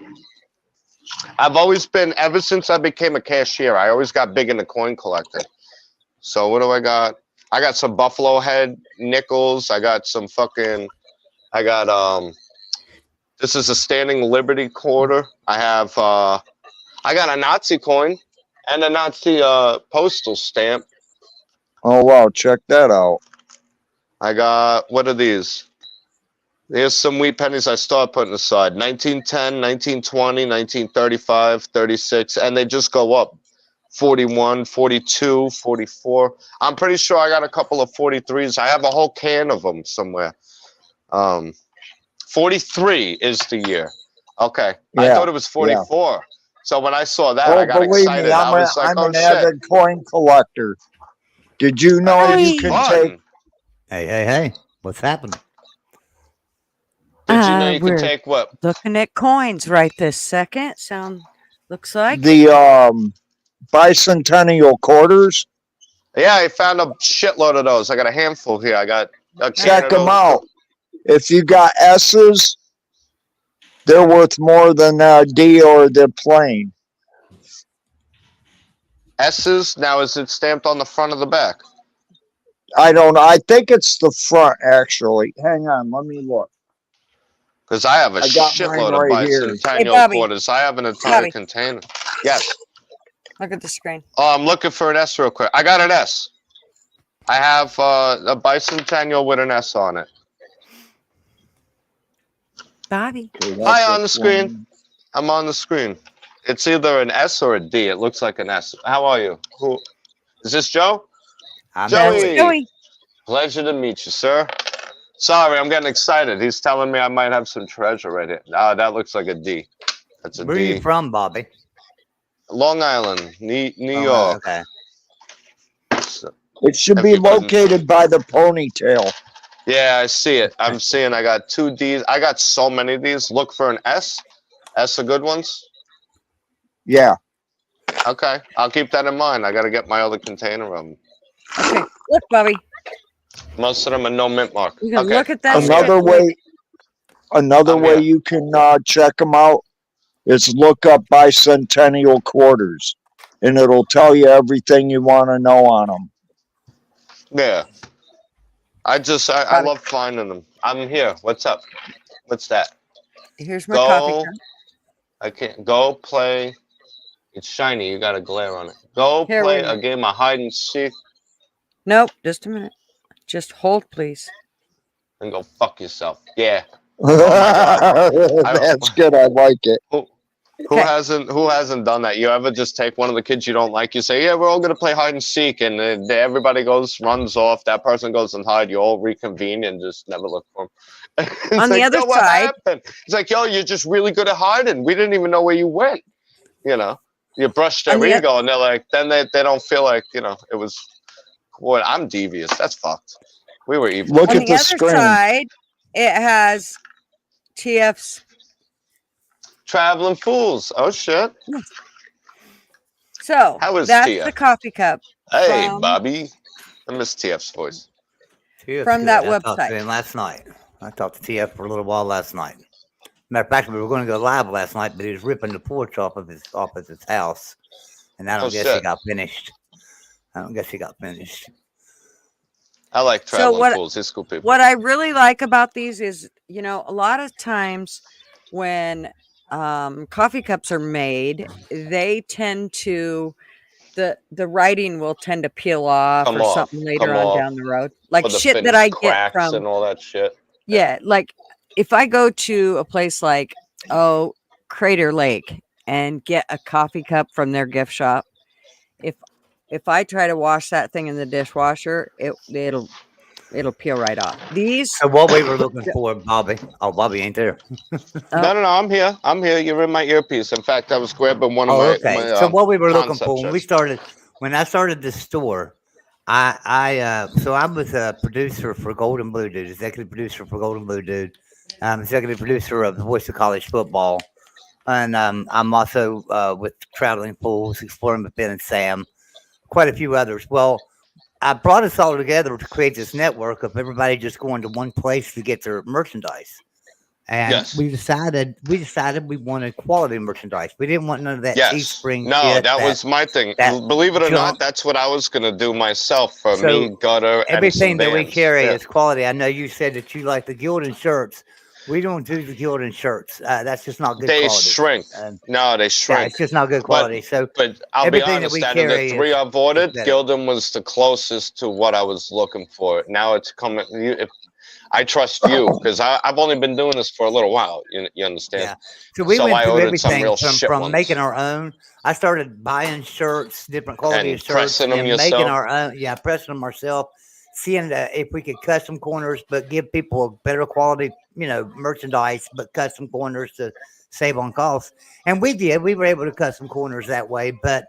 always been, ever since I became a cashier, I always got big into coin collecting. So what do I got? I got some Buffalo Head nickels. I got some fucking, I got, This is a standing Liberty quarter. I have I got a Nazi coin and a Nazi postal stamp. Oh wow, check that out. I got, what are these? Here's some wheat pennies I started putting aside. 1910, 1920, 1935, 36, and they just go up. 41, 42, 44. I'm pretty sure I got a couple of 43s. I have a whole can of them somewhere. 43 is the year. Okay. I Yeah, thought it was 44. yeah. So when I saw that, Oh, I got believe excited. me, I was like, I'm oh an shit. avid coin collector. Did you know you can Fun. take? Hey, what's happening? Did you know you can We're take what? looking at coins right this second. Looks like The bicentennial quarters? Yeah, I found a shitload of those. I got a handful here. I got a can Check of them those. out. If you got S's, they're worth more than a D or the plain. S's. Now, is it stamped on the front or the back? I don't know. I think it's the front, actually. Hang on, let me look. Because I have a I got shitload mine of right here. bicentennial Hey, Bobby. quarters. I have an entire Bobby. container. Yes. look at the screen. Oh, I'm looking for an S real quick. I got an S. I have a bicentennial with an S on it. Bobby. Hi, on the screen. I'm on the screen. It's either an S or a D. It looks like an S. How are you? Who is this, Joe? I'm Joey. Joey. Pleasure to meet you, sir. Sorry, I'm getting excited. He's telling me I might have some treasure right here. Ah, that looks like a D. That's a Where are D. you from, Bobby? Long Island, New Oh, York. okay. So- It should If be you couldn't- located by the ponytail. yeah, I see it. I'm seeing I got 2 Ds. I got so many of these. Look for an S. S are good ones. Yeah. Okay, I'll keep that in mind. I got to get my other container of them. Okay. Look, Bobby. Most of them are no mint mark. You can Okay. look at that. Another way I'm way here. you can check them out is look up bicentennial quarters, and it'll tell you everything you want to know on them. Yeah. I love finding them. I'm here. What's up? What's that? Here's my coffee Go. cup. I can't go play. It's shiny. You got a glare on it. Go Here, play wait a a minute. game of hide and seek Nope. Just a minute. Just hold, please. and go fuck yourself. Yeah. God. That's good. I like it. Who Okay. hasn't done that? You ever just take one of the kids you don't like? You say, "Yeah, we're all gonna play hide and seek," and then everybody runs off. That person goes and hide. You all reconvene and just never look for them. On the other "Yo, what side- happened?" It's like, "Yo, you're just really good at hiding. We didn't even know where you went." You know, you brush their On the oth- ego, and they're like, then they don't feel like it was. Boy, I'm devious. That's fucked. We were evil. Look On at the the other screen. side, it has TF's. Traveling fools. Oh shit. So How is that's Tia? the coffee cup Hey, From- Bobby. I miss TF's voice. TF From good. that I talked website. to him last night. I talked to TF for a little while last night. Matter of fact, we were going to go live last night, but he was ripping the porch off of his house, and I don't Oh, guess he shit. got finished. I don't guess he got finished. I like So traveling what- fools. He's cool people. What I really like about these is, a lot of times when coffee cups are made, they tend to the writing will tend to peel off Come or off, something later come on off. down the road. Like Or the shit that finished I get cracks from and all that shit. yeah, like if I go to a place like Crater Lake and get a coffee cup from their gift shop, if I try to wash that thing in the dishwasher, it'll peel right off. These So what we were looking for, Bobby. Oh, Bobby ain't there. No, I'm here. I'm here. You're in my earpiece. In fact, I was grabbing one of Oh, my. okay. my, So what we were looking concept for when I started this store, I was a producer for Golden Blue Dude, executive producer for Golden Blue Dude, executive producer of the Voice of College Football, and I'm also with Traveling Fools, Exploring with Ben and Sam, quite a few others. Well, I brought us all together to create this network of everybody just going to one place to get their merchandise. And Yes. we decided we wanted quality merchandise. We didn't want none of that Yes. Teespring No, shit, that was my thing. that Believe it or junk. not, that's what I was gonna do myself for So, me, Gutter, everything and that some we bands. carry Yeah. is quality. I know you said that you like the Gildan shirts. We don't do the Gildan shirts. That's just not good They quality. shrink. No, they Yeah, shrink. it's just not good quality. So But I'll be everything that honest, we out of carry the 3 is I've ordered, better. Gildan was the closest to what I was looking for. Now it's coming. If I trust you, because I've only been doing this for a little while. You understand? Yeah. So we So went I through ordered some everything real shit from ones. making our own. I started buying shirts, different quality And of shirts, pressing them and making yourself? our own. Yeah, pressing them ourselves, seeing if we could custom corners, but give people better quality, merchandise, but custom corners to save on costs. And we did. We were able to custom corners that way, but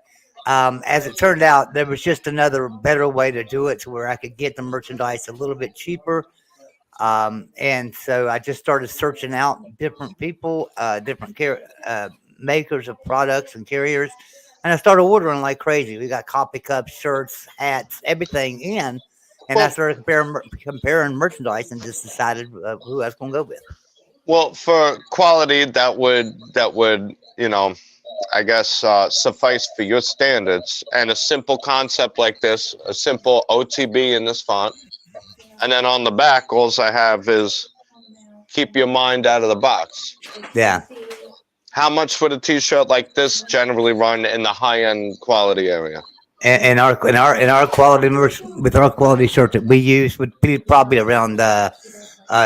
as it turned out, there was just another better way to do it, to where I could get the merchandise a little bit cheaper. And so I just started searching out different people, different makers of products and carriers, and I started ordering like crazy. We got coffee cups, shirts, hats, everything in, and I started comparing merchandise and just decided who I was going to go with. Well, for quality, that would I guess suffice for your standards. And a simple concept like this, a simple OTB in this font, and then on the back, all I have is keep your mind out of the box. Yeah. How much would a T-shirt like this generally run in the high-end quality area? And our quality with our quality shirt that we use would be probably around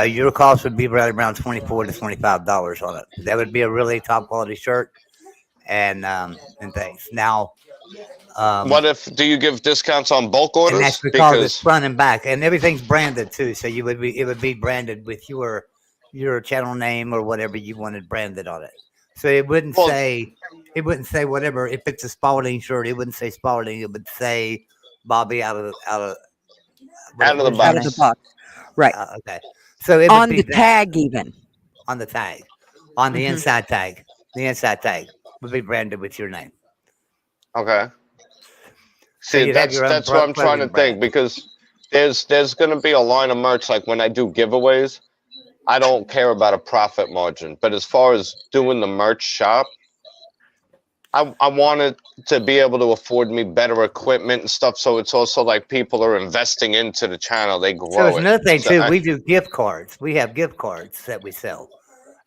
your cost would be right around $24 to $25 on it. That would be a really top quality shirt, and things. Now, What if do you give discounts on bulk orders? and that's because it's front and back, and everything's branded too. So it would be branded with your channel name or whatever you wanted branded on it. So it wouldn't say whatever. If it's a Spalding shirt, it wouldn't say Spalding. It would say Bobby out of the box. Out of the box. Right. Okay. So it would On be the that. tag, even. On the tag, on the Mhm. inside tag. The inside tag would be branded with your name. Okay. So See, you'd have your own that's what I'm trying to clothing think, because there's going to be a line of merch like when I do giveaways. I don't care about a profit margin, but as far as doing the merch shop, I wanted to be able to afford me better equipment and stuff. So it's also like people are investing into the channel. They grow So it's it. another thing So too. I- We do gift cards. We have gift cards that we sell,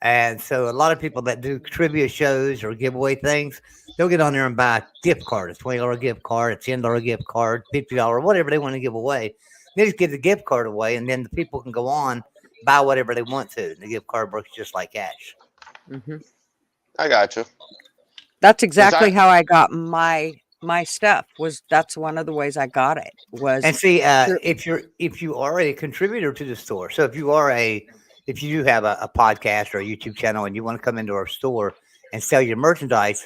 and so a lot of people that do trivia shows or giveaway things, they'll get on there and buy a gift card. It's $20 gift card, a $10 gift card, $50, whatever they want to give away. They just give the gift card away, and then the people can go on buy whatever they want to. The gift card works just like cash. I got you. That's exactly how I got my stuff. That's one of the ways I got it was. And see, if you are a contributor to the store, so if you do have a podcast or a YouTube channel and you want to come into our store and sell your merchandise,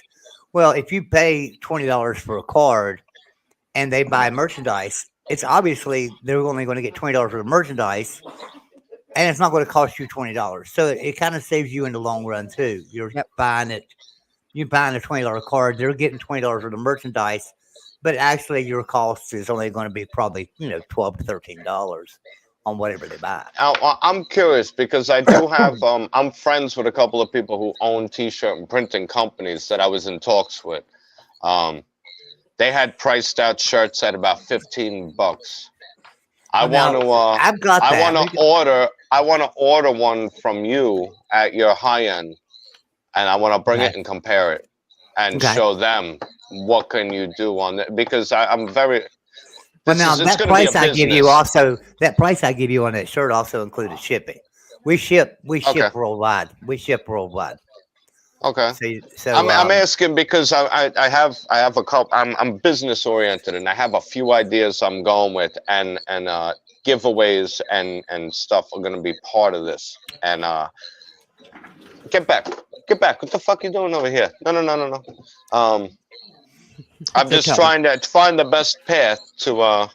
well, if you pay $20 for a card and they buy merchandise, it's obviously they're only going to get $20 worth of merchandise, and it's not going to cost you $20. So it kind of saves you in the long run too. You're buying a $20 card, they're getting $20 worth of merchandise, but actually your cost is only going to be probably $12 to $13 on whatever they buy. I'm curious because I do have I'm friends with a couple of people who own T-shirt and printing companies that I was in talks with. They had priced out shirts at about $15. I want to order one from you at your high end, and I want to bring it and compare it and show them what can you do on it, because I'm very. But now that price I give you on that shirt also included shipping. We ship worldwide. We ship worldwide. Okay. So I'm asking because I have a couple. I'm business oriented and I have a few ideas I'm going with, and giveaways and stuff are going to be part of this. And get back. What the fuck you doing over here? No. I'm just trying to find the best path to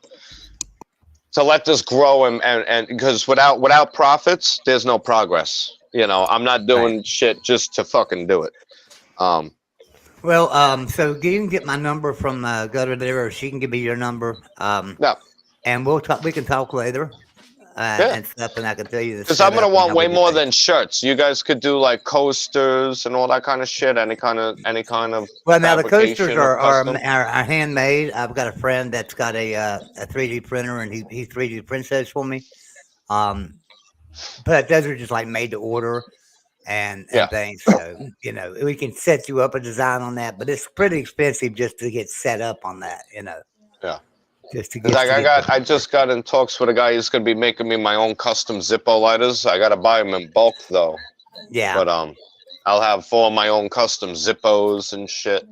let this grow and because without profits, there's no progress. I'm not doing shit just to fucking do it. So you can get my number from Gutter there, or she can give me your number. And we'll talk. We can talk later. And stuff, and I can tell you this. Because I'm gonna want way more than shirts. You guys could do like coasters and all that kind of shit. Any kind of. Well, now the coasters fabrication are custom. handmade. I've got a friend that's got a 3D printer, and he 3D prints those for me. but those are just like made to order and Yeah. things. So, you know, we can set you up a design on that, but it's pretty expensive just to get set up on that, you know. Yeah. Just to 'Cause get I just got in talks with a guy who's gonna be making me my own custom Zippo lighters. I gotta buy them in bulk though. Yeah. But I'll have 4 of my own custom Zippos and shit.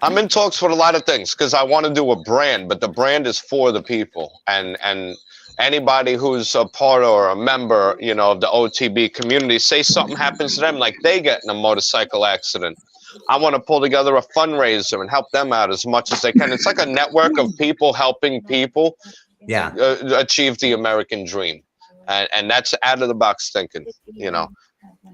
I'm in talks with a lot of things because I want to do a brand, but the brand is for the people and anybody who's a part or a member, you know, of the OTB community. Say something happens to them, like they get in a motorcycle accident. I want to pull together a fundraiser and help them out as much as they can. It's like a network of people helping people achieve the American dream. And that's out of the box thinking, you know.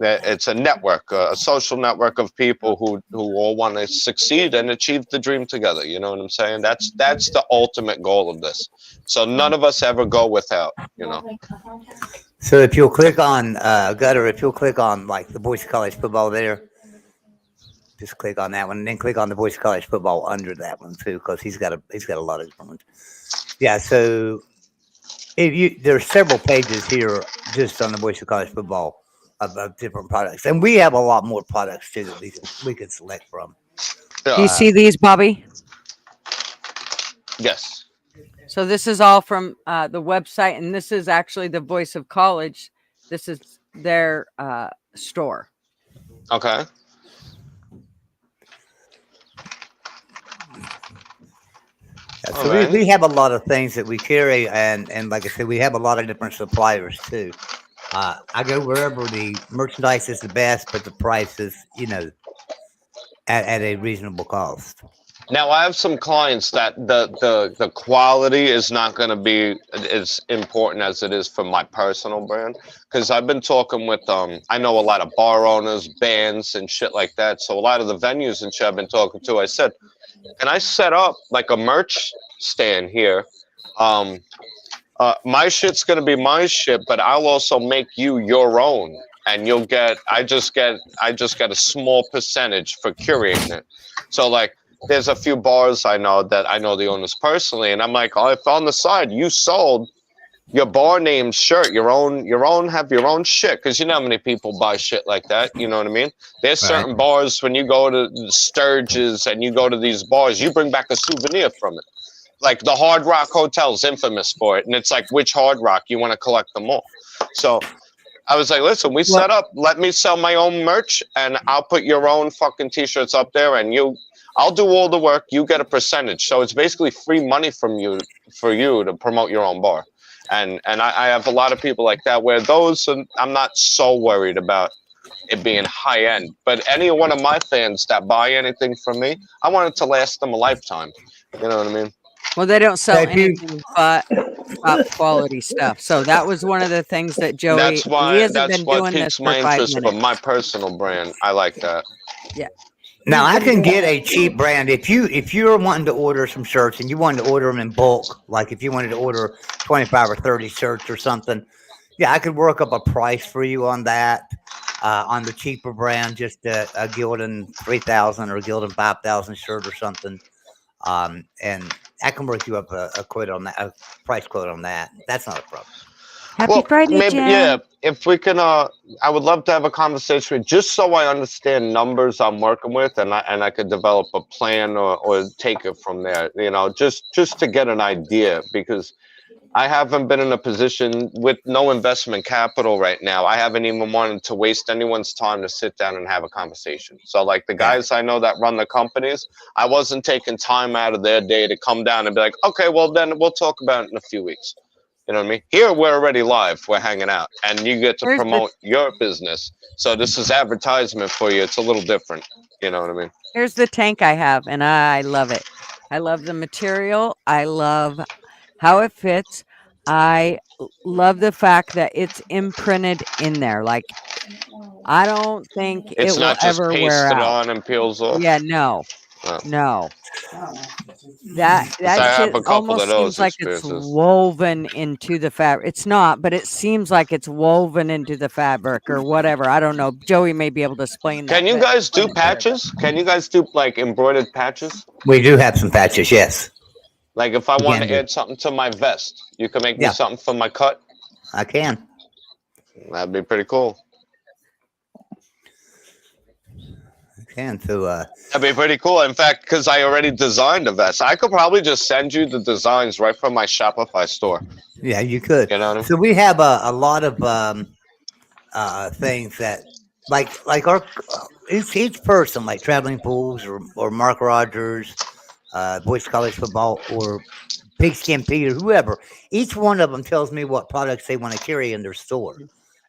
It's a network, a social network of people who all want to succeed and achieve the dream together. You know what I'm saying? That's the ultimate goal of this. So none of us ever go without, you know. So if you'll click on Gutter, if you'll click on like the Boise College football there, just click on that one, and then click on the Boise College football under that one too, because he's got a lot of different ones. Yeah. So there's several pages here just on the Boise College football of different products, and we have a lot more products too that we can select from. Do you see these, Bobby? Yes. So this is all from the website, and this is actually the Voice of College. This is their store. Okay. So we have a lot of things that we carry, and like I said, we have a lot of different suppliers too. I go wherever the merchandise is the best, but the price is, you know, at a reasonable cost. Now I have some clients that the quality is not going to be as important as it is for my personal brand, because I've been talking with I know a lot of bar owners, bands, and shit like that. So a lot of the venues and shit I've been talking to, I said, can I set up like a merch stand here? My shit's gonna be my shit, but I'll also make you your own, and you'll get. I just get a small percentage for curating it. So like, there's a few bars I know the owners personally, and I'm like, oh, if on the side you sold your bar name shirt, your own have your own shit, because you know how many people buy shit like that. You know what I mean? There's certain bars when you go to Sturgis and you go to these bars, you bring back a souvenir from it. Like the Hard Rock Hotel's infamous for it, and it's like, which Hard Rock? You want to collect them all. So I was like, listen, we set up. Let me sell my own merch, and I'll put your own fucking t-shirts up there, and I'll do all the work. You get a percentage. So it's basically free money from you for you to promote your own bar. And I have a lot of people like that where those, I'm not so worried about it being high end. But any one of my fans that buy anything from me, I want it to last them a lifetime. You know what I mean? Well, they don't sell anything but top quality stuff. So that was one of the things that Joey. That's why. He hasn't That's been what doing this piques for my 5 interest minutes. for my personal brand. I like that. Yeah. Now I can get a cheap brand if you're wanting to order some shirts and you wanted to order them in bulk, like if you wanted to order 25 or 30 shirts or something. Yeah, I could work up a price for you on that. On the cheaper brand, just a Gildan 3000 or Gildan 5000 shirt or something. And I can work you up a quote on that, a price quote on that. That's not a problem. Happy Friday, maybe, Jen. yeah. If we can, I would love to have a conversation with, just so I understand numbers I'm working with, and I could develop a plan or take it from there. You know, just to get an idea, because I haven't been in a position with no investment capital right now. I haven't even wanted to waste anyone's time to sit down and have a conversation. So like the guys I know that run the companies, I wasn't taking time out of their day to come down and be like, okay, well then we'll talk about it in a few weeks. You know what I mean? Here we're already live, we're hanging out, and you get to promote your business. So this is advertisement for you. It's a little different. You know what I mean? Here's the tank I have, and I love it. I love the material. I love how it fits. I love the fact that it's imprinted in there. Like, I don't think It's it not will just ever pasted wear out. on and peels off. Yeah, no. That I have shit a couple almost of those seems like it's experiences. woven into the fabric. It's not, but it seems like it's woven into the fabric or whatever. I don't know. Joey may be able to explain that. Can you guys do patches? Can you guys do like embroidered patches? We do have some patches, yes. Like if I We want can to do. add something to my vest, you can make me Yeah. something for my cut. I can. That'd be pretty cool. I can. So That'd be pretty cool. In fact, because I already designed a vest, I could probably just send you the designs right from my Shopify store. yeah, you could. You know what I mean? So we have a lot of things that like our each person, like Traveling Pools or Mark Rogers, Boys College Football, or Pigskin Pete, or whoever. Each one of them tells me what products they want to carry in their store,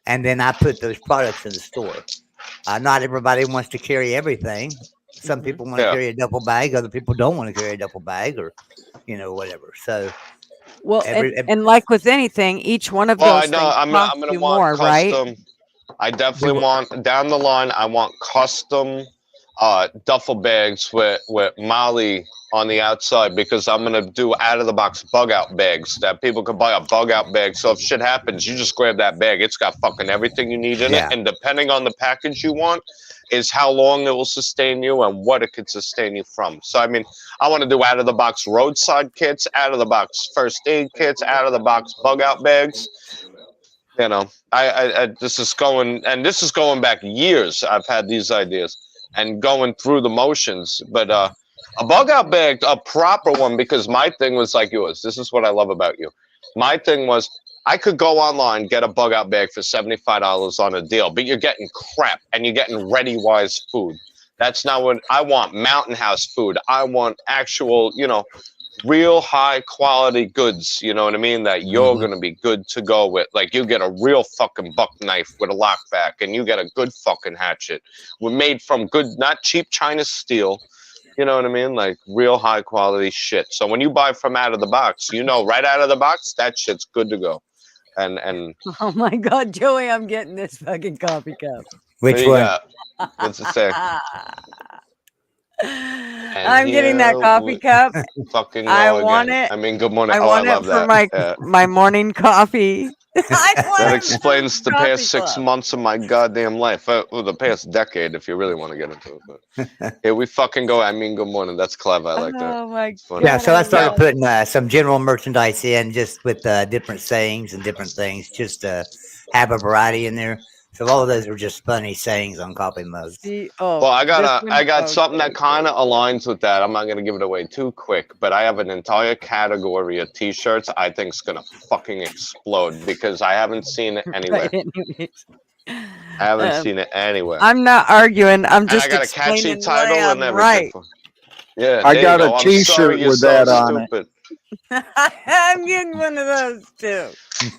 and then I put those products in the store. Not everybody wants to carry everything. Some people want to Yeah. carry a duffel bag. Other people don't want to carry a duffel bag, or whatever. So Well, every and like with anything, each one of Well, those I know things I'm costs gonna you want more, right? custom. I definitely want down the line. I want custom duffel bags with Molly on the outside, because I'm gonna do out of the box bug out bags that people can buy a bug out bag. So if shit happens, you just grab that bag. It's got fucking everything you need in Yeah. it, and depending on the package you want, is how long it will sustain you and what it could sustain you from. So I mean, I want to do out of the box roadside kits, out of the box first aid kits, out of the box bug out bags. You know, I this is going back years. I've had these ideas and going through the motions, but a bug out bag, a proper one, because my thing was like yours. This is what I love about you. My thing was, I could go online, get a bug out bag for $75 on a deal, but you're getting crap and you're getting Ready-Wise food. That's not what I want. Mountain House food. I want actual, real high quality goods. You know what I mean? That you're going to be good to go with. Like, you get a real fucking buck knife with a lockback, and you get a good fucking hatchet. We're made from good, not cheap China steel. You know what I mean? Like real high quality shit. So when you buy from out of the box, right out of the box, that shit's good to go. And Oh my God, Joey, I'm getting this fucking coffee cup. what which do you one? got? What's it say? I'm getting that here coffee we cup. Fucking I go want again. it. I mean, good morning. I Oh, want I it love for that. my morning coffee. That explains the Coffee past 6 club. months of my goddamn life. Well, the past decade, if you really want to get into it. But here we fucking go. I mean, good morning. That's clever. I like that. Oh my It's funny. Yeah, so I started Now, putting some general merchandise in, just with different sayings and different things, just to have a variety in there. So all of those were just funny sayings on Coffee Mugs. Oh, well, I this one- got something that kind of aligns with that. I'm not gonna give it away too quick, but I have an entire category of T-shirts. I think it's gonna fucking explode because I haven't seen it anywhere. I haven't seen it anywhere. I'm not arguing. I'm And just I got a catchy explaining title why and I'm everything. right. Yeah, I there got you a go. I'm T-shirt sorry you're with so that on it. stupid. I'm getting one of those too.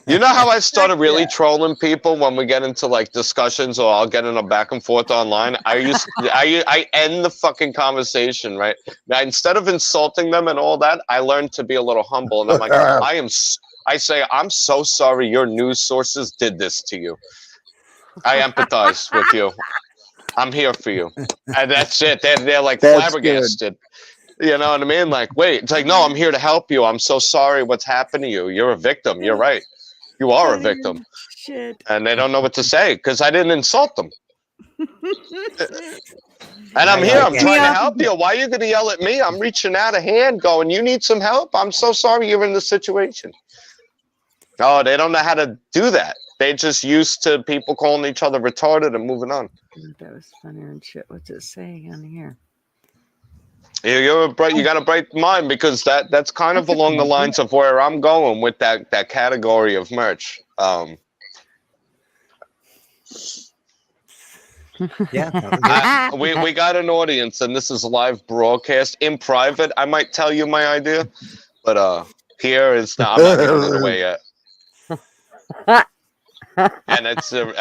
You know how I started really trolling people when we get into like discussions, or I'll get in a back and forth online. I end the fucking conversation, right? Now, instead of insulting them and all that, I learned to be a little humble, and I'm like, I say, I'm so sorry your news sources did this to you. I empathize with you. I'm here for you, and that's it. They're like That's flabbergasted. You know what I mean? Like, wait, it's like, no, I'm here to help you. I'm so sorry what's happened to you. You're a victim. You're right. You are a victim. Shit. And they don't know what to say because I didn't insult them. And I'm here. I'm trying to help you. Why are you going to yell at me? I'm reaching out a hand going, you need some help? I'm so sorry you're in this situation. Oh, they don't know how to do that. They're just used to people calling each other retarded and moving on. That was funnier and shit. What's it saying on here? You got a bright mind, because that's kind of along the lines of where I'm going with that category of merch. Yeah, we got an audience, and this is a live broadcast. In private, I might tell you my idea, but here it's not. I'm not giving it away yet. And it's so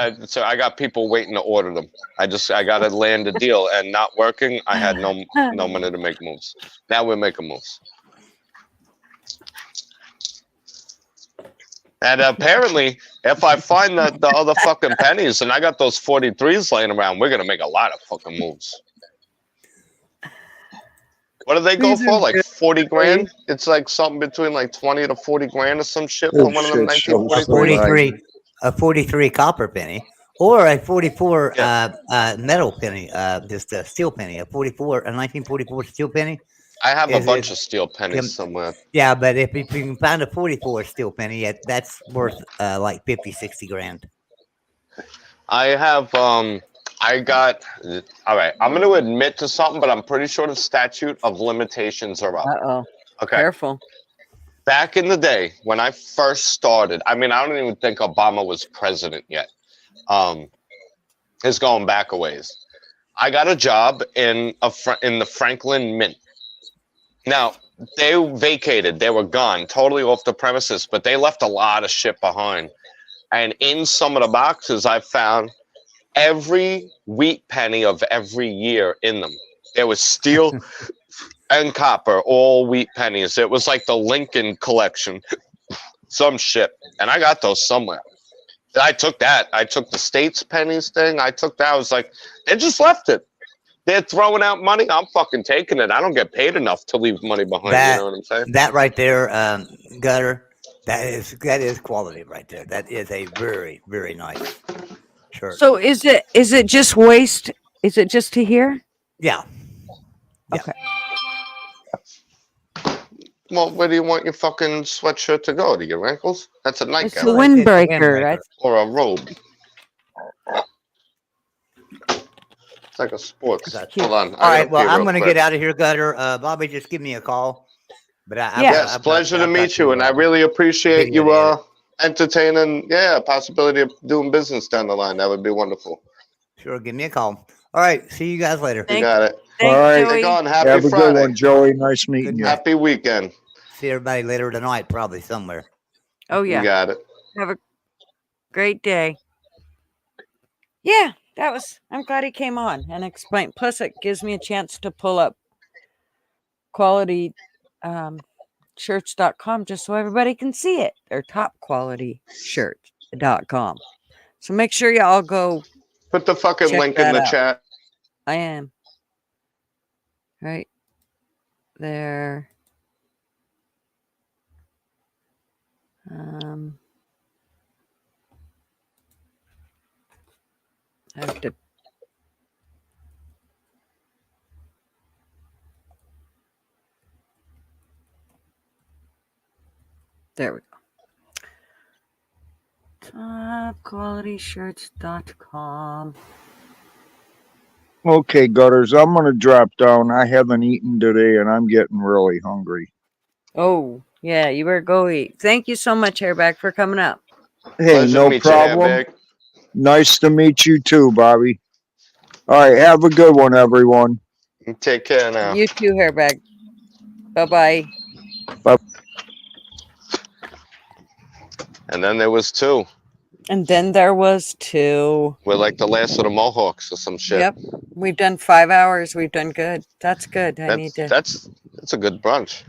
I got people waiting to order them. I got to land a deal, and not working. I had no money to make moves. Now we're making moves. And apparently, if I find the other fucking pennies, and I got those 43s laying around, we're gonna make a lot of fucking moves. What do they go for? Like 40 grand? It's like something between like 20 to 40 grand or some shit for one of them 1943s. A 43 copper penny, or a 44 metal penny, just a steel penny, a 1944 steel penny. I have a Is bunch it? of steel pennies Yep. somewhere. Yeah, but if you can find a 44 steel penny, that's worth like 50, 60 grand. I have I got all right. I'm going to admit to something, but I'm pretty sure the statute of limitations are up. Uh-oh. Okay. Careful. Back in the day when I first started, I mean, I don't even think Obama was president yet. It's going back a ways. I got a job in the Franklin Mint. Now, they vacated. They were gone, totally off the premises, but they left a lot of shit behind. And in some of the boxes, I found every wheat penny of every year in them. There was steel and copper, all wheat pennies. It was like the Lincoln collection, some shit. And I got those somewhere. I took that. I took the States pennies thing. I took that. I was like, they just left it. They're throwing out money. I'm fucking taking it. I don't get paid enough to leave money behind. You know what I'm saying? That right there, Gutter, that is quality right there. That is a very, very nice shirt. So is it just waist? Is it just to here? Yeah. Okay. Well, where do you want your fucking sweatshirt to go? To your ankles? That's a It's nightgown. a windbreaker. Or a robe. It's like a sports. Hold on. All right, well, I'm going to get out of here, Gutter. Bobby, just give me a call. But Yes, pleasure to meet you, and I really appreciate you entertaining. Yeah, possibility of doing business down the line. That would be wonderful. Sure, give me a call. All right, see you guys later. You got it. All right. Take on. Happy Have a Friday. good one, Joey. Nice meeting you. Happy weekend. See everybody later tonight, probably somewhere. Oh yeah. You got it. Have a great day. Yeah, that was. I'm glad he came on and explained. Plus, it gives me a chance to pull up quality shirts.com just so everybody can see it. They're topqualityshirts.com. So make sure you all go. Put the fucking check link in that the out. chat. I am. Right there. I have to. There we go. Topqualityshirts.com. Okay, Gutters, I'm going to drop down. I haven't eaten today and I'm getting really hungry. Oh, yeah, you better go eat. Thank you so much, Hairback, for coming up. Hey, Pleasure to no meet you, problem. Airbag. Nice to meet you too, Bobby. All right, have a good one, everyone. Take care now. You too, Hairback. Bye-bye. Bye. And then there was two. And then there was two. We're like the last of the Mohawks or some shit. Yep. We've done 5 hours. We've done good. That's good. I need to. That's a good brunch.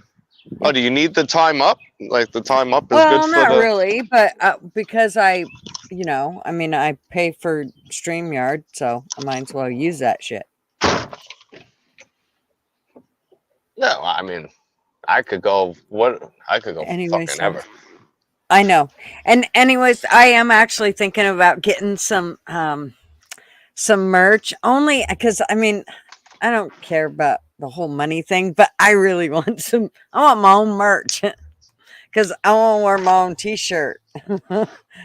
Oh, do you need the time up? Like the time up is Well, good for not the. really, but because I pay for StreamYard, so I might as well use that shit. No, I mean, I could go. Anyway, fucking so- ever. I know. And anyways, I am actually thinking about getting some merch, only because I mean, I don't care about the whole money thing, but I really want some. I want my own merch because I want to wear my own t-shirt.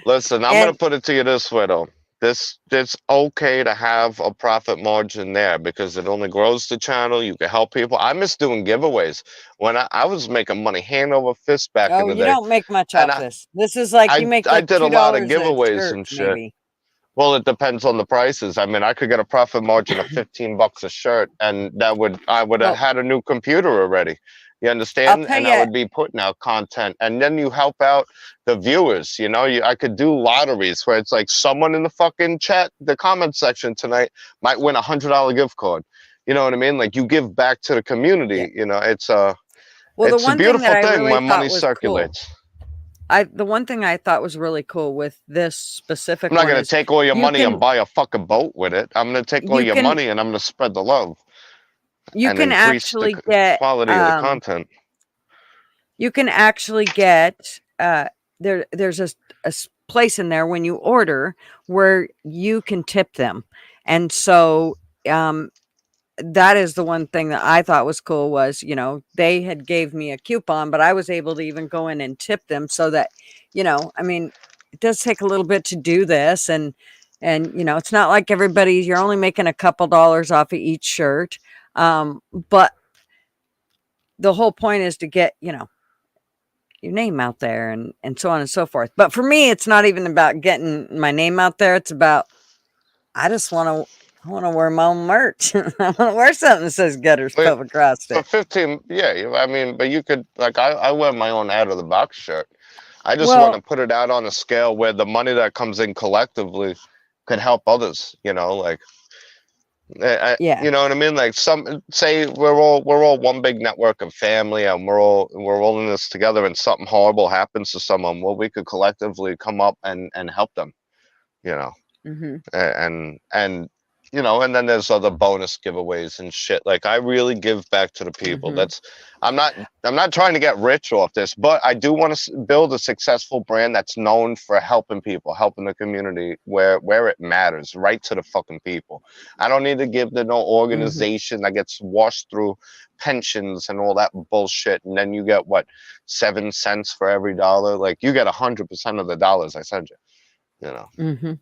Listen, I'm And- gonna put it to you this way though. It's okay to have a profit margin there because it only grows the channel. You can help people. I miss doing giveaways when I was making money hand over fist back in Oh, the you day. don't make much And off this. This is like you make. I Like did a lot of $2 a giveaways shirt, and shit. maybe. Well, it depends on the prices. I mean, I could get a profit margin of $15 a shirt, and I would have Well- had a new computer already. You understand? tell And ya- I would be putting out content, and then you help out the viewers. You know, I could do lotteries where it's like someone in the fucking chat, the comment section tonight might win $100 gift card. You know what I mean? Like you give back to the community. You know, it's Well, the it's a one thing beautiful that I thing really when money thought was circulates. the one thing I thought was really cool with this specific I'm not one going is to take all your you money can- and buy a fucking boat with it. I'm going to take all You your can- money and I'm going to spread the love. you and can increase actually the get quality of the content. You can actually get there's a place in there when you order where you can tip them, and so that is the one thing that I thought was cool was, you know, they had gave me a coupon, but I was able to even go in and tip them so that, you know, I mean, it does take a little bit to do this. And, you know, it's not like everybody, you're only making a couple dollars off of each shirt. But the whole point is to get, you know, your name out there and so on and so forth. But for me, it's not even about getting my name out there. It's about, I want to wear my own merch. I want to wear something that says Gutters Pub across For it. 15, yeah, I mean, but you could, like, I wear my own out of the box shirt. I just Well- want to put it out on a scale where the money that comes in collectively could help others, you know, like, Yeah. you know what I mean? Like, say we're all one big network of family, and we're all in this together, and something horrible happens to someone, well, we could collectively come up and help them, you know. Mm-hmm. And you know, and then there's other bonus giveaways and shit. Like, I really give back to the people. Mhm. That's I'm not trying to get rich off this, but I do want to build a successful brand that's known for helping people, helping the community where it matters, right to the fucking people. I don't need to give to no organization that gets washed through pensions and all that bullshit, and then you get what, 7 cents for every dollar. Like, you get 100% of the dollars I send you, you know. Mm-hmm.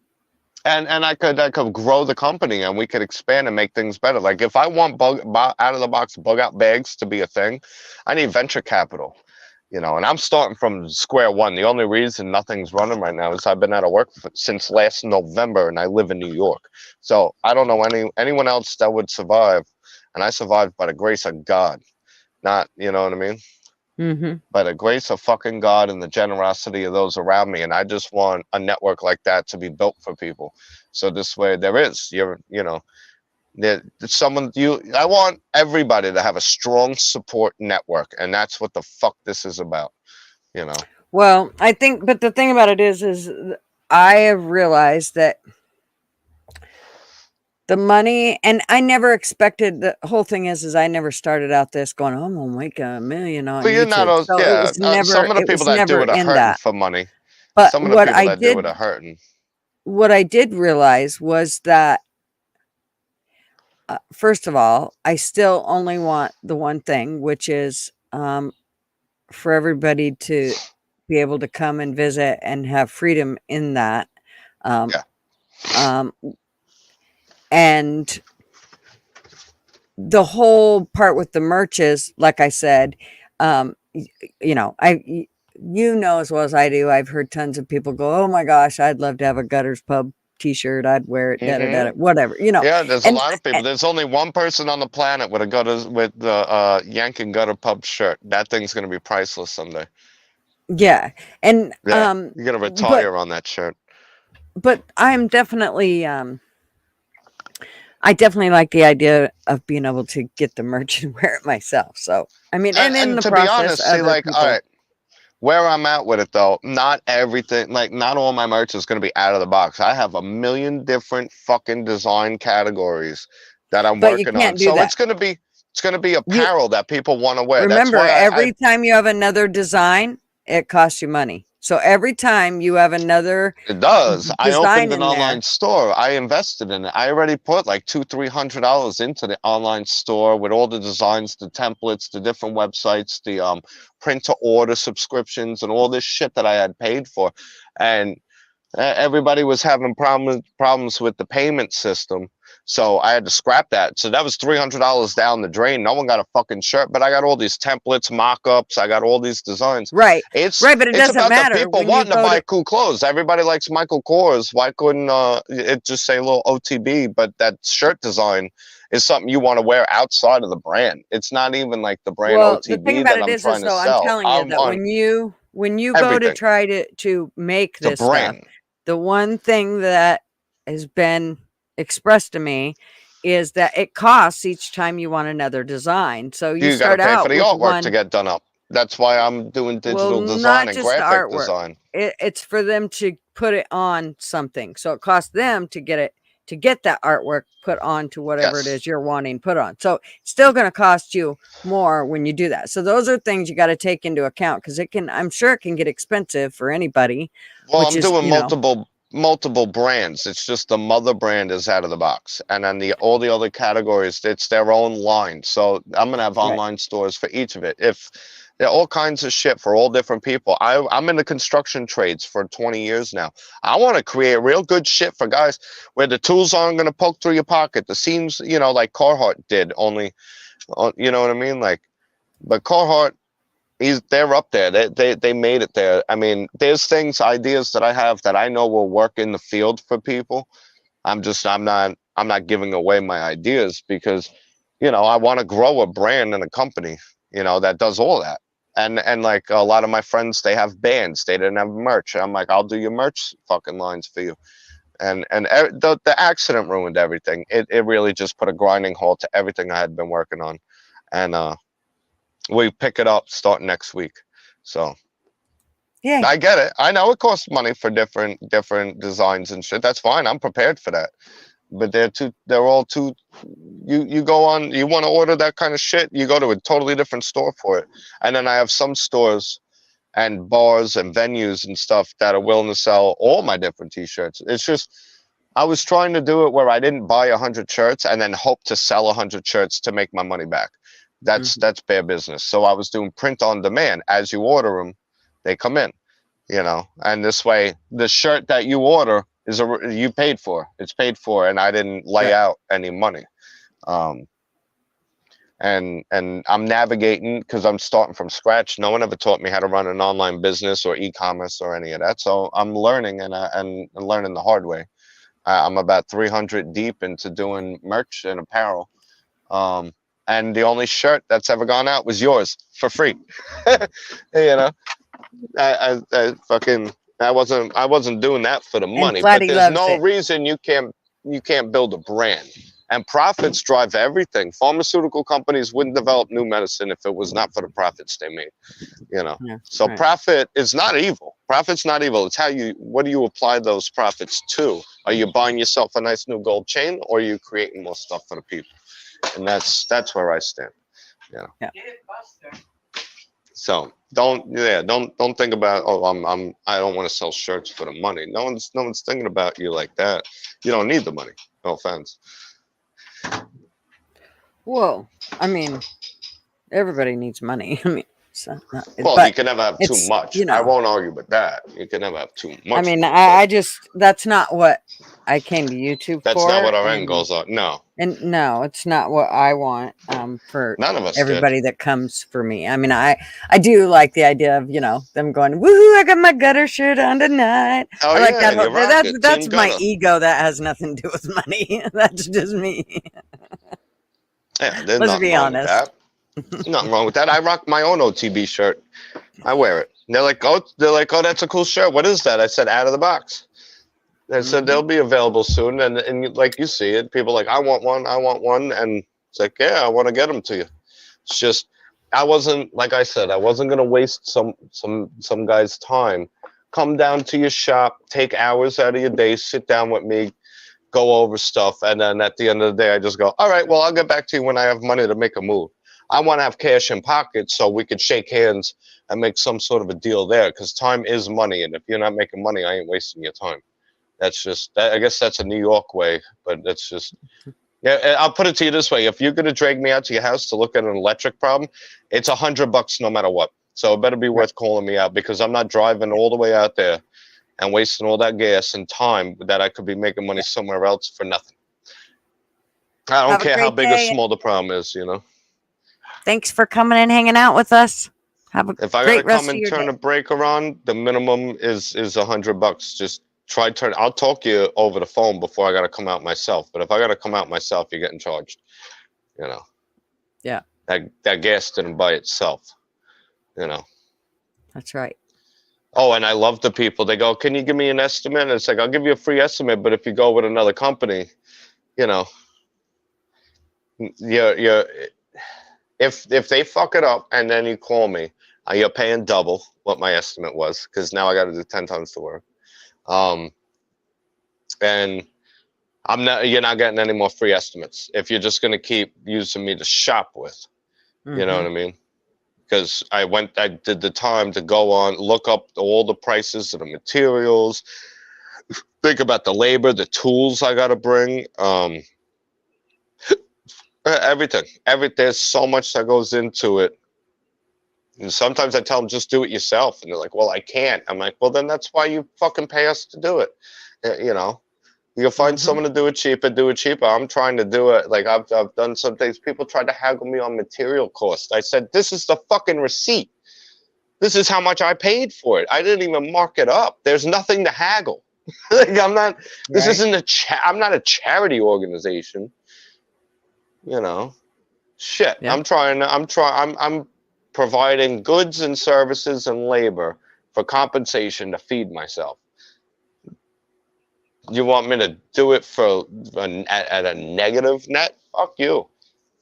And I could grow the company, and we could expand and make things better. Like, if I want out of the box bug out bags to be a thing, I need venture capital, you know. And I'm starting from square one. The only reason nothing's running right now is I've been out of work since last November, and I live in New York. So I don't know anyone else that would survive, and I survived by the grace of God. Not, you know what I mean? Mm-hmm. By the grace of fucking God and the generosity of those around me. And I just want a network like that to be built for people. So this way you know, there's someone I want everybody to have a strong support network. And that's what the fuck this is about, you know. Well, I think, but the thing about it is I have realized that the money, and I never expected, the whole thing is I never started out this going, oh, I'm gonna make $1 million on But you're not, YouTube. So it was never, some of the people that do it are in hurting that. for money. But Some of the what people I that did, do it are hurting. what I did realize was that, first of all, I still only want the one thing, which is for everybody to be able to come and visit and have freedom in that. And the whole part with the merch is, like I said, you know, you know as well as I do, I've heard tons of people go, oh my gosh, I'd love to have a Gutters Pub t-shirt. I'd wear it, whatever, you know. Yeah, there's a lot of people. There's only one person on the planet with the Yankee Gutter Pub shirt. That thing's gonna be priceless someday. Yeah. And Yeah, you're gonna retire on that shirt. But I'm definitely I definitely like the idea of being able to get the merch and wear it myself. So I mean, and in the to process, be honest, see, other like, people- all right, where I'm at with it though, not everything, like, not all my merch is gonna be out of the box. I have 1 million different fucking design categories that I'm But you working can't on. do So that. it's gonna be apparel that people want to wear. Remember, That's why every time you have another design, it costs you money. So every time you have another it does. I design opened an in online there, store. I invested in it. I already put like $200-300 into the online store with all the designs, the templates, the different websites, the print to order subscriptions, and all this shit that I had paid for. And everybody was having problems with the payment system. So I had to scrap that. So that was $300 down the drain. No one got a fucking shirt, but I got all these templates, mock-ups. I got all these designs. right? It's right, but it it's doesn't about matter the people when you wanting to go buy to. cool clothes. Everybody likes Michael Kors. Why couldn't it just say a little OTB? But that shirt design is something you want to wear outside of the brand. It's not even like the brand Well, the OTB thing about that it I'm is trying to though, I'm sell. telling you that when you go to everything. try to make It's a this stuff, brand. the one thing that has been expressed to me is that it costs each time you want another design. So you You got to start pay out for the with artwork to one. get done up. That's why I'm doing digital Well, design not and just the graphic artwork. design. It's for them to put it on something. So it costs them to get that artwork put on to whatever it Yes. is you're wanting put on. So it's still going to cost you more when you do that. So those are things you got to take into account because I'm sure it can get expensive for anybody. Well, which I'm is, doing you know, multiple brands. It's just the mother brand is out of the box, and then all the other categories, it's their own line. So I'm gonna have online stores for each of it. If there are all kinds of shit for all different people. I'm in the construction trades for 20 years now. I want to create real good shit for guys where the tools aren't gonna poke through your pocket. The seams, you know, like Carhartt did. Only, you know what I mean? Like, but Carhartt, they're up there. They made it there. I mean, there's ideas that I have that I know will work in the field for people. I'm not giving away my ideas because, you know, I want to grow a brand and a company, you know, that does all that. And like a lot of my friends, they have bands. They didn't have merch. I'm like, I'll do your merch fucking lines for you. And the accident ruined everything. It really just put a grinding halt to everything I had been working on. And we pick it up starting next week. So yeah, I get it. I know it costs money for different designs and shit. That's fine. I'm prepared for that. But they're all too, you go on, you want to order that kind of shit, you go to a totally different store for it. And then I have some stores and bars and venues and stuff that are willing to sell all my different t-shirts. It's just, I was trying to do it where I didn't buy 100 shirts and then hope to sell 100 shirts to make my money back. That's bad business. So I was doing print on demand. As you order them, they come in, you know, and this way the shirt that you order is you paid for. It's paid for, and I didn't lay out any money. And I'm navigating because I'm starting from scratch. No one ever taught me how to run an online business or e-commerce or any of that. So I'm learning and learning the hard way. I'm about 300 deep into doing merch and apparel. And the only shirt that's ever gone out was yours for free. You know, I wasn't doing that for the money, but there's no reason you can't build a brand. And profits drive everything. Pharmaceutical companies wouldn't develop new medicine if it was not for the profits they made. You know, so profit is not evil. Profit's not evil. It's what do you apply those profits to? Are you buying yourself a nice new gold chain, or are you creating more stuff for the people? And that's where I stand. You know. Yeah. So don't think about, I don't want to sell shirts for the money. No one's thinking about you like that. You don't need the money. No offense. Whoa, I mean, everybody needs money. I mean, well, you can never have too much. You know, I won't argue with that. You can never have too much. I mean, I just, that's not what I came to YouTube for. That's not what our end goals are. No. And no, it's not what I want for none of us. Everybody that comes for me. I mean, I do like the idea of, you know, them going, woohoo, I got my gutter shirt on tonight. Oh, I like yeah, that. That's my ego. That has nothing to do with money. That's just me. Yeah, let's be honest. Nothing wrong with that. I rock my own OTB shirt. I wear it. And they're like, oh, that's a cool shirt. What is that? I said, out of the box. They said they'll be available soon, and like you see it, people are like, I want one, and it's like, yeah, I want to get them to you. It's just, I wasn't, like I said, I wasn't gonna waste some guy's time. Come down to your shop, take hours out of your day, sit down with me, go over stuff, and then at the end of the day, I just go, all right, well, I'll get back to you when I have money to make a move. I want to have cash in pocket so we could shake hands and make some sort of a deal there, because time is money, and if you're not making money, I ain't wasting your time. That's just, I guess that's a New York way, but that's just, yeah, I'll put it to you this way. If you're going to drag me out to your house to look at an electric problem, it's $100 no matter what. So it better be worth calling me out, because I'm not driving all the way out there and wasting all that gas and time that I could be making money somewhere else for nothing. I don't care how big or small the problem is, you know. Thanks for coming and hanging out with us. Have a if I gotta come and turn a breaker on, the minimum is $100. Just try turn. I'll talk you over the phone before I gotta come out myself. But if I gotta come out myself, you're getting charged. You know. Yeah. That gas didn't buy itself. You know. That's right. Oh, and I love the people. They go, "Can you give me an estimate?" And it's like, "I'll give you a free estimate, but if you go with another company, you know, you're if they fuck it up and then you call me, you're paying double what my estimate was, because now I got to do 10 times the work. And you're not getting any more free estimates if you're just going to keep using me to shop with. You know what I mean? Because I did the time to go on, look up all the prices of the materials, think about the labor, the tools I got to bring, everything. There's so much that goes into it. And sometimes I tell them, just do it yourself. And they're like, well, I can't. I'm like, well, then that's why you fucking pay us to do it. You know, you'll find someone to do it cheaper. I'm trying to do it. Like I've done some things. People tried to haggle me on material cost. I said, this is the fucking receipt. This is how much I paid for it. I didn't even mark it up. There's nothing to haggle. Like I'm not, this isn't I'm not a charity organization. You know, shit. Yeah. I'm providing goods and services and labor for compensation to feed myself. You want me to do it for at a negative net? Fuck you.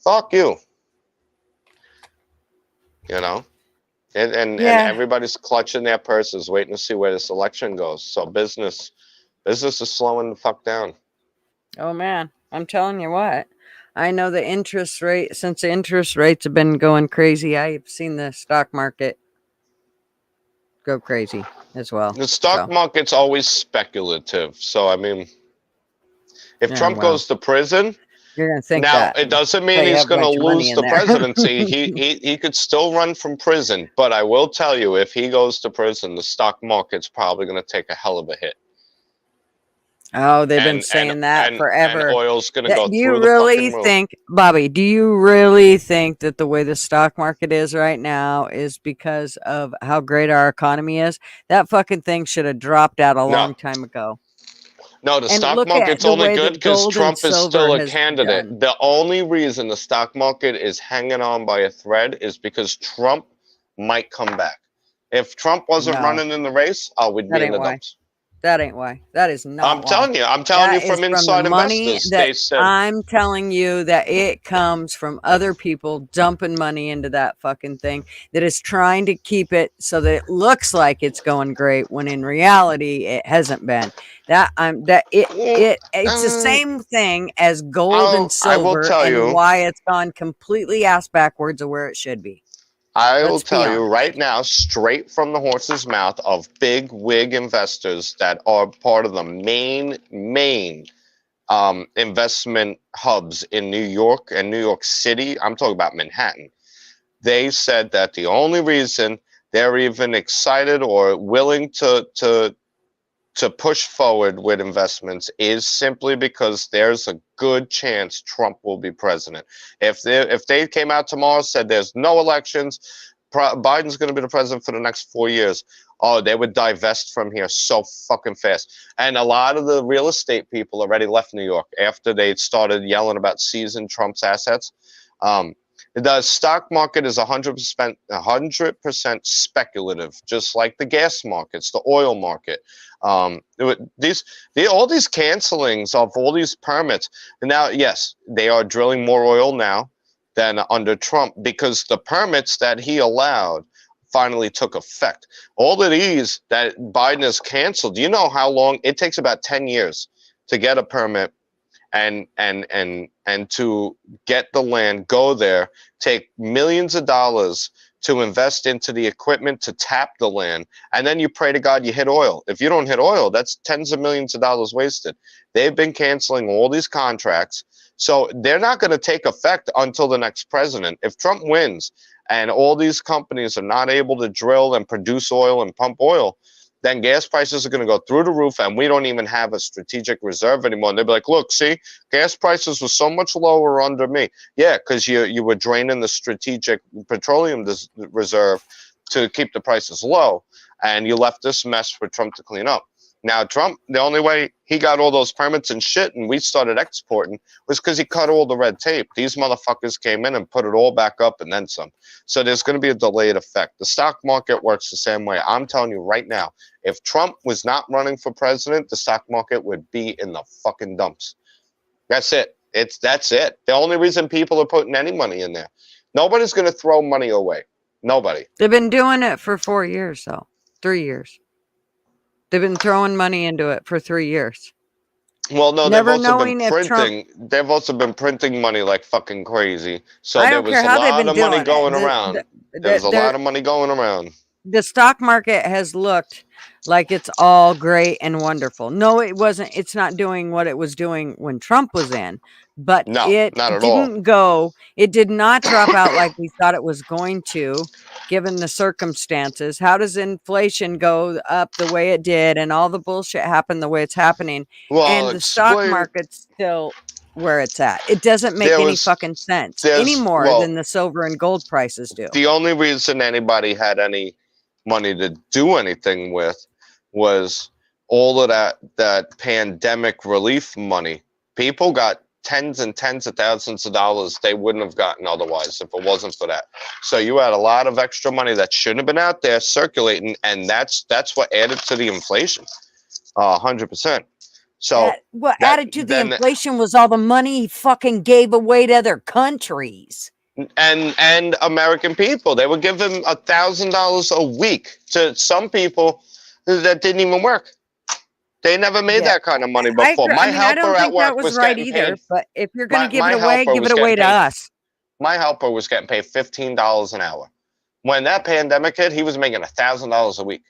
Fuck you. You know? And everybody's clutching their purses, waiting to see where this election goes. So business is slowing the fuck down. Oh man, I'm telling you what. I know the interest rate, since the interest rates have been going crazy, I've seen the stock market go crazy as well. The stock market's always speculative. So, I mean, if Trump goes to prison, you're gonna think now that. It doesn't mean he's going to lose the presidency. He could still run from prison. But I will tell you, if he goes to prison, the stock market's probably going to take a hell of a hit. Oh, they've been saying that forever. And oil's going to go Do you through the really fucking think, Bobby, do you really think that the way the stock market is right now is because of how great our economy is? That fucking thing should have dropped out a long time ago. No, the stock market's only good because Trump is still a candidate. The only reason the stock market is hanging on by a thread is because Trump might come back. If Trump wasn't running in the race, we'd be in the dumps. That ain't why. That is not. I'm telling you from inside investors. They said. I'm telling you that it comes from other people dumping money into that fucking thing that is trying to keep it so that it looks like it's going great when in reality it hasn't been. It's the same thing as gold and silver and why it's gone completely ass backwards of where it should be. I will tell you right now, straight from the horse's mouth, of big wig investors that are part of the main investment hubs in New York and New York City. I'm talking about Manhattan. They said that the only reason they're even excited or willing to push forward with investments is simply because there's a good chance Trump will be president. If they came out tomorrow and said there's no elections, Biden's going to be the president for the next 4 years, they would divest from here so fucking fast. And a lot of the real estate people already left New York after they started yelling about seizing Trump's assets. The stock market is 100% speculative, just like the gas markets, the oil market. All these cancelings of all these permits. And now, yes, they are drilling more oil now than under Trump because the permits that he allowed finally took effect. All of these that Biden has canceled, you know how long it takes? About 10 years to get a permit and to get the land, go there, take millions of dollars to invest into the equipment to tap the land, and then you pray to God you hit oil. If you don't hit oil, that's tens of millions of dollars wasted. They've been canceling all these contracts, so they're not going to take effect until the next president. If Trump wins and all these companies are not able to drill and produce oil and pump oil, then gas prices are going to go through the roof, and we don't even have a strategic reserve anymore. And they'll be like, look, see, gas prices were so much lower under me. Yeah, because you were draining the strategic petroleum reserve to keep the prices low, and you left this mess for Trump to clean up. Now, Trump, the only way he got all those permits and shit and we started exporting was because he cut all the red tape. These motherfuckers came in and put it all back up and then some. So there's going to be a delayed effect. The stock market works the same way. I'm telling you right now, if Trump was not running for president, the stock market would be in the fucking dumps. That's it. That's it. The only reason people are putting any money in there. Nobody's going to throw money away. Nobody. They've been doing it for 4 years, though. 3 years. They've been throwing money into it for 3 years. Well, no, they've also been printing money like fucking crazy. So there was a lot of money going around. There's a lot of money going around. the stock market has looked like it's all great and wonderful. No, it wasn't. It's not doing what it was doing when Trump was in, but No, it not at all. didn't go. It did not drop out like we thought it was going to, given the circumstances. How does inflation go up the way it did, and all the bullshit happen the way it's happening, Well, and I'll the stock explain. market's still where it's at? It doesn't make There any was fucking sense there's any more well, than the silver and gold prices do. the only reason anybody had any money to do anything with was all of that pandemic relief money. People got tens and tens of thousands of dollars they wouldn't have gotten otherwise if it wasn't for that. So you had a lot of extra money that shouldn't have been out there circulating, and that's what added to the inflation. 100%. So What that- added to the then- inflation was all the money he fucking gave away to other countries. and American people, they were giving $1,000 a week to some people that didn't even work. They never made Yeah. that kind of money I before. agree. My I mean, I helper don't at think that work was was right getting either. paid. But if you're going to give my it away, helper give was it away to getting paid. us. My helper was getting paid $15 an hour. When that pandemic hit, he was making $1,000 a week.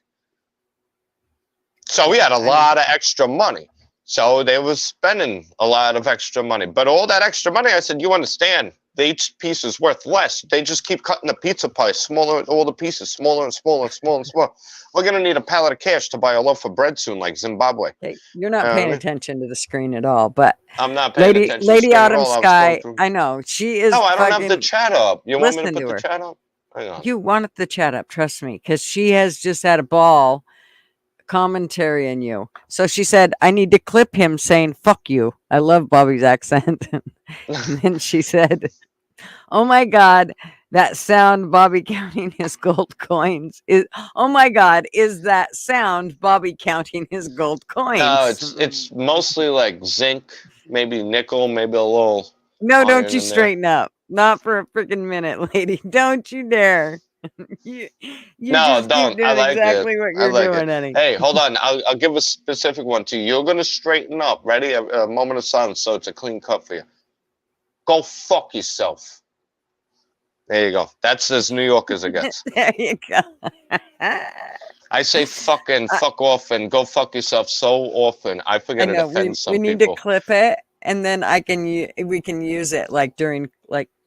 So we had a lot of extra money. So they was spending a lot of extra money. But all that extra money, I said, you understand, each piece is worth less. They just keep cutting the pizza pie smaller, all the pieces smaller and smaller and smaller and smaller. We're going to need a pallet of cash to buy a loaf of bread soon, like Zimbabwe. Hey, you're not You know what I paying mean? attention to the screen at all. But I'm not paying Lady attention to the Lady screen at Autumn all. I was going Sky, through- I know she is. No, I don't have the fucking- chat up. You want me to listen put to the her. chat up? Hang on. You wanted the chat up, trust me, because she has just had a ball commentary in you. So she said, I need to clip him saying, fuck you. I love Bobby's accent. And then she said, oh my God, that sound Bobby counting his gold coins is, oh my God, is that sound Bobby counting his gold coins? No, it's mostly like zinc, maybe nickel, maybe a little. No, iron don't you in there. straighten up. Not for a freaking minute, lady. Don't you dare. you No, just keep don't. doing I like exactly it. what I you're like doing, it. Eddie. Hey, hold on. I'll give a specific one to you. You're gonna straighten up. Ready? A moment of silence, so it's a clean cut for you. Go fuck yourself. There you go. That's as New York as it gets. There you go. I say fucking fuck off and go fuck yourself so often. I I forget to know defend some we need people. to clip it, and then we can use it like during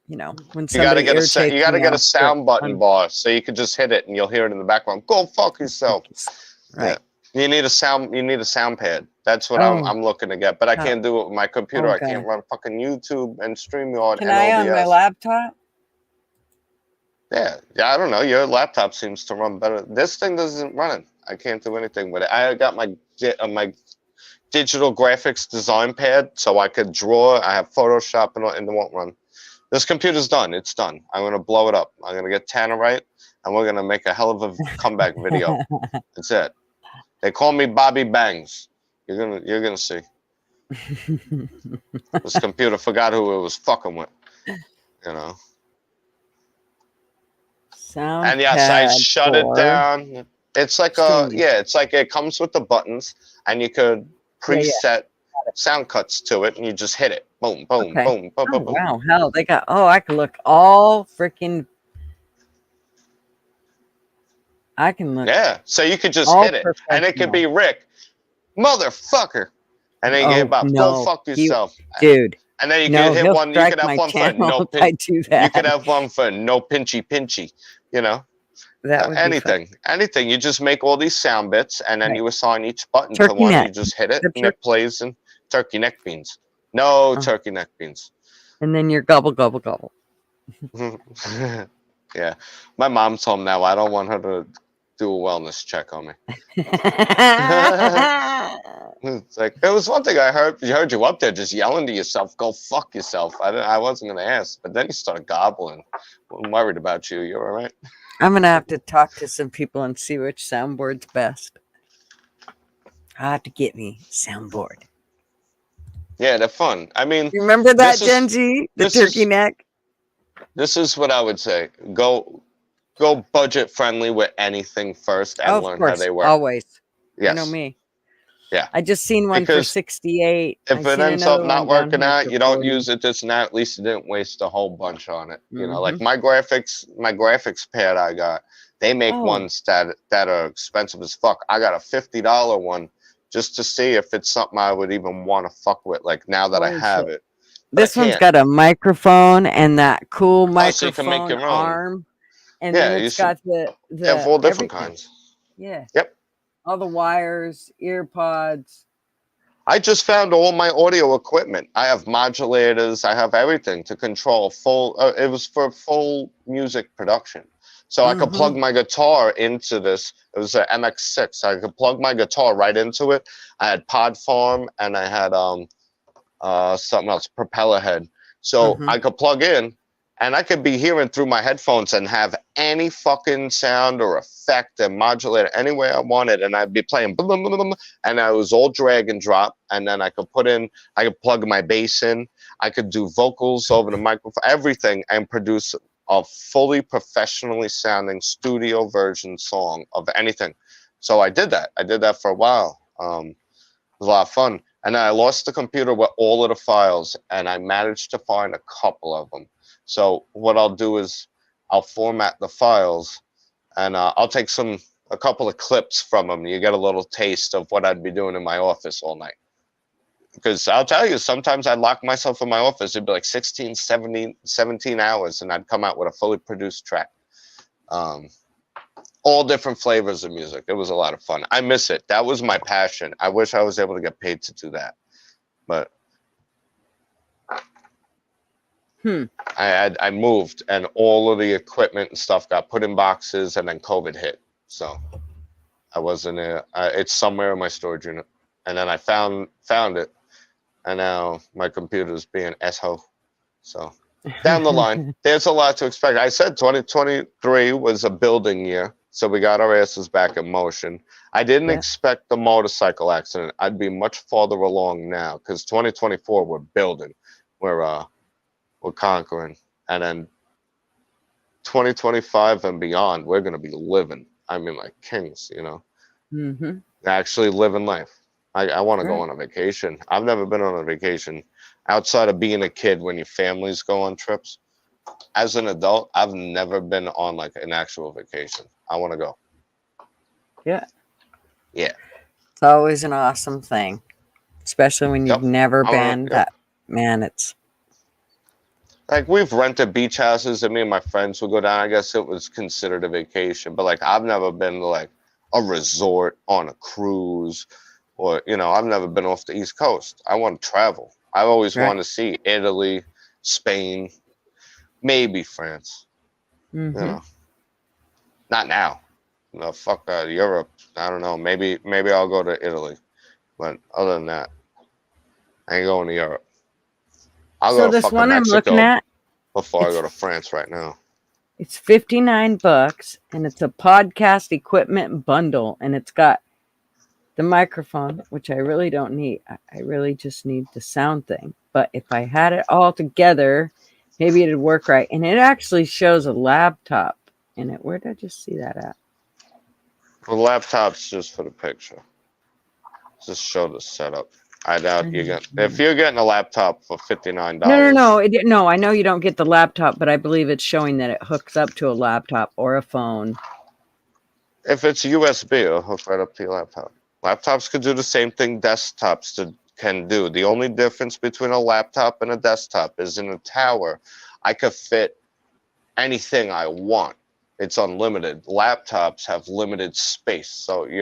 when You gotta somebody get irritates you gotta me get a off sound button bar so you can just hit it and you'll hear it in the background. Go fuck yourself. Right. Yeah. You need a sound pad. That's what Oh. I'm looking to get. But I Oh. can't do it with my computer. Okay. I can't run fucking YouTube and StreamYard Can and I on OBS. my laptop? Yeah, I don't know. Your laptop seems to run better. This thing doesn't run it. I can't do anything with it. I got my digital graphics design pad, so I could draw. I have Photoshop and it won't run. This computer's done. It's done. I'm gonna blow it up. I'm gonna get Tannerite, and we're gonna make a hell of a comeback video. That's it. They call me Bobby Bangs. You're gonna see. This computer forgot who it was fucking with. You know. Sound And yes, I pad shut it for- down. It's like it's like it comes with the buttons, and you could Yeah, yeah. preset sound cuts to it, and you just hit it. Boom, boom, Okay. boom, boom, Oh, boom, boom. wow, hell, they got. Oh, I can look all freaking. I can look. Yeah, so you could just all hit it, and it could be Rick, motherfucker, and then you Oh, give up. no, Go fuck he- yourself, dude. And then you No, could hit he'll one. You strike could have my one for channel no. if I do You that. could have one for no pinchy pinchy. You know. That would be anything. You just make all these sound bits, and then you assign each button Turkey to one. neck. You just hit it, The and it plays in turkey neck beans. No turkey neck beans. And then you're gobble gobble gobble. Yeah, my mom's home now. I don't want her to do a wellness check on me. It's like it was one thing I heard you up there just yelling to yourself, "Go fuck yourself." I wasn't gonna ask, but then you started gobbling. I'm worried about you. You're all right. I'm gonna have to talk to some people and see which soundboard's best. I have to get me soundboard. Yeah, they're fun. I mean, You remember that, this is- Genji? The this turkey is- neck? This is what I would say. Go budget friendly with anything first and Oh, of learn course, how they work. always. You Yes. know me. Yeah. I just seen one for Because 68. If I've it seen ends up another not one down working here out, for you don't 40. use it this and that. At least you didn't waste a whole bunch on it. You know, like Mhm. my graphics pad I got, They make Oh. ones that are expensive as fuck. I got a $50 one just to see if it's something I would even want to fuck with. Like now that I Oh, have shit. it, but I This one's can't. got a microphone and that cool Oh, so you can make microphone your own. arm, and Yeah, then you it's should got the have all different everything. kinds. Yeah. Yep. All the wires, ear pods. I just found all my audio equipment. I have modulators. I have everything to control full. It was for full music production. So I could plug my guitar into this. It was an MX6. I could plug my guitar right into it. I had Pod Farm and I had something else, Propeller Head. So I could plug in and I could be hearing through my headphones and have any fucking sound or effect and modulate it any way I wanted. And I'd be playing blah, blah, blah, blah, and I was all drag and drop. And then I could plug my bass in. I could do vocals over the microphone, everything, and produce a fully professionally sounding studio version song of anything. So I did that. I did that for a while. It was a lot of fun. And then I lost the computer with all of the files, and I managed to find a couple of them. So what I'll do is I'll format the files, and I'll take a couple of clips from them. You get a little taste of what I'd be doing in my office all night. Because I'll tell you, sometimes I'd lock myself in my office. It'd be like 16, 17 hours, and I'd come out with a fully produced track. All different flavors of music. It was a lot of fun. I miss it. That was my passion. I wish I was able to get paid to do that. But I moved, and all of the equipment and stuff got put in boxes, and then COVID hit. So I wasn't. It's somewhere in my storage unit, and then I found it, and now my computer's being asshole. So down the line, there's a lot to expect. I said 2023 was a building year, so we got our asses back in motion. I didn't expect the motorcycle accident. I'd be much farther along now, because 2024 we're building, we're conquering, and then 2025 and beyond we're gonna be living. I mean, like kings, you know. Actually living life. I want to go on a vacation. I've never been on a vacation outside of being a kid when your families go on trips. As an adult, I've never been on like an actual vacation. I want to go. Yeah. Yeah. It's always an awesome thing, especially when you've never been. That man, it's like we've rented beach houses, and me and my friends would go down. I guess it was considered a vacation, but like I've never been to like a resort on a cruise, or you know, I've never been off the East Coast. I want to travel. I've always wanted to see Italy, Spain, maybe France. You know, not now. No, fuck Europe. I don't know. Maybe I'll go to Italy, but other than that, I ain't going to Europe. I'll so go to this fucking one I'm Mexico looking at. before I go to France right now. It's $59, and it's a podcast equipment bundle, and it's got the microphone, which I really don't need. I really just need the sound thing. But if I had it all together, maybe it'd work right. And it actually shows a laptop in it. Where did I just see that at? The laptop's just for the picture. Just show the setup. I doubt you get if you're getting a laptop for $59. No. No, I know you don't get the laptop, but I believe it's showing that it hooks up to a laptop or a phone. If it's USB, it'll hook right up to your laptop. Laptops could do the same thing desktops can do. The only difference between a laptop and a desktop is in a tower, I could fit anything I want. It's unlimited. Laptops have limited space, so you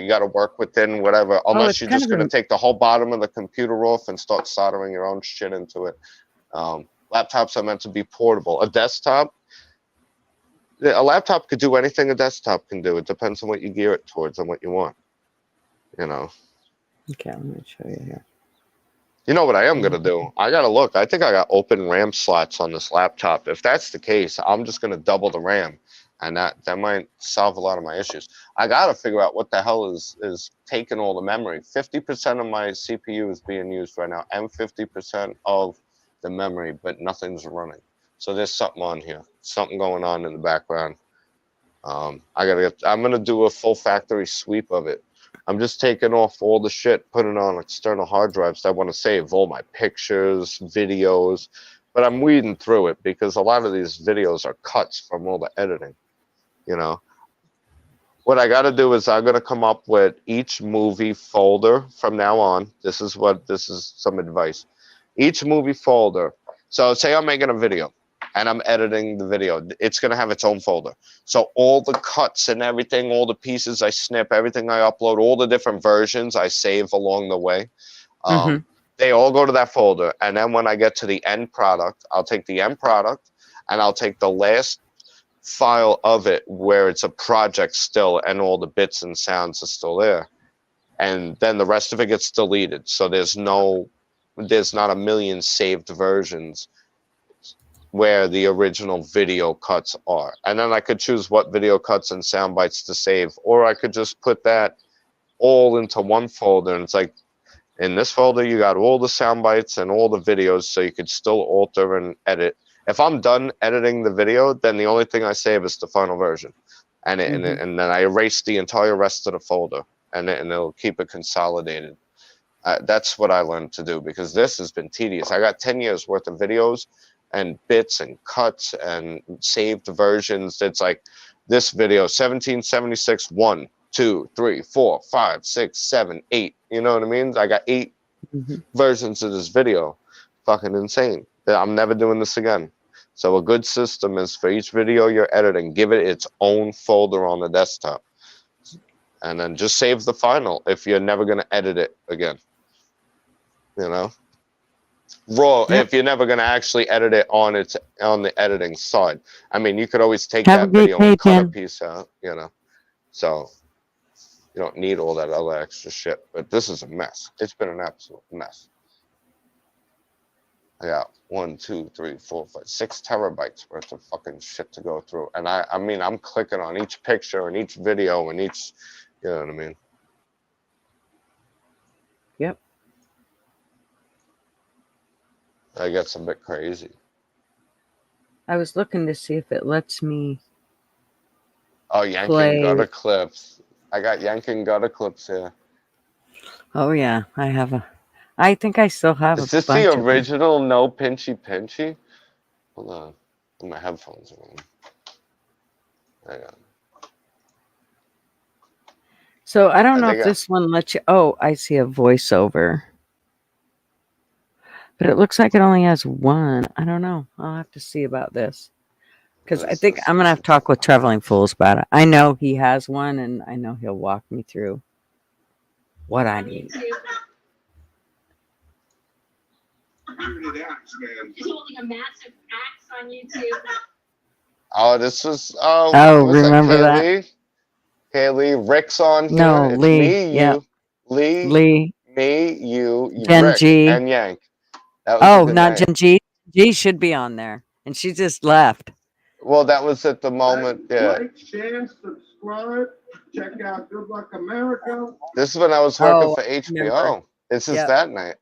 got to work within whatever. Unless you're just going to take the whole bottom of the computer off and start soldering your own shit into it. Laptops are meant to be portable. A laptop could do anything a desktop can do. It depends on what you gear it towards and what you want. You know. Okay, let me show you here. You know what I am going to do? I got to look. I think I got open RAM slots on this laptop. If that's the case, I'm just going to double the RAM. And that might solve a lot of my issues. I got to figure out what the hell is taking all the memory. 50% of my CPU is being used right now and 50% of the memory, but nothing's running. So there's something on here. Something going on in the background. I'm going to do a full factory sweep of it. I'm just taking off all the shit, putting it on external hard drives. I want to save all my pictures, videos, but I'm weeding through it because a lot of these videos are cuts from all the editing. you know. What I got to do is I'm going to come up with each movie folder from now on. This is some advice. Each movie folder. So say I'm making a video and I'm editing the video. It's going to have its own folder. So all the cuts and everything, all the pieces I snip, everything I upload, all the different versions I save along the way. They all go to that folder. And then when I get to the end product, I'll take the end product and I'll take the last file of it where it's a project still and all the bits and sounds are still there, and then the rest of it gets deleted, so there's not a million saved versions where the original video cuts are. And then I could choose what video cuts and sound bites to save, or I could just put that all into one folder, and it's like in this folder you got all the sound bites and all the videos, so you could still alter and edit. If I'm done editing the video, then the only thing I save is the final version, and then I erase the entire rest of the folder, and it'll keep it consolidated. That's what I learned to do, because this has been tedious. I got 10 years worth of videos and bits and cuts and saved versions. It's like this video, 1776, 1, 2, 3, 4, 5, 6, 7, 8. You know what I mean? I got 8 versions of this video. Fucking insane. I'm never doing this again. So a good system is for each video you're editing, give it its own folder on the desktop, and then just save the final if you're never going to edit it again. You know, raw. If you're never going to actually edit it on the editing side. I mean, you could always take that video and cut a piece out. You know, so you don't need all that other extra shit. But this is a mess. It's been an absolute mess. I got 1, 2, 3, 4, 5, 6 terabytes worth of fucking shit to go through. And I mean, I'm clicking on each picture and each video and each, you know what I mean? Yep. That gets a bit crazy. I was looking to see if it lets me. Oh, Yanking play. Gutter Clips. I got Yanking Gutter Clips here. Oh yeah, I think I still have Is a this bunch the of them. original No Pinchy Pinchy? Hold on. My headphones are on. Hang on. So I don't I know think if this one lets you. Oh, I see a voiceover. But it looks like it only has one. I don't know. I'll have to see about this. Because I think I'm going to have to talk with Traveling Fools about it. I know he has one, and I know he'll walk me through what I need. Oh, this was. Oh, was remember that? Kaylee? Kaylee, Rick's on here. No, It's Lee. me, Yeah. you, Lee, Lee. me, you, Gen Rick, G. and Yank. That was a Oh, good not night. Gen G. G should be on there. And she just left. Well, that was at the moment. Yeah. Like, share, subscribe, check out Good Luck America. This is when I was working Oh, for I HBO. remember. This is Yep. that night.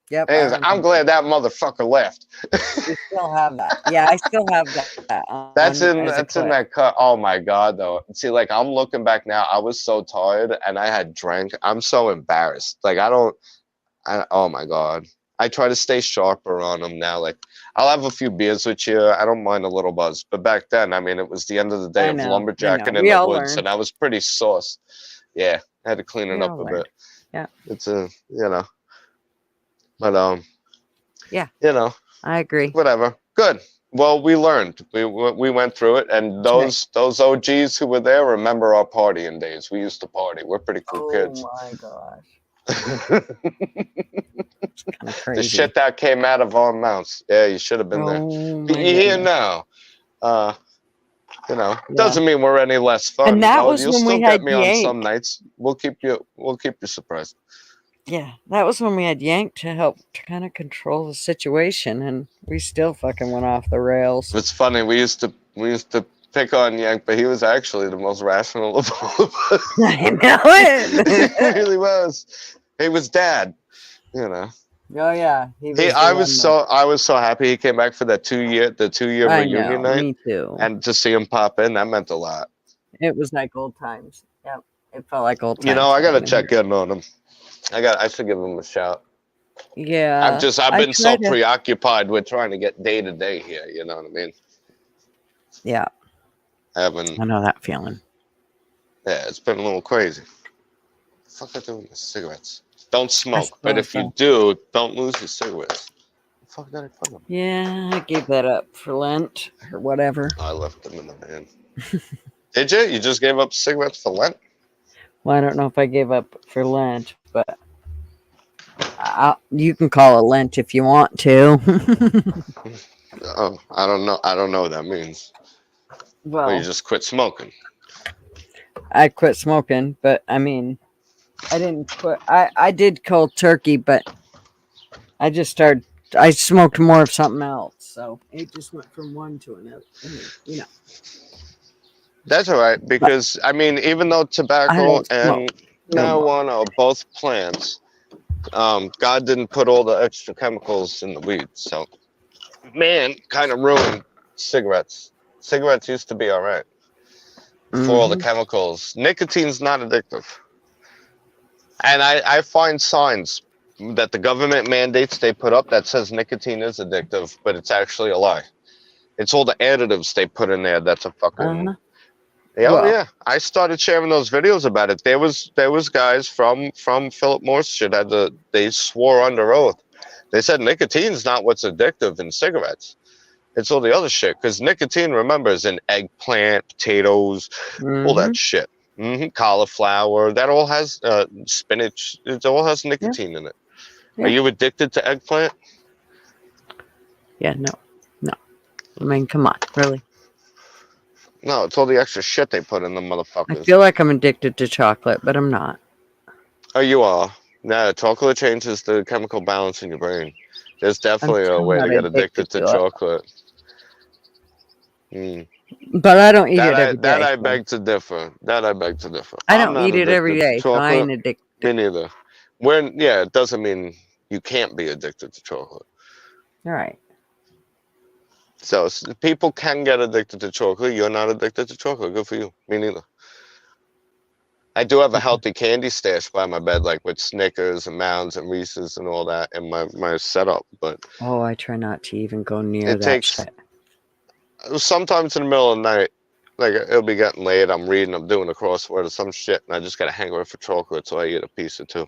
Yep. Hey, I'm glad that motherfucker left. We still have that. Yeah, I still have that. That's on in as a that's in clip. that cut. Oh my god, though. See, like I'm looking back now, I was so tired and I had drank. I'm so embarrassed. Like oh my god. I try to stay sharper on them now. Like I'll have a few beers with you. I don't mind a little buzz. But back then, I mean, it was the end of the day I of know, lumberjacking in we the all woods, learn. and I was pretty sauce. Yeah, I had to clean it We up all a learn. bit. Yeah. It's but Yeah. you know, I agree. whatever. Good. Well, we learned. We went through it, and those OGs who were there remember our partying days. We used to party. We're pretty cool kids. Oh my gosh. It's kind of The crazy. shit that came out of our mouths. Yeah, you should have been there. Oh But my you're here goodness. now. Doesn't mean we're any less fun. And that No, was you'll when still we get had me on Yank. some nights. We'll keep you surprised. Yeah, that was when we had Yank to help to kind of control the situation, and we still fucking went off the rails. It's funny. We used to pick on Yank, but he was actually the most rational of all of us. I know it. He really was. He was dad. You know. Oh yeah, I was so happy he came back for that 2 year I reunion know, night. me too. And to see him pop in, that meant a lot. It was like old times. Yep, it felt like old times. You know, I gotta having him check in on him. I should give him a shout. here. Yeah, I've I been so tried to- preoccupied with trying to get day to day here. You know what I mean? Yeah. I haven't. I know that feeling. Yeah, it's been a little crazy. What the fuck are doing with cigarettes? Don't smoke, but suppose if you so. do, don't lose your cigarettes. The fuck did I put them? Yeah, I gave that up for Lent or whatever. I left them in the van. Did you? You just gave up cigarettes for Lent? Well, I don't know if I gave up for Lent, but you can call it Lent if you want to. Oh, I don't know. I don't know what that means. Well, you Well, just quit smoking. I quit smoking, but I mean, I didn't quit. I did cold turkey, but I just started. I smoked more of something else, so it just went from one to another. I mean, you know, That's all right, because I mean, even though I tobacco don't and smoke no more. marijuana are both plants, God didn't put all the extra chemicals in the weed. So, man, kind of ruined cigarettes. Cigarettes used to be all right for all the chemicals. Nicotine's not addictive. And I find signs that the government mandates they put up that says nicotine is addictive, but it's actually a lie. It's all the additives they put in there that's a fucking... Yeah, Well- yeah. I started sharing those videos about it. There was guys from Philip Morris shit they swore under oath. They said nicotine's not what's addictive in cigarettes. It's all the other shit. Because nicotine, remember, is in eggplant, potatoes, all that shit. Cauliflower, that all has spinach. It all has nicotine in it. Yeah. Are you addicted to eggplant? Yeah, no. I mean, come on, really. No, it's all the extra shit they put in the I motherfuckers. feel like I'm addicted to chocolate, but I'm not. Oh, you are. Yeah, chocolate changes the chemical balance in your brain. There's definitely a still way to not get addicted to it. chocolate. Mm. But I don't eat That it every day. I beg to differ. That I beg to differ. I I'm don't not eat it every addicted to day, so I ain't chocolate. addicted. Me neither. It doesn't mean you can't be addicted to chocolate. All right. So people can get addicted to chocolate. You're not addicted to chocolate. Good for you. Me neither. I do have a healthy candy stash by my bed, like with Snickers and Mounds and Reese's and all that in my setup. But Oh, I try not to even go near it that takes shit. sometimes in the middle of the night, like it'll be getting late. I'm reading, I'm doing a crossword or some shit, and I just got a hangover for chocolate, so I eat a piece or two.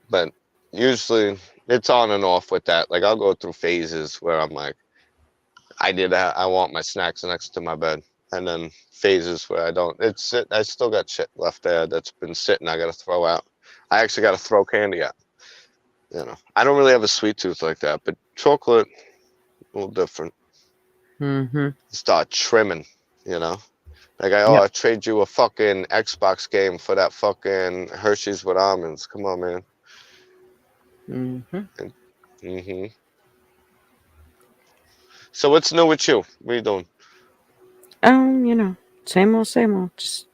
But usually it's on and off with that. Like I'll go through phases where I'm like, I want my snacks next to my bed, and then phases where I don't. I still got shit left there that's been sitting. I got to throw out. I actually got to throw candy out. You know, I don't really have a sweet tooth like that, but chocolate, a little different. Start trimming, you know. Like I trade you a fucking Xbox game for that fucking Hershey's with almonds. Come on, man. So what's new with you? What are you doing? You know, same old, same old. Just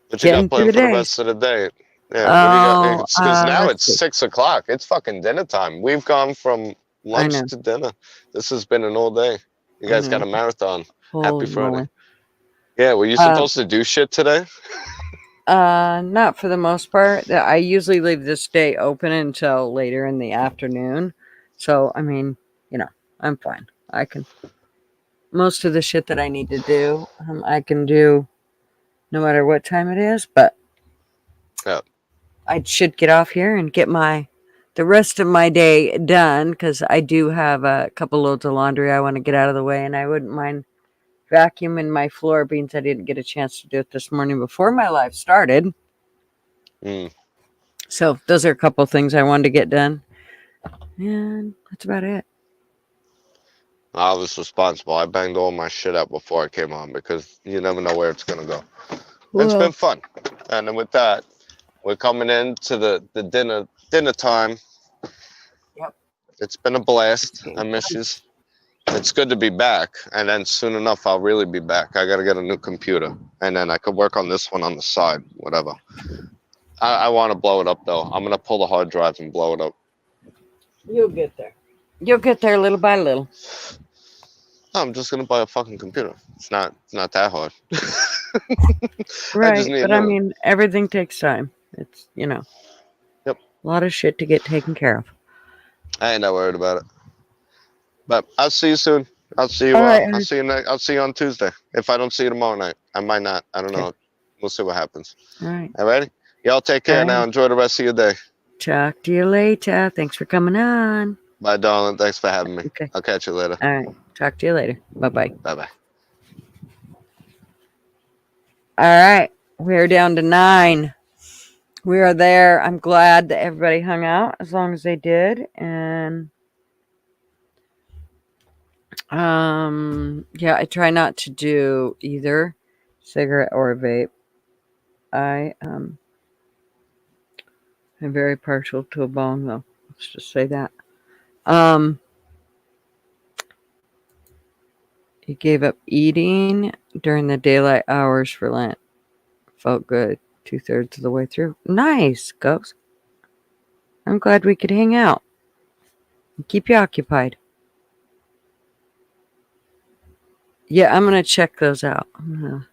What you got getting through planned the for the day. rest of the day? Yeah, what do you got? Because now let's it's see. 6:00. It's fucking dinner time. We've gone from lunch know. to dinner. This has been an all day. You guys got a marathon. Holy Happy Friday. moly. Yeah, were you supposed to do shit today? Not for the most part. I usually leave this day open until later in the afternoon. So, I mean, you know, I'm fine. I can. Most of the shit that I need to do, I can do no matter what time it is. But I should get off here and get the rest of my day done, because I do have a couple loads of laundry I want to get out of the way, and I wouldn't mind vacuuming my floor, being I didn't get a chance to do it this morning before my live started. So those are a couple things I wanted to get done, and that's about it. I was responsible. I banged all my shit out before I came on because you never know where it's gonna go. It's been fun. And then with that, we're coming into the dinner time. Yep. It's been a blast. I miss you. It's good to be back. And then soon enough, I'll really be back. I gotta get a new computer, and then I could work on this one on the side, whatever. I want to blow it up though. I'm gonna pull the hard drive and blow it up. You'll get there. You'll get there little by little. I'm just gonna buy a fucking computer. It's not that hard. Right, just need but a I new one. mean, everything takes time. It's, you know, Yep. a lot of shit to get taken care of. I ain't that worried about it. But I'll see you soon. I'll see you. All right, I'll see you. I'll see you on Tuesday. If I don't see you tomorrow night, I might not. I don't know. We'll see what happens. All right. All righty. Y'all take care All now. right. Enjoy the rest of your day. Talk to you later. Thanks for coming on. Bye, darling. Thanks for having me. Okay. I'll catch you later. All right. Talk to you later. Bye-bye. Bye-bye. All right. We're down to 9. We are there. I'm glad that everybody hung out as long as they did. And yeah, I try not to do either cigarette or vape. I'm very partial to a bong, though. Let's just say that. He gave up eating during the daylight hours for Lent. Felt good 2/3 of the way through. Nice, Ghost. I'm glad we could hang out and keep you occupied. Yeah, I'm going to check those out. I'm going to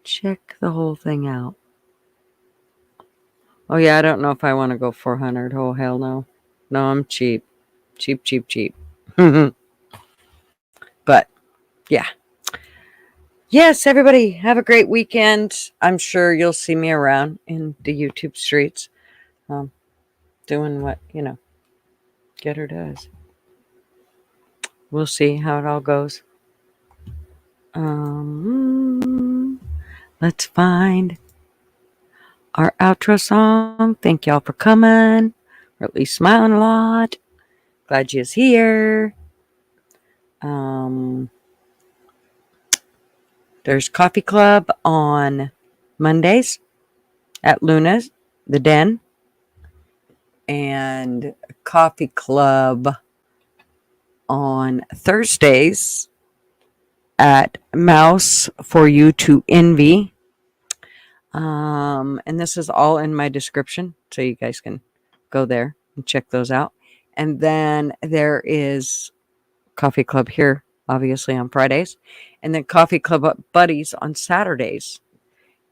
check the whole thing out. Oh, yeah, I don't know if I want to go 400. Oh, hell no. No, I'm cheap. Cheap. But, yeah. Yes, everybody, have a great weekend. I'm sure you'll see me around in the YouTube streets doing what, Getter does. We'll see how it all goes. Let's find our outro song. Thank y'all for coming, or at least smiling a lot. Glad you's here. There's Coffee Club on Mondays at Luna's, the Den, and Coffee Club on Thursdays at Mouse for You to Envy. And this is all in my description, so you guys can go there and check those out. And then there is Coffee Club here, obviously, on Fridays, and then Coffee Club Buddies on Saturdays.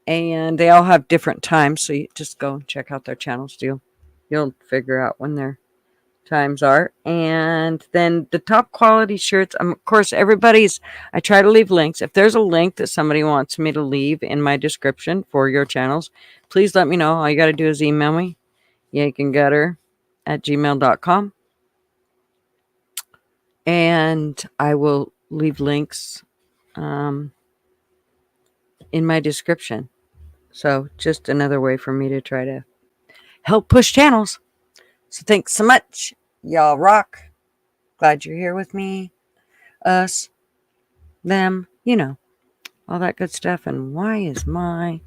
And they all have different times, so you just go and check out their channels. You'll figure out when their times are. And then the top quality shirts, of course, I try to leave links. If there's a link that somebody wants me to leave in my description for your channels, please let me know. All you got to do is email me, yankingutter@gmail.com, and I will leave links in my description. So just another way for me to try to help push channels. So thanks so much. Y'all rock. Glad you're here with me. Us. Them. All that good stuff. And why is my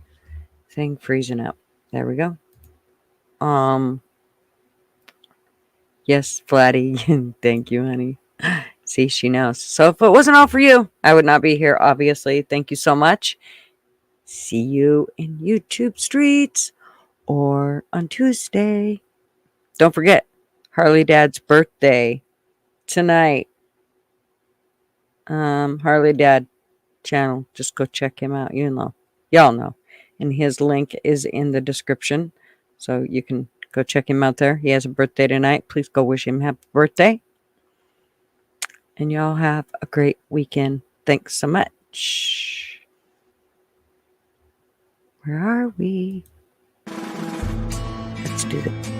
thing freezing up? There we go. Yes, Flatty. Thank you, honey. See, she knows. So if it wasn't all for you, I would not be here, obviously. Thank you so much. See you in YouTube streets or on Tuesday. Don't forget, Harley Dad's birthday tonight. Harley Dad channel. Just go check him out. Y'all know. And his link is in the description. So you can go check him out there. He has a birthday tonight. Please go wish him happy birthday. And y'all have a great weekend. Thanks so much. Where are we? Let's do this.